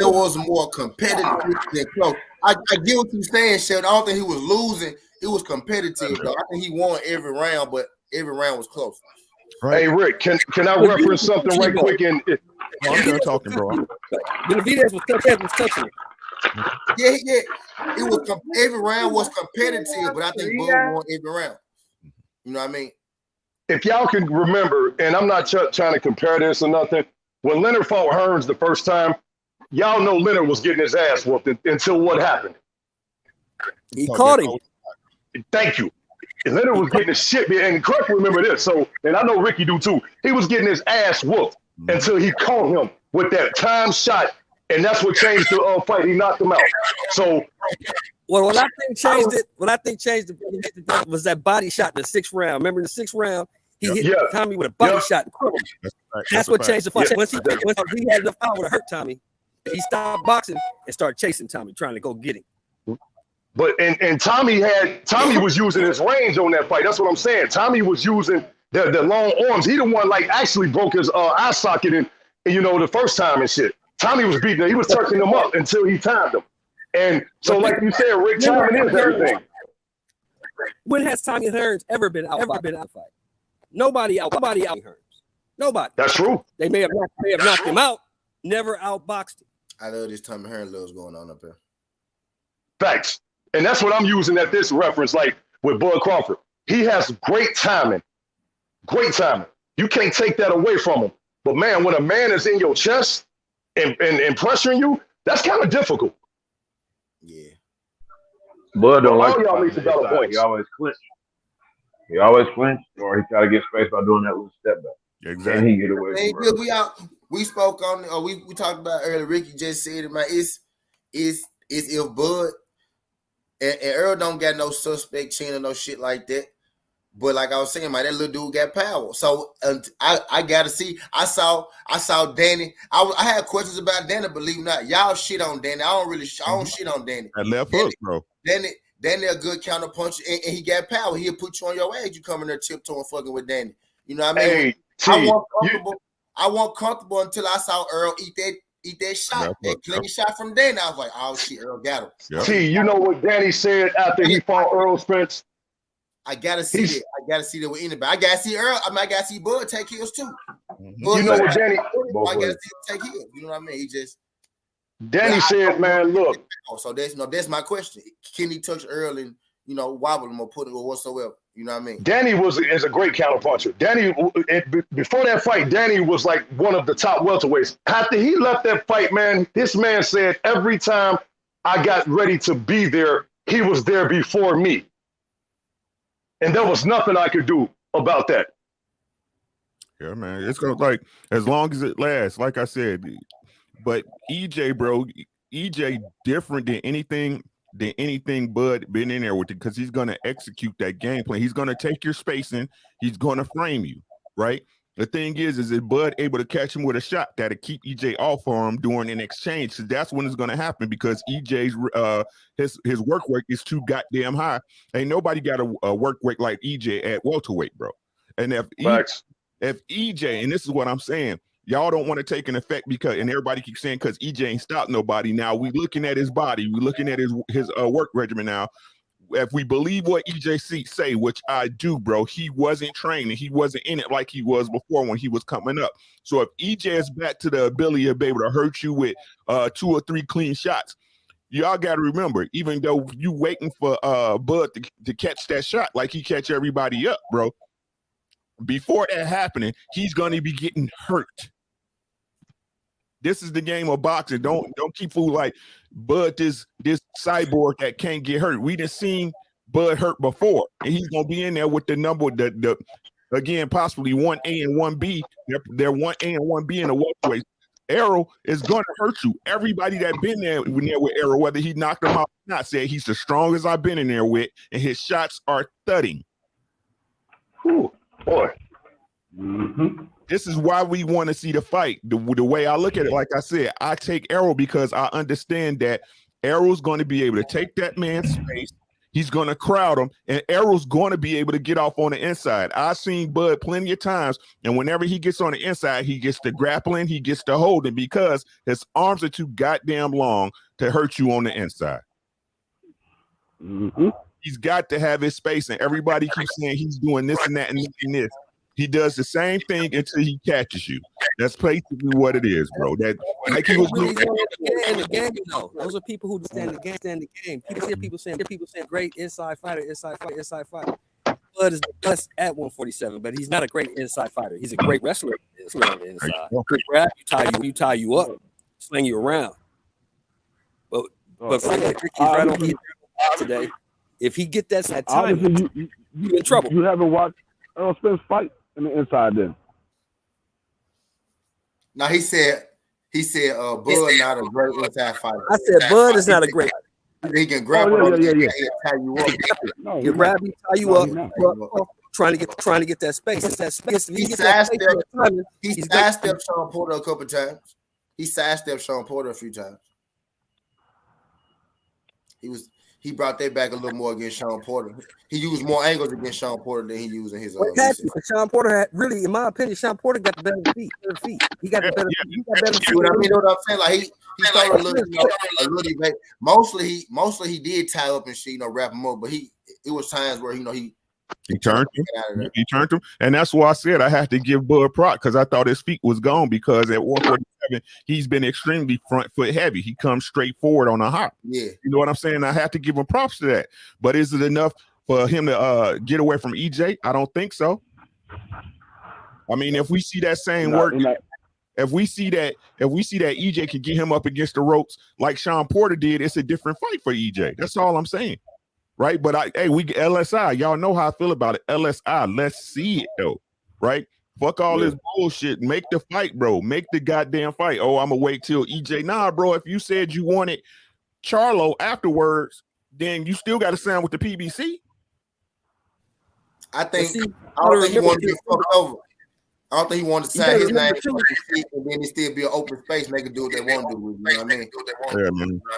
was more competitive than close. I get what you're saying, Sheldon. I don't think he was losing. It was competitive, though. I think he won every round, but every round was close. Right. Hey, Rick, can I reference something right quick? I'm done talking, bro. Benavidez was touching it. Yeah. It was every round was competitive, but I think Bud won every round. You know what I mean? if y'all can remember, and I'm not trying to compare this or nothing, when Leonard fought Hearns the first time, y'all know Leonard was getting his ass whooped until what happened? He caught him. Thank you. And Leonard was getting his shit, and correct remember this. So, and I know Ricky do too. He was getting his ass whooped until he caught him with that time shot, and that's what changed the fight. He knocked him out. So, well, what I think changed it was that body shot in the 6th round. Remember in the 6th round, he hit Tommy with a body shot. That's what changed the fight. Once he had enough power to hurt Tommy, he stopped boxing and started chasing Tommy, trying to go get him. But and Tommy was using his range on that fight. That's what I'm saying. Tommy was using the long arms. He the one like actually broke his eye socket and the first time and shit. Tommy was beating him. He was touching him up until he timed him. And so, like you said, Rick, timing is everything. When has Tommy Hearns ever been out fight? Nobody out Hearns. Nobody. That's true. They may have knocked him out, never outboxed him. I love this Tommy Hearns loves going on up here. Facts. And that's what I'm using at this reference, like with Bud Crawford. He has great timing. Great timing. You can't take that away from him. But man, when a man is in your chest and pressuring you, that's kind of difficult. Yeah. Bud don't like all y'all need to battle points. He always clinch. He always clinch, or he try to get space by doing that little step back. Exactly. And he get away from it. We spoke on, or we talked about earlier. Ricky just said it, man. It's if Bud and Errol don't got no suspect chin or no shit like that. But like I was saying, man, that little dude got power. So I gotta see. I saw Danny. I had questions about Danny, believe it or not. Y'all shit on Danny. I don't shit on Danny. That left hook, bro. Danny a good counter puncher, and he got power. He'll put you on your ass. You come in there tiptoeing, fucking with Danny. You know what I mean? Hey, I wasn't comfortable until I saw Errol eat that shot, that clean shot from Danny. I was like, oh shit, Errol got him. Yep. T, you know what Danny said after he fought Errol Spence? I gotta see that. I gotta see that with anybody. I gotta see Errol. I gotta see Bud take hills too. You know what Danny? I gotta see him take hills. You know what I mean? Danny said, man, look. So that's my question. Can he touch Errol and wobble him or put him or whatsoever? You know what I mean? Danny is a great counter puncher. Danny, before that fight, Danny was like one of the top welterweights. After he left that fight, man, this man said every time I got ready to be there, he was there before me. And there was nothing I could do about that. Yeah, man. It's gonna as long as it lasts, like I said. But EJ, bro, EJ different than anything Bud been in there with it, because he's gonna execute that game plan. He's gonna take your spacing, he's gonna frame you, right? The thing is if Bud able to catch him with a shot that'll keep EJ off for him during an exchange, so that's when it's gonna happen, because EJ's his work rate is too goddamn high. Ain't nobody got a work rate like EJ at welterweight, bro. And if EJ, and this is what I'm saying, y'all don't want to take an effect because, and everybody keeps saying because EJ ain't stopped nobody. Now we looking at his body, we looking at his work regimen now. If we believe what EJ say, which I do, bro, he wasn't training. He wasn't in it like he was before when he was coming up. So if EJ is back to the ability to be able to hurt you with 2 or 3 clean shots, y'all got to remember, even though you waiting for Bud to catch that shot like he catch everybody up, bro, before that happening, he's going to be getting hurt. This is the game of boxing. Don't keep fooling like Bud, this cyborg that can't get hurt. We done seen Bud hurt before, and he's gonna be in there with the number the again possibly 1A and 1B. They're 1A and 1B in the welterweight. Errol is gonna hurt you. Everybody that been there with Errol, whether he knocked him out or not, said he's the strongest I've been in there with, and his shots are thudding. Ooh, boy. Mm-hmm. This is why we want to see the fight. The way I look at it, like I said, I take Errol because I understand that Errol's going to be able to take that man's space. He's going to crowd him, and Errol's going to be able to get off on the inside. I've seen Bud plenty of times, and whenever he gets on the inside, he gets to grappling, he gets to holding because his arms are too goddamn long to hurt you on the inside. Mm-hmm. He's got to have his space, and everybody keeps saying he's doing this and that and this. He does the same thing until he catches you. That's basically what it is, bro. That like he was doing in the game, though. Those are people who stand the game. People hear people saying great inside fighter. Bud is the best at 147, but he's not a great inside fighter. He's a great wrestler on the inside. He'll grab you, tie you up, sling you around. But Frank Ricky's right on today. If he get that time, you in trouble. You haven't watched Errol Spence fight in the inside then. Now he said Bud not a great inside fighter. I said Bud is not a great fighter. He can grab you and tie you up. You grab you, tie you up, trying to get that space. It's that space. He sidestepped Sean Porter a couple times. He sidestepped Sean Porter a few times. He brought that back a little more against Sean Porter. He used more angles against Sean Porter than he used in his own. Sean Porter had really, in my opinion, Sean Porter got the better feet. He got the better feet. You know what I'm saying? Like he started a little bit. Mostly he did tie up and shit, wrap him up. But it was times where he turned him. He turned him, and that's why I said I had to give Bud prop because I thought his feet was gone because at 147 he's been extremely front foot heavy. He comes straight forward on a hop. Yeah, you know what I'm saying. I have to give him props to that. But is it enough for him to get away from EJ? I don't think so. I mean, if we see that same work, if we see that EJ can get him up against the ropes like Sean Porter did, it's a different fight for EJ. That's all I'm saying. Right, but we LSI. Y'all know how I feel about it. LSI. Let's see it though. Right. Fuck all this bullshit. Make the fight, bro. Make the goddamn fight. Oh, I'm gonna wait till EJ. Nah, bro. If you said you wanted Charlo afterwards, then you still got to sign with the PBC. I don't think he wanted to get fucked over. I don't think he wanted to sign his name and then it still be an open space and they can do what they want to do with it. You know what I mean? Yeah,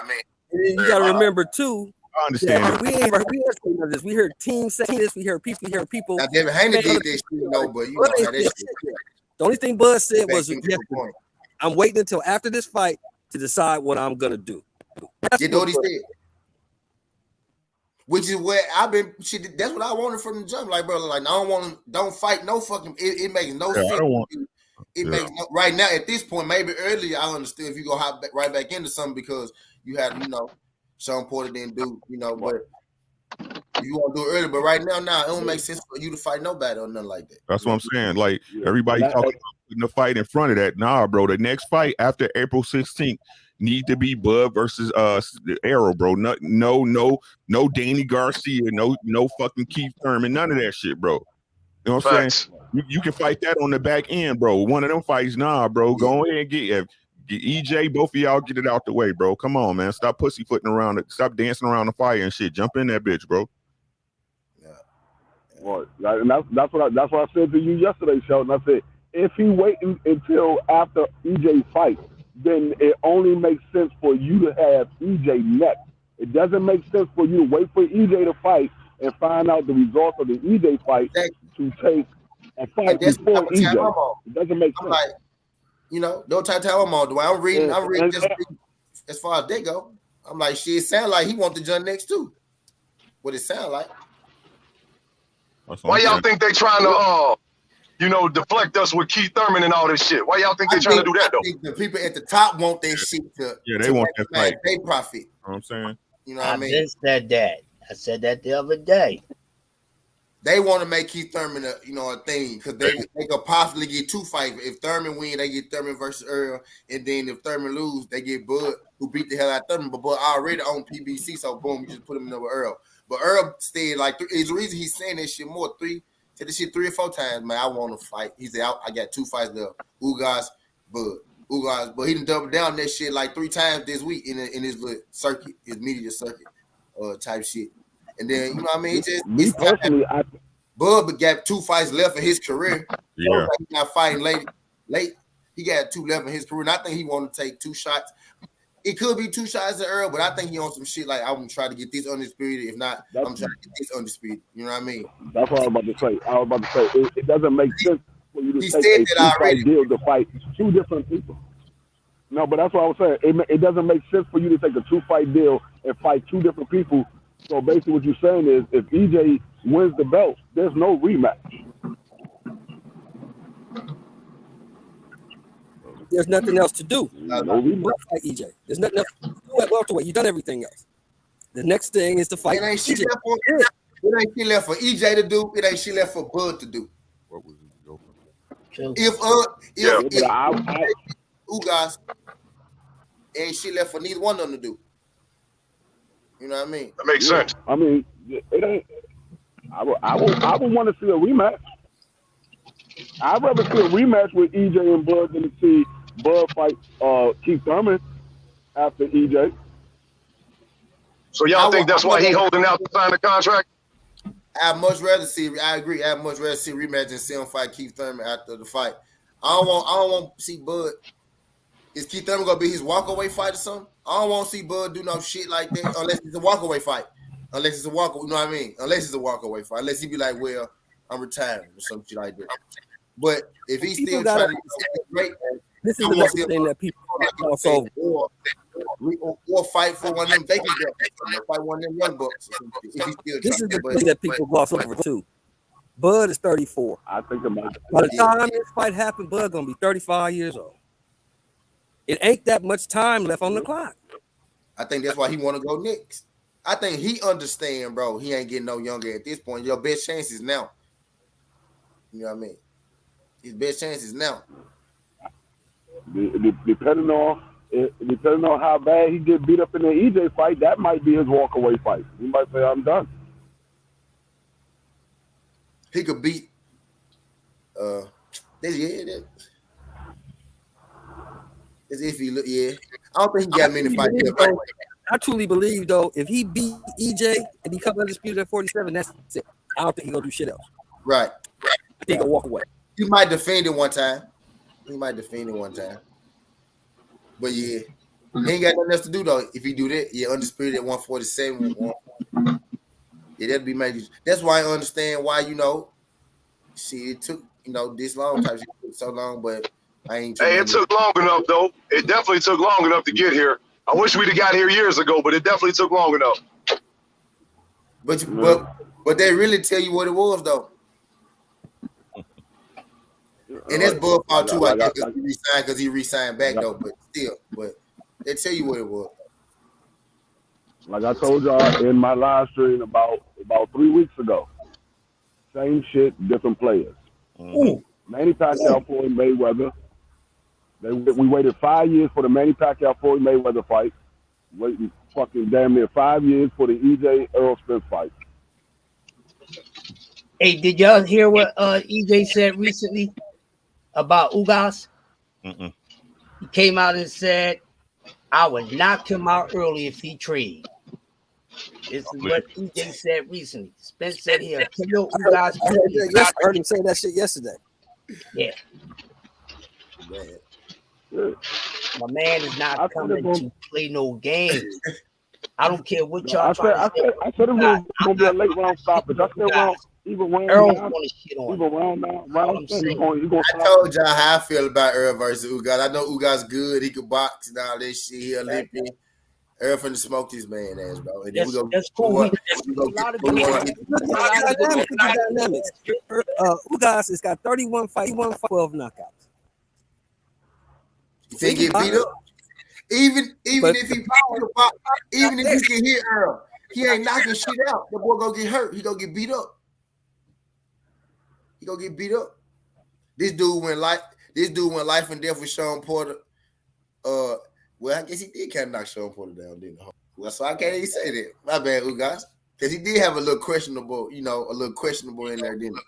man. You gotta remember too. I understand. Yeah, we ain't none of this. We heard teams saying this. We heard people. Now, David Haney did this shit, but you know how that shit. The only thing Bud said was, "I'm waiting until after this fight to decide what I'm gonna do." You know what he said? Which is where I've been. That's what I wanted from the jump. Like, bro, like I don't fight no fucking. It makes no sense. It makes no, right now at this point. Maybe earlier I understood if you go hop right back into something because you had Sean Porter didn't do, but you want to do it early. But right now, it don't make sense for you to fight nobody or nothing like that. That's what I'm saying. Like everybody talking about putting the fight in front of that. Nah, bro. The next fight after April 16th need to be Bud versus Errol, bro. No Danny Garcia, no fucking Keith Thurman, none of that shit, bro. You know what I'm saying? You can fight that on the back end, bro. One of them fights, bro. Go ahead and get EJ, both of y'all get it out the way, bro. Come on, man. Stop pussyfooting around it. Stop dancing around the fire and shit. Jump in that bitch, bro. Yeah. Well, and that's what I said to you yesterday, Sheldon. I said, if he waiting until after EJ fight, then it only makes sense for you to have EJ next. It doesn't make sense for you to wait for EJ to fight and find out the results of the EJ fight to take a fight before EJ. It doesn't make sense. Don't try to tell him all the way. I'm reading just as far as they go. I'm like, shit, it sound like he want to jump next too. What it sound like. Why y'all think they trying to deflect us with Keith Thurman and all this shit? Why y'all think they trying to do that though? I think the people at the top want their shit to they want that fight. They profit. You know what I'm saying? You know what I mean? Just said that. I said that the other day. They want to make Keith Thurman a thing because they could possibly get two fights. If Thurman win, they get Thurman versus Errol, and then if Thurman lose, they get Bud, who beat the hell out of Thurman. But Bud already on PBC, so boom, you just put him in over Errol. But Errol stayed it's the reason he's saying this shit more. Said this shit 3 or 4 times, man. I want to fight. He said I got 2 fights left. Ugas, Bud, but he done doubled down that shit 3 times this week in his little circuit, his media circuit, type shit. And then you know what I mean? Me personally, Bud got 2 fights left in his career. Yeah, he's not fighting late. He got 2 left in his career, and I think he want to take 2 shots. It could be 2 shots at Earl, but I think he on some shit like I'm gonna try to get this undisputed. If not, I'm trying to get this undisputed. You know what I mean? That's what I was about to say. It doesn't make sense for you to take a 2-fight deal to fight 2 different people. No, but that's what I was saying. It doesn't make sense for you to take a 2-fight deal and fight 2 different people. So basically what you're saying is if EJ wins the belt, there's no rematch. There's nothing else to do. No rematch. Fight EJ. There's nothing else to do at welterweight. You've done everything else. The next thing is to fight EJ. It ain't shit left for EJ to do. It ain't shit left for Bud to do. What was it? If Ugas ain't shit left for neither one of them to do. You know what I mean? That makes sense. I mean, it ain't. I would want to see a rematch. I'd rather see a rematch with EJ and Bud than to see Bud fight Keith Thurman after EJ. So y'all think that's why he holding out to sign the contract? I'd much rather see. I agree. I'd much rather see a rematch than see him fight Keith Thurman after the fight. I don't want to see Bud. Is Keith Thurman gonna be his walkaway fight or something? I don't want to see Bud do no shit like that unless it's a walkaway fight. Unless it's a walk, you know what I mean? Unless it's a walkaway fight. Unless he be like, well, I'm retiring or some shit like that. But if he's still trying to be great, this is the thing that people cross over. Or fight for one of them vacant belts, fight one of them young bucks. This is the thing that people gloss over too. Bud is 34. I think by the time this fight happened, Bud gonna be 35 years old. It ain't that much time left on the clock. I think that's why he want to go next. I think he understand, bro. He ain't getting no younger at this point. Your best chance is now. You know what I mean? His best chance is now. Depending on how bad he get beat up in the EJ fight, that might be his walkaway fight. He might say, "I'm done." He could beat. That's if he look. Yeah, I don't think he got many fights. I truly believe though, if he beat EJ and become undisputed at 47, that's it. I don't think he's gonna do shit else. Right. I think he'll walk away. He might defend it one time. But yeah, he ain't got nothing else to do though. If he do that, yeah, undisputed at 147. Yeah, that'd be major. That's why I understand why, it took, this long. It took so long, but I ain't. Hey, it took long enough though. It definitely took long enough to get here. I wish we'd have got here years ago, but it definitely took long enough. But they really tell you what it was though. And that's Bud fault too, I guess, because he re-signed back though. But they tell you what it was. Like I told y'all in my live stream about 3 weeks ago. Same shit, different players. Manny Pacquiao, Floyd Mayweather. We waited 5 years for the Manny Pacquiao, Floyd Mayweather fight. Waiting fucking damn near 5 years for the EJ Errol Spence fight. Hey, did y'all hear what EJ said recently about Ugas? Mm-mm. He came out and said, I would knock him out early if he trade. This is what EJ said recently. Spence said he'll kill Ugas. I heard him say that shit yesterday. Yeah. My man is not coming to play no games. I don't care what y'all I said it was going to be a late round stoppage. I said, even Errol round now. I told y'all how I feel about Errol versus Ugas. I know Ugas good. He could box and all this shit. He Olympian. Errol finna smoke this man ass, bro. And then that's cool. Dynamics. Ugas has got 31 fights, 12 knockouts. If he get beat up, even if you can hit Errol, he ain't knocking shit out. The boy gonna get hurt. He gonna get beat up. This dude went life and death with Sean Porter. Well, I guess he did kind of knock Sean Porter down, didn't he? Well, so I can't even say that. My bad, Ugas, because he did have a little questionable, in there, didn't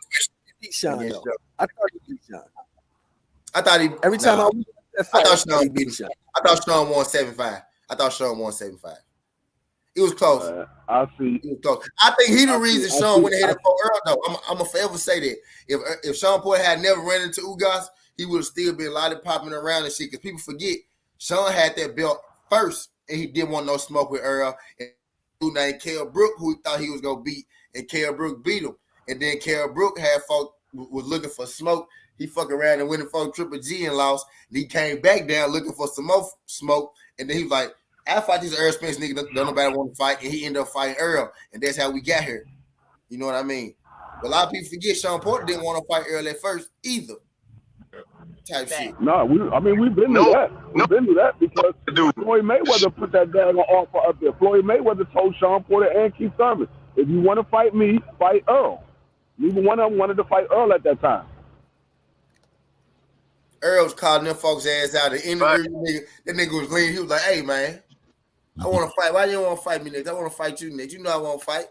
he? Sean, I thought he beat Sean. I thought he every time I thought Sean beat Sean. I thought Sean won 7-5. It was close. I see. It was close. I think he the reason Sean went ahead and fought Earl, though. I'm gonna forever say that. If Sean Porter had never ran into Ugas, he would have still been lollipopping around and shit. Because people forget Sean had that belt first, and he didn't want no smoke with Earl. And a dude named Kell Brook, who he thought he was gonna beat, and Kell Brook beat him. And then Kell Brook was looking for smoke. He fucked around and went and fought Triple G and lost. And he came back down looking for some more smoke. And then he was like, I fight this Errol Spence nigga, don't nobody want to fight. And he ended up fighting Earl. And that's how we got here. You know what I mean? But a lot of people forget Sean Porter didn't want to fight Earl at first either. Type shit. No, we've been to that. We've been to that because Floyd Mayweather put that daggone offer up there. Floyd Mayweather told Sean Porter and Keith Thurman, if you want to fight me, fight Errol. Neither one of them wanted to fight Errol at that time. Errol's calling them folks' ass out in interview. That nigga was leaning. He was like, "Hey man, I want to fight. Why you don't want to fight me next? I want to fight you next. You know I want to fight."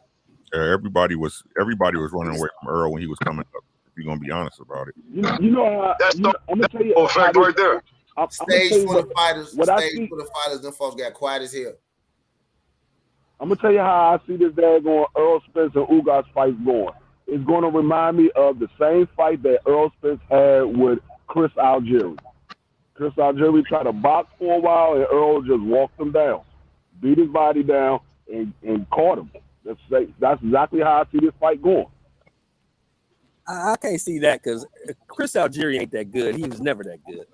Everybody was running away from Errol when he was coming up. If you're gonna be honest about it. You know, I'm gonna tell you. Fact right there. Stage for the fighters. Stage for the fighters. Them folks got quiet as hell. I'm gonna tell you how I see this daggone Errol Spence and Ugas fight going. It's going to remind me of the same fight that Errol Spence had with Chris Algieri. Chris Algieri tried to box for a while, and Errol just walked him down, beat his body down, and caught him. That's exactly how I see this fight going. I can't see that because Chris Algieri ain't that good. He was never that good.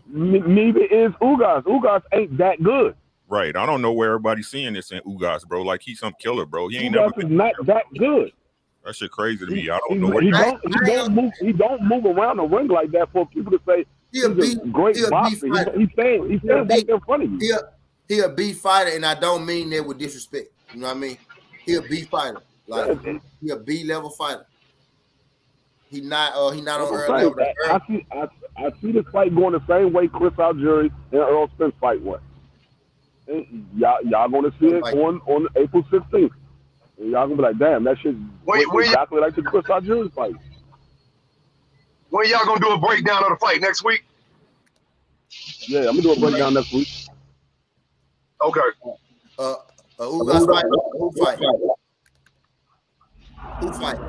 Neither is Ugas. Ugas ain't that good. Right. I don't know where everybody's seeing this in Ugas, bro. Like he's some killer, bro. He ain't Ugas never been is not that good. That shit crazy to me. I don't know what he don't move around the ring like that for people to say he's a great boxer. He's standing right in front of you. He a B fighter, and I don't mean that with disrespect. You know what I mean? He a B fighter. Like he a B level fighter. He not on Earl level. I see this fight going the same way Chris Algieri and Errol Spence fight went. And y'all gonna see it on April 16th. And y'all gonna be like, damn, that shit exactly like the Chris Algieri fight. When y'all gonna do a breakdown of the fight next week? Yeah, I'm gonna do a breakdown next week. Okay. Who fight?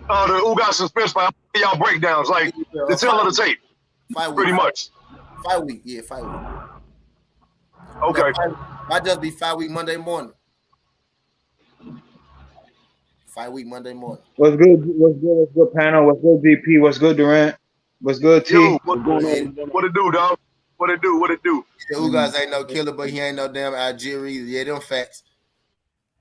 The Ugas and Spence fight. Y'all breakdowns like the tail of the tape. Pretty much. Fight week, yeah, fight week. Okay. Might just be fight week Monday morning. Fight week Monday morning. What's good? What's good, panel? What's good, DP? What's good, Durant? What's good, T? Yo, what it do, dog? What it do? Yeah, Ugas ain't no killer, but he ain't no damn Algieri. Yeah, them facts.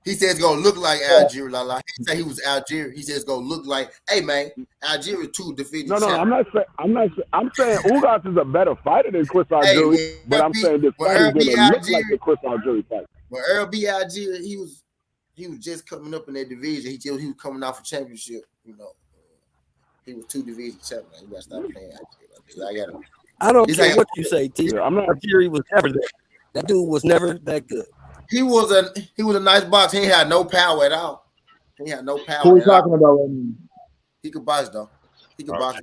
He says it's gonna look like Algieri. He didn't say he was Algieri. He says it's gonna look like, hey man, Algieri 2 defeated. No, I'm saying Ugas is a better fighter than Chris Algieri, but I'm saying this fight is gonna look like the Chris Algieri fight. When Errol beat Algieri, he was just coming up in that division. He was coming off a championship. You know, he was 2 division champion. You gotta stop playing Algieri. I don't care what you say, T. Algieri was never that. That dude was never that good. He was a nice boxer. He had no power at all. He had no power. Who are you talking about? He could box though. He could box.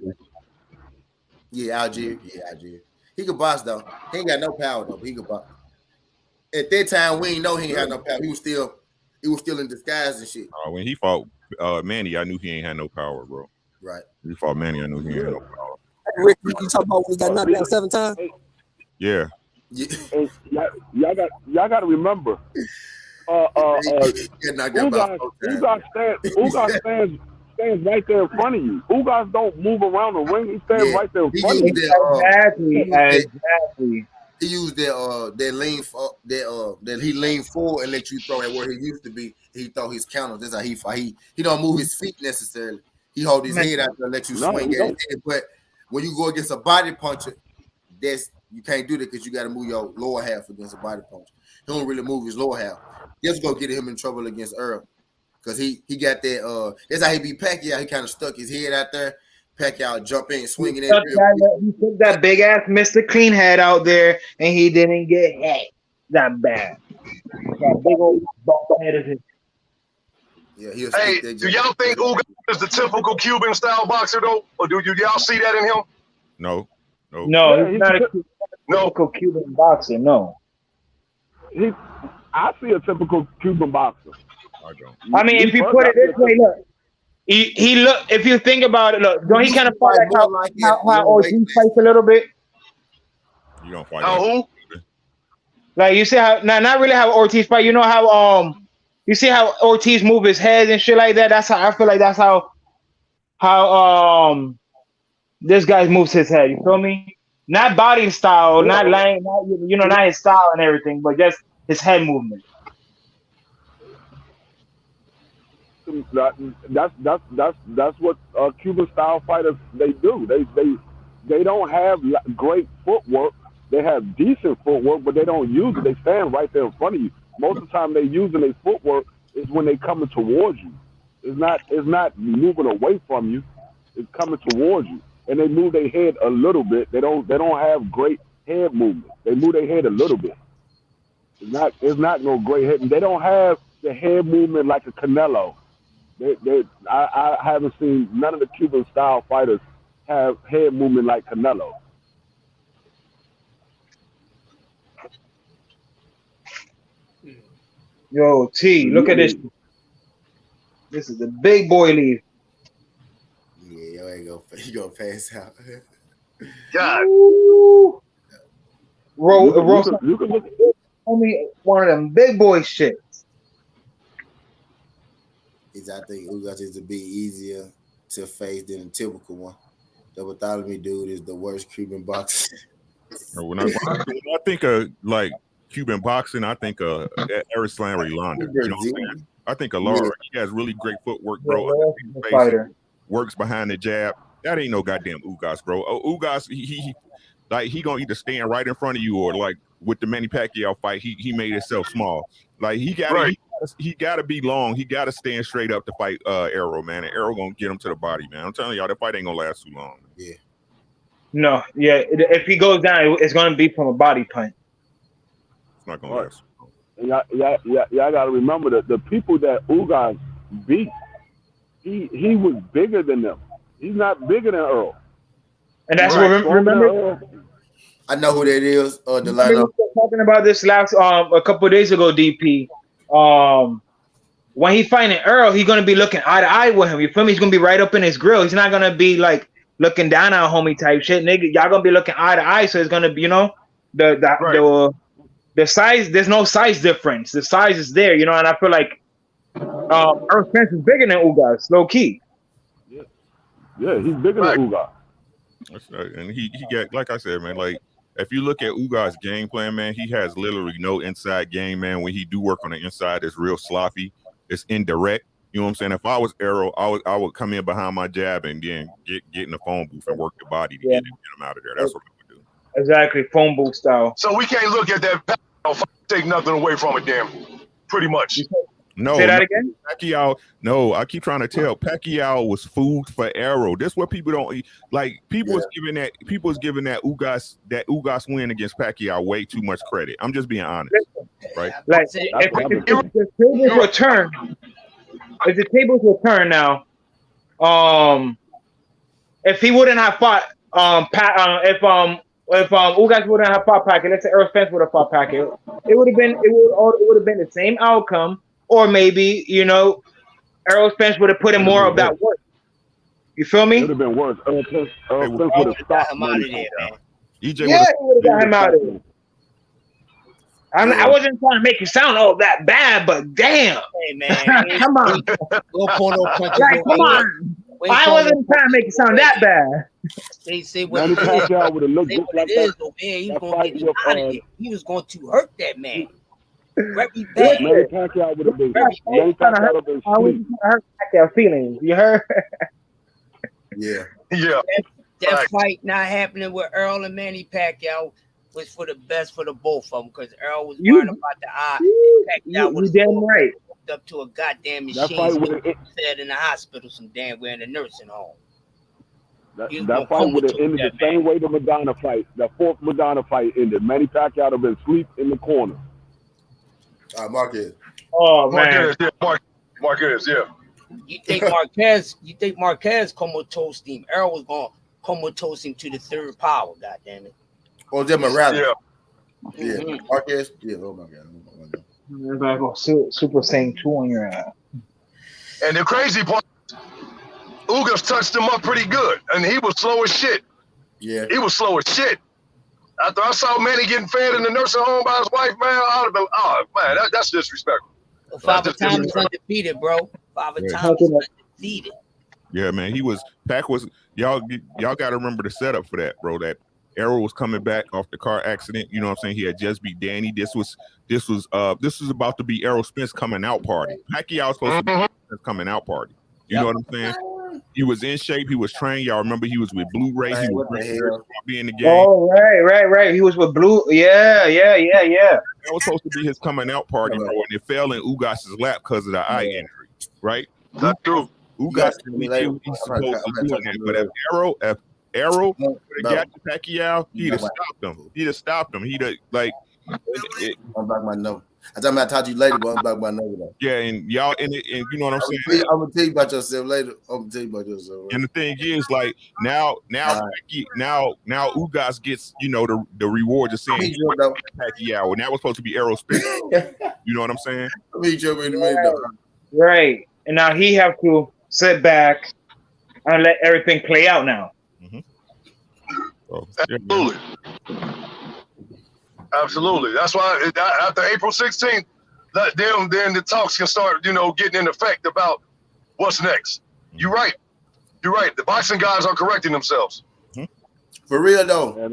Yeah, Algieri. He could box though. He ain't got no power though, but he could box. At that time, we ain't know he ain't had no power. He was still in disguise and shit. When he fought Manny, I knew he ain't had no power, bro. Right. He fought Manny, I knew he ain't had no power. Rick, you talking about when he got knocked down 7 times? Yeah. Y'all got to remember. Ugas stands right there in front of you. Ugas don't move around the ring. He stands right there in front of you. Exactly. He used that lean that he leaned forward and let you throw at where he used to be. He throw his counters. That's how he fight. He don't move his feet necessarily. He hold his head out there and let you swing at his head. But when you go against a body puncher, you can't do that because you got to move your lower half against a body puncher. He don't really move his lower half. That's gonna get him in trouble against Errol because he got that. That's how he beat Pacquiao. He kind of stuck his head out there. Pacquiao jump in, swinging it. He took that big ass Mr. Clean head out there, and he didn't get hit that bad. That big old bald head of his. Yeah, hey, do y'all think Ugas is the typical Cuban style boxer though, or do y'all see that in him? No, he's not a typical Cuban boxer. No, I see a typical Cuban boxer. I don't. I mean, if you put it this way, look. He look. If you think about it, look. Don't he kind of fight like how Ortiz fights a little bit? You don't fight. Who? Like you see how not really how Ortiz fight. You know how you see how Ortiz move his head and shit like that. That's how I feel like that's how this guy moves his head. You feel me? Not body style, not laying, not his style and everything, but just his head movement. That's what Cuban style fighters they do. They don't have great footwork. They have decent footwork, but they don't use it. They stand right there in front of you. Most of the time, they're using their footwork It's when they coming towards you. It's not moving away from you. It's coming towards you, and they move their head a little bit. They don't have great head movement. They move their head a little bit. It's not no great head. They don't have the head movement like a Canelo. I haven't seen none of the Cuban style fighters have head movement like Canelo. Yo, T, look at this. This is the big boy leaf. Yeah, yo ain't gonna pass out. God. You can look at this. Only one of them big boy shit. I think Ugas is a bit easier to face than a typical one. The Bartholomew dude is the worst Cuban boxer. When I think of like Cuban boxing, I think of Erislan Rolanda. You know what I'm saying? I think of Laura. He has really great footwork, bro. Fighter works behind the jab. That ain't no goddamn Ugas, bro. Ugas, he gonna either stand right in front of you or like with the Manny Pacquiao fight, he made himself small. Like he gotta be long. He gotta stand straight up to fight Errol, man. And Errol gonna get him to the body, man. I'm telling y'all, that fight ain't gonna last too long. Yeah. No, yeah. If he goes down, it's gonna be from a body punch. It's not gonna last. Y'all gotta remember that the people that Ugas beat, he was bigger than them. He's not bigger than Earl. And that's what remember. I know who that is. We were talking about this last a couple of days ago, DP. When he fighting Earl, he's gonna be looking eye to eye with him. You feel me? He's gonna be right up in his grill. He's not gonna be like looking down on homie type shit, nigga. Y'all gonna be looking eye to eye, so it's gonna be, you know, the size. There's no size difference. The size is there, you know. And I feel like Errol Spence is bigger than Ugas, low key. Yeah, he's bigger than Ugas. That's right. And he got, like I said, man, like if you look at Ugas' game plan, man, he has literally no inside game, man. When he do work on the inside, it's real sloppy. It's indirect. You know what I'm saying? If I was Errol, I would come in behind my jab and then get in the phone booth and work the body to get him out of there. That's what I would do. Exactly, phone booth style. So we can't look at that take nothing away from it, damn. Pretty much. No, say that again. Pacquiao. No, I keep trying to tell. Pacquiao was food for Errol. This is what people don't like. People was giving that Ugas win against Pacquiao way too much credit. I'm just being honest, right? Like if the tables were turned, now, if he wouldn't have fought if Ugas wouldn't have fought Pacquiao, let's say Errol Spence would have fought Pacquiao, it would have been the same outcome. Or maybe, you know, Errol Spence would have put in more of that work. You feel me? It would have been worse. Errol Spence would have stopped him out of there, man. He would have got him out of there. I wasn't trying to make it sound all that bad, but damn. Hey, man. Come on. Like, come on. I wasn't trying to make it sound that bad. They say what it is. He was going to hurt that man. Very bad. Manny Pacquiao would have been. Manny Pacquiao would have been. I was hurt Pacquiao feelings. You heard? Yeah. That fight not happening with Errol and Manny Pacquiao was for the best for the both of them, because Errol was worried about the eye. Pacquiao was damn right. Up to a goddamn machine. Said in the hospital, some damn way in the nursing home. That fight would have ended the same way the Madonna fight. The fourth Madonna fight ended. Manny Pacquiao would have been asleep in the corner. Marquez. Oh man, Marquez, yeah. You think Marquez comatose him? Errol was going to comatose him to the third power. God damn it. Or just Morales. Yeah. Marquez. Yeah. Oh my god. Super Saiyan 2 on your ass. And the crazy part, Ugas touched him up pretty good, and he was slow as shit. Yeah. He was slow as shit. After I saw Manny getting fed in the nursing home by his wife, man, I would have been, man, that's disrespectful. Father Time is undefeated, bro. Father Time is undefeated. Yeah, man. Pac was y'all got to remember the setup for that, bro. That Errol was coming back off the car accident. You know what I'm saying? He had just beat Danny. This was about to be Errol Spence coming out party. Pacquiao was supposed to be his coming out party. You know what I'm saying? He was in shape. He was trained. Y'all remember he was with Blu-ray. He was being the game. Oh, right. He was with Blue. Yeah. That was supposed to be his coming out party, bro, and it fell in Ugas's lap because of the eye injury, right? That's true. Ugas he's supposed to do that, but if Errol would have got to Pacquiao, he'd have stopped him. He'd have like. I'm back my note. I thought I'll talk to you later, but I'm back my note though. Yeah, and y'all, and you know what I'm saying. I'm gonna tell you about yourself later. Right? And the thing is, like now Ugas gets the reward of saying Pacquiao, and that was supposed to be Errol Spence. You know what I'm saying? Right, and now he have to sit back and let everything play out now. Absolutely. Absolutely. That's why after April 16th, then the talks can start, getting in effect about what's next. You're right. The boxing guys are correcting themselves. For real though. And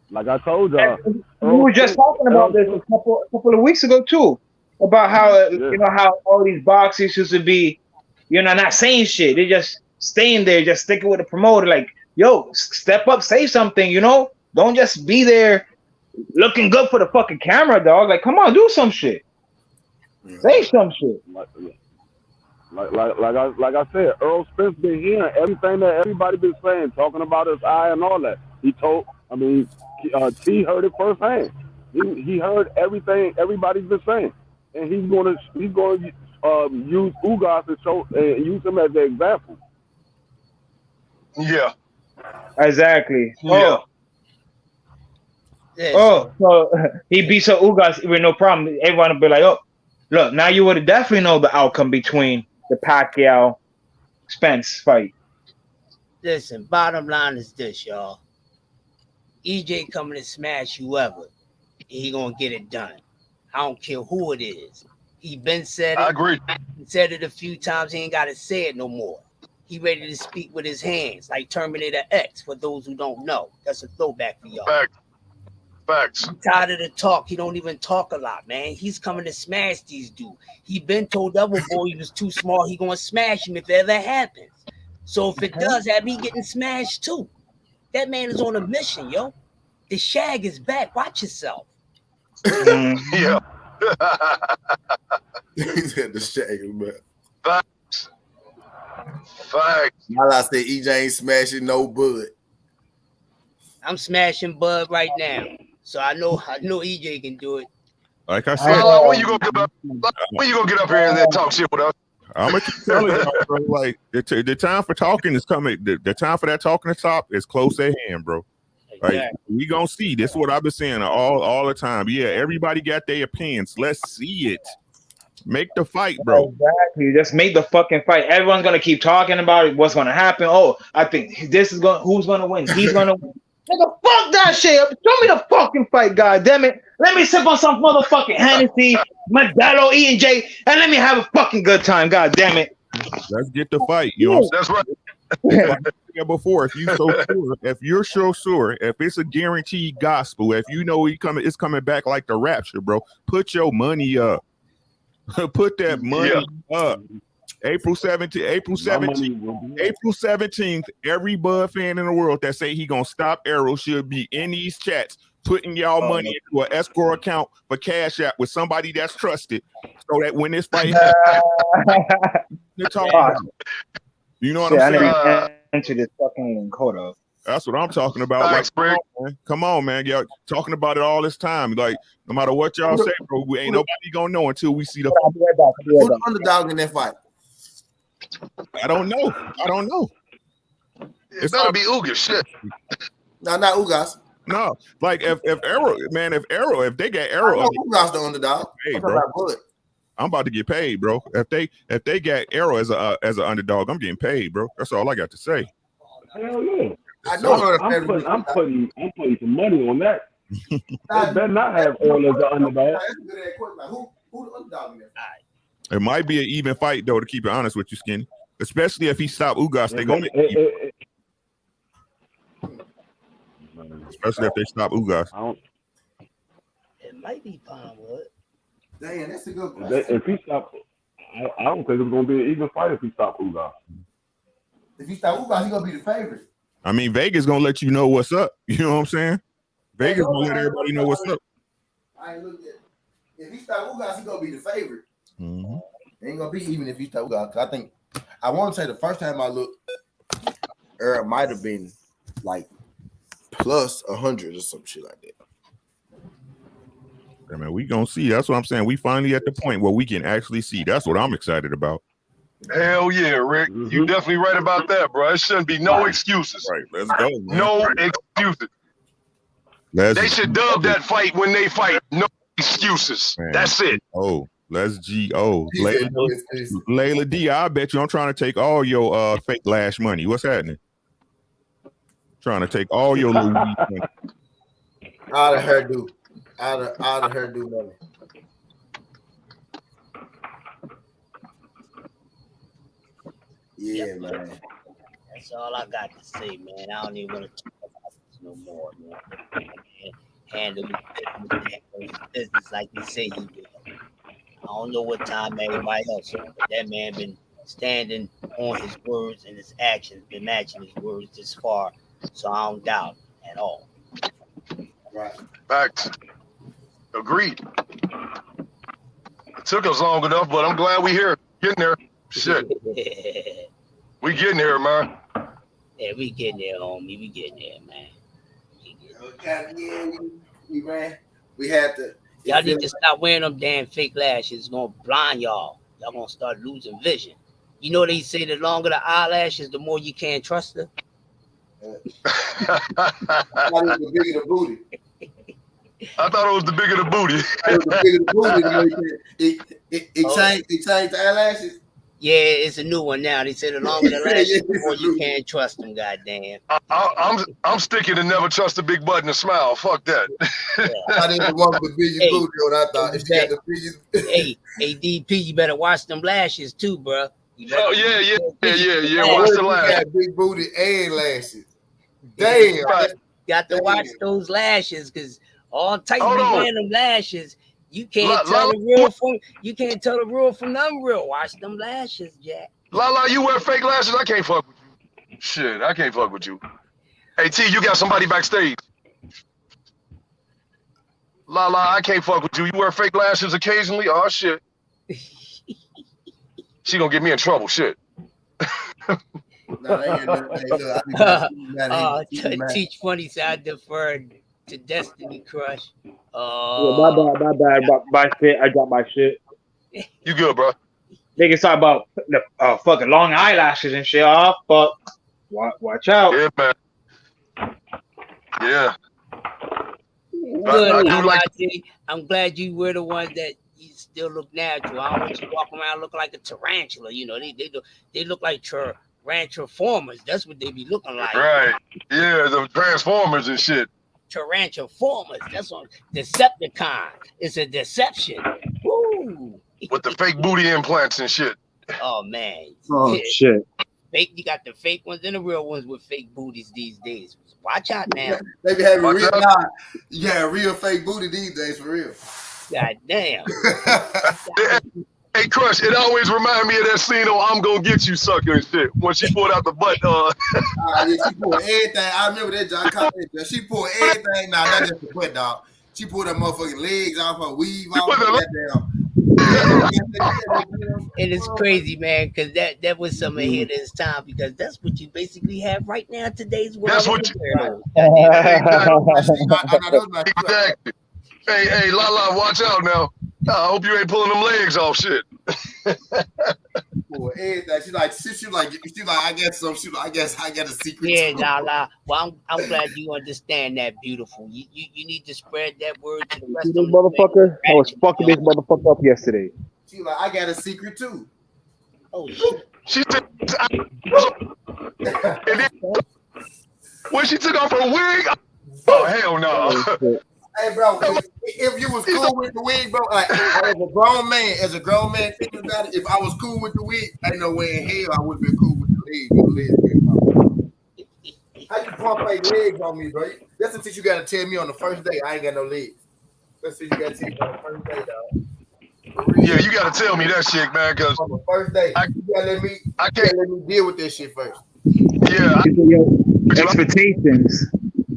like I told y'all, we were just talking about this a couple of weeks ago too, about how how all these boxers used to be, not saying shit. They just staying there, just sticking with the promoter. Like, yo, step up, say something. Don't just be there looking good for the fucking camera, dog. Like, come on, do some shit. Say some shit. Like I said, Errol Spence been hearing everything that everybody been saying, talking about his eye and all that. T heard it firsthand. He heard everything everybody's been saying, and he's going to use Ugas to show and use him as an example. Yeah. Exactly. Yeah. So he beats up Ugas with no problem. Everyone will be like, oh, look, now you would have definitely know the outcome between the Pacquiao Spence fight. Listen, bottom line is this, y'all. EJ coming to smash whoever. He gonna get it done. I don't care who it is. He been said it. I agree. He said it a few times. He ain't gotta say it no more. He ready to speak with his hands, like Terminator X. For those who don't know, that's a throwback for y'all. Facts. I'm tired of the talk. He don't even talk a lot, man. He's coming to smash these dudes. He been told Double Boy he was too small. He gonna smash him if it ever happens. So if it does have me getting smashed too, that man is on a mission, yo. The Shag is back. Watch yourself. Yeah. He said the Shag is back. Facts. Now I say EJ ain't smashing no Bud. I'm smashing Bud right now. So I know EJ can do it. Like I said, when you gonna get up here and then talk shit with us? I'm gonna keep telling you, bro. Like the time for talking is coming. The time for that talking to top is close at hand, bro. Like we gonna see. This is what I've been saying all the time. Yeah, everybody got their opinions. Let's see it. Make the fight, bro. Exactly. Just make the fucking fight. Everyone's gonna keep talking about it. What's gonna happen? Oh, I think this is going. Who's gonna win? He's gonna win. Nigga, fuck that shit. Show me the fucking fight, god damn it. Let me sip on some motherfucking Hennessy, Modelo, E&J, and let me have a fucking good time, god damn it. Let's get the fight. You know what I'm saying? That's right. Like before, if you're so sure, if it's a guaranteed gospel, if you know it's coming back like the rapture, bro, put your money up. Put that money up. April 17th, every Bud fan in the world that say he gonna stop Errol should be in these chats putting y'all money into an escrow account for Cash App with somebody that's trusted, so that when this fight happens, you know what I'm saying? Into this fucking quota. That's what I'm talking about. Like, come on, man. Y'all talking about it all this time. Like, no matter what y'all say, bro, we ain't nobody gonna know until we see the Who's the underdog in that fight? I don't know. It's gotta be Ugas. Shit. No, not Ugas. No, like if Errol, if they get Errol, Ugas the underdog. Hey, bro. I'm about to get paid, bro. If they got Errol as an underdog, I'm getting paid, bro. That's all I got to say. Hell yeah. I'm putting some money on that. They better not have Errol as the underdog. Who the underdog in that fight? It might be an even fight, though, to keep it honest with you, Skinny. Especially if he stopped Ugas, they gonna especially if they stop Ugas. It might be Palmwood. Damn, that's a good question. If he stopped, I don't think it's gonna be an even fight if he stopped Ugas. If he start Ugas, he gonna be the favorite. I mean, Vegas gonna let you know what's up. You know what I'm saying? Vegas gonna let everybody know what's up. I ain't looked at it. If he start Ugas, he gonna be the favorite. Mm-hmm. Ain't gonna be even if he start Ugas. I think I want to say the first time I looked, Errol might have been like plus 100 or some shit like that. I mean, we gonna see. That's what I'm saying. We finally at the point where we can actually see. That's what I'm excited about. Hell yeah, Rick. You definitely right about that, bro. It shouldn't be no excuses. Right, let's go, man. No excuses. They should dub that fight when they fight. No excuses. Man. That's it. Oh, let's G-O. Layla D, I bet you I'm trying to take all your fake lash money. What's happening? Trying to take all your little weed money. Out of her do. Out of her do money. Yeah, man. That's all I got to say, man. I don't even want to talk about this no more, man. Handle his business like he said he did. I don't know what time everybody else on, but that man been standing on his words and his actions, been matching his words this far, so I don't doubt at all. Right. Facts. Agreed. It took us long enough, but I'm glad we here. Getting there. Shit. We getting here, man. Yeah, we getting there, homie. We getting there, man. We ran. We had to. Y'all need to stop wearing them damn fake lashes. It's gonna blind y'all. Y'all gonna start losing vision. You know they say the longer the eyelashes, the more you can't trust them. The bigger the booty. I thought it was the bigger the booty. The bigger the booty, it changed the eyelashes. Yeah, it's a new one now. They say the longer the lashes, the more you can't trust them. Goddamn. I'm sticking to never trust a big butt and a smile. Fuck that. Yeah. I didn't want the biggest booty. What I thought. If she had the biggest. Hey, DP, you better watch them lashes too, bro. Oh yeah. Watch the lashes. Got big booty and lashes. Damn. Got to watch those lashes because all types of random lashes. You can't tell the real from the unreal. Watch them lashes, Jack. Lala, you wear fake lashes? I can't fuck with you. Shit, I can't fuck with you. Hey T, you got somebody backstage. Lala, I can't fuck with you. You wear fake lashes occasionally? Oh shit. She gonna get me in trouble. Shit. Teach funny side deferred to Destiny Crush. My bad. My shit. I dropped my shit. You good, bro? Niggas talk about the fucking long eyelashes and shit. Oh, fuck. Watch out. Yeah, man. Yeah. Good, I'm glad you were the one that you still look natural. I don't want you walking around looking like a tarantula. You know, they look like tarantulas. That's what they be looking like. Right. Yeah, the Transformers and shit. Tarantulas. That's on Decepticon. It's a deception. Woo. With the fake booty implants and shit. Oh man. Oh shit. Fake. You got the fake ones and the real ones with fake booties these days. Watch out now. They be having real. Nah, you got real fake booty these days for real. God damn. Hey, Crush, it always remind me of that scene on I'm Gonna Get You Sucker and shit. When she pulled out the butt. Yeah, she pulled everything. I remember that, John. She pulled everything. Nah, not just the butt, dog. She pulled her motherfucking legs off, her weave off. And it's crazy, man, because that was some ahead of his time, because that's what you basically have right now in today's world. That's what you Exactly. Hey, Lala, watch out now. I hope you ain't pulling them legs off, shit. Boy, everything. She like, I guess some. She like, I guess I got a secret. Yeah, Lala. Well, I'm glad you understand that, beautiful. You need to spread that word to the rest of the motherfucker. I was fucking this motherfucker up yesterday. She like, I got a secret too. Oh shit. She said, when she took off her wig. Oh hell no. Hey, bro, if you was cool with the wig, bro, like as a grown man thinking about it, if I was cool with the wig, ain't no way in hell I would have been cool with the legs. How you pump like legs on me, bro? That's the thing you gotta tell me on the first day. I ain't got no legs. That's what you gotta tell me on the first day, dog. Yeah, you gotta tell me that shit, man, because on the first day, you gotta let me deal with that shit first. Yeah. Expectations.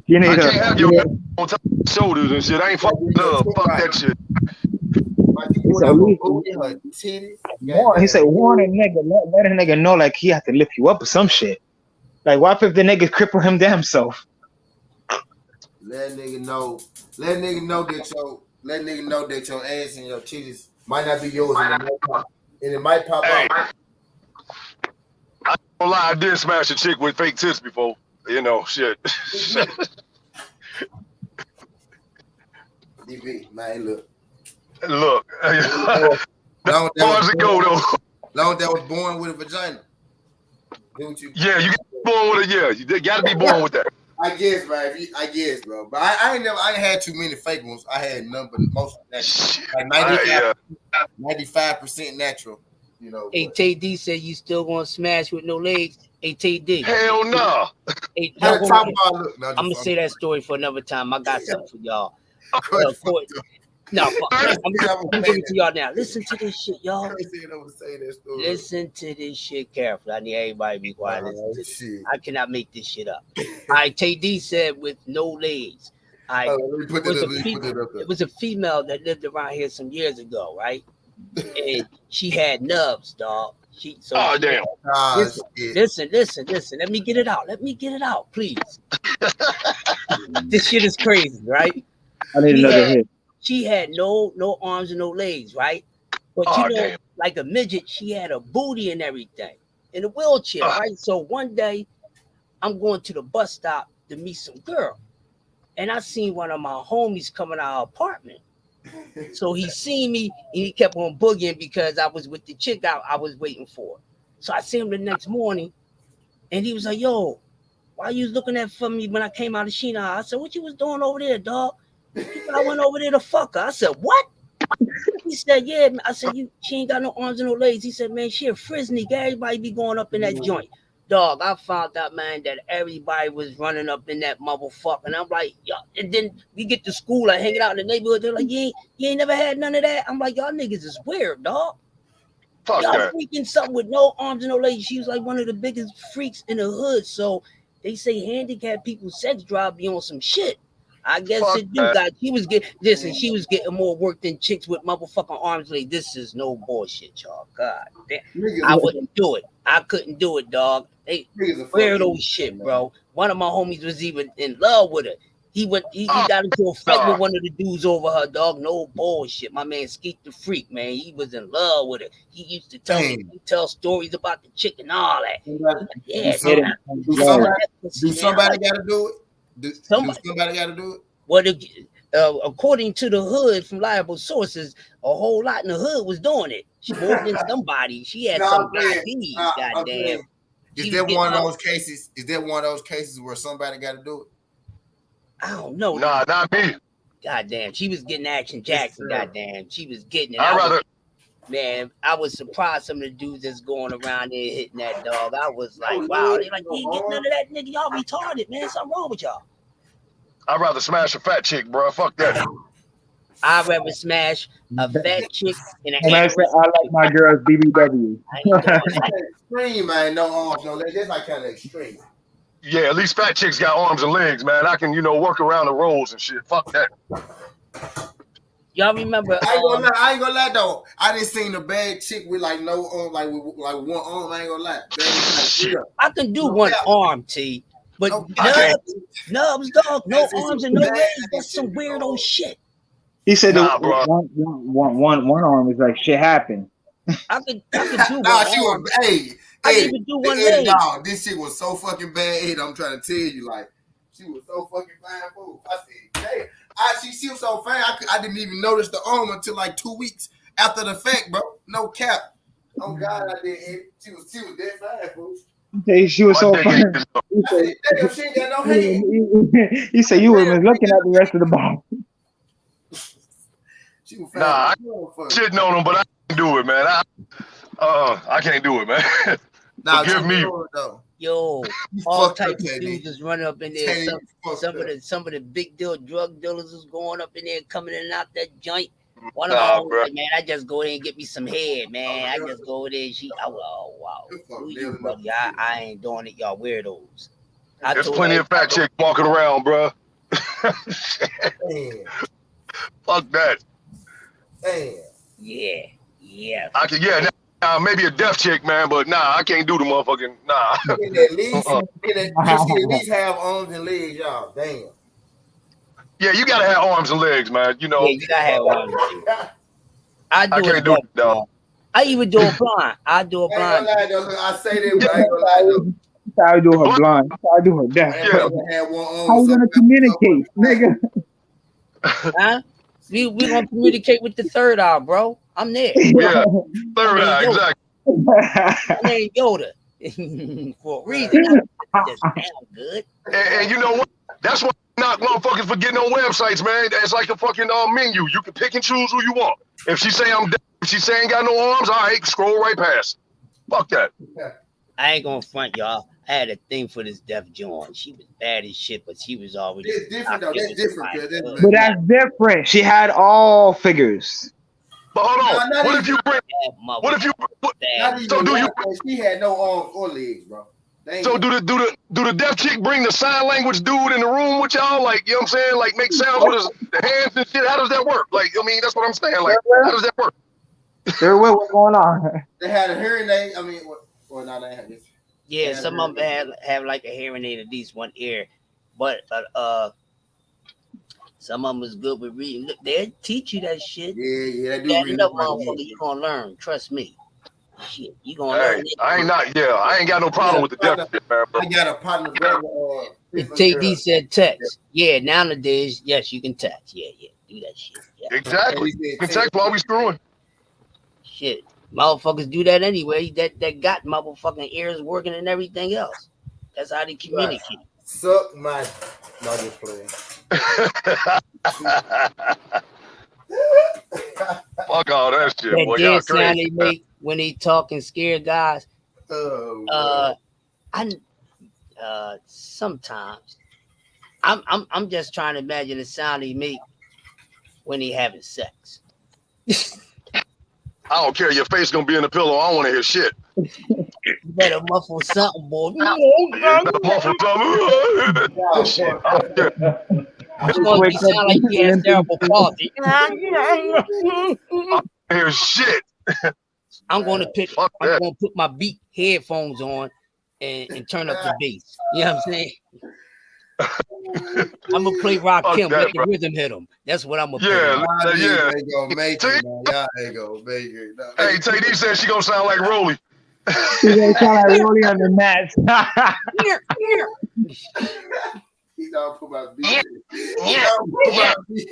You I need can't have your on top of your shoulders and shit. I ain't fucking up. Fuck that shit. He said, warn a nigga, let a nigga know like he have to lift you up or some shit. Like, what if the nigga cripple him damn self? Let nigga know that your ass and your titties might not be yours and it might pop out. I don't lie, I did smash a chick with fake tits before. You know, shit. DB, man, look. Look. Long as it go though. Long that was born with a vagina. Yeah, you got born with it. Yeah, you gotta be born with that. I guess, man. I guess, bro. But I ain't had too many fake ones. I had none, but most natural. Like 95% natural. You know. Hey, TD said you still gonna smash with no legs. Hey, TD. Hell no. Hey, I'm gonna say that story for another time. I got something for y'all. No, I'm gonna give it to y'all now. Listen to this shit, y'all. Listen to this shit carefully. I need everybody to be quiet. Listen to this. I cannot make this shit up. All right, TD said with no legs. It was a female that lived around here some years ago, right? And she had nubs, dog. Damn. Listen. Let me get it out, please. This shit is crazy, right? I need another hit. She had no arms and no legs, right? But damn. Like a midget, she had a booty and everything in a wheelchair, right? So one day, I'm going to the bus stop to meet some girl, and I seen one of my homies coming out of our apartment. So he seen me and he kept on boogieing because I was with the chick I was waiting for. So I see him the next morning, and he was like, "Yo, why you looking at for me when I came out of Sheena?" I said, "What you was doing over there, dog?" I went over there to fuck her. I said, "What?" He said, "Yeah." I said, "She ain't got no arms and no legs." He said, "Man, she a frisney. Everybody be going up in that joint." Dog, I found out, man, that everybody was running up in that motherfucker. And I'm like, y'all. And then we get to school, like hanging out in the neighborhood. They're like, you ain't never had none of that. I'm like, y'all niggas is weird, dog. Fuck y'all that. freaking something with no arms and no legs. She was like one of the biggest freaks in the hood. So they say handicapped people's sex drive be on some shit. I guess it do, guys. She was getting more work than chicks with motherfucking arms. Like, this is no bullshit, y'all. God damn, I wouldn't do it. I couldn't do it, dog. They weirdo shit, bro. One of my homies was even in love with her. He got into a fight with one of the dudes over her, dog. No bullshit. My man Skeet the Freak, man. He was in love with her. He used to tell stories about the chick and all that. Yeah, do somebody gotta do it? Do somebody gotta do it? Well, according to the hood from reliable sources, a whole lot in the hood was doing it. She moved in somebody. She had some diabetes. Goddamn. Is that one of those cases? Is that one of those cases where somebody got to do it? I don't know. Nah, not me. Goddamn, she was getting Action Jackson. Goddamn, she was getting it. Man, I was surprised some of the dudes that's going around there hitting that dog. I was like, wow. They like, you ain't getting none of that, nigga. Y'all retarded, man. Something wrong with y'all. I'd rather smash a fat chick, bro. Fuck that. I'd rather smash a fat chick in an I like my girls BBW. Extreme, man. No arms, no legs. That's like kind of extreme. Yeah, at least fat chicks got arms and legs, man. I can, work around the rolls and shit. Fuck that. Y'all remember? I ain't gonna lie though. I didn't seen a bad chick with like no arm, like one arm. I ain't gonna lie. I can do one arm, T. But nubs, dog, no arms and no legs. That's some weirdo shit. He said one arm is like shit happened. I could do one arm. I didn't even do one leg. Dog, this shit was so fucking bad. I'm trying to tell you, like, she was so fucking fine, fool. I said, hey, she was so fine. I didn't even notice the arm until like 2 weeks after the fact, bro. No cap. Oh God, I didn't. She was dead fine, fool. She was so fine. She ain't got no hand. He said you were looking at the rest of the ball. Nah, I'm shitting on him, but I can't do it, man. I can't do it, man. Forgive me. Yo, all types of dudes is running up in there. Some of the big deal drug dealers is going up in there, coming in and out that joint. One of my homies said, man, I just go in and get me some head, man. I just go there and oh wow. Who you, buddy? I ain't doing it, y'all weirdos. There's plenty of fat chicks walking around, bro. Fuck that. Yeah. I can, maybe a deaf chick, man, but nah, I can't do the motherfucking nah. At least have arms and legs, y'all. Damn. Yeah, you gotta have arms and legs, man. You know. Yeah, you gotta have arms and legs. I can't do it, dog. I even do a blind. I do a blind. I say that, but I ain't gonna lie though. That's how I do her blind. That's how I do her deaf. How you gonna communicate, nigga? Huh? We gonna communicate with the third eye, bro. I'm there. Yeah, third eye, exactly. My name Yoda for a reason. Just sound good. And you know what? That's why I knock motherfuckers for getting on websites, man. It's like a fucking menu. You can pick and choose who you want. If she say I'm deaf, if she say I ain't got no arms, all right, scroll right past. Fuck that. I ain't gonna front y'all. I had a thing for this deaf joint. She was bad as shit, but she was already. It's different though. That's different. But that's different. She had all figures. But hold on. What if you bring? So do you? She had no arms or legs, bro. So do the deaf chick bring the sign language dude in the room with y'all? Like, you know what I'm saying? Like make sounds with the hands and shit. How does that work? Like, I mean, that's what I'm saying. Like, how does that work? What's going on? They had a hearing aid. I mean, or not? They had this. Yeah, some of them have like a hearing aid, at least one ear, but some of them was good with reading. Look, they teach you that shit. Yeah, they do. That enough, motherfucker, you gonna learn. Trust me. Shit, you gonna learn. I ain't got no problem with the deaf shit, man. I got a partner. TD said text. Yeah, nowadays, yes, you can text. Yeah, do that shit. Yeah. Exactly. You can text while we screwing. Shit. Motherfuckers do that anyway. That got motherfucking ears working and everything else. That's how they communicate. Right. Suck my. No, just playing. Fuck all that shit, That boy. Y'all crazy. They make when they talk and scare guys. Sometimes I'm just trying to imagine the sound he make when he having sex. I don't care. Your face gonna be in the pillow. I don't want to hear shit. You better muffle something, boy. Muffle something. Oh, shit. It's gonna sound like he has terrible quality. I hear shit. I'm gonna put my beat headphones on and turn up the bass. You know what I'm saying? I'm gonna play Rock Kim, let the rhythm hit him. That's what I'm gonna play. Yeah. Ain't gonna make it, man. Y'all ain't gonna make it. No. Hey, TD said she gonna sound like Rolly. She gonna sound like Rolly on the match. He don't put my beat. He don't put my beat.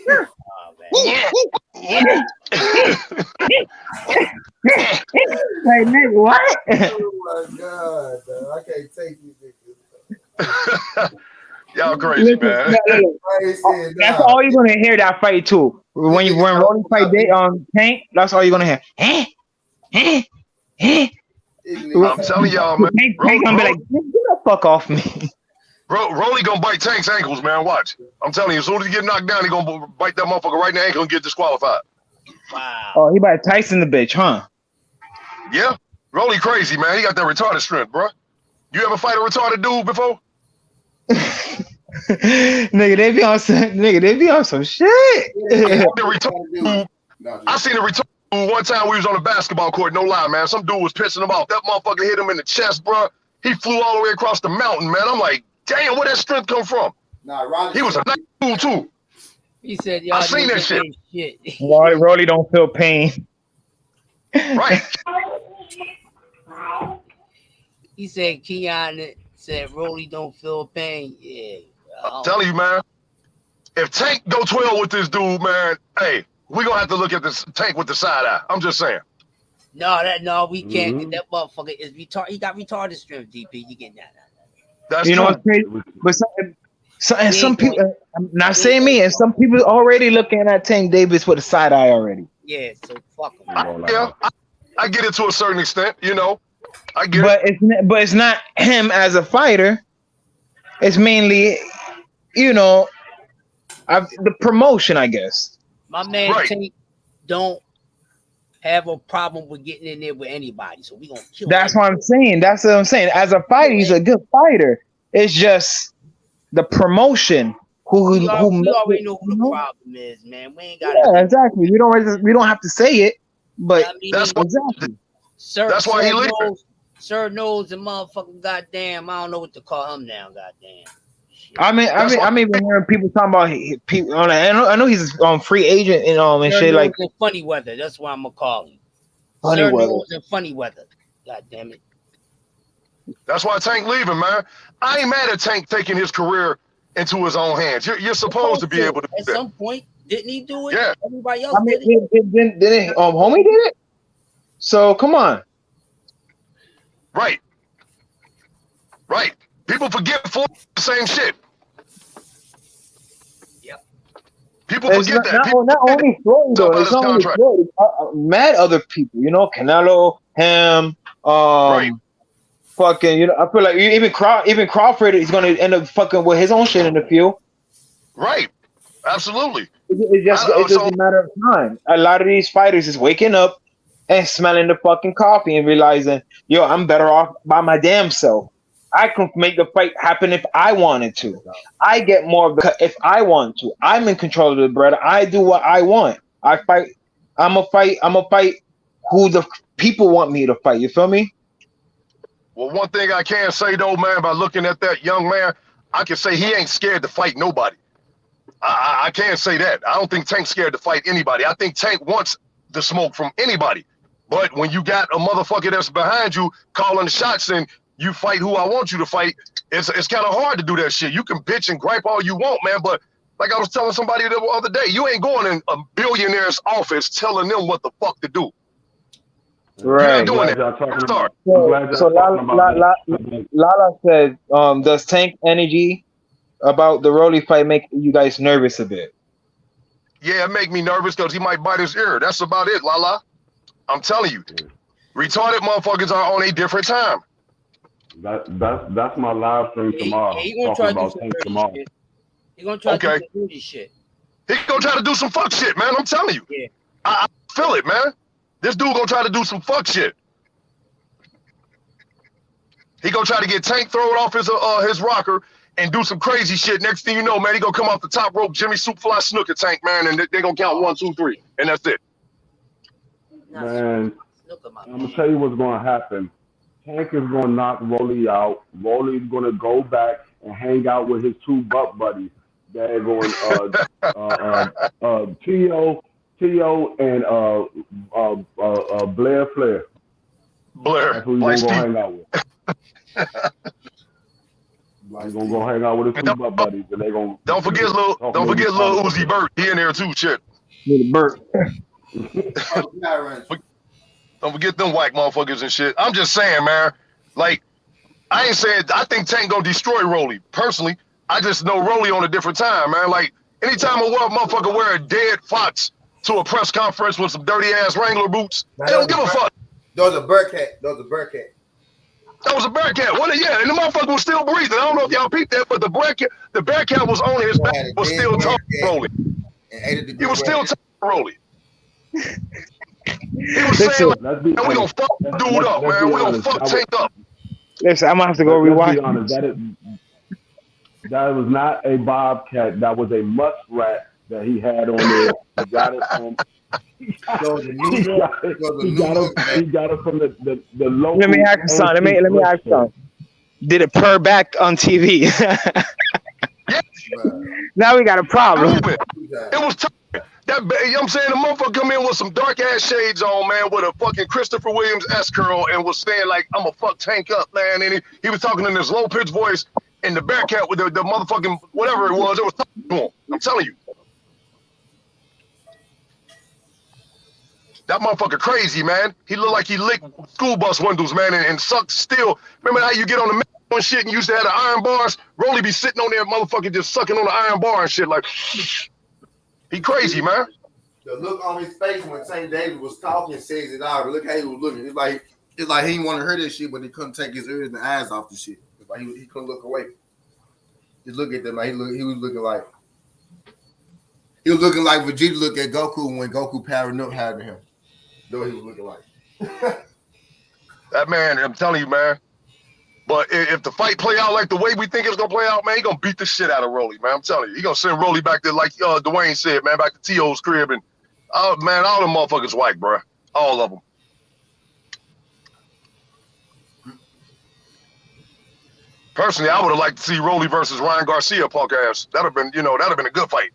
Hey, nigga, what? Oh my god, man. I can't take you niggas. Y'all crazy, man. That's all you're gonna hear that fight too. When Rolly fight Tank, that's all you're gonna hear. I'm telling y'all, man. Tank gonna be like, get the fuck off me. Rolly gonna bite Tank's ankles, man. Watch. I'm telling you, as soon as he get knocked down, he gonna bite that motherfucker right in the ankle and get disqualified. Wow. Oh, he about Tyson the bitch, huh? Yeah. Rolly crazy, man. He got that retarded strength, bro. You ever fight a retarded dude before? Nigga, they be on some shit. I seen a retarded dude one time we was on a basketball court, no lie, man. Some dude was pissing him off. That motherfucker hit him in the chest, bro. He flew all the way across the mountain, man. I'm like, damn, where that strength come from? He was a nice dude too. He said, y'all I seen that shit. Rolly don't feel pain. Right. He said, Keon said, Rolly don't feel pain. Yeah. I'm telling you, man. If Tank go 12 with this dude, man, hey, we gonna have to look at this Tank with the side eye. I'm just saying. No, we can't. That motherfucker is retarded. He got retarded strength, DP. You get that. That's you know what's crazy? But some people, I'm not saying me, and some people already looking at Tank Davis with a side eye already. Yeah, so fuck him. I get it to a certain extent, you know. I get it. But it's not him as a fighter. It's mainly, you know, the promotion, I guess. My man Tank don't have a problem with getting in there with anybody. So we gonna kill. That's what I'm saying. That's what I'm saying. As a fighter, he's a good fighter. It's just the promotion. We already know who the problem is, man. We ain't got. Yeah, exactly. We don't have to say it, but I mean, that's exactly. That's why he leaving. Sir knows the motherfucking goddamn. I don't know what to call him now. Goddamn. I'm even hearing people talking about people. I know he's free agent and Sir shit like funny weather. That's what I'm gonna call him. Funny Sir weather. knows and funny weather. God damn it. That's why Tank leaving, man. I ain't mad at Tank taking his career into his own hands. You're supposed to be able to do at that. some point. Didn't he do it? Yeah. Everybody else did it. Didn't homie did it? So come on. Right. People forget for the same shit. Yep. People forget that. Not only Floyd though. It's not only Floyd. Mad other people. You know, Canelo, him, right. Fucking. I feel like even Crawford is gonna end up fucking with his own shit in the field. Right. Absolutely. It's just a matter of time. A lot of these fighters is waking up and smelling the fucking coffee and realizing, yo, I'm better off by my damn self. I can make the fight happen if I wanted to. I get more of the if I want to. I'm in control of the bread. I do what I want. I fight. I'm a fight who the people want me to fight. You feel me? Well, one thing I can say though, man, by looking at that young man, I can say he ain't scared to fight nobody. I can't say that. I don't think Tank's scared to fight anybody. I think Tank wants the smoke from anybody. But when you got a motherfucker that's behind you calling the shots and you fight who I want you to fight, it's kind of hard to do that shit. You can bitch and gripe all you want, man, but like I was telling somebody the other day, you ain't going in a billionaire's office telling them what the fuck to do. Right. You're not doing that. So Lala said, does Tank energy about the Rolly fight make you guys nervous a bit? Yeah, it make me nervous because he might bite his ear. That's about it, Lala. I'm telling you. Retarded motherfuckers are on a different time. That's my live stream tomorrow. He gonna try to do some tomorrow. Shit. He gonna try to do some dirty shit. He gonna try to do some fuck shit, man. I'm telling you. Yeah. I feel it, man. This dude gonna try to do some fuck shit. He gonna try to get Tank thrown off his rocker and do some crazy shit. Next thing you know, man, he gonna come off the top rope, Jimmy Superfly snooker Tank, man, and they gonna count 1, 2, 3, and that's it. Man, I'm gonna tell you what's gonna happen. Tank is gonna knock Rolly out. Rolly's gonna go back and hang out with his two butt buddies. They're going Tio and Blair Flair. Blair. That's who he's gonna go hang out with. He's gonna go hang out with his two butt buddies, and they gonna don't forget little Uzi Burt. He in there too, shit. Little Burt. Don't forget them whack motherfuckers and shit. I'm just saying, man. Like, I ain't saying I think Tank gonna destroy Rolly. Personally, I just know Rolly on a different time, man. Like, anytime a motherfucker wear a dead fox to a press conference with some dirty ass Wrangler boots, they don't give a fuck. Those are Bearcat. That was a Bearcat. Well, yeah, and the motherfucker was still breathing. I don't know if y'all peeped that, but the Bearcat was on his back, was still talking Rolly. He was still talking Rolly. He was saying, like, man, we gonna fuck dude up, man. We gonna fuck Tank up. Listen, I'm gonna have to go rewatch. That was not a bobcat. That was a muskrat that he had on there. He got it from. He got it from the local. Let me ask you something. Let me ask you something. Did it purr back on TV? Now we got a problem. It was tough. You know what I'm saying? The motherfucker come in with some dark ass shades on, man, with a fucking Christopher Williams S curl and was saying like, I'm gonna fuck Tank up, man. And he was talking in this low pitched voice, and the Bearcat with the motherfucking whatever it was talking to him. I'm telling you. That motherfucker crazy, man. He looked like he licked school bus windows, man, and sucked still. Remember how you get on the and shit and you used to have the iron bars? Rolly be sitting on there, motherfucker, just sucking on the iron bar and shit like. He crazy, man. The look on his face when St. David was talking says it all. Look how he was looking. It's like he didn't want to hear this shit, but he couldn't take his ears and eyes off the shit. It's like he couldn't look away. Just look at them. Like he was looking like He was looking like Vegeta looked at Goku when Goku powering up higher than him. That's what he was looking like. That man, I'm telling you, man. But if the fight play out like the way we think it's gonna play out, man, he gonna beat the shit out of Rolly, man. I'm telling you, he gonna send Rolly back to like Dwayne said, man, back to T.O.'s crib, and man, all them motherfuckers white, bro, all of them. Personally, I would have liked to see Rolly versus Ryan Garcia, punk ass. That'd have been a good fight.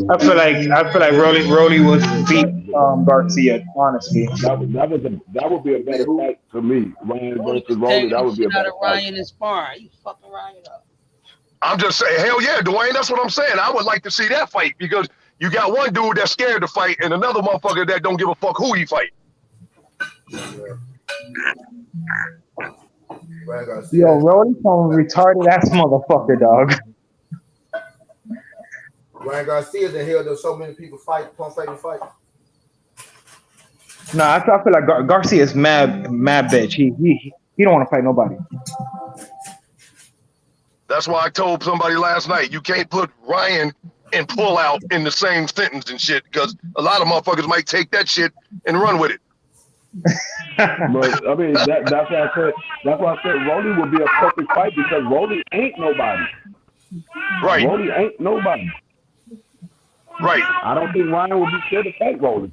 I feel like Rolly would beat Garcia. Honestly, that would be a better fight to me. Ryan versus Rolly, that would be a better fight. Ryan is sparring. You fucking Ryan up. I'm just saying, hell yeah, Dwayne. That's what I'm saying. I would like to see that fight because you got one dude that's scared to fight and another motherfucker that don't give a fuck who he fight. Yo, Rolly some retarded ass motherfucker, dog. Ryan Garcia that held up so many people fight. No, I feel like Garcia is mad bitch. He don't want to fight nobody. That's why I told somebody last night, you can't put Ryan and pull out in the same sentence and shit, because a lot of motherfuckers might take that shit and run with it. But I mean, that's why I said Rolly would be a perfect fight because Rolly ain't nobody. Right. Rolly ain't nobody. Right. I don't think Ryan would be scared to fight Rolly.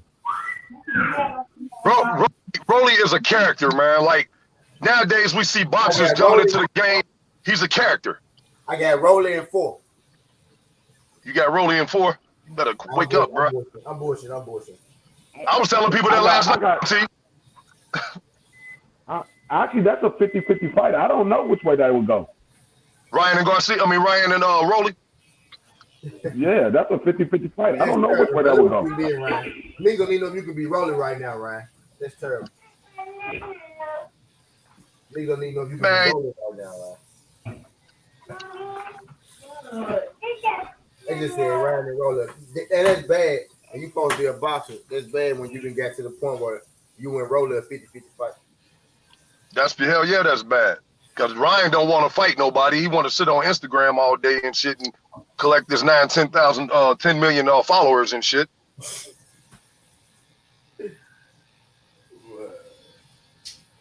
Rolly is a character, man. Like nowadays we see boxers going into the game. He's a character. I got Rolly in 4. You got Rolly in 4? You better wake up, bro. I'm bullshit. I was telling people that last night. See? Actually, that's a 50-50 fight. I don't know which way that would go. Ryan and Rolly? Yeah, that's a 50-50 fight. I don't know which way that would go. Me gonna need you could be rolling right now, Ryan. That's terrible. Me gonna need you could be rolling right now, Ryan. They just said Ryan and Roller. And that's bad. And you supposed to be a boxer. That's bad when you didn't get to the point where you and Roller a 50-50 fight. That's bad. Because Ryan don't want to fight nobody. He want to sit on Instagram all day and shit and collect this 10 million followers and shit.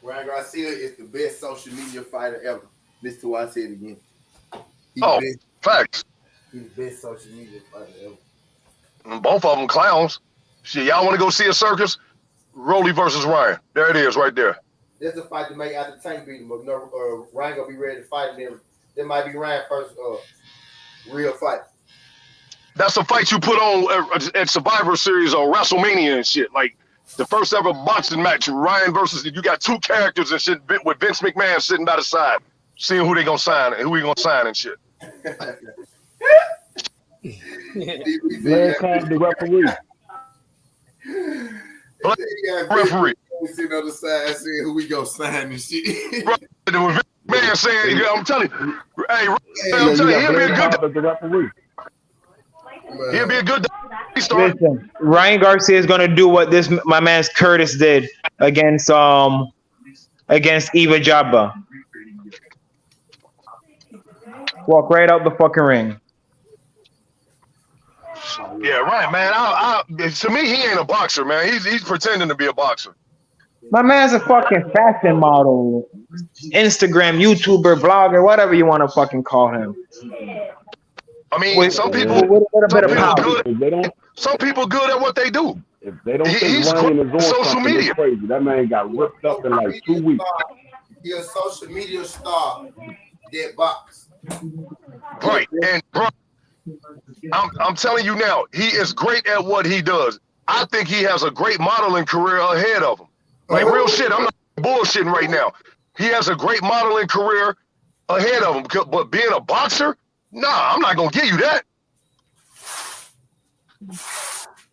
Ryan Garcia is the best social media fighter ever. Listen to what I said again. Facts. He's the best social media fighter ever. And both of them clowns. Shit, y'all want to go see a circus? Rolly versus Ryan. There it is, right there. There's a fight to make after Tank beat him, but Ryan gonna be ready to fight him. There might be Ryan first real fight. That's a fight you put on at Survivor Series or WrestleMania and shit. Like the first ever boxing match, Ryan versus you got two characters and shit with Vince McMahon sitting by the side, seeing who they gonna sign and who he gonna sign and shit. Blair called the referee. Referee. We sitting on the side seeing who we gonna sign and shit. Man saying, I'm telling you, I'm telling you, he'll be a good. He'll be a good. Listen, Ryan Garcia is gonna do what my man Curtis did against Eva Jabba. Walk right out the fucking ring. Yeah, right, man. To me, he ain't a boxer, man. He's pretending to be a boxer. My man's a fucking fashion model, Instagram, YouTuber, blogger, whatever you want to fucking call him. I mean, some people good at what they do. If they don't think Ryan is on social media, crazy. That man got ripped up in like 2 weeks. He's a social media star that box. Right, and bro, I'm telling you now, he is great at what he does. I think he has a great modeling career ahead of him. Like real shit, I'm not bullshitting right now. He has a great modeling career ahead of him. But being a boxer, nah, I'm not gonna give you that.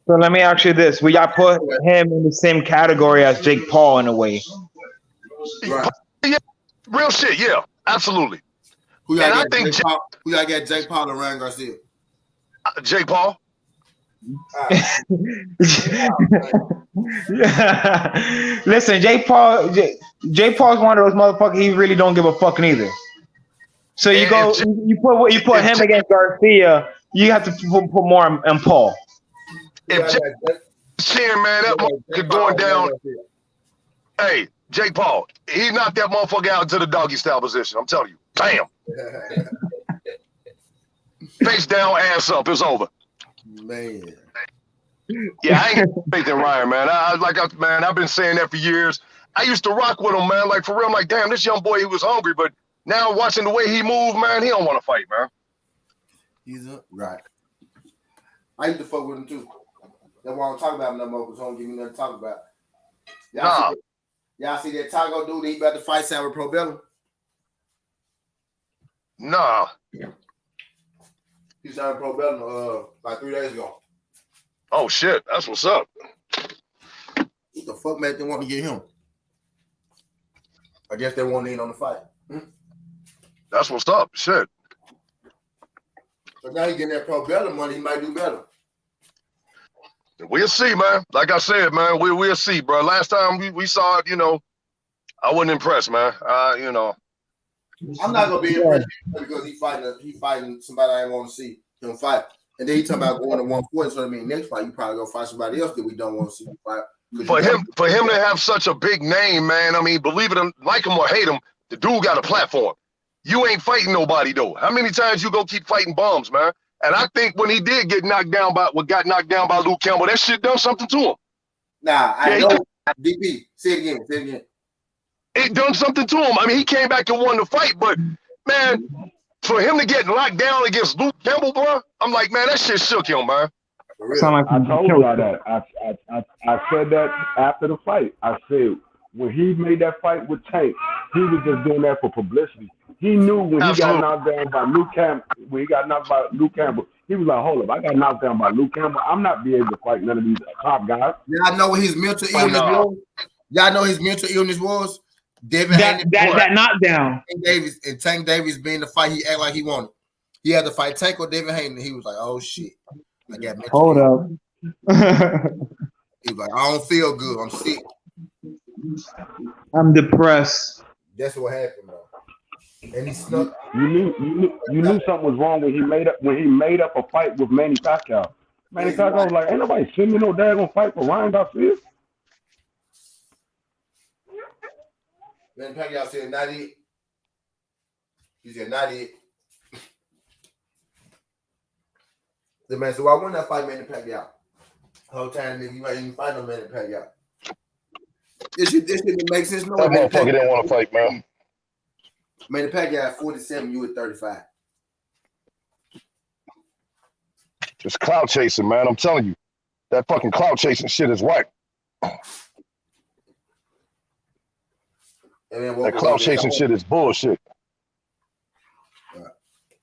So let me ask you this: will y'all put him in the same category as Jake Paul in a way? Right. Yeah, real shit. Yeah, absolutely. Who y'all got Jake Paul and Ryan Garcia? Jake Paul. Listen, Jake Paul's one of those motherfuckers. He really don't give a fuck neither. So you put him against Garcia. You have to put more on Paul. If Chin, man, that motherfucker going down. Hey, Jake Paul, he knocked that motherfucker out into the doggy style position. I'm telling you. Bam. Face down, ass up. It's over. Man. Yeah, I ain't faith in Ryan, man. I've been saying that for years. I used to rock with him, man. Like, for real, I'm like, damn, this young boy, he was hungry, but now watching the way he moved, man, he don't want to fight, man. He's up. Right. I used to fuck with him, too. That's why I don't talk about him no more, because he don't give me nothing to talk about. Y'all see that Taco dude he about to fight Sam with Pro Bellum? Nah. He signed Pro Bellum like 3 days ago. Oh, shit. That's what's up. What the fuck made them want to get him? I guess they won't in on the fight. That's what's up. Shit. So now he getting that Pro Bellum money, he might do better. We'll see, man. Like I said, man, we'll see, bro. Last time we saw it, I wasn't impressed, man. I'm not gonna be impressed because he fighting somebody I ain't want to see him fight. And then he talking about going to 140. So I mean, next fight you probably go fight somebody else that we don't want to see him fight. For him to have such a big name, man. I mean, believe it, like him or hate him, the dude got a platform. You ain't fighting nobody though. How many times you go keep fighting bums, man? And I think when he did get knocked down by Luke Campbell, that shit done something to him. Nah, I know. DP, say it again. It done something to him. I mean, he came back and won the fight, but man, for him to get locked down against Luke Campbell, bro, I'm like, man, that shit shook him, man. I told y'all that. I said that after the fight. I said when he made that fight with Tank, he was just doing that for publicity. He knew when he got knocked down by Luke Campbell, he was like, hold up, I got knocked down by Luke Campbell. I'm not be able to fight none of these top guys. Y'all know what his mental illness was? Y'all know his mental illness was? That knockdown. Tank Davis being the fight he act like he wanted. He had to fight Tank or David Hayden. He was like, oh shit. I got mental Hold illness. up. He was like, I don't feel good. I'm sick. I'm depressed. That's what happened, bro. And he snuck. You knew something was wrong when he made up a fight with Manny Pacquiao. Manny Pacquiao was like, ain't nobody sending me no daggone fight for Ryan Garcia. Manny Pacquiao said not it. He said not it. The man said, well, I won that fight, Manny Pacquiao. The whole time, nigga, you might even fight no Manny Pacquiao. This shit didn't make sense. No, that motherfucker didn't want to fight, man. Manny Pacquiao at 47, you at 35. It's clout chasing, man. I'm telling you. That fucking clout chasing shit is whack. That clout chasing shit is bullshit.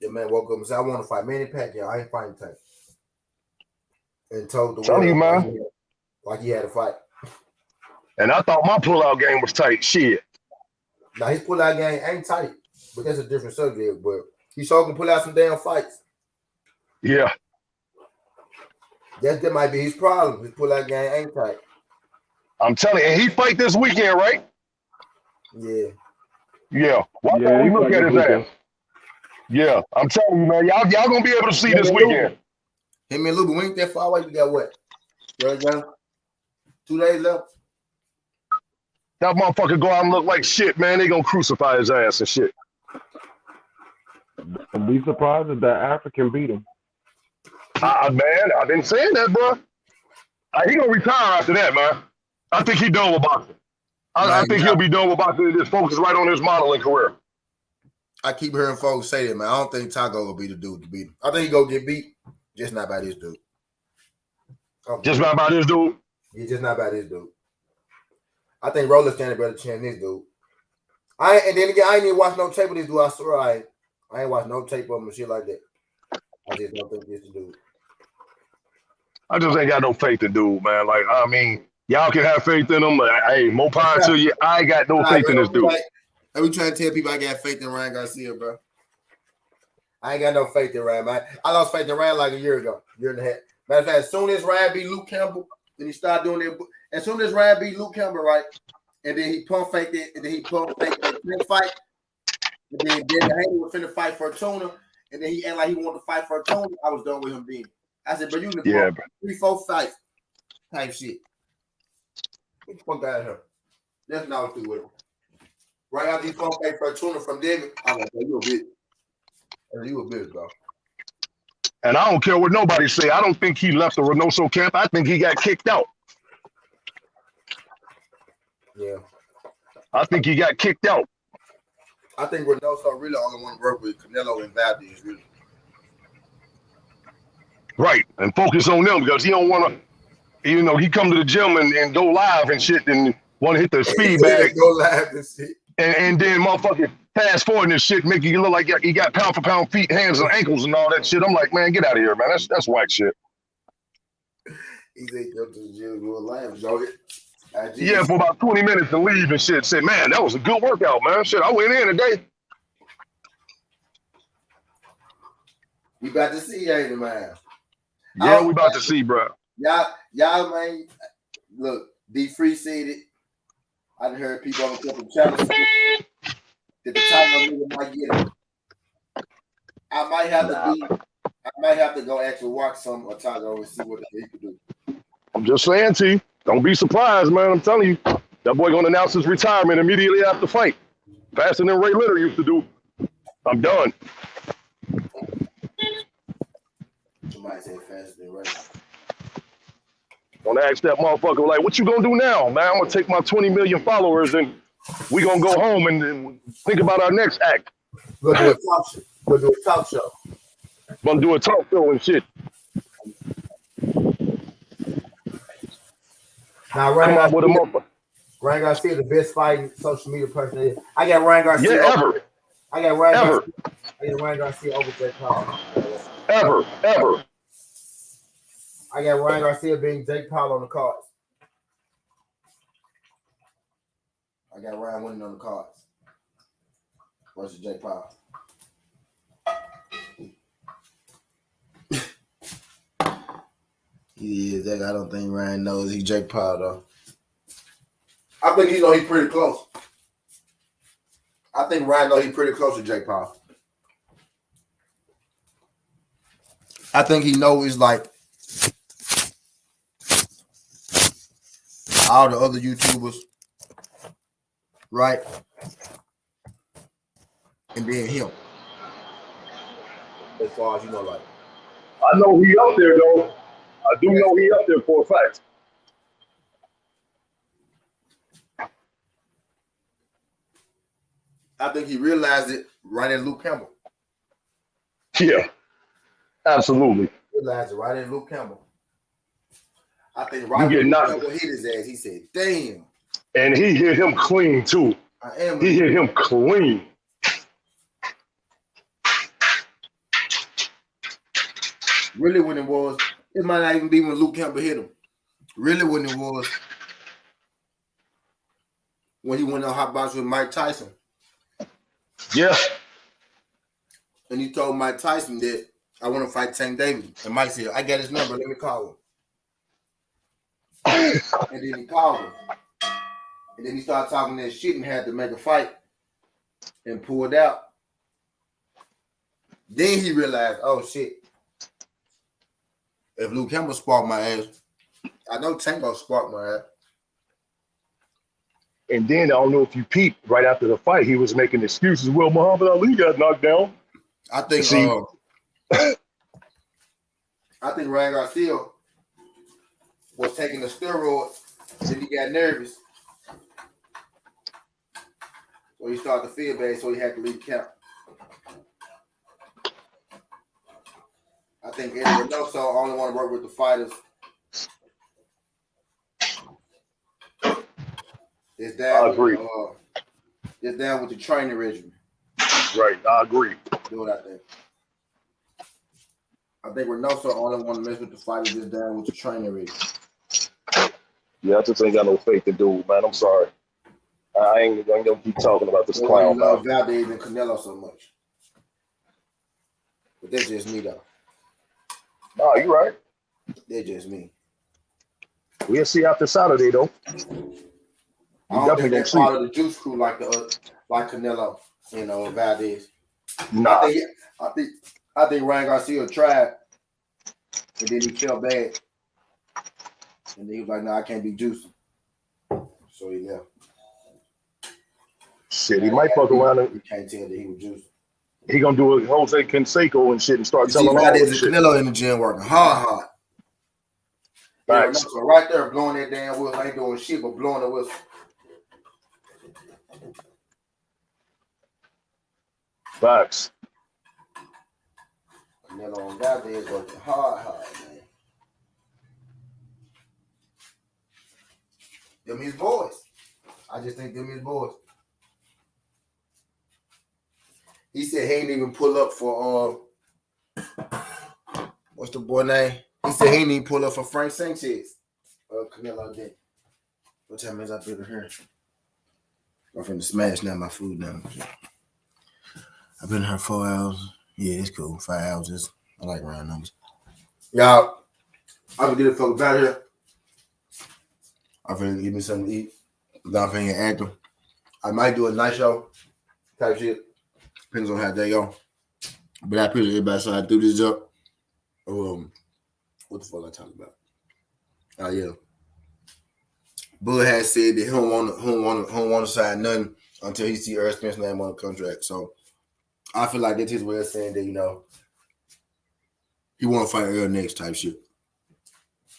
The man woke up and said, I want to fight Manny Pacquiao. I ain't fighting Tank. And told the world, you, man, like he had a fight. And I thought my pullout game was tight. Shit. Now his pullout game ain't tight, but that's a different subject. But he sure can pull out some damn fights. Yeah. That might be his problem. His pullout game ain't tight. I'm telling you, and he fight this weekend, right? Yeah. Yeah. Why don't we look at his ass? Yeah, I'm telling you, man. Y'all gonna be able to see this weekend. Him and Luba, we ain't that far away. We got what? 2 days left. That motherfucker go out and look like shit, man. They gonna crucify his ass and shit. Don't be surprised if that African beat him. Man, I've been saying that, bro. He gonna retire after that, man. I think he done with boxing. I think he'll be done with boxing and just focus right on his modeling career. I keep hearing folks say that, man. I don't think Taco will be the dude to beat him. I think he go get beat, just not by this dude. Just not by this dude? Yeah, just not by this dude. I think Roller standing a better chance than this dude. And then again, I ain't even watch no tape of this dude. I swear I ain't watch no tape of him and shit like that. I just don't think this dude. I just ain't got no faith in dude, man. Like, I mean, y'all can have faith in him. Hey, more power to you. I ain't got no faith in this dude. I be trying to tell people I got faith in Ryan Garcia, bro. I ain't got no faith in Ryan, man. I lost faith in Ryan like a year ago, year and a half. Matter of fact, as soon as Ryan beat Luke Campbell, then he started doing it. As soon as Ryan beat Luke Campbell, right, and then he pump faked it, and then he pump faked that fight, and then Hayden was finna fight for a tuner, and then he acted like he wanted to fight for a Tony. I was done with him then. I said, bro, you in the 3-4 fights type shit. Get the fuck out of here. That's not what we with him. Right after he fought for a tuna from David, I'm like, you a bitch. You a bitch, bro. And I don't care what nobody say. I don't think he left the Reynoso camp. I think he got kicked out. Yeah. I think he got kicked out. I think Reynoso really only want to work with Canelo and Valdez, really. Right. And focus on them because he don't want to, you know, he come to the gym and go live and shit and want to hit the speed bag. Go live and shit. And then motherfucker fast forward this shit, make you look like he got pound for pound feet, hands and ankles and all that shit. I'm like, man, get out of here, man. That's whack shit. He said go to the gym, go live, Joe. Yeah, for about 20 minutes and leave and shit. Said, man, that was a good workout, man. Shit, I went in today. We about to see, ain't it, man? Yeah, we about to see, bro. Y'all, man, look, D-Free said it. I done heard people on a couple of channels say that the title nigga might get it. I might have to go actually watch some Otago and see what he could do. I'm just saying to you, don't be surprised, man. I'm telling you, that boy gonna announce his retirement immediately after the fight. Faster than Ray Leonard used to do. I'm done. Somebody say faster than Ray. Gonna ask that motherfucker, like, what you gonna do now, man? I'm gonna take my 20 million followers and we gonna go home and think about our next act. We'll do a talk show. Gonna do a talk show and shit. Now, Ryan Garcia, the best fighting social media person. I got Ryan Garcia. Yeah, ever. I got Ryan Garcia over Jake Paul. Ever. I got Ryan Garcia being Jake Paul on the cards. I got Ryan winning on the cards versus Jake Paul. He is. I don't think Ryan knows he's Jake Paul though. I think he's pretty close. I think Ryan knows he's pretty close to Jake Paul. I think he knows it's like all the other YouTubers, right? And then him. As far as you know, like. I know he up there though. I do know he up there for a fact. I think he realized it right in Luke Campbell. Yeah, absolutely. Realized it right in Luke Campbell. I think right when Luke Campbell hit his ass, he said, damn. And he hit him clean too. He hit him clean. Really when it was, it might not even be when Luke Campbell hit him. Really when it was when he went on hot box with Mike Tyson. Yeah. And he told Mike Tyson that I want to fight Tank Davis. And Mike said, I got his number, let me call him. And then he called him. And then he started talking that shit and had to make a fight and pulled out. Then he realized, oh shit. If Luke Campbell sparked my ass, I know Tank gonna spark my ass. And then I don't know if you peeped right after the fight, he was making excuses. Well, Muhammad Ali got knocked down. I think Ryan Garcia was taking the steroids, then he got nervous. So he started to feel bad, so he had to leave camp. I think Eddie Reynoso only want to work with the fighters. It's down. I agree. It's down with the training regimen. Right, I agree. Do it out there. I think Reynoso only want to mess with the fighters. It's down with the training regimen. Yeah, I just ain't got no faith in dude, man. I'm sorry. I ain't gonna keep talking about this clown. I love Valdez and Canelo so much. But that's just me, though. No, you're right. They're just me. We'll see after Saturday, though. I don't think they're part of the juice crew like Canelo, Valdez. Nah. I I think Ryan Garcia tried, and then he felt bad. And then he was like, "No, I can't be juicing." So he left. Shit, he might fuck around and you can't tell that he was juicing. He gonna do a Jose Canseco and shit and start telling all that that shit. Canelo in the gym working hard. Right. So right there, blowing that damn whistle, ain't doing shit but blowing the whistle. Facts. Canelo on that day is working hard, man. Them his boys. I just think them his boys. He said he ain't even pull up for what's the boy name? He said he ain't even pull up for Frank Sanchez. Canelo did. What time is up here? I'm finna smash now my food now. I've been here 4 hours. Yeah, it's cool. 5 hours. I like round numbers. Y'all, I'm gonna get the fuck out of here. I'm finna give me something to eat. I'm finna act them. I might do a night show type shit. Depends on how they go. But I appreciate everybody so I threw this up. What the fuck I talking about? Oh yeah. Bud has said that he don't want to sign nothing until he see Errol Spence's name on the contract. So I feel like that's his way of saying that, he want to fight Errol next type shit.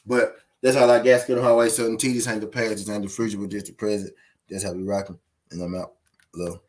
But that's how I gas get on highway. Certain T, this ain't the past, this ain't the future, but just the present. That's how we rocking. And I'm out. Love.